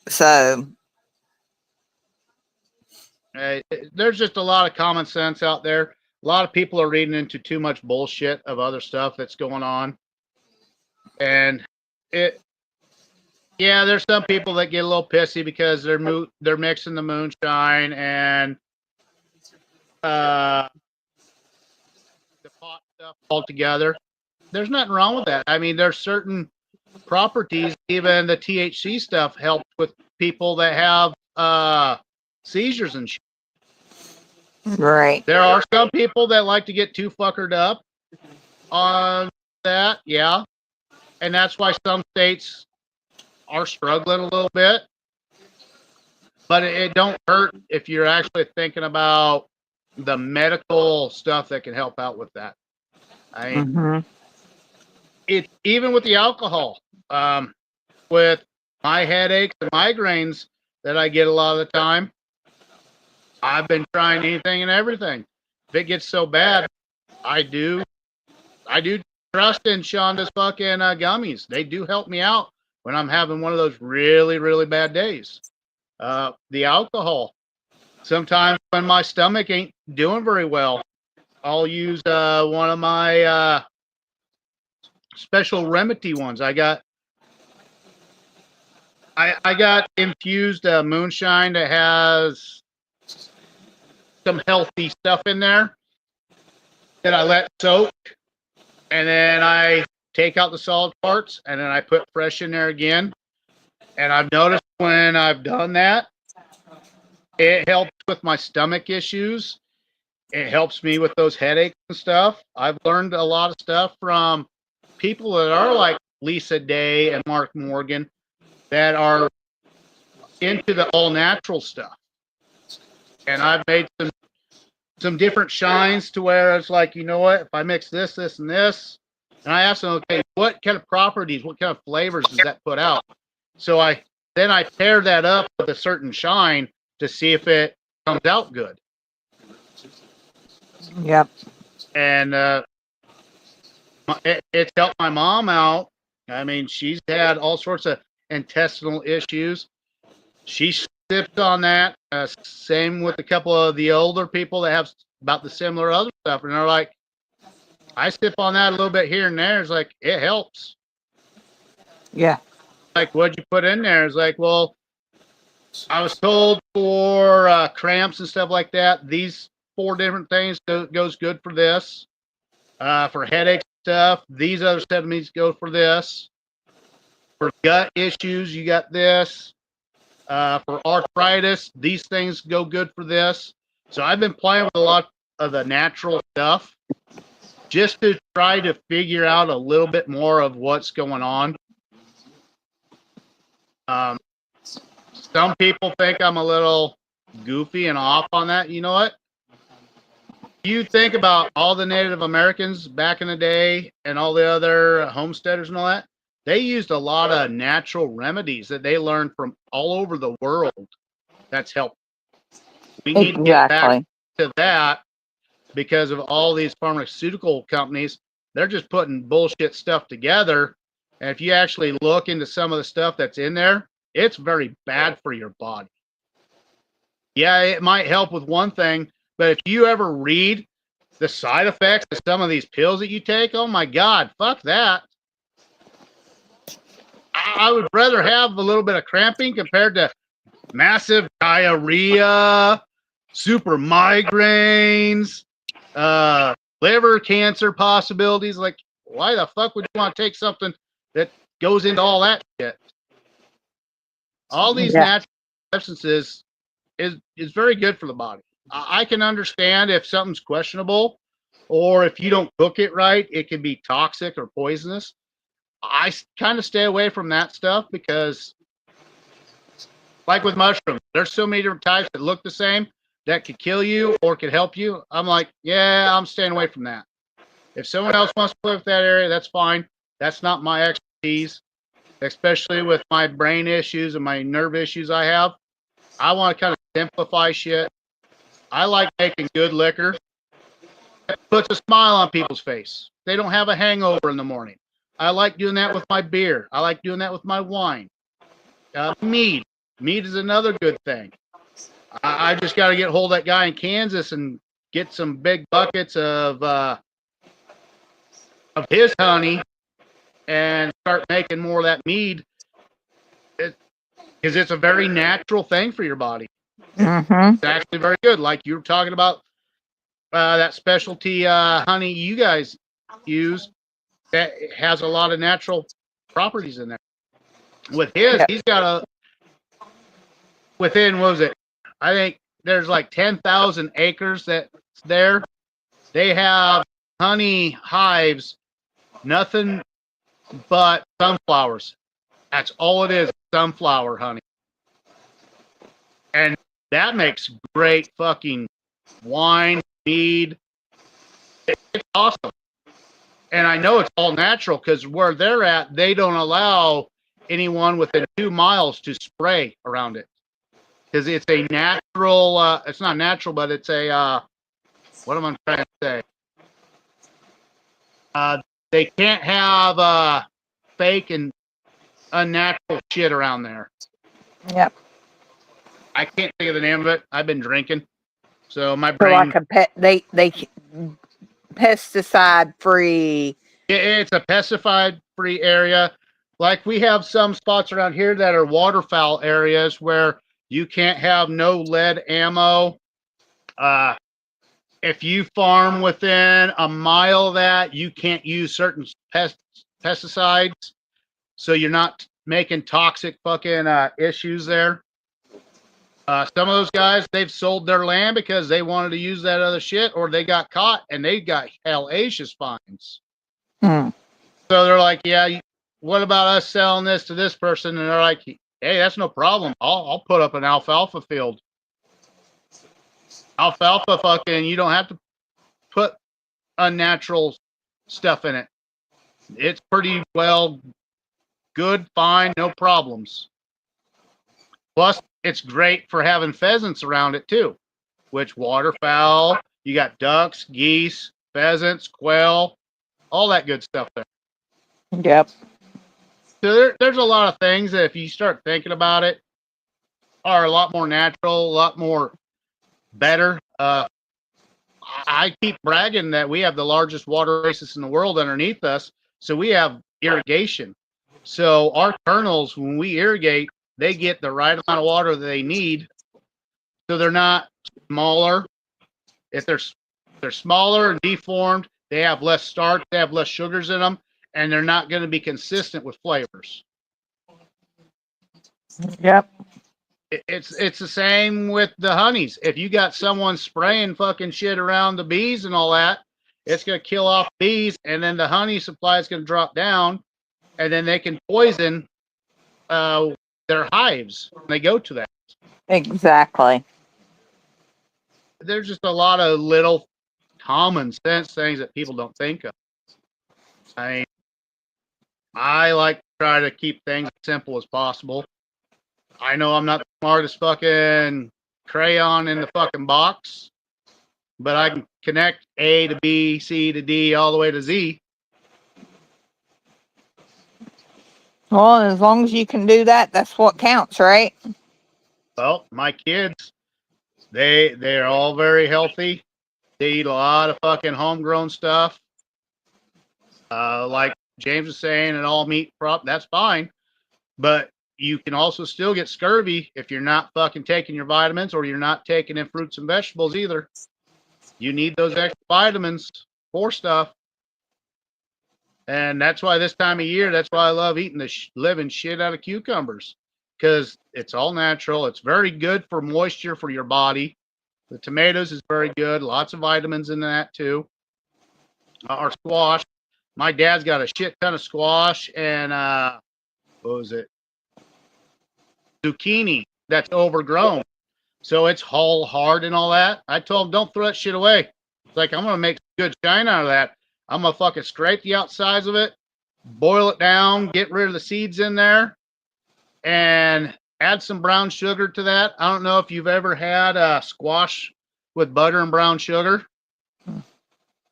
So, There's just a lot of common sense out there. A lot of people are reading into too much bullshit of other stuff that's going on. And yeah, there's some people that get a little pissy because they're mixing the moonshine and the pot stuff all together. There's nothing wrong with that. I mean, there's certain properties, even the THC stuff helps with people that have seizures and shit. right. There are some people that like to get too fuckered up on that, yeah. And that's why some states are struggling a little bit. But it don't hurt if you're actually thinking about the medical stuff that can help out with that. I mean, Mm-hmm. it even with the alcohol, with my headaches and migraines that I get a lot of the time, I've been trying anything and everything. If it gets so bad, I do trust in Shonda's fucking gummies. They do help me out when I'm having one of those really, really bad days. The alcohol. Sometimes when my stomach ain't doing very well, I'll use one of my special remedy ones. I got infused moonshine that has some healthy stuff in there that I let soak, and then I take out the solid parts, and then I put fresh in there again. And I've noticed when I've done that, it helps with my stomach issues. It helps me with those headaches and stuff. I've learned a lot of stuff from people that are like Lisa Day and Mark Morgan that are into the all natural stuff. And I've made some different shines to where it's like, you know what, if I mix this, this, and this, and I ask them, okay, what kind of properties, what kind of flavors does that put out? So I pair that up with a certain shine to see if it comes out good. Yep. And it's helped my mom out. I mean, she's had all sorts of intestinal issues. She sipped on that. Same with a couple of the older people that have about the similar other stuff. And they're like, I sip on that a little bit here and there. It's like, it helps. Yeah. Like, what'd you put in there? It's like, well, I was told for cramps and stuff like that, these 4 different things goes good for this. For headache stuff, these other 7 meats go for this. For gut issues, you got this. For arthritis, these things go good for this. So I've been playing with a lot of the natural stuff just to try to figure out a little bit more of what's going on. Some people think I'm a little goofy and off on that. You know what? You think about all the Native Americans back in the day and all the other homesteaders and all that, they used a lot of natural remedies that they learned from all over the world. That's helped. We need to get back to that because of all these pharmaceutical companies. They're just putting bullshit stuff together. And if you actually look into some of the stuff that's in there, it's very bad for your body. Yeah, it might help with one thing, but if you ever read the side effects of some of these pills that you take, oh my God, fuck that. I would rather have a little bit of cramping compared to massive diarrhea, super migraines, liver cancer possibilities. Like, why the fuck would you want to take something that goes into all that shit? All these Yeah. natural substances is very good for the body. I can understand if something's questionable, or if you don't cook it right, it can be toxic or poisonous. I kind of stay away from that stuff because, like with mushrooms, there's so many different types that look the same that could kill you or could help you. I'm like, yeah, I'm staying away from that. If someone else wants to play with that area, that's fine. That's not my expertise, especially with my brain issues and my nerve issues I have. I want to kind of simplify shit. I like making good liquor. It puts a smile on people's face. They don't have a hangover in the morning. I like doing that with my beer. I like doing that with my wine. Mead. Mead is another good thing. I just got to get hold of that guy in Kansas and get some big buckets of his honey and start making more of that mead, because it's a very natural thing for your body. Mm-hmm. It's actually very good. Like you were talking about that specialty honey you guys use that has a lot of natural properties in there. With his, Yep. he's got within, what was it? I think there's like 10,000 acres that's there. They have honey hives, nothing but sunflowers. That's all it is, sunflower honey. And that makes great fucking wine, mead. It's awesome. And I know it's all natural because where they're at, they don't allow anyone within 2 miles to spray around it because it's a natural. It's not natural, but it's a. What am I trying to say? They can't have fake and unnatural shit around there. Yep. I can't think of the name of it. I've been drinking, so my So brain. like a pet, they pesticide free. It's a pesticide-free area. Like we have some spots around here that are waterfowl areas where you can't have no lead ammo. If you farm within a mile of that, you can't use certain pesticides, so you're not making toxic fucking issues there. Some of those guys, they've sold their land because they wanted to use that other shit, or they got caught and they got hellacious fines. Hmm. So they're like, yeah, what about us selling this to this person? And they're like, hey, that's no problem. I'll put up an alfalfa field. Alfalfa fucking, you don't have to put unnatural stuff in it. It's pretty well good, fine, no problems. Plus, it's great for having pheasants around it too, which waterfowl, you got ducks, geese, pheasants, quail, all that good stuff there. Yep. So there's a lot of things that if you start thinking about it are a lot more natural, a lot more better. I keep bragging that we have the largest water oasis in the world underneath us, so we have irrigation. So our kernels, when we irrigate, they get the right amount of water that they need, so they're not smaller. If they're smaller and deformed, they have less starch, they have less sugars in them, and they're not going to be consistent with flavors. Yep. It's the same with the honeys. If you got someone spraying fucking shit around the bees and all that, it's going to kill off bees, and then the honey supply is going to drop down, and then they can poison their hives when they go to that. Exactly. There's just a lot of little common sense things that people don't think of. I like to try to keep things as simple as possible. I know I'm not the smartest fucking crayon in the fucking box, but I can connect A to B, C to D, all the way to Z. Well, as long as you can do that, that's what counts, right? Well, my kids, they're all very healthy. They eat a lot of fucking homegrown stuff. Like James was saying, an all meat prop, that's fine. But you can also still get scurvy if you're not fucking taking your vitamins or you're not taking in fruits and vegetables either. You need those extra vitamins for stuff. And that's why this time of year, that's why I love eating the living shit out of cucumbers, because it's all natural. It's very good for moisture for your body. The tomatoes is very good. Lots of vitamins in that too. Our squash. My dad's got a shit ton of squash and what was it? Zucchini that's overgrown. So it's all hard and all that. I told him, don't throw that shit away. It's like, I'm going to make good shine out of that. I'm going to fucking scrape the outsides of it, boil it down, get rid of the seeds in there, and add some brown sugar to that. I don't know if you've ever had squash with butter and brown sugar.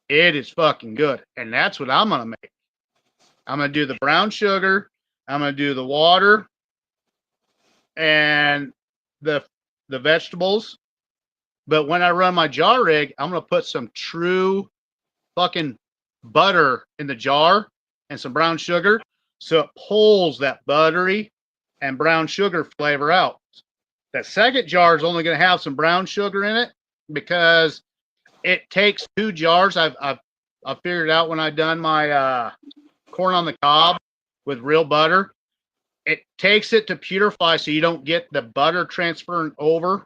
It is fucking good. And that's what I'm going to make. I'm going to do the brown sugar. I'm going to do the water and the vegetables. But when I run my jar rig, I'm going to put some true fucking butter in the jar and some brown sugar. So it pulls that buttery and brown sugar flavor out. That second jar is only going to have some brown sugar in it because it takes 2 jars. I've figured out when I've done my corn on the cob with real butter. It takes it to purify so you don't get the butter transferring over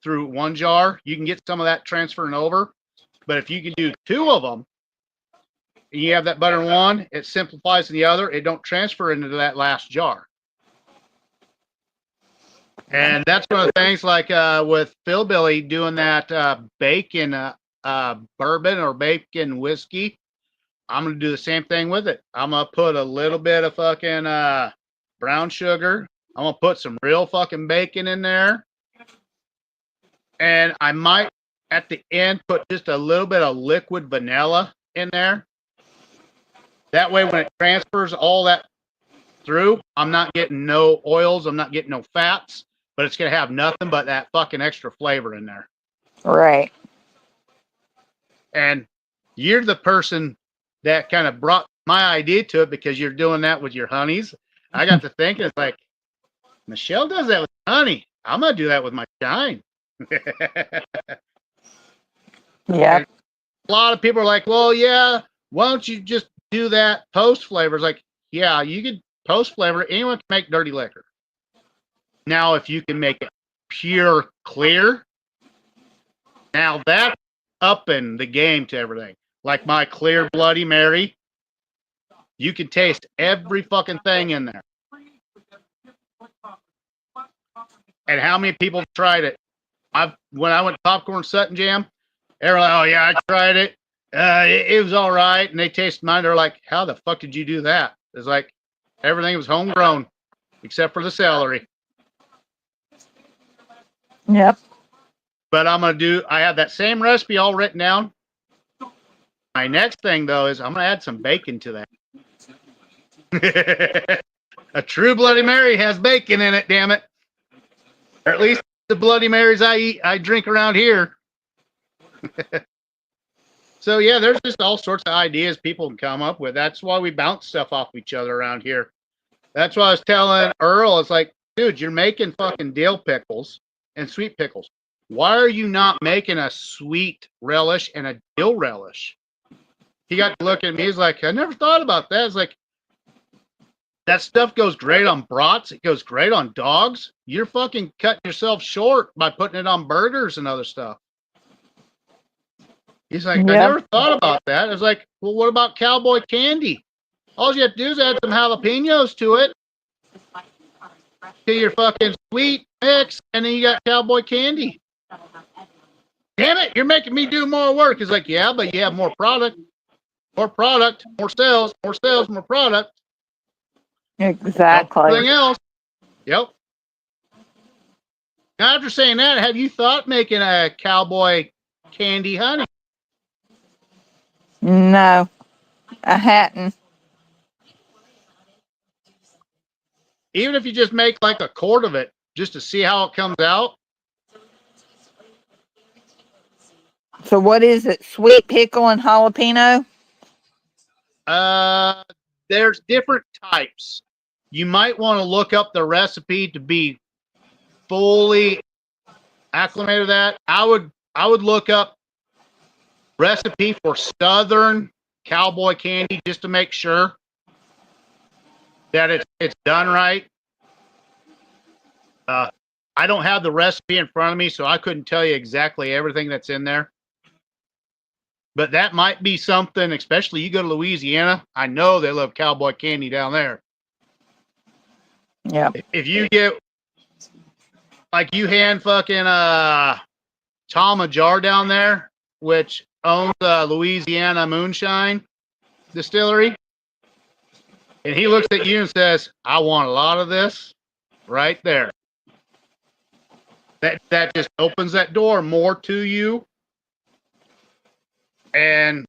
through 1 jar. You can get some of that transferring over. But if you can do 2 of them, and you have that butter in one, it simplifies in the other. It don't transfer into that last jar. And that's one of the things like with Philbilly doing that bacon bourbon or bacon whiskey. I'm going to do the same thing with it. I'm going to put a little bit of fucking brown sugar. I'm going to put some real fucking bacon in there. And I might, at the end, put just a little bit of liquid vanilla in there. That way, when it transfers all that through, I'm not getting no oils. I'm not getting no fats. But it's going to have nothing but that fucking extra flavor in there. Right. And you're the person that kind of brought my idea to it because you're doing that with your honeys. I got to thinking, it's like, Michelle does that with honey. I'm going to do that with my shine. Yeah. A lot of people are like, well, yeah, why don't you just do that post flavor? It's like, yeah, you could post flavor. Anyone can make dirty liquor. Now, if you can make it pure clear, now that's upping the game to everything. Like my clear Bloody Mary, you can taste every fucking thing in there. And how many people have tried it? When I went to Popcorn Sutton Jam, they were like, oh yeah, I tried it. It was all right. And they tasted mine. They're like, how the fuck did you do that? It's like everything was homegrown except for the celery. Yep. But I have that same recipe all written down. My next thing though is I'm going to add some bacon to that. A true Bloody Mary has bacon in it, damn it. Or at least the Bloody Marys I drink around here. So yeah, there's just all sorts of ideas people can come up with. That's why we bounce stuff off each other around here. That's why I was telling Earl, it's like, dude, you're making fucking dill pickles and sweet pickles. Why are you not making a sweet relish and a dill relish? He got to look at me, he's like, I never thought about that. It's like, that stuff goes great on brats. It goes great on dogs. You're fucking cutting yourself short by putting it on burgers and other stuff. He's like, I never thought about that. I was like, well, what about cowboy candy? All you have to do is add some jalapenos to it, to your fucking sweet mix, and then you got cowboy candy. Damn it, you're making me do more work. He's like, yeah, but you have more product, more sales, more product. Exactly. Everything else. Yep. Now, after saying that, have you thought making a cowboy candy honey? No, I hadn't. Even if you just make like a quart of it, just to see how it comes out. So what is it? Sweet pickle and jalapeno? There's different types. you might want to look up the recipe to be fully acclimated to that. I would look up recipe for Southern cowboy candy just to make sure that it's done right. I don't have the recipe in front of me, so I couldn't tell you exactly everything that's in there. But that might be something, especially you go to Louisiana. I know they love cowboy candy down there. Yeah. If you get, like, you hand fucking Tom a jar down there, which owns Louisiana Moonshine Distillery, and he looks at you and says, I want a lot of this right there. That just opens that door more to you. And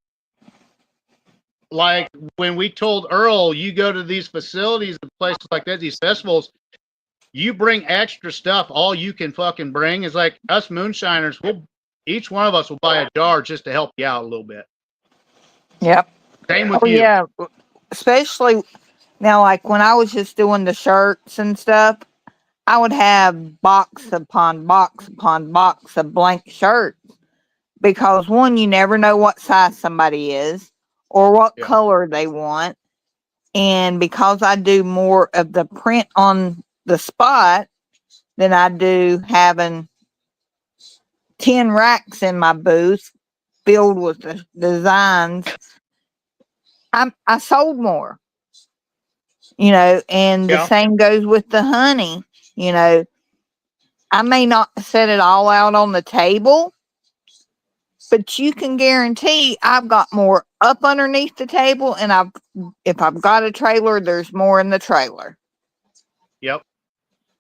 like when we told Earl, you go to these facilities and places like that, these festivals, you bring extra stuff. All you can fucking bring is like us moonshiners. Each one of us will buy a jar just to help you out a little bit. Yep. Same with Oh you. yeah. Especially now, like when I was just doing the shirts and stuff, I would have box upon box upon box of blank shirts because one, you never know what size somebody is or what Yeah. color they want. And because I do more of the print on the spot than I do having 10 racks in my booth filled with the designs, I sold more, and the Yeah. same goes with the honey. I may not set it all out on the table, but you can guarantee I've got more up underneath the table, and if I've got a trailer, there's more in the trailer. Yep.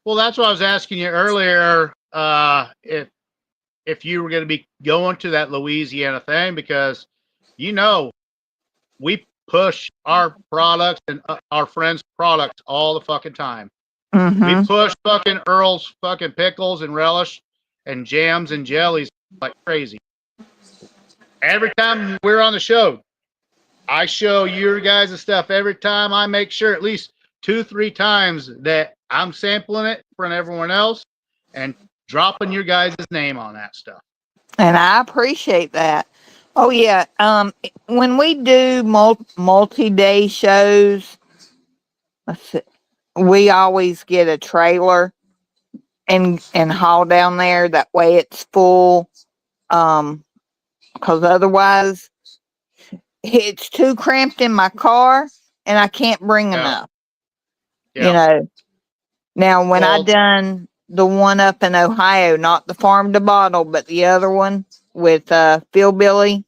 Well, that's what I was asking you earlier. If you were going to be going to that Louisiana thing, because we push our products and our friends' products all the fucking time. We Mm-hmm. push fucking Earl's fucking pickles and relish and jams and jellies like crazy. Every time we're on the show, I show your guys' stuff. Every time I make sure at least 2-3 times that I'm sampling it for everyone else and dropping your guys' name on that stuff. And I appreciate that. Oh yeah. When we do multi-day shows, we always get a trailer and haul down there. That way it's full. Because otherwise it's too cramped in my car and I can't bring enough. Yeah. Now when I Well, done the one up in Ohio, not the farm to bottle, but the other one with Phil Billy,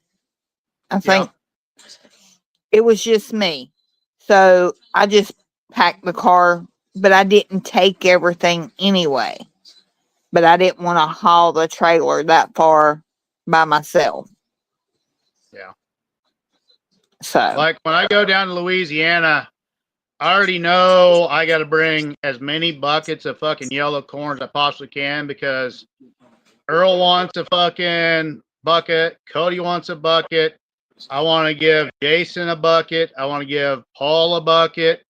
I think it was just me. So I just packed the car, but I didn't take everything anyway. But I didn't want to haul the trailer that far by myself. Yeah. So Like when I go down to Louisiana, I already know I got to bring as many buckets of fucking yellow corn as I possibly can because Earl wants a fucking bucket. Cody wants a bucket. I want to give Jason a bucket. I want to give Paul a bucket.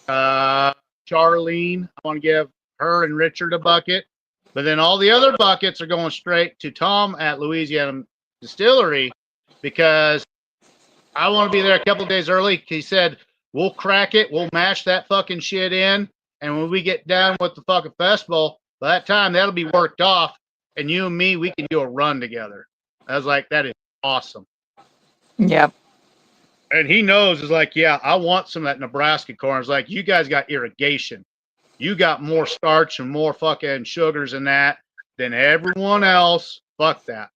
Charlene, I want to give her and Richard a bucket. But then all the other buckets are going straight to Tom at Louisiana Distillery because I want to be there a couple days early. He said, we'll crack it. We'll mash that fucking shit in. And when we get done with the fucking festival, by that time, that'll be worked off. And you and me, we can do a run together. I was like, that is awesome. yep. And he knows, is like, yeah, I want some of that Nebraska corn. It's like, you guys got irrigation. You got more starch and more fucking sugars in that than everyone else. Fuck that.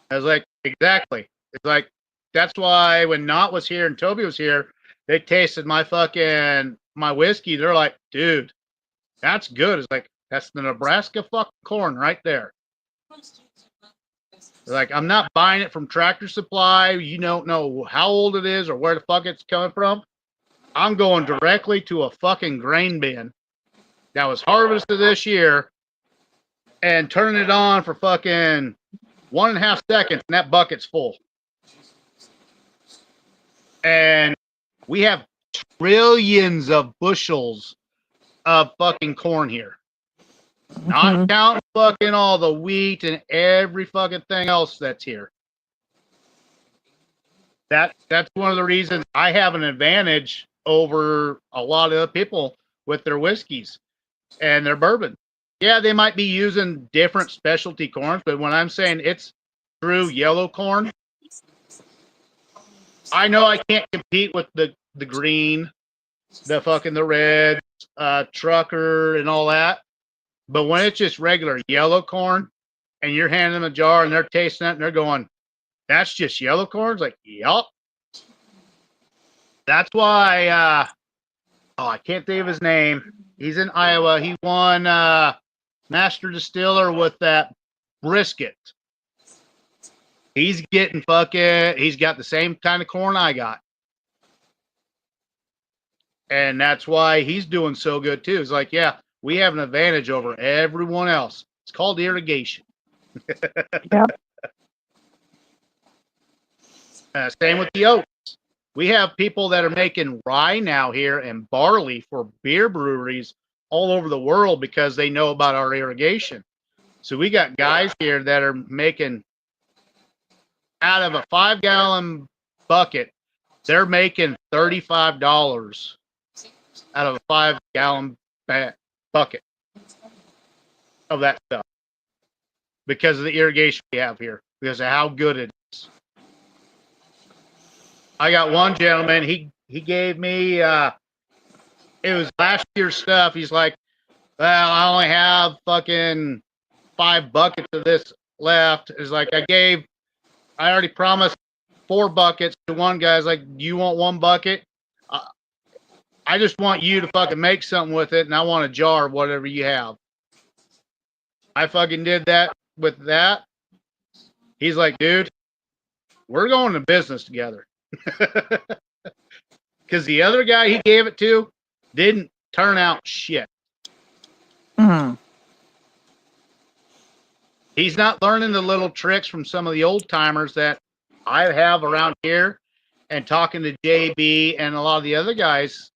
I was like, exactly. It's like, that's why when Knott was here and Toby was here, they tasted my whiskey. They're like, dude, that's good. It's like, that's the Nebraska fucking corn right there. They're like, I'm not buying it from Tractor Supply. You don't know how old it is or where the fuck it's coming from. I'm going directly to a fucking grain bin that was harvested this year and turning it on for fucking 1.5 seconds and that bucket's full. And We have trillions of bushels of fucking corn here. Not counting fucking all the wheat and every fucking thing else that's here. That's one of the reasons I have an advantage over a lot of other people with their whiskeys and their bourbon. Yeah, they might be using different specialty corns, but when I'm saying it's true yellow corn, I know I can't compete with the green, the red, trucker and all that. But when it's just regular yellow corn and you're handing them a jar and they're tasting it and they're going, that's just yellow corn? It's like, yup. That's why, I can't think of his name. He's in Iowa. He won Master Distiller with that brisket. He's getting he's got the same kind of corn I got. And that's why he's doing so good too. It's like, yeah, we have an advantage over everyone else. It's called irrigation. Yep. Same with the oats. We have people that are making rye now here and barley for beer breweries all over the world because they know about our irrigation. So we got guys here that are making out of a 5-gallon bucket, they're making $35 out of a 5-gallon bucket of that stuff because of the irrigation we have here, because of how good it is. I got one gentleman, he gave me, it was last year's stuff. He's like, well, I only have fucking 5 buckets of this left. It's like, I already promised 4 buckets to one guy. It's like, you want 1 bucket? I just want you to fucking make something with it, and I want a jar of whatever you have. I fucking did that with that. He's like, dude, we're going to business together. Because the other guy he gave it to didn't turn out shit. Mm. He's not learning the little tricks from some of the old timers that I have around here, and talking to JB and a lot of the other guys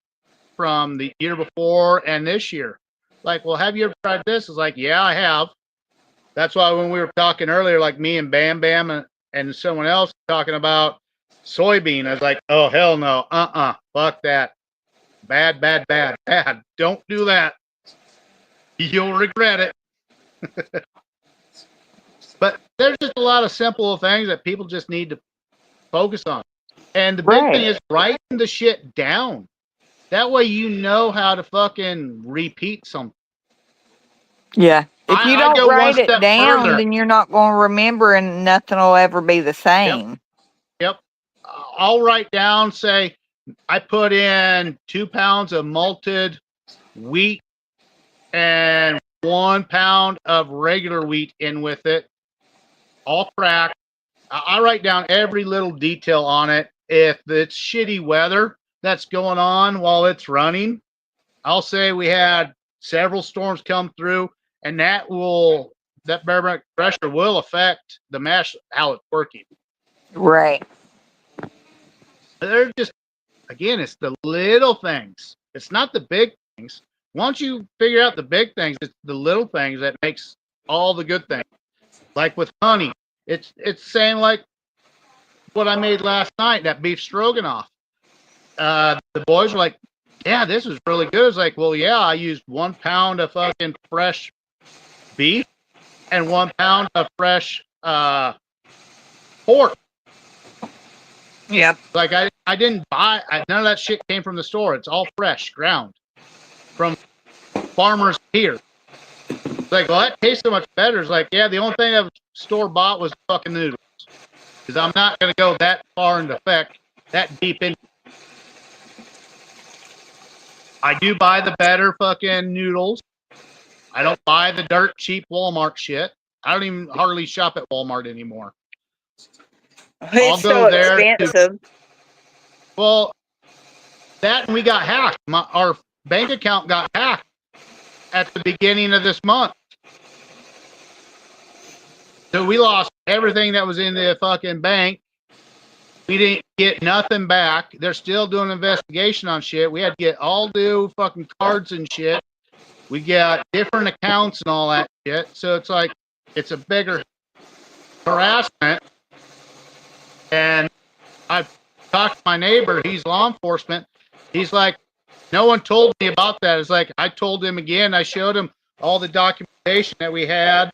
from the year before and this year. Like, well, have you ever tried this? It's like, yeah, I have. That's why when we were talking earlier, like me and Bam Bam and someone else talking about soybean, I was like, oh, hell no. Fuck that. Bad, bad, bad, bad. Don't do that. You'll regret it. But there's just a lot of simple things that people just need to focus on. And the big thing is writing the shit down. That way you know how to fucking repeat something. Yeah. If you I don't go one write it step down, further. then you're not going to remember and nothing will ever be the same. Yep. I'll write down, say, I put in 2 pounds of malted wheat and 1 pound of regular wheat in with it, all cracked. I write down every little detail on it. If it's shitty weather that's going on while it's running, I'll say we had several storms come through, and that barometric pressure will affect the mash, how it's working. Right. They're just, again, it's the little things. It's not the big things. Once you figure out the big things, it's the little things that makes all the good things. Like with honey, it's saying like what I made last night, that beef stroganoff. The boys were like, yeah, this is really good. It's like, well, yeah, I used 1 pound of fucking fresh beef and 1 pound of fresh pork. Yep. Like I didn't buy, none of that shit came from the store. It's all fresh, ground from farmers here. It's like, well, that tastes so much better. It's like, yeah, the only thing that was store bought was fucking noodles. Because I'm not going to go that far into effect, that deep in. I do buy the better fucking noodles. I don't buy the dirt cheap Walmart shit. I don't even hardly shop at Walmart anymore. It's so expensive. Well, that and we got hacked. Our bank account got hacked at the beginning of this month. So we lost everything that was in the fucking bank. We didn't get nothing back. They're still doing an investigation on shit. We had to get all new fucking cards and shit. We got different accounts and all that shit. So it's like, it's a bigger harassment. And I talked to my neighbor. He's law enforcement. He's like, no one told me about that. It's like, I told him again. I showed him all the documentation that we had,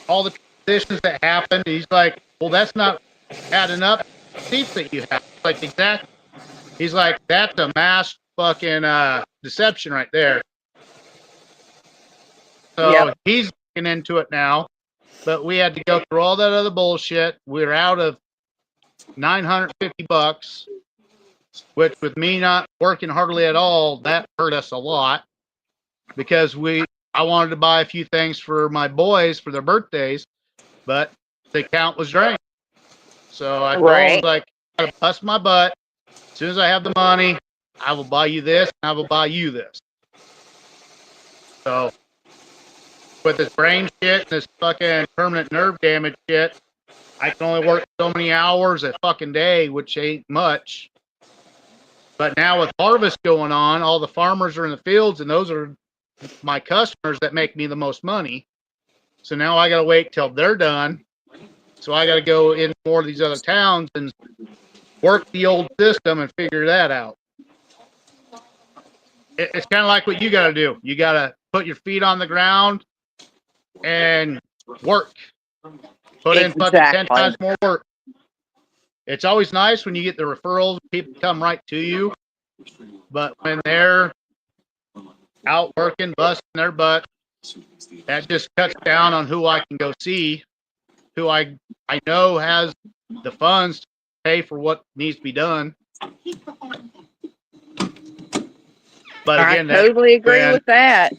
all the transitions that happened. He's like, well, that's not adding up. Seats that you have. Like, exactly. He's like, that's a mass fucking deception right there. So he's looking into it now, but we had to go through all that other bullshit. We're out of $950, which with me not working hardly at all, that hurt us a lot because I wanted to buy a few things for my boys for their birthdays, but the account was drained. So I told him, like, I gotta bust my butt. As soon as I have the money, I will buy you this and I will buy you this. So with this brain shit and this fucking permanent nerve damage shit, I can only work so many hours a fucking day, which ain't much. But now with harvest going on, all the farmers are in the fields, and those are my customers that make me the most money. So now I got to wait till they're done. So I got to go in more of these other towns and work the old system and figure that out. It's kind of like what you got to do. You got to put your feet on the ground and work. Put in fucking 10 times more work. It's always nice when you get the referrals, people come right to you. But when they're out working, busting their butt, that just cuts down on who I can go see, who I know has the funds to pay for what needs to be done. But again, I totally agree with that.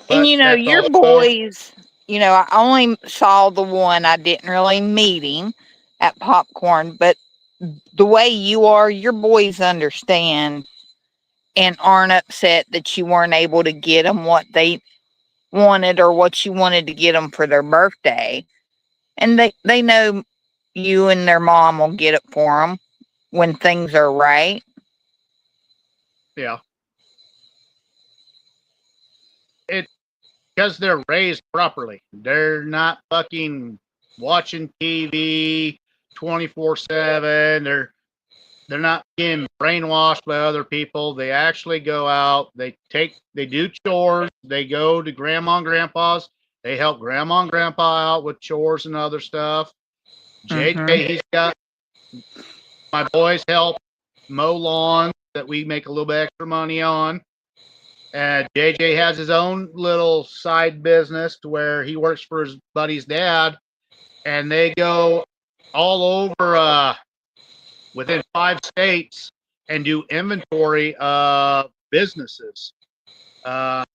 And you know, your boys, you know, I only saw the one. I didn't really meet him at Popcorn, but the way you are, your boys understand and aren't upset that you weren't able to get them what they wanted or what you wanted to get them for their birthday. And they know you and their mom will get it for them when things are right. Yeah. It's because they're raised properly. They're not fucking watching TV 24/7. They're not being brainwashed by other people. They actually go out, they do chores, they go to grandma and grandpa's, they help grandma and grandpa out with chores and other stuff. JJ, he's got my boys help mow lawns that we make a little bit extra money on. And JJ has his own little side business to where he works for his buddy's dad, and they go all over within 5 states and do inventory of businesses. What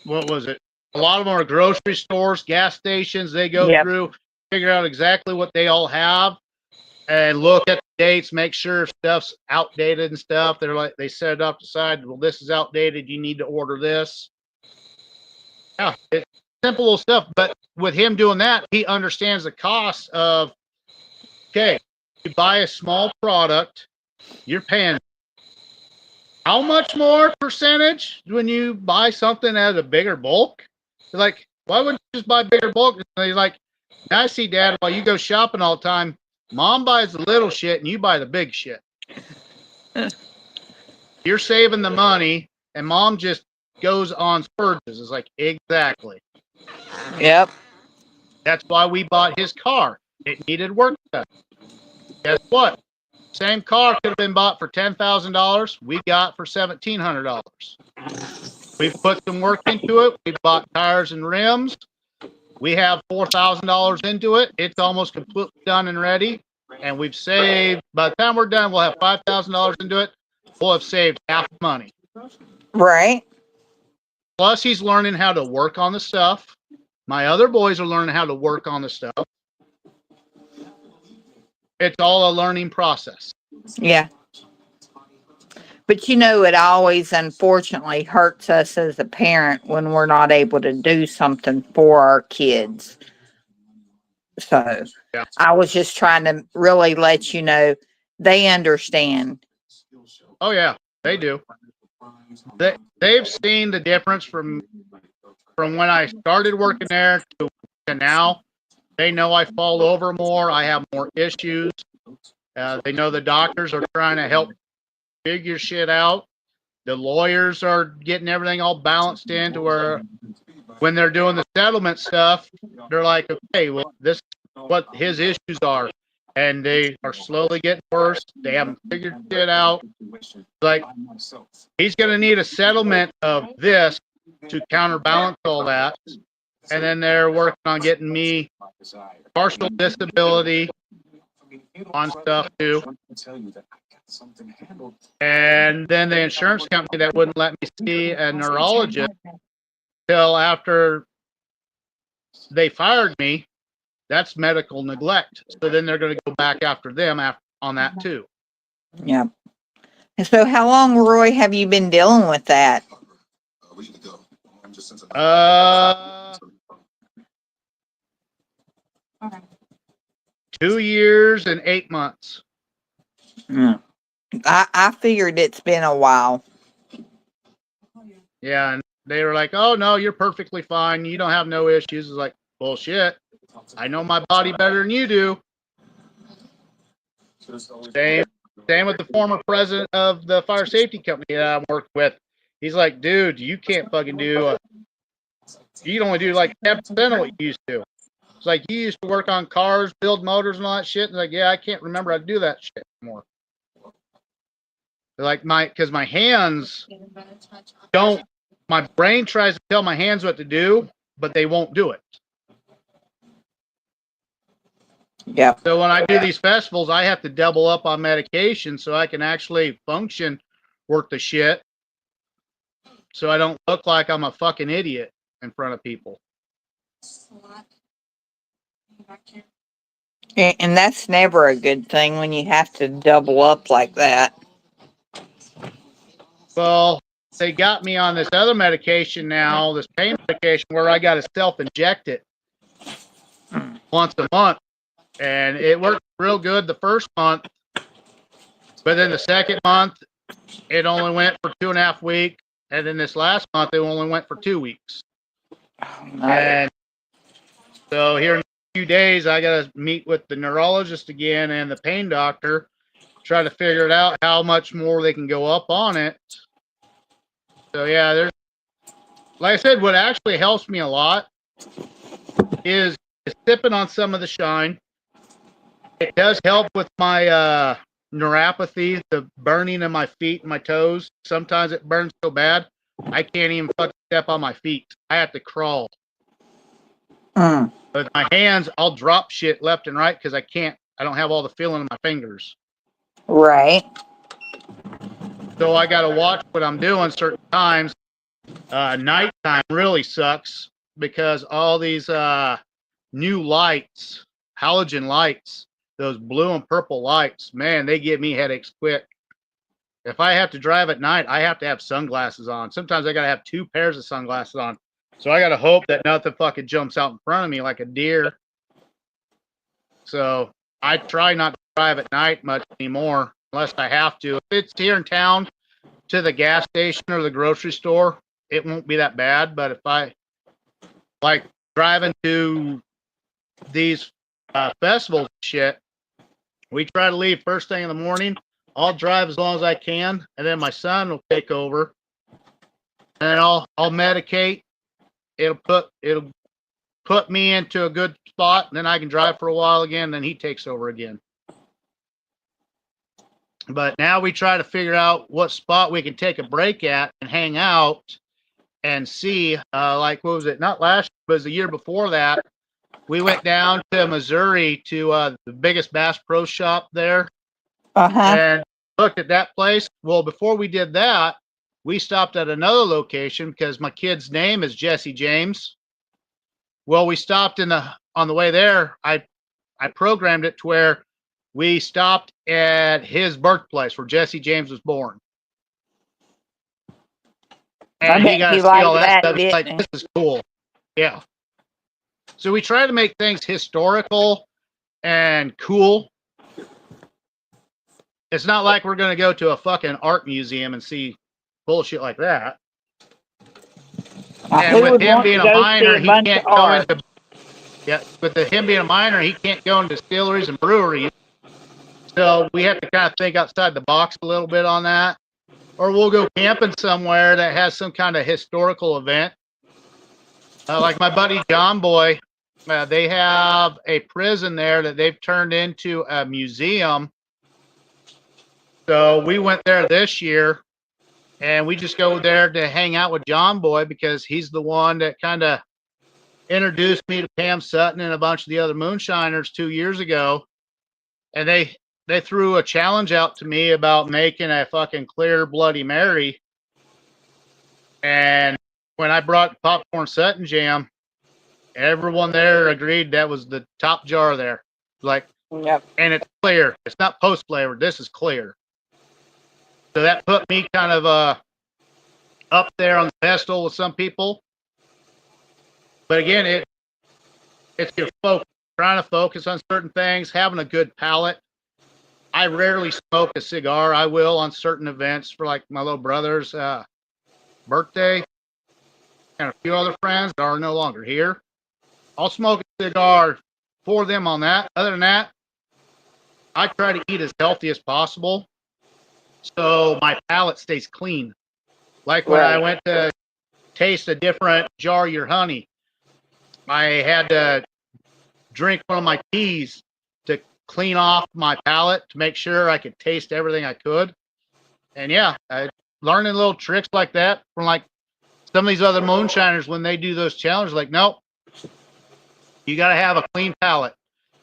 was it? A lot of them are grocery stores, gas stations. They go through, figure out exactly what they all have, and look at the dates, make sure stuff's outdated and stuff. They're like, they set it up, decide, well, this is outdated. You need to order this. Yeah, it's simple little stuff. But with him doing that, he understands the cost of, okay, you buy a small product, you're paying how much more percentage when you buy something at a bigger bulk? They're like, why wouldn't you just buy bigger bulk? And he's like, now I see, Dad, while you go shopping all the time, Mom buys the little shit and you buy the big shit. You're saving the money, and Mom just goes on spurges. It's like, exactly. Yep. That's why we bought his car. It needed work done. Guess what? Same car could have been bought for $10,000. We got for $1,700. We've put some work into it. We bought tires and rims. We have $4,000 into it. It's almost completely done and ready. And we've saved, by the time we're done, we'll have $5,000 into it. We'll have saved half the money. Right. Plus, he's learning how to work on the stuff. My other boys are learning how to work on the stuff. It's all a learning process. Yeah. But you know, it always unfortunately hurts us as a parent when we're not able to do something for our kids. So Yeah. I was just trying to really let you know they understand. Oh yeah, they do. They've seen the difference from when I started working there to now. They know I fall over more. I have more issues. They know the doctors are trying to help figure shit out. The lawyers are getting everything all balanced into where when they're doing the settlement stuff, they're like, okay, well, this is what his issues are. And they are slowly getting worse. They haven't figured shit out. Like, he's going to need a settlement of this to counterbalance all that. And then they're working on getting me partial disability on stuff too. And then the insurance company that wouldn't let me see a neurologist till after they fired me, that's medical neglect. So then they're going to go back after them on that too. Yeah. And so how long, Roy, have you been dealing with that? 2 years and 8 months. Mm. I figured it's been a while. Yeah, and they were like, "Oh no, you're perfectly fine. You don't have no issues." It's like, bullshit. I know my body better than you do. Same with the former president of the fire safety company that I'm working with. He's like, "Dude, you can't fucking do. You can only do like 10% of what you used to." It's like, you used to work on cars, build motors and all that shit. And like, yeah, I can't remember how to do that shit anymore. Like because my hands don't. My brain tries to tell my hands what to do, but they won't do it. Yeah. So when I do these festivals, I have to double up on medication so I can actually function, work the shit, so I don't look like I'm a fucking idiot in front of people. And that's never a good thing when you have to double up like that. Well, they got me on this other medication now, this pain medication, where I got to self-inject it once a month. And it worked real good the first month. But then the second month, it only went for 2.5 weeks. And then this last month, it only went for 2 weeks. And so here in a few days, I got to meet with the neurologist again and the pain doctor, try to figure it out how much more they can go up on it. So yeah, there's, like I said, what actually helps me a lot is sipping on some of the Shine. It does help with my neuropathy, the burning in my feet and my toes. Sometimes it burns so bad, I can't even fucking step on my feet. I have to crawl. But my hands, I'll drop shit left and right because I don't have all the feeling in my fingers. Right. So I got to watch what I'm doing certain times. Nighttime really sucks because all these new lights, halogen lights, those blue and purple lights, man, they give me headaches quick. If I have to drive at night, I have to have sunglasses on. Sometimes I got to have 2 pairs of sunglasses on. So I got to hope that nothing fucking jumps out in front of me like a deer. So I try not to drive at night much anymore unless I have to. If it's here in town to the gas station or the grocery store, it won't be that bad. But if I like driving to these festivals and shit, we try to leave first thing in the morning. I'll drive as long as I can, and then my son will take over, and then I'll medicate. It'll put me into a good spot, and then I can drive for a while again. Then he takes over again. But now we try to figure out what spot we can take a break at and hang out and see. Like, what was it? Not last year, but it was the year before that. We went down to Missouri to the biggest Bass Pro Shop there. And looked at that place. Well, before we did that, we stopped at another location because my kid's name is Jesse James. Well, we stopped on the way there. I programmed it to where we stopped at his birthplace where Jesse James was born. And he got to see all that stuff. He's like, this is cool. Yeah. So we try to make things historical and cool. It's not like we're going to go to a fucking art museum and see bullshit like that. And Who with would him want to being a go see minor, a he bunch of can't go art? into him being a minor, he can't go into distilleries and breweries. So we have to kind of think outside the box a little bit on that. Or we'll go camping somewhere that has some kind of historical event. Like my buddy John Boy, they have a prison there that they've turned into a museum. So we went there this year, and we just go there to hang out with John Boy because he's the one that kind of introduced me to Pam Sutton and a bunch of the other moonshiners 2 years ago. And they threw a challenge out to me about making a fucking clear Bloody Mary. And when I brought popcorn Sutton jam, everyone there agreed that was the top jar there. Like, Yep. and it's clear. It's not post flavored. This is clear. So that put me kind of up there on the pedestal with some people. But again, it's your focus, trying to focus on certain things, having a good palate. I rarely smoke a cigar. I will on certain events for like my little brother's birthday and a few other friends that are no longer here. I'll smoke a cigar for them on that. Other than that, I try to eat as healthy as possible so my palate stays clean. Like when I went to taste a different jar of your honey, I had to drink one of my teas to clean off my palate to make sure I could taste everything I could. And yeah, learning little tricks like that from like some of these other moonshiners when they do those challenges. Like, nope, you got to have a clean palate.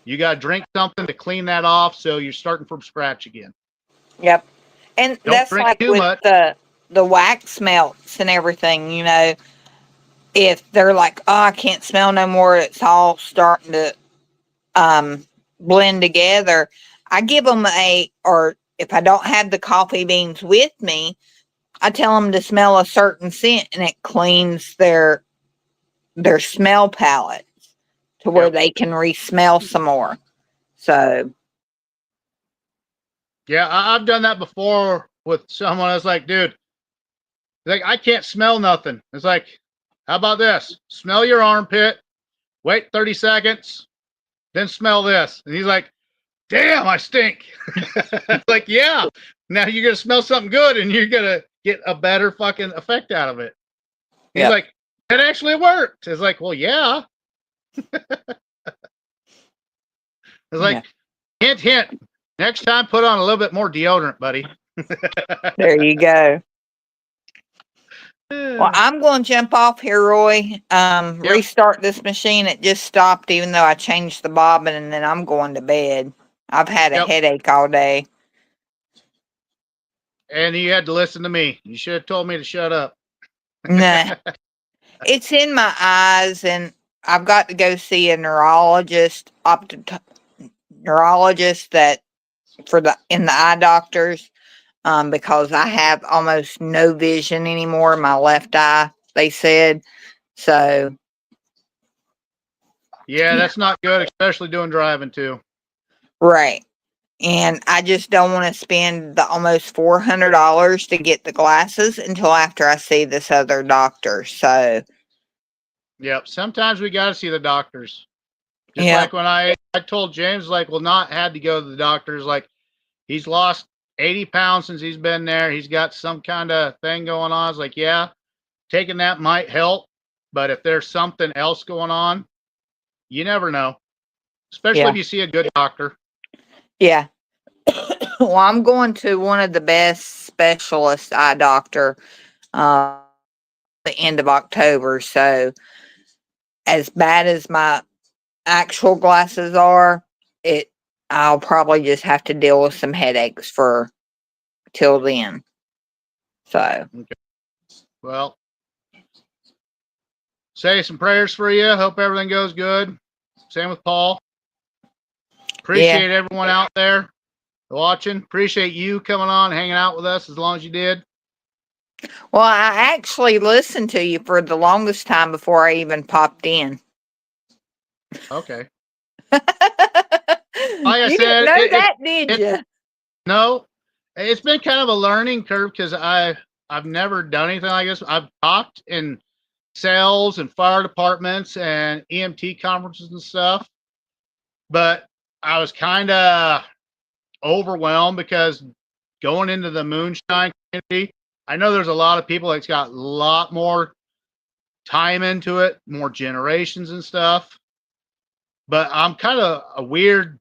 You got to drink something to clean that off, so you're starting from scratch again. Yep. And Don't that's drink like too with much. the wax melts and everything, you know. If they're like, oh, I can't smell no more, it's all starting to blend together. I give them or if I don't have the coffee beans with me, I tell them to smell a certain scent, and it cleans their smell palette to where they can re-smell some more. So yeah, I've done that before with someone. I was like, dude, like I can't smell nothing. It's like, how about this? Smell your armpit, wait 30 seconds, then smell this. And he's like, damn, I stink. Like, yeah, now you're gonna smell something good and you're gonna get a better fucking effect out of it. He's like, that actually worked. It's like, well, yeah. It's like, hint. Next time, put on a little bit more deodorant, buddy. there you go. Well, I'm going to jump off here, Roy. Restart this machine. It just stopped, even though I changed the bobbin, and then I'm going to bed. I've had a headache all day. And you had to listen to me. You should have told me to shut up. Nah. It's in my eyes, and I've got to go see a neurologist, neurologist that in the eye doctors, because I have almost no vision anymore in my left eye. They said so. Yeah, that's not good, especially doing driving too. Right. And I just don't want to spend the almost $400 to get the glasses until after I see this other doctor. So, yep. Sometimes we got to see the doctors. Just like when I told James, like, well, not had to go to the doctors. Like, he's lost 80 pounds since he's been there. He's got some kind of thing going on. I was like, yeah, taking that might help. But if there's something else going on, you never know. Especially if you see a good doctor. Yeah. Well, I'm going to one of the best specialist eye doctor the end of October. So, as bad as my actual glasses are, I'll probably just have to deal with some headaches for till then. So, well, say some prayers for you. Hope everything goes good. Same with Paul. Appreciate everyone out there watching. Appreciate you coming on, hanging out with us as long as you did. Well, I actually listened to you for the longest time before I even popped in. Okay. Like I You didn't said, know that, did you? no, it's been kind of a learning curve because I've never done anything like this. I've talked in sales and fire departments and EMT conferences and stuff, but I was kind of overwhelmed because going into the moonshine community, I know there's a lot of people that's got a lot more time into it, more generations and stuff. But I'm kind of a weird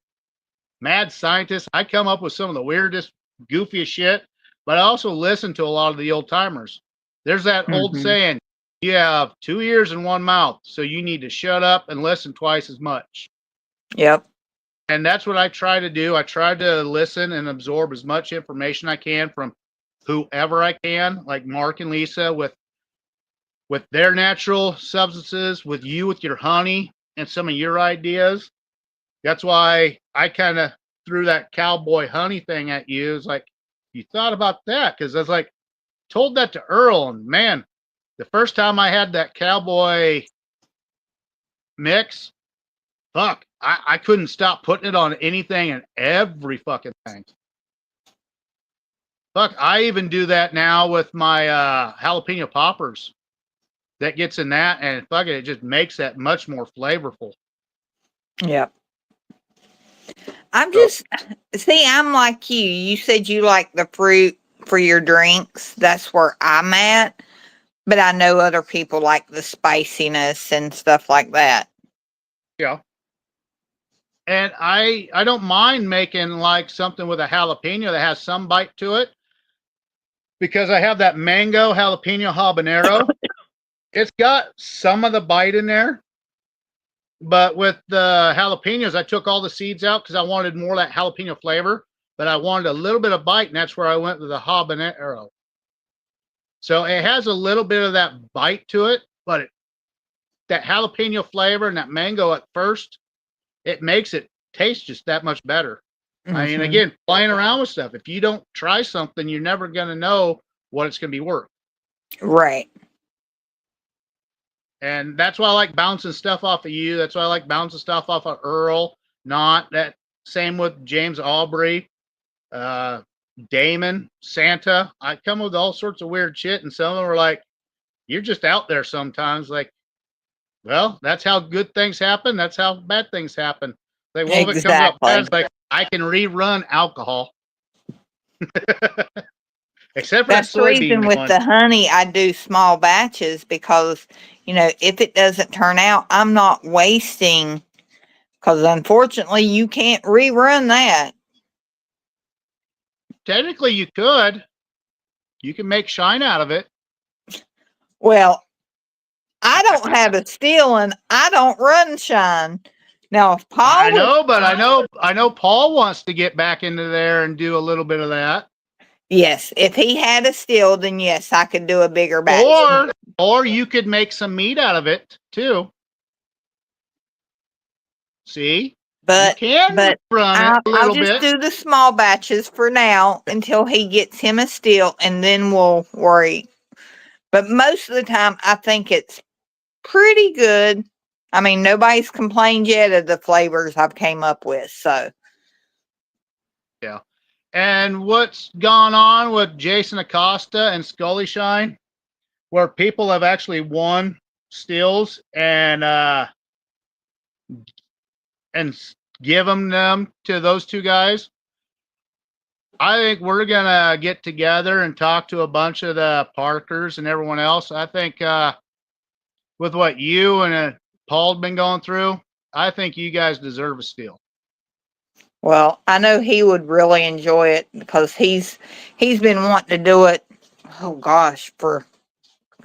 mad scientist. I come up with some of the weirdest, goofiest shit, but I also listen to a lot of the old timers. There's that old Mm-hmm. saying, you have 2 ears and 1 mouth, so you need to shut up and listen twice as much. Yep. And that's what I try to do. I try to listen and absorb as much information I can from whoever I can, like Mark and Lisa with their natural substances, with you with your honey and some of your ideas. That's why I kind of threw that cowboy honey thing at you. It's like, you thought about that? Because I was like, told that to Earl, and man, the first time I had that cowboy mix, fuck, I couldn't stop putting it on anything and every fucking thing. Fuck, I even do that now with my jalapeno poppers. That gets in that, and fuck it just makes that much more flavorful. Yep. I'm So, just, see, I'm like you. You said you like the fruit for your drinks. That's where I'm at. But I know other people like the spiciness and stuff like that. yeah. And I don't mind making like something with a jalapeno that has some bite to it because I have that mango jalapeno habanero. It's got some of the bite in there, but with the jalapenos, I took all the seeds out because I wanted more of that jalapeno flavor, but I wanted a little bit of bite, and that's where I went with the habanero. So it has a little bit of that bite to it, but that jalapeno flavor and that mango at first, it makes it taste just that much better. I mean, Mm-hmm. again, playing around with stuff. If you don't try something, you're never going to know what it's going to be worth. Right. And that's why I like bouncing stuff off of you. That's why I like bouncing stuff off of Earl. Not that same with James Aubrey, Damon, Santa. I come with all sorts of weird shit, and some of them are like, "You're just out there sometimes." Like, well, that's how good things happen. That's how bad things happen. Like, well, if it comes out bad, Exactly. it's like I can rerun alcohol, except for that That's the reason soybean with one. the honey, I do small batches because, if it doesn't turn out, I'm not wasting. Because unfortunately, you can't rerun that. Technically, you could. You can make shine out of it. Well, I don't have a still and I don't run shine. Now, if I Paul was, know, but I know Paul wants to get back into there and do a little bit of that. yes, if he had a still, then yes, I could do a bigger batch. Or you could make some meat out of it too. See? You can run it a I'll little just bit. do the small batches for now until he gets him a still, and then we'll worry. But most of the time, I think it's pretty good. I mean, nobody's complained yet of the flavors I've came up with. So, Yeah. And what's gone on with Jason Acosta and Scully Shine, where people have actually won stills and give them to those two guys. I think we're gonna get together and talk to a bunch of the Parkers and everyone else. I think with what you and Paul have been going through, I think you guys deserve a steal. well, I know he would really enjoy it because he's been wanting to do it. Oh gosh, for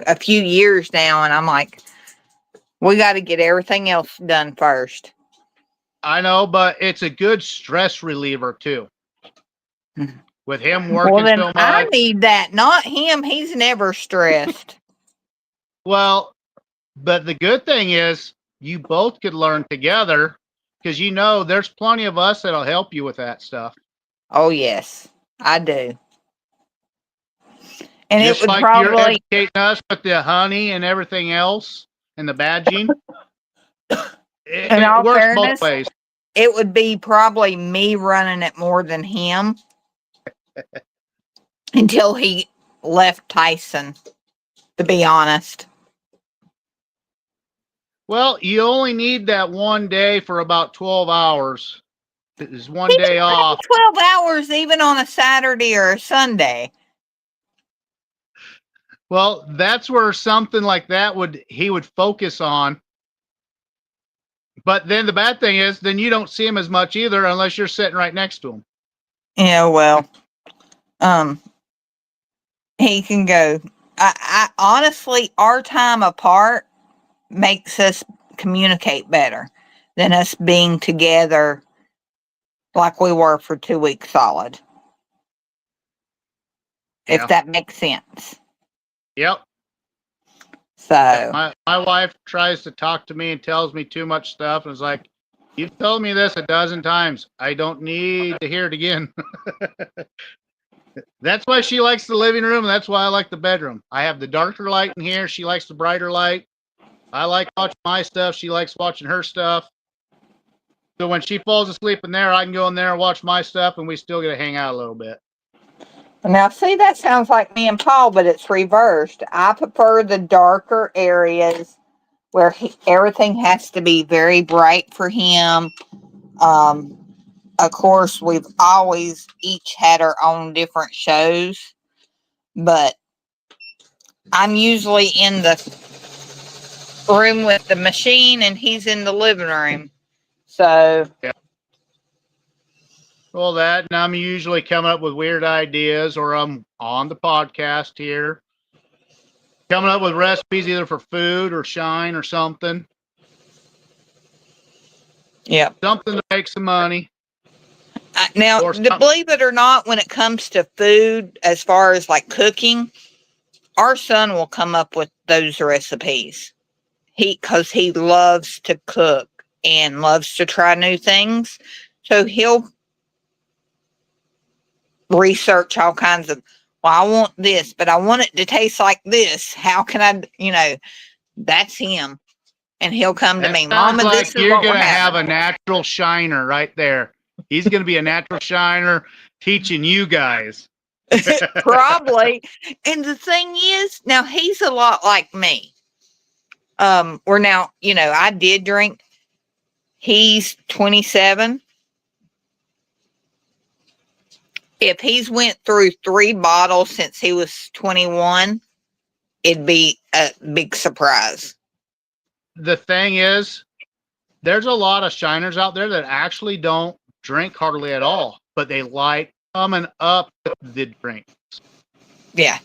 a few years now, and I'm like, we got to get everything else done first. I know, but it's a good stress reliever too. With him Well, working then so I much. need that, not him. He's never stressed. Well, but the good thing is you both could learn together because there's plenty of us that'll help you with that stuff. Oh yes, I do. And it Just would like you're probably, educating us with the honey and everything else and the badging. In it all works both fairness, ways. it would be probably me running it more than him until he left Tyson, to be honest. Well, you only need that one day for about 12 hours. It's one He day doesn't off. have 12 hours even on a Saturday or a Sunday. Well, that's where something like that he would focus on. But then the bad thing is, then you don't see him as much either, unless you're sitting right next to him. Yeah, well, he can go. I honestly, our time apart makes us communicate better than us being together like we were for 2 weeks solid. If Yeah. that makes sense. Yep. So My wife tries to talk to me and tells me too much stuff, and it's like, you've told me this a dozen times. I don't need to hear it again. That's why she likes the living room, and that's why I like the bedroom. I have the darker light in here. She likes the brighter light. I like watching my stuff. She likes watching her stuff. So when she falls asleep in there, I can go in there and watch my stuff, and we still get to hang out a little bit. now, see, that sounds like me and Paul, but it's reversed. I prefer the darker areas where everything has to be very bright for him. Of course, we've always each had our own different shows, but I'm usually in the room with the machine and he's in the living room. So, Yeah. Well, that, and I'm usually coming up with weird ideas, or I'm on the podcast here, coming up with recipes either for food or Shine or something. yeah. Something to make some money. Now, Or something. believe it or not, when it comes to food, as far as like cooking, our son will come up with those recipes. Because he loves to cook and loves to try new things. So he'll research all kinds of, well, I want this, but I want it to taste like this. How can I, that's him. And he'll come to That me, sounds Mama, like this is you're what we're going to have having. a natural shiner right there. He's going to be a natural shiner teaching you guys. Probably. And the thing is, now he's a lot like me. We're now, I did drink. He's 27. If he's went through 3 bottles since he was 21, it'd be a big surprise. The thing is, there's a lot of shiners out there that actually don't drink hardly at all, but they like coming up with the drink. Yeah.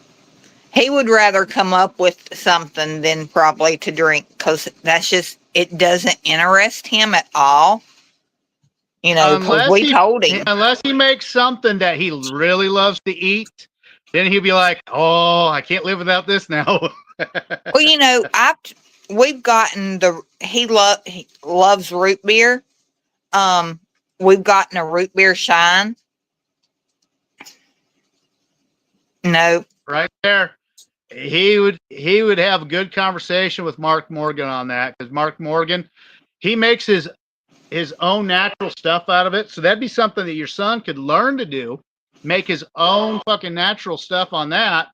He would rather come up with something than probably to drink, because it doesn't interest him at all. Because we told him. Unless he makes something that he really loves to eat, then he'll be like, "Oh, I can't live without this now." Well, we've gotten he loves root beer. We've gotten a root beer Shine. No. Right there. He would have a good conversation with Mark Morgan on that, because Mark Morgan, he makes his own natural stuff out of it. So that'd be something that your son could learn to do, make his own fucking natural stuff on that,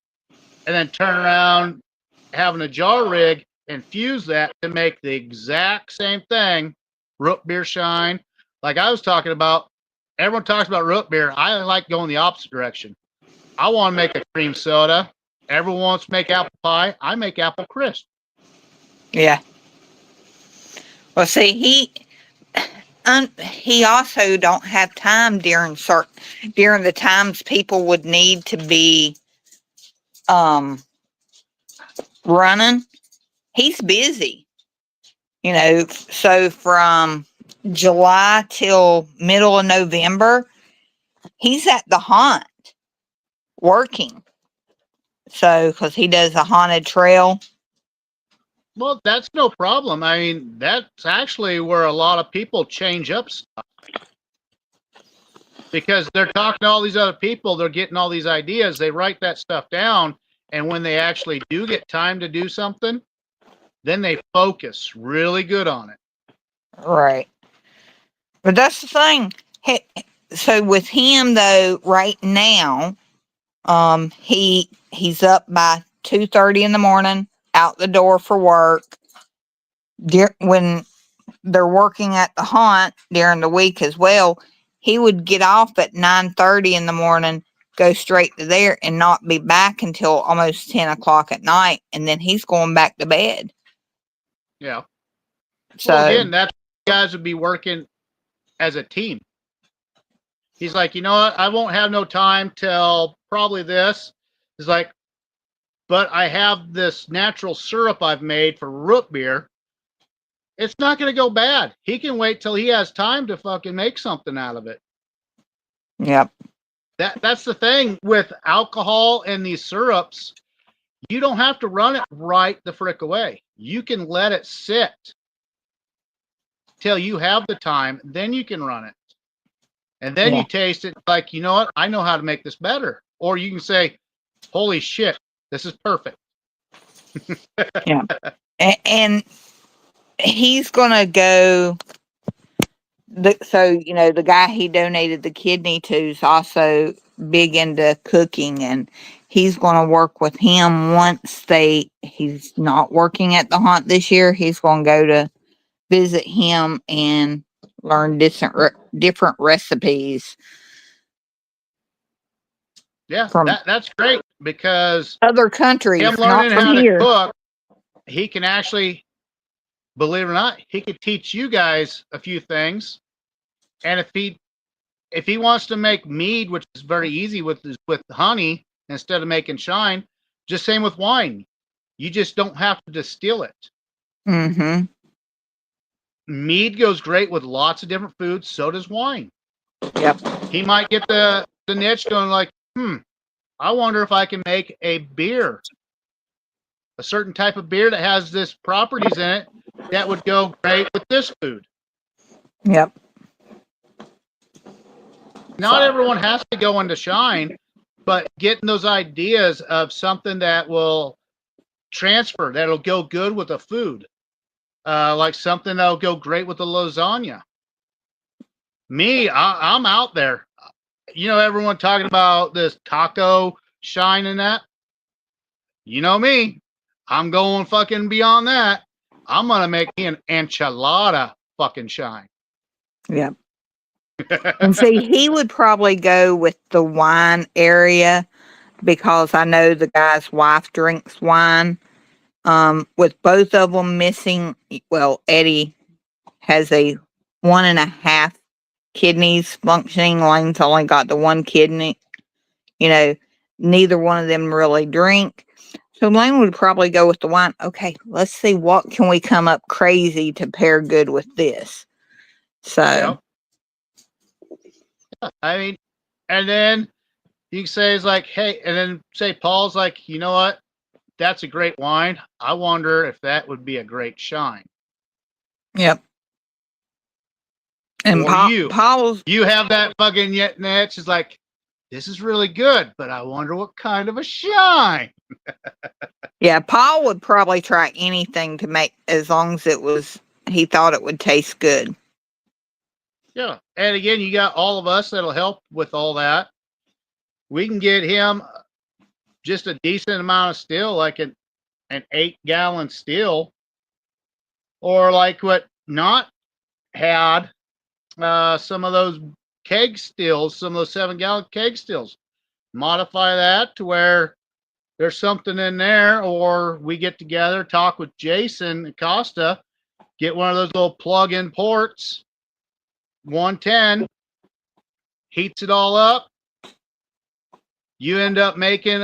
and then turn around having a jar rig and fuse that to make the exact same thing, root beer Shine. Like I was talking about, everyone talks about root beer. I like going the opposite direction. I want to make a cream soda. Everyone wants to make apple pie. I make apple crisp. Yeah. Well, see, he also don't have time during the times people would need to be running. He's busy, so from July till middle of November, he's at the haunt working. So, because he does a haunted trail. Well, that's no problem. I mean, that's actually where a lot of people change up stuff, because they're talking to all these other people. They're getting all these ideas. They write that stuff down. And when they actually do get time to do something, then they focus really good on it. Right. But that's the thing. So with him though, right now, he's up by 2:30 in the morning, out the door for work. When they're working at the haunt during the week as well, he would get off at 9:30 in the morning, go straight to there, and not be back until almost 10 o'clock at night, and then he's going back to bed. Yeah. So Well, again, that's you guys would be working as a team. He's like, you know what? I won't have no time till probably this. He's like, but I have this natural syrup I've made for root beer. It's not going to go bad. He can wait till he has time to fucking make something out of it. yep. That's the thing with alcohol and these syrups. You don't have to run it right the frick away. You can let it sit till you have the time, then you can run it. And then Yeah. you taste it like, you know what? I know how to make this better. Or you can say, holy shit, this is perfect. Yeah. And he's gonna go. So the guy he donated the kidney to is also big into cooking, and he's gonna work with him once he's not working at the haunt this year. He's gonna go to visit him and learn different recipes Yeah, from that's great because other him countries, not learning from how to here. cook, he can actually, believe it or not, he could teach you guys a few things. And if he wants to make mead, which is very easy with honey instead of making shine, just same with wine. You just don't have to distill it. Mm-hmm. Mead goes great with lots of different foods. So does wine. Yep. He might get the niche going like, I wonder if I can make a beer, a certain type of beer that has this properties in it that would go great with this food. Yep. Not everyone has to go into shine, but getting those ideas of something that will transfer, that'll go good with the food, like something that'll go great with the lasagna. I'm out there. Everyone talking about this taco shine and that. You know me. I'm going fucking beyond that. I'm gonna make me an enchilada fucking shine. Yep. And see, he would probably go with the wine area because I know the guy's wife drinks wine. With both of them missing, well, Eddie has a 1.5 kidneys functioning. Lane's only got the one kidney. Neither one of them really drink. So Lane would probably go with the wine. Okay, let's see what can we come up crazy to pair good with this. So Yep. I mean, and then you can say it's like, hey, and then say Paul's like, you know what? That's a great wine. I wonder if that would be a great shine. yep. And Or Paul's you have that fucking yet niche is like, this is really good, but I wonder what kind of a shine. yeah, Paul would probably try anything to make as long as he thought it would taste good. Yeah. And again, you got all of us that'll help with all that. We can get him just a decent amount of still, like an 8-gallon still, or like what Not had, some of those keg stills, some of those 7-gallon keg stills. Modify that to where there's something in there, or we get together, talk with Jason Acosta, get one of those little plug-in ports, 110, heats it all up. You end up making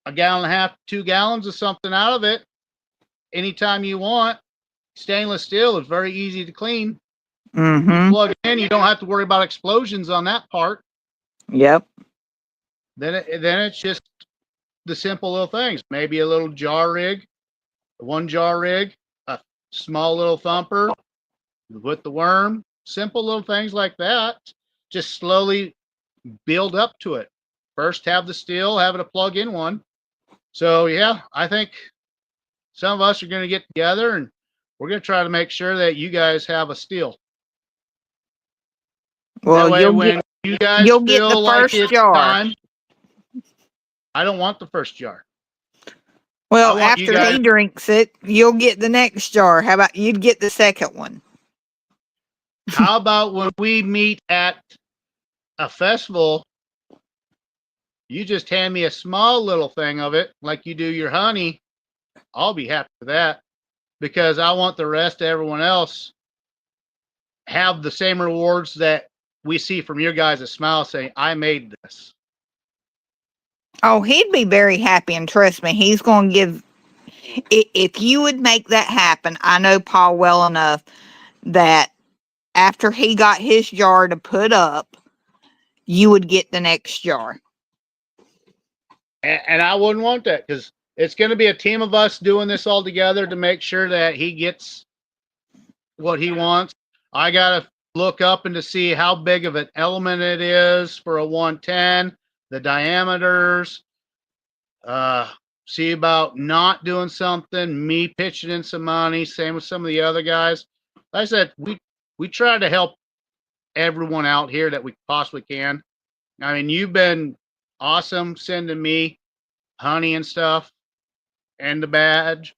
1.5 gallons, 2 gallons of something out of it anytime you want. Stainless steel is very easy to clean. Mm-hmm. You plug it in, you don't have to worry about explosions on that part. Yep. Then it's just the simple little things. Maybe a little jar rig, a 1-jar rig, a small little thumper with the worm. Simple little things like that. Just slowly build up to it. First, have the steel, have it a plug-in one. So yeah, I think some of us are going to get together and we're going to try to make sure that you guys have a steal. Well, that way, when you guys you'll get the feel like first it's jar. time, I don't want the first jar. Well, I want you after guys. he drinks it, you'll get the next jar. How about you'd get the second one? How about when we meet at a festival, you just hand me a small little thing of it, like you do your honey. I'll be happy with that, because I want the rest of everyone else have the same rewards that we see from your guys' smile saying, I made this. Oh, he'd be very happy, and trust me, he's going to give. If you would make that happen, I know Paul well enough that after he got his jar to put up, you would get the next jar. And I wouldn't want that, because it's going to be a team of us doing this all together to make sure that he gets what he wants. I got to look up and to see how big of an element it is for a 110, the diameters, see about not doing something, me pitching in some money, same with some of the other guys. Like I said, we try to help everyone out here that we possibly can. I mean, you've been awesome sending me honey and stuff and the badge.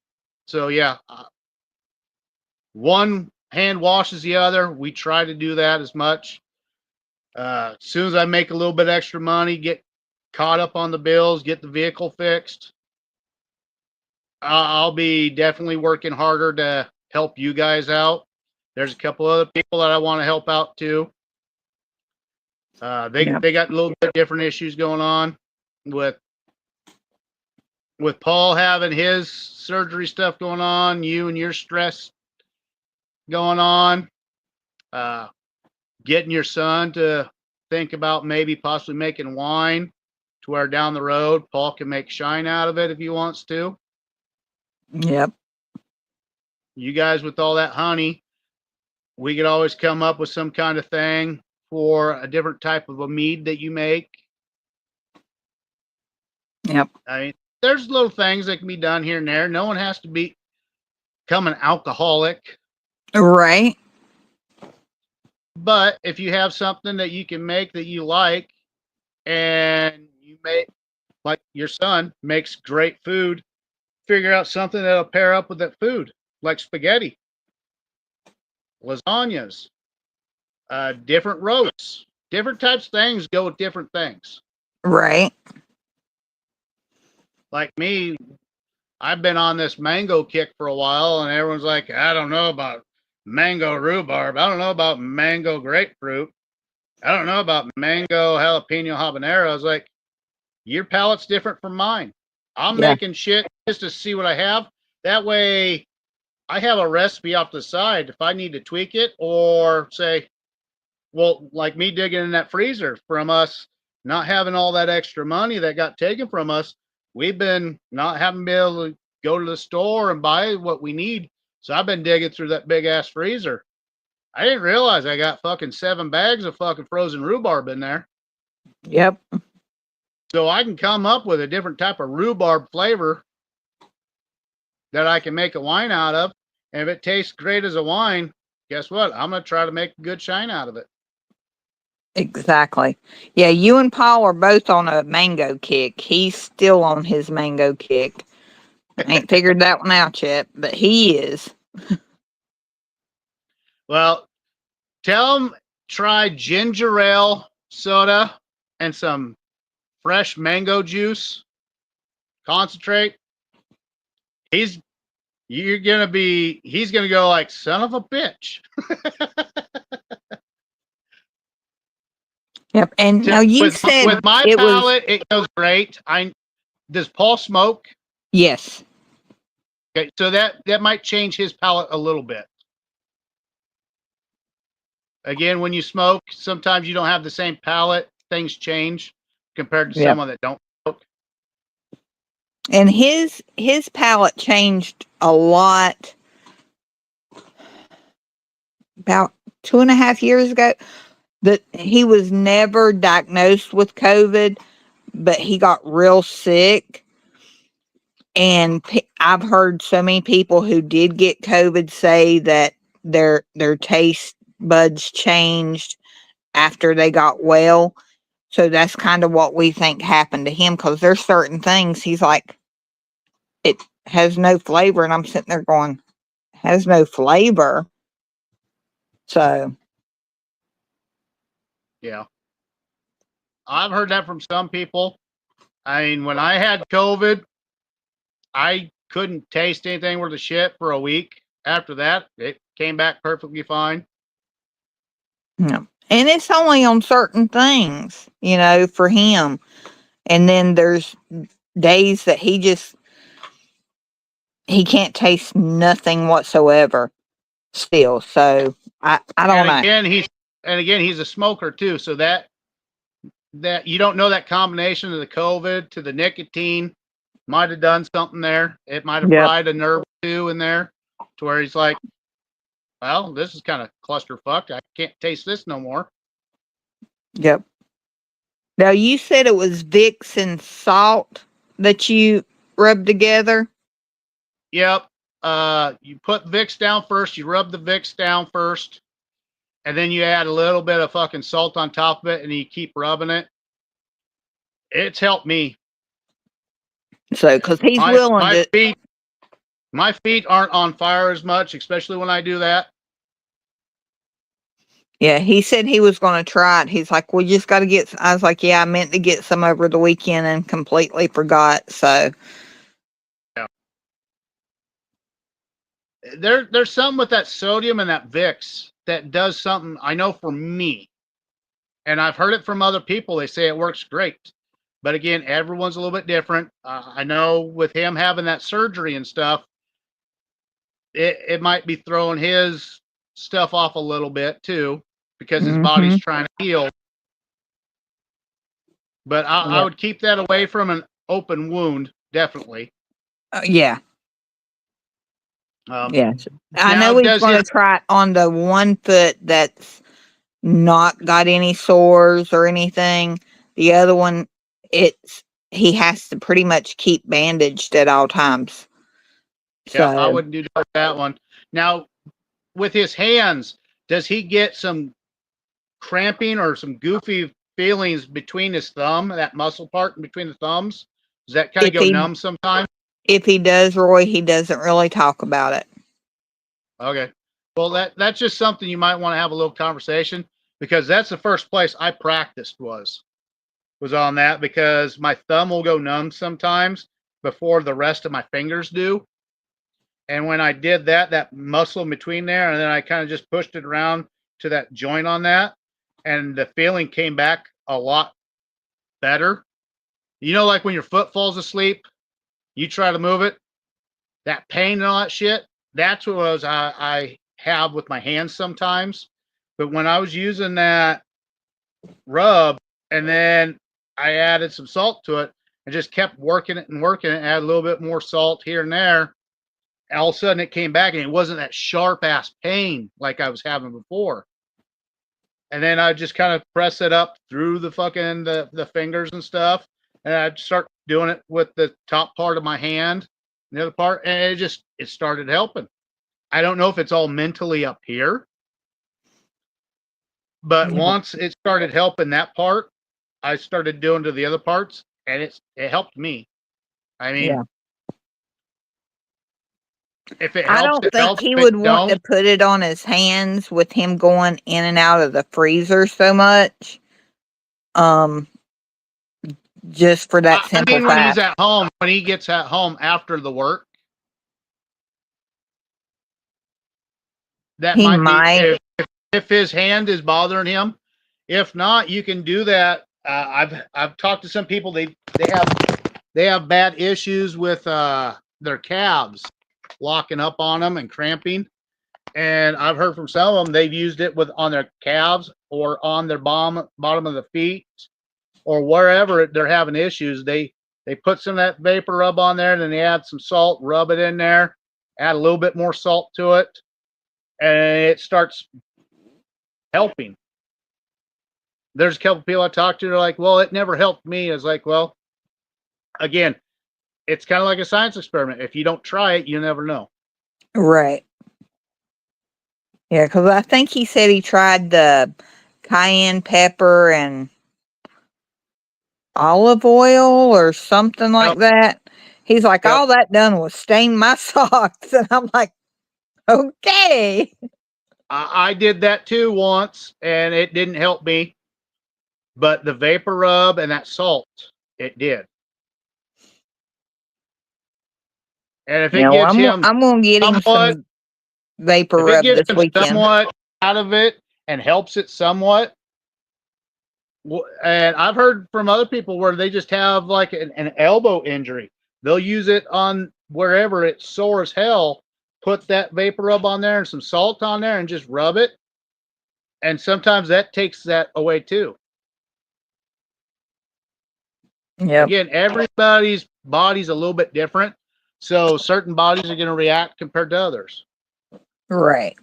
So yeah, one hand washes the other. We try to do that as much. As soon as I make a little bit extra money, get caught up on the bills, get the vehicle fixed, I'll be definitely working harder to help you guys out. There's a couple other people that I want to help out too. They got a little bit different issues going on with Paul having his surgery stuff going on, you and your stress going on, getting your son to think about maybe possibly making wine to where down the road Paul can make shine out of it if he wants to. Yep. You guys with all that honey, we could always come up with some kind of thing for a different type of a mead that you make. Yep. I mean, there's little things that can be done here and there. No one has to become an alcoholic. Right. But if you have something that you can make that you like, and you make, like your son makes great food, figure out something that'll pair up with that food, like spaghetti, lasagnas, different roasts, different types of things go with different things. Right. Like me, I've been on this mango kick for a while, and everyone's like, I don't know about mango rhubarb. I don't know about mango grapefruit. I don't know about mango jalapeno habanero. I was like, your palate's different from mine. I'm making shit just to see what I have. That way, I have a recipe off the side if I need to tweak it, or say, well, like me digging in that freezer from us not having all that extra money that got taken from us. We've been not having been able to go to the store and buy what we need. So I've been digging through that big ass freezer. I didn't realize I got fucking 7 bags of fucking frozen rhubarb in there. Yep. So I can come up with a different type of rhubarb flavor that I can make a wine out of. And if it tastes great as a wine, guess what? I'm going to try to make a good shine out of it. Exactly. Yeah, you and Paul are both on a mango kick. He's still on his mango kick. Ain't figured that one out yet, but he is. Well, tell him try ginger ale soda and some fresh mango juice concentrate. He's gonna go like, son of a bitch. Yep. And now you with said my it was. palate, it goes great. Does Paul smoke? Yes. Okay, so that might change his palate a little bit. Again, when you smoke, sometimes you don't have the same palate. Things change compared to Yep. someone that don't smoke. And his palate changed a lot about 2.5 years ago. That he was never diagnosed with COVID, but he got real sick. And I've heard so many people who did get COVID say that their taste buds changed after they got well. So that's kind of what we think happened to him, because there's certain things he's like, it has no flavor, and I'm sitting there going, has no flavor. So Yeah. I've heard that from some people. I mean, when I had COVID, I couldn't taste anything worth a shit for a week. After that, it came back perfectly fine. no. And it's only on certain things, for him. And then there's days that he can't taste nothing whatsoever still. So I don't know. And again, he's a smoker too. So that you don't know, that combination of the COVID to the nicotine might have done something there. It might have Yep. fried a nerve too in there, to where he's like, well, this is kind of clusterfuck. I can't taste this no more. Yep. Now you said it was Vicks and salt that you rubbed together. Yep. You put Vicks down first. You rub the Vicks down first, and then you add a little bit of fucking salt on top of it, and you keep rubbing it. It's helped me. So, because he's willing to. My feet aren't on fire as much, especially when I do that. Yeah, he said he was going to try it. He's like, we just got to get. I was like, yeah, I meant to get some over the weekend and completely forgot. So, yeah. There's something with that sodium and that Vicks that does something. I know for me, and I've heard it from other people. They say it works great. But again, everyone's a little bit different. I know with him having that surgery and stuff, it might be throwing his stuff off a little bit too, because his body's trying to heal. But I would keep that away from an open wound, definitely. Yeah. Yes. I know he's going to try it on the one foot that's not got any sores or anything. The other one, he has to pretty much keep bandaged at all times. Yeah, I wouldn't do that one. Now, with his hands, does he get some cramping or some goofy feelings between his thumb, that muscle part in between the thumbs? Does that kind of go numb sometimes? If he does, Roy, he doesn't really talk about it. Okay. Well, that's just something you might want to have a little conversation, because that's the first place I practiced was on that, because my thumb will go numb sometimes before the rest of my fingers do. And when I did that muscle in between there, and then I kind of just pushed it around to that joint on that, and the feeling came back a lot better. Like when your foot falls asleep, you try to move it, that pain and all that shit, that's what I have with my hands sometimes. But when I was using that rub, and then I added some salt to it and just kept working it, add a little bit more salt here and there, and all of a sudden it came back, and it wasn't that sharp ass pain like I was having before. And then I just kind of press it up through the fucking the fingers and stuff, and I'd start doing it with the top part of my hand, the other part, and it started helping. I don't know if it's all mentally up here, but once it started helping that part, I started doing to the other parts, and it helped me. I mean, if it helps, I don't think he would want to put it on his hands with him going in and out of the freezer so much. Just for that simple fact. When he's at home, when he gets at home after the work, that might be if his hand is bothering him. If not, you can do that. I've talked to some people. They have bad issues with their calves locking up on them and cramping. And I've heard from some of them they've used it on their calves or on their bottom of the feet, or wherever they're having issues. They put some of that vapor rub on there, and then they add some salt, rub it in there, add a little bit more salt to it, and it starts helping. There's a couple people I talked to, they're like, well, it never helped me. I was like, well, again, it's kind of like a science experiment. If you don't try it, you never know. Right. Yeah, because I think he said he tried the cayenne pepper and olive oil or something like that. He's like, Yep. all that done was stain my socks. And I'm like, okay. I did that too once, and it didn't help me. But the vapor rub and that salt, it did. And if You it know, gives him I'm gonna get him somewhat, some vapor if it rub gives this him weekend. somewhat out of it and helps it somewhat, and I've heard from other people where they just have like an elbow injury. They'll use it on wherever it's sore as hell. Put that vapor rub on there and some salt on there and just rub it. And sometimes that takes that away too. Yep. Again, everybody's body's a little bit different. So certain bodies are going to react compared to others. Right.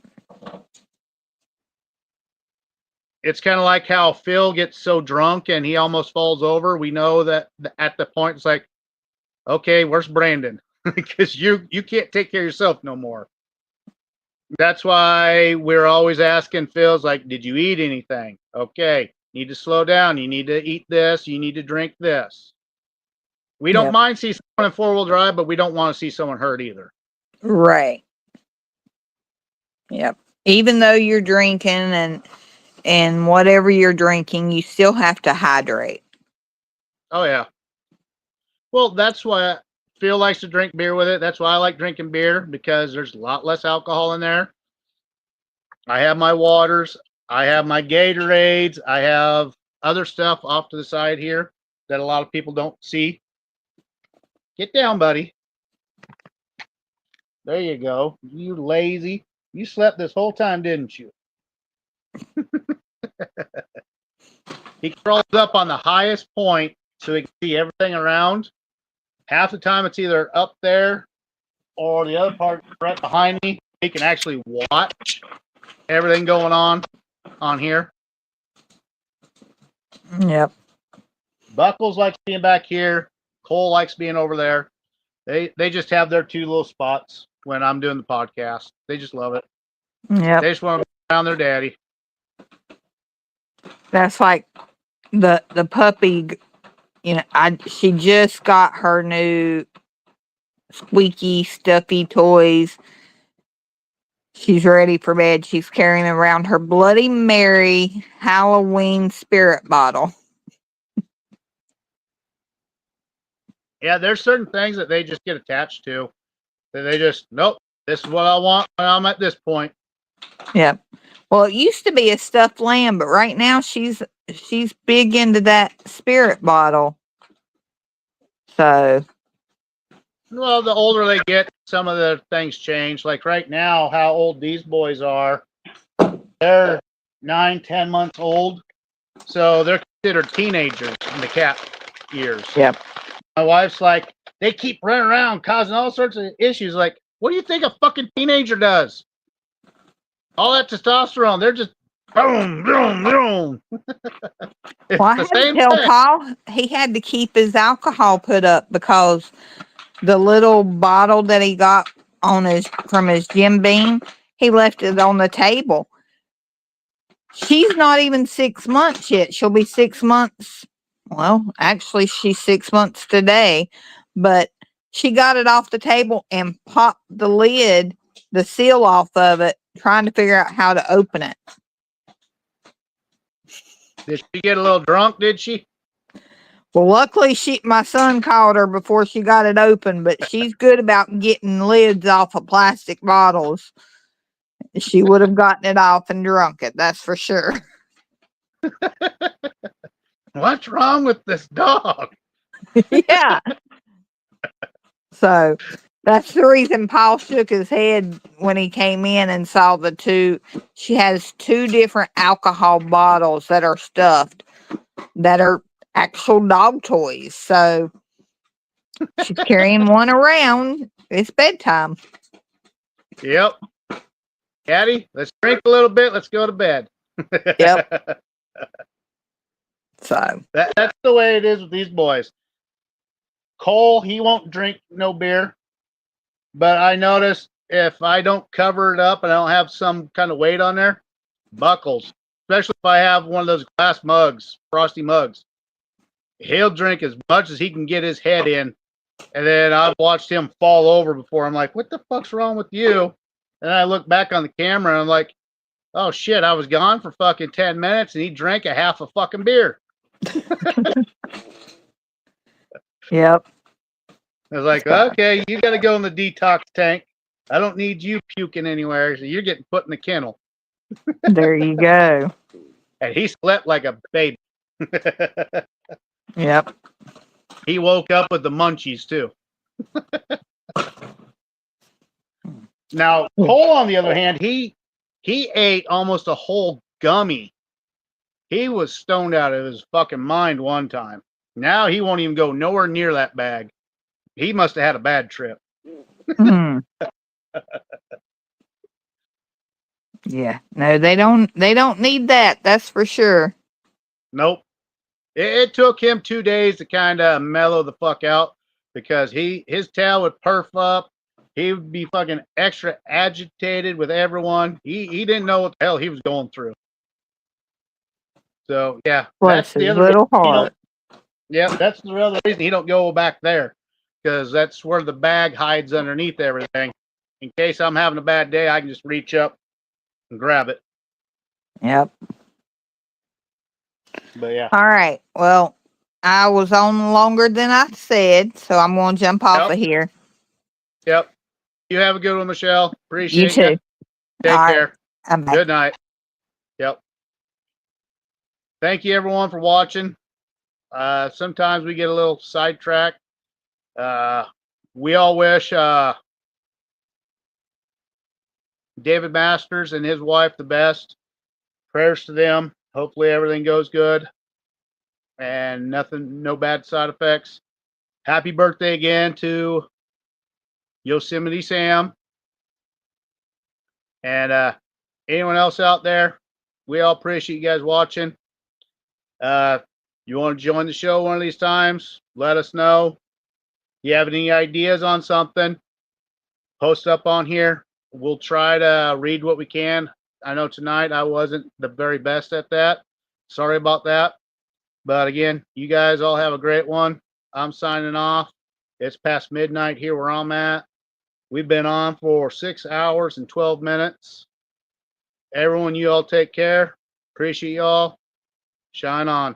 It's kind of like how Phil gets so drunk and he almost falls over. We know that at the point it's like, okay, where's Brandon? Because you can't take care of yourself no more. That's why we're always asking Phil's like, did you eat anything? Okay, need to slow down. You need to eat this. You need to drink this. We don't Yep. mind seeing someone in 4-wheel drive, but we don't want to see someone hurt either. Right. Yep. Even though you're drinking and whatever you're drinking, you still have to hydrate. Oh yeah. Well, that's why Phil likes to drink beer with it. That's why I like drinking beer, because there's a lot less alcohol in there. I have my waters. I have my Gatorades. I have other stuff off to the side here that a lot of people don't see. Get down, buddy. There you go. You lazy. You slept this whole time, didn't you? He crawls up on the highest point so he can see everything around. Half the time it's either up there or the other part right behind me. He can actually watch everything going on here. Yep. Buckles likes being back here. Cole likes being over there. They just have their two little spots when I'm doing the podcast. They just love it. Yep. They just want to be around their daddy. That's like the puppy. You know, she just got her new squeaky, stuffy toys. She's ready for bed. She's carrying around her Bloody Mary Halloween spirit bottle. Yeah, there's certain things that they just get attached to. That they just, nope, this is what I want when I'm at this point. Yep. Well, it used to be a stuffed lamb, but right now she's big into that spirit bottle. So, Well, the older they get, some of the things change. Like right now, how old these boys are, they're 9, 10 months old. So they're considered teenagers in the cat years. yep. My wife's like, they keep running around causing all sorts of issues. Like, what do you think a fucking teenager does? All that testosterone, they're just boom, boom, boom. It's Well, I the had to same tell thing. Paul he had to keep his alcohol put up because the little bottle that he got from his Jim Beam, he left it on the table. She's not even 6 months yet. She'll be 6 months. Well, actually, she's 6 months today, but she got it off the table and popped the lid, the seal off of it, trying to figure out how to open it. Did she get a little drunk? Did she? Well, luckily, my son called her before she got it open, but she's good about getting lids off of plastic bottles. She would have gotten it off and drunk it, that's for sure. What's wrong with this dog? Yeah. So that's the reason Paul shook his head when he came in and saw the two. She has two different alcohol bottles that are stuffed that are actual dog toys. So she's carrying one around. It's bedtime. Yep. Caddy, let's drink a little bit. Let's go to bed. Yep. So that's the way it is with these boys. Cole, he won't drink no beer. But I noticed if I don't cover it up and I don't have some kind of weight on there, buckles. Especially if I have one of those glass mugs, frosty mugs. He'll drink as much as he can get his head in. And then I've watched him fall over before. I'm like, what the fuck's wrong with you? And I look back on the camera and I'm like, oh shit, I was gone for fucking 10 minutes and he drank a half a fucking beer. Yep. I was like, okay, you got to go in the detox tank. I don't need you puking anywhere. So you're getting put in the kennel. There you go. And he slept like a baby. Yep. He woke up with the munchies too. Now, Cole, on the other hand, he ate almost a whole gummy. He was stoned out of his fucking mind one time. Now he won't even go nowhere near that bag. He must have had a bad trip. Mhm. Yeah. No, they don't need that. That's for sure. Nope. It took him 2 days to kind of mellow the fuck out because his tail would perf up. He would be fucking extra agitated with everyone. He didn't know what the hell he was going through. So yeah, Bless that's the his other reason little he don't. heart. Yeah, that's the other reason he don't go back there because that's where the bag hides underneath everything. In case I'm having a bad day, I can just reach up and grab it. Yep. But yeah. All right. Well, I was on longer than I said, so I'm going to jump off Yep. of here. Yep. You have a good one, Michelle. You Appreciate too. you. Take All right. care. Bye. Good night. Yep. Thank you, everyone, for watching. Sometimes we get a little sidetracked. We all wish David Masters and his wife the best. Prayers to them. Hopefully everything goes good and no bad side effects. Happy birthday again to Yosemite Sam. And anyone else out there, we all appreciate you guys watching. You want to join the show one of these times, let us know. You have any ideas on something, post up on here. We'll try to read what we can. I know tonight I wasn't the very best at that. Sorry about that. But again, you guys all have a great one. I'm signing off. It's past midnight here where I'm at. We've been on for 6 hours and 12 minutes. Everyone, you all take care. Appreciate y'all. Shine on.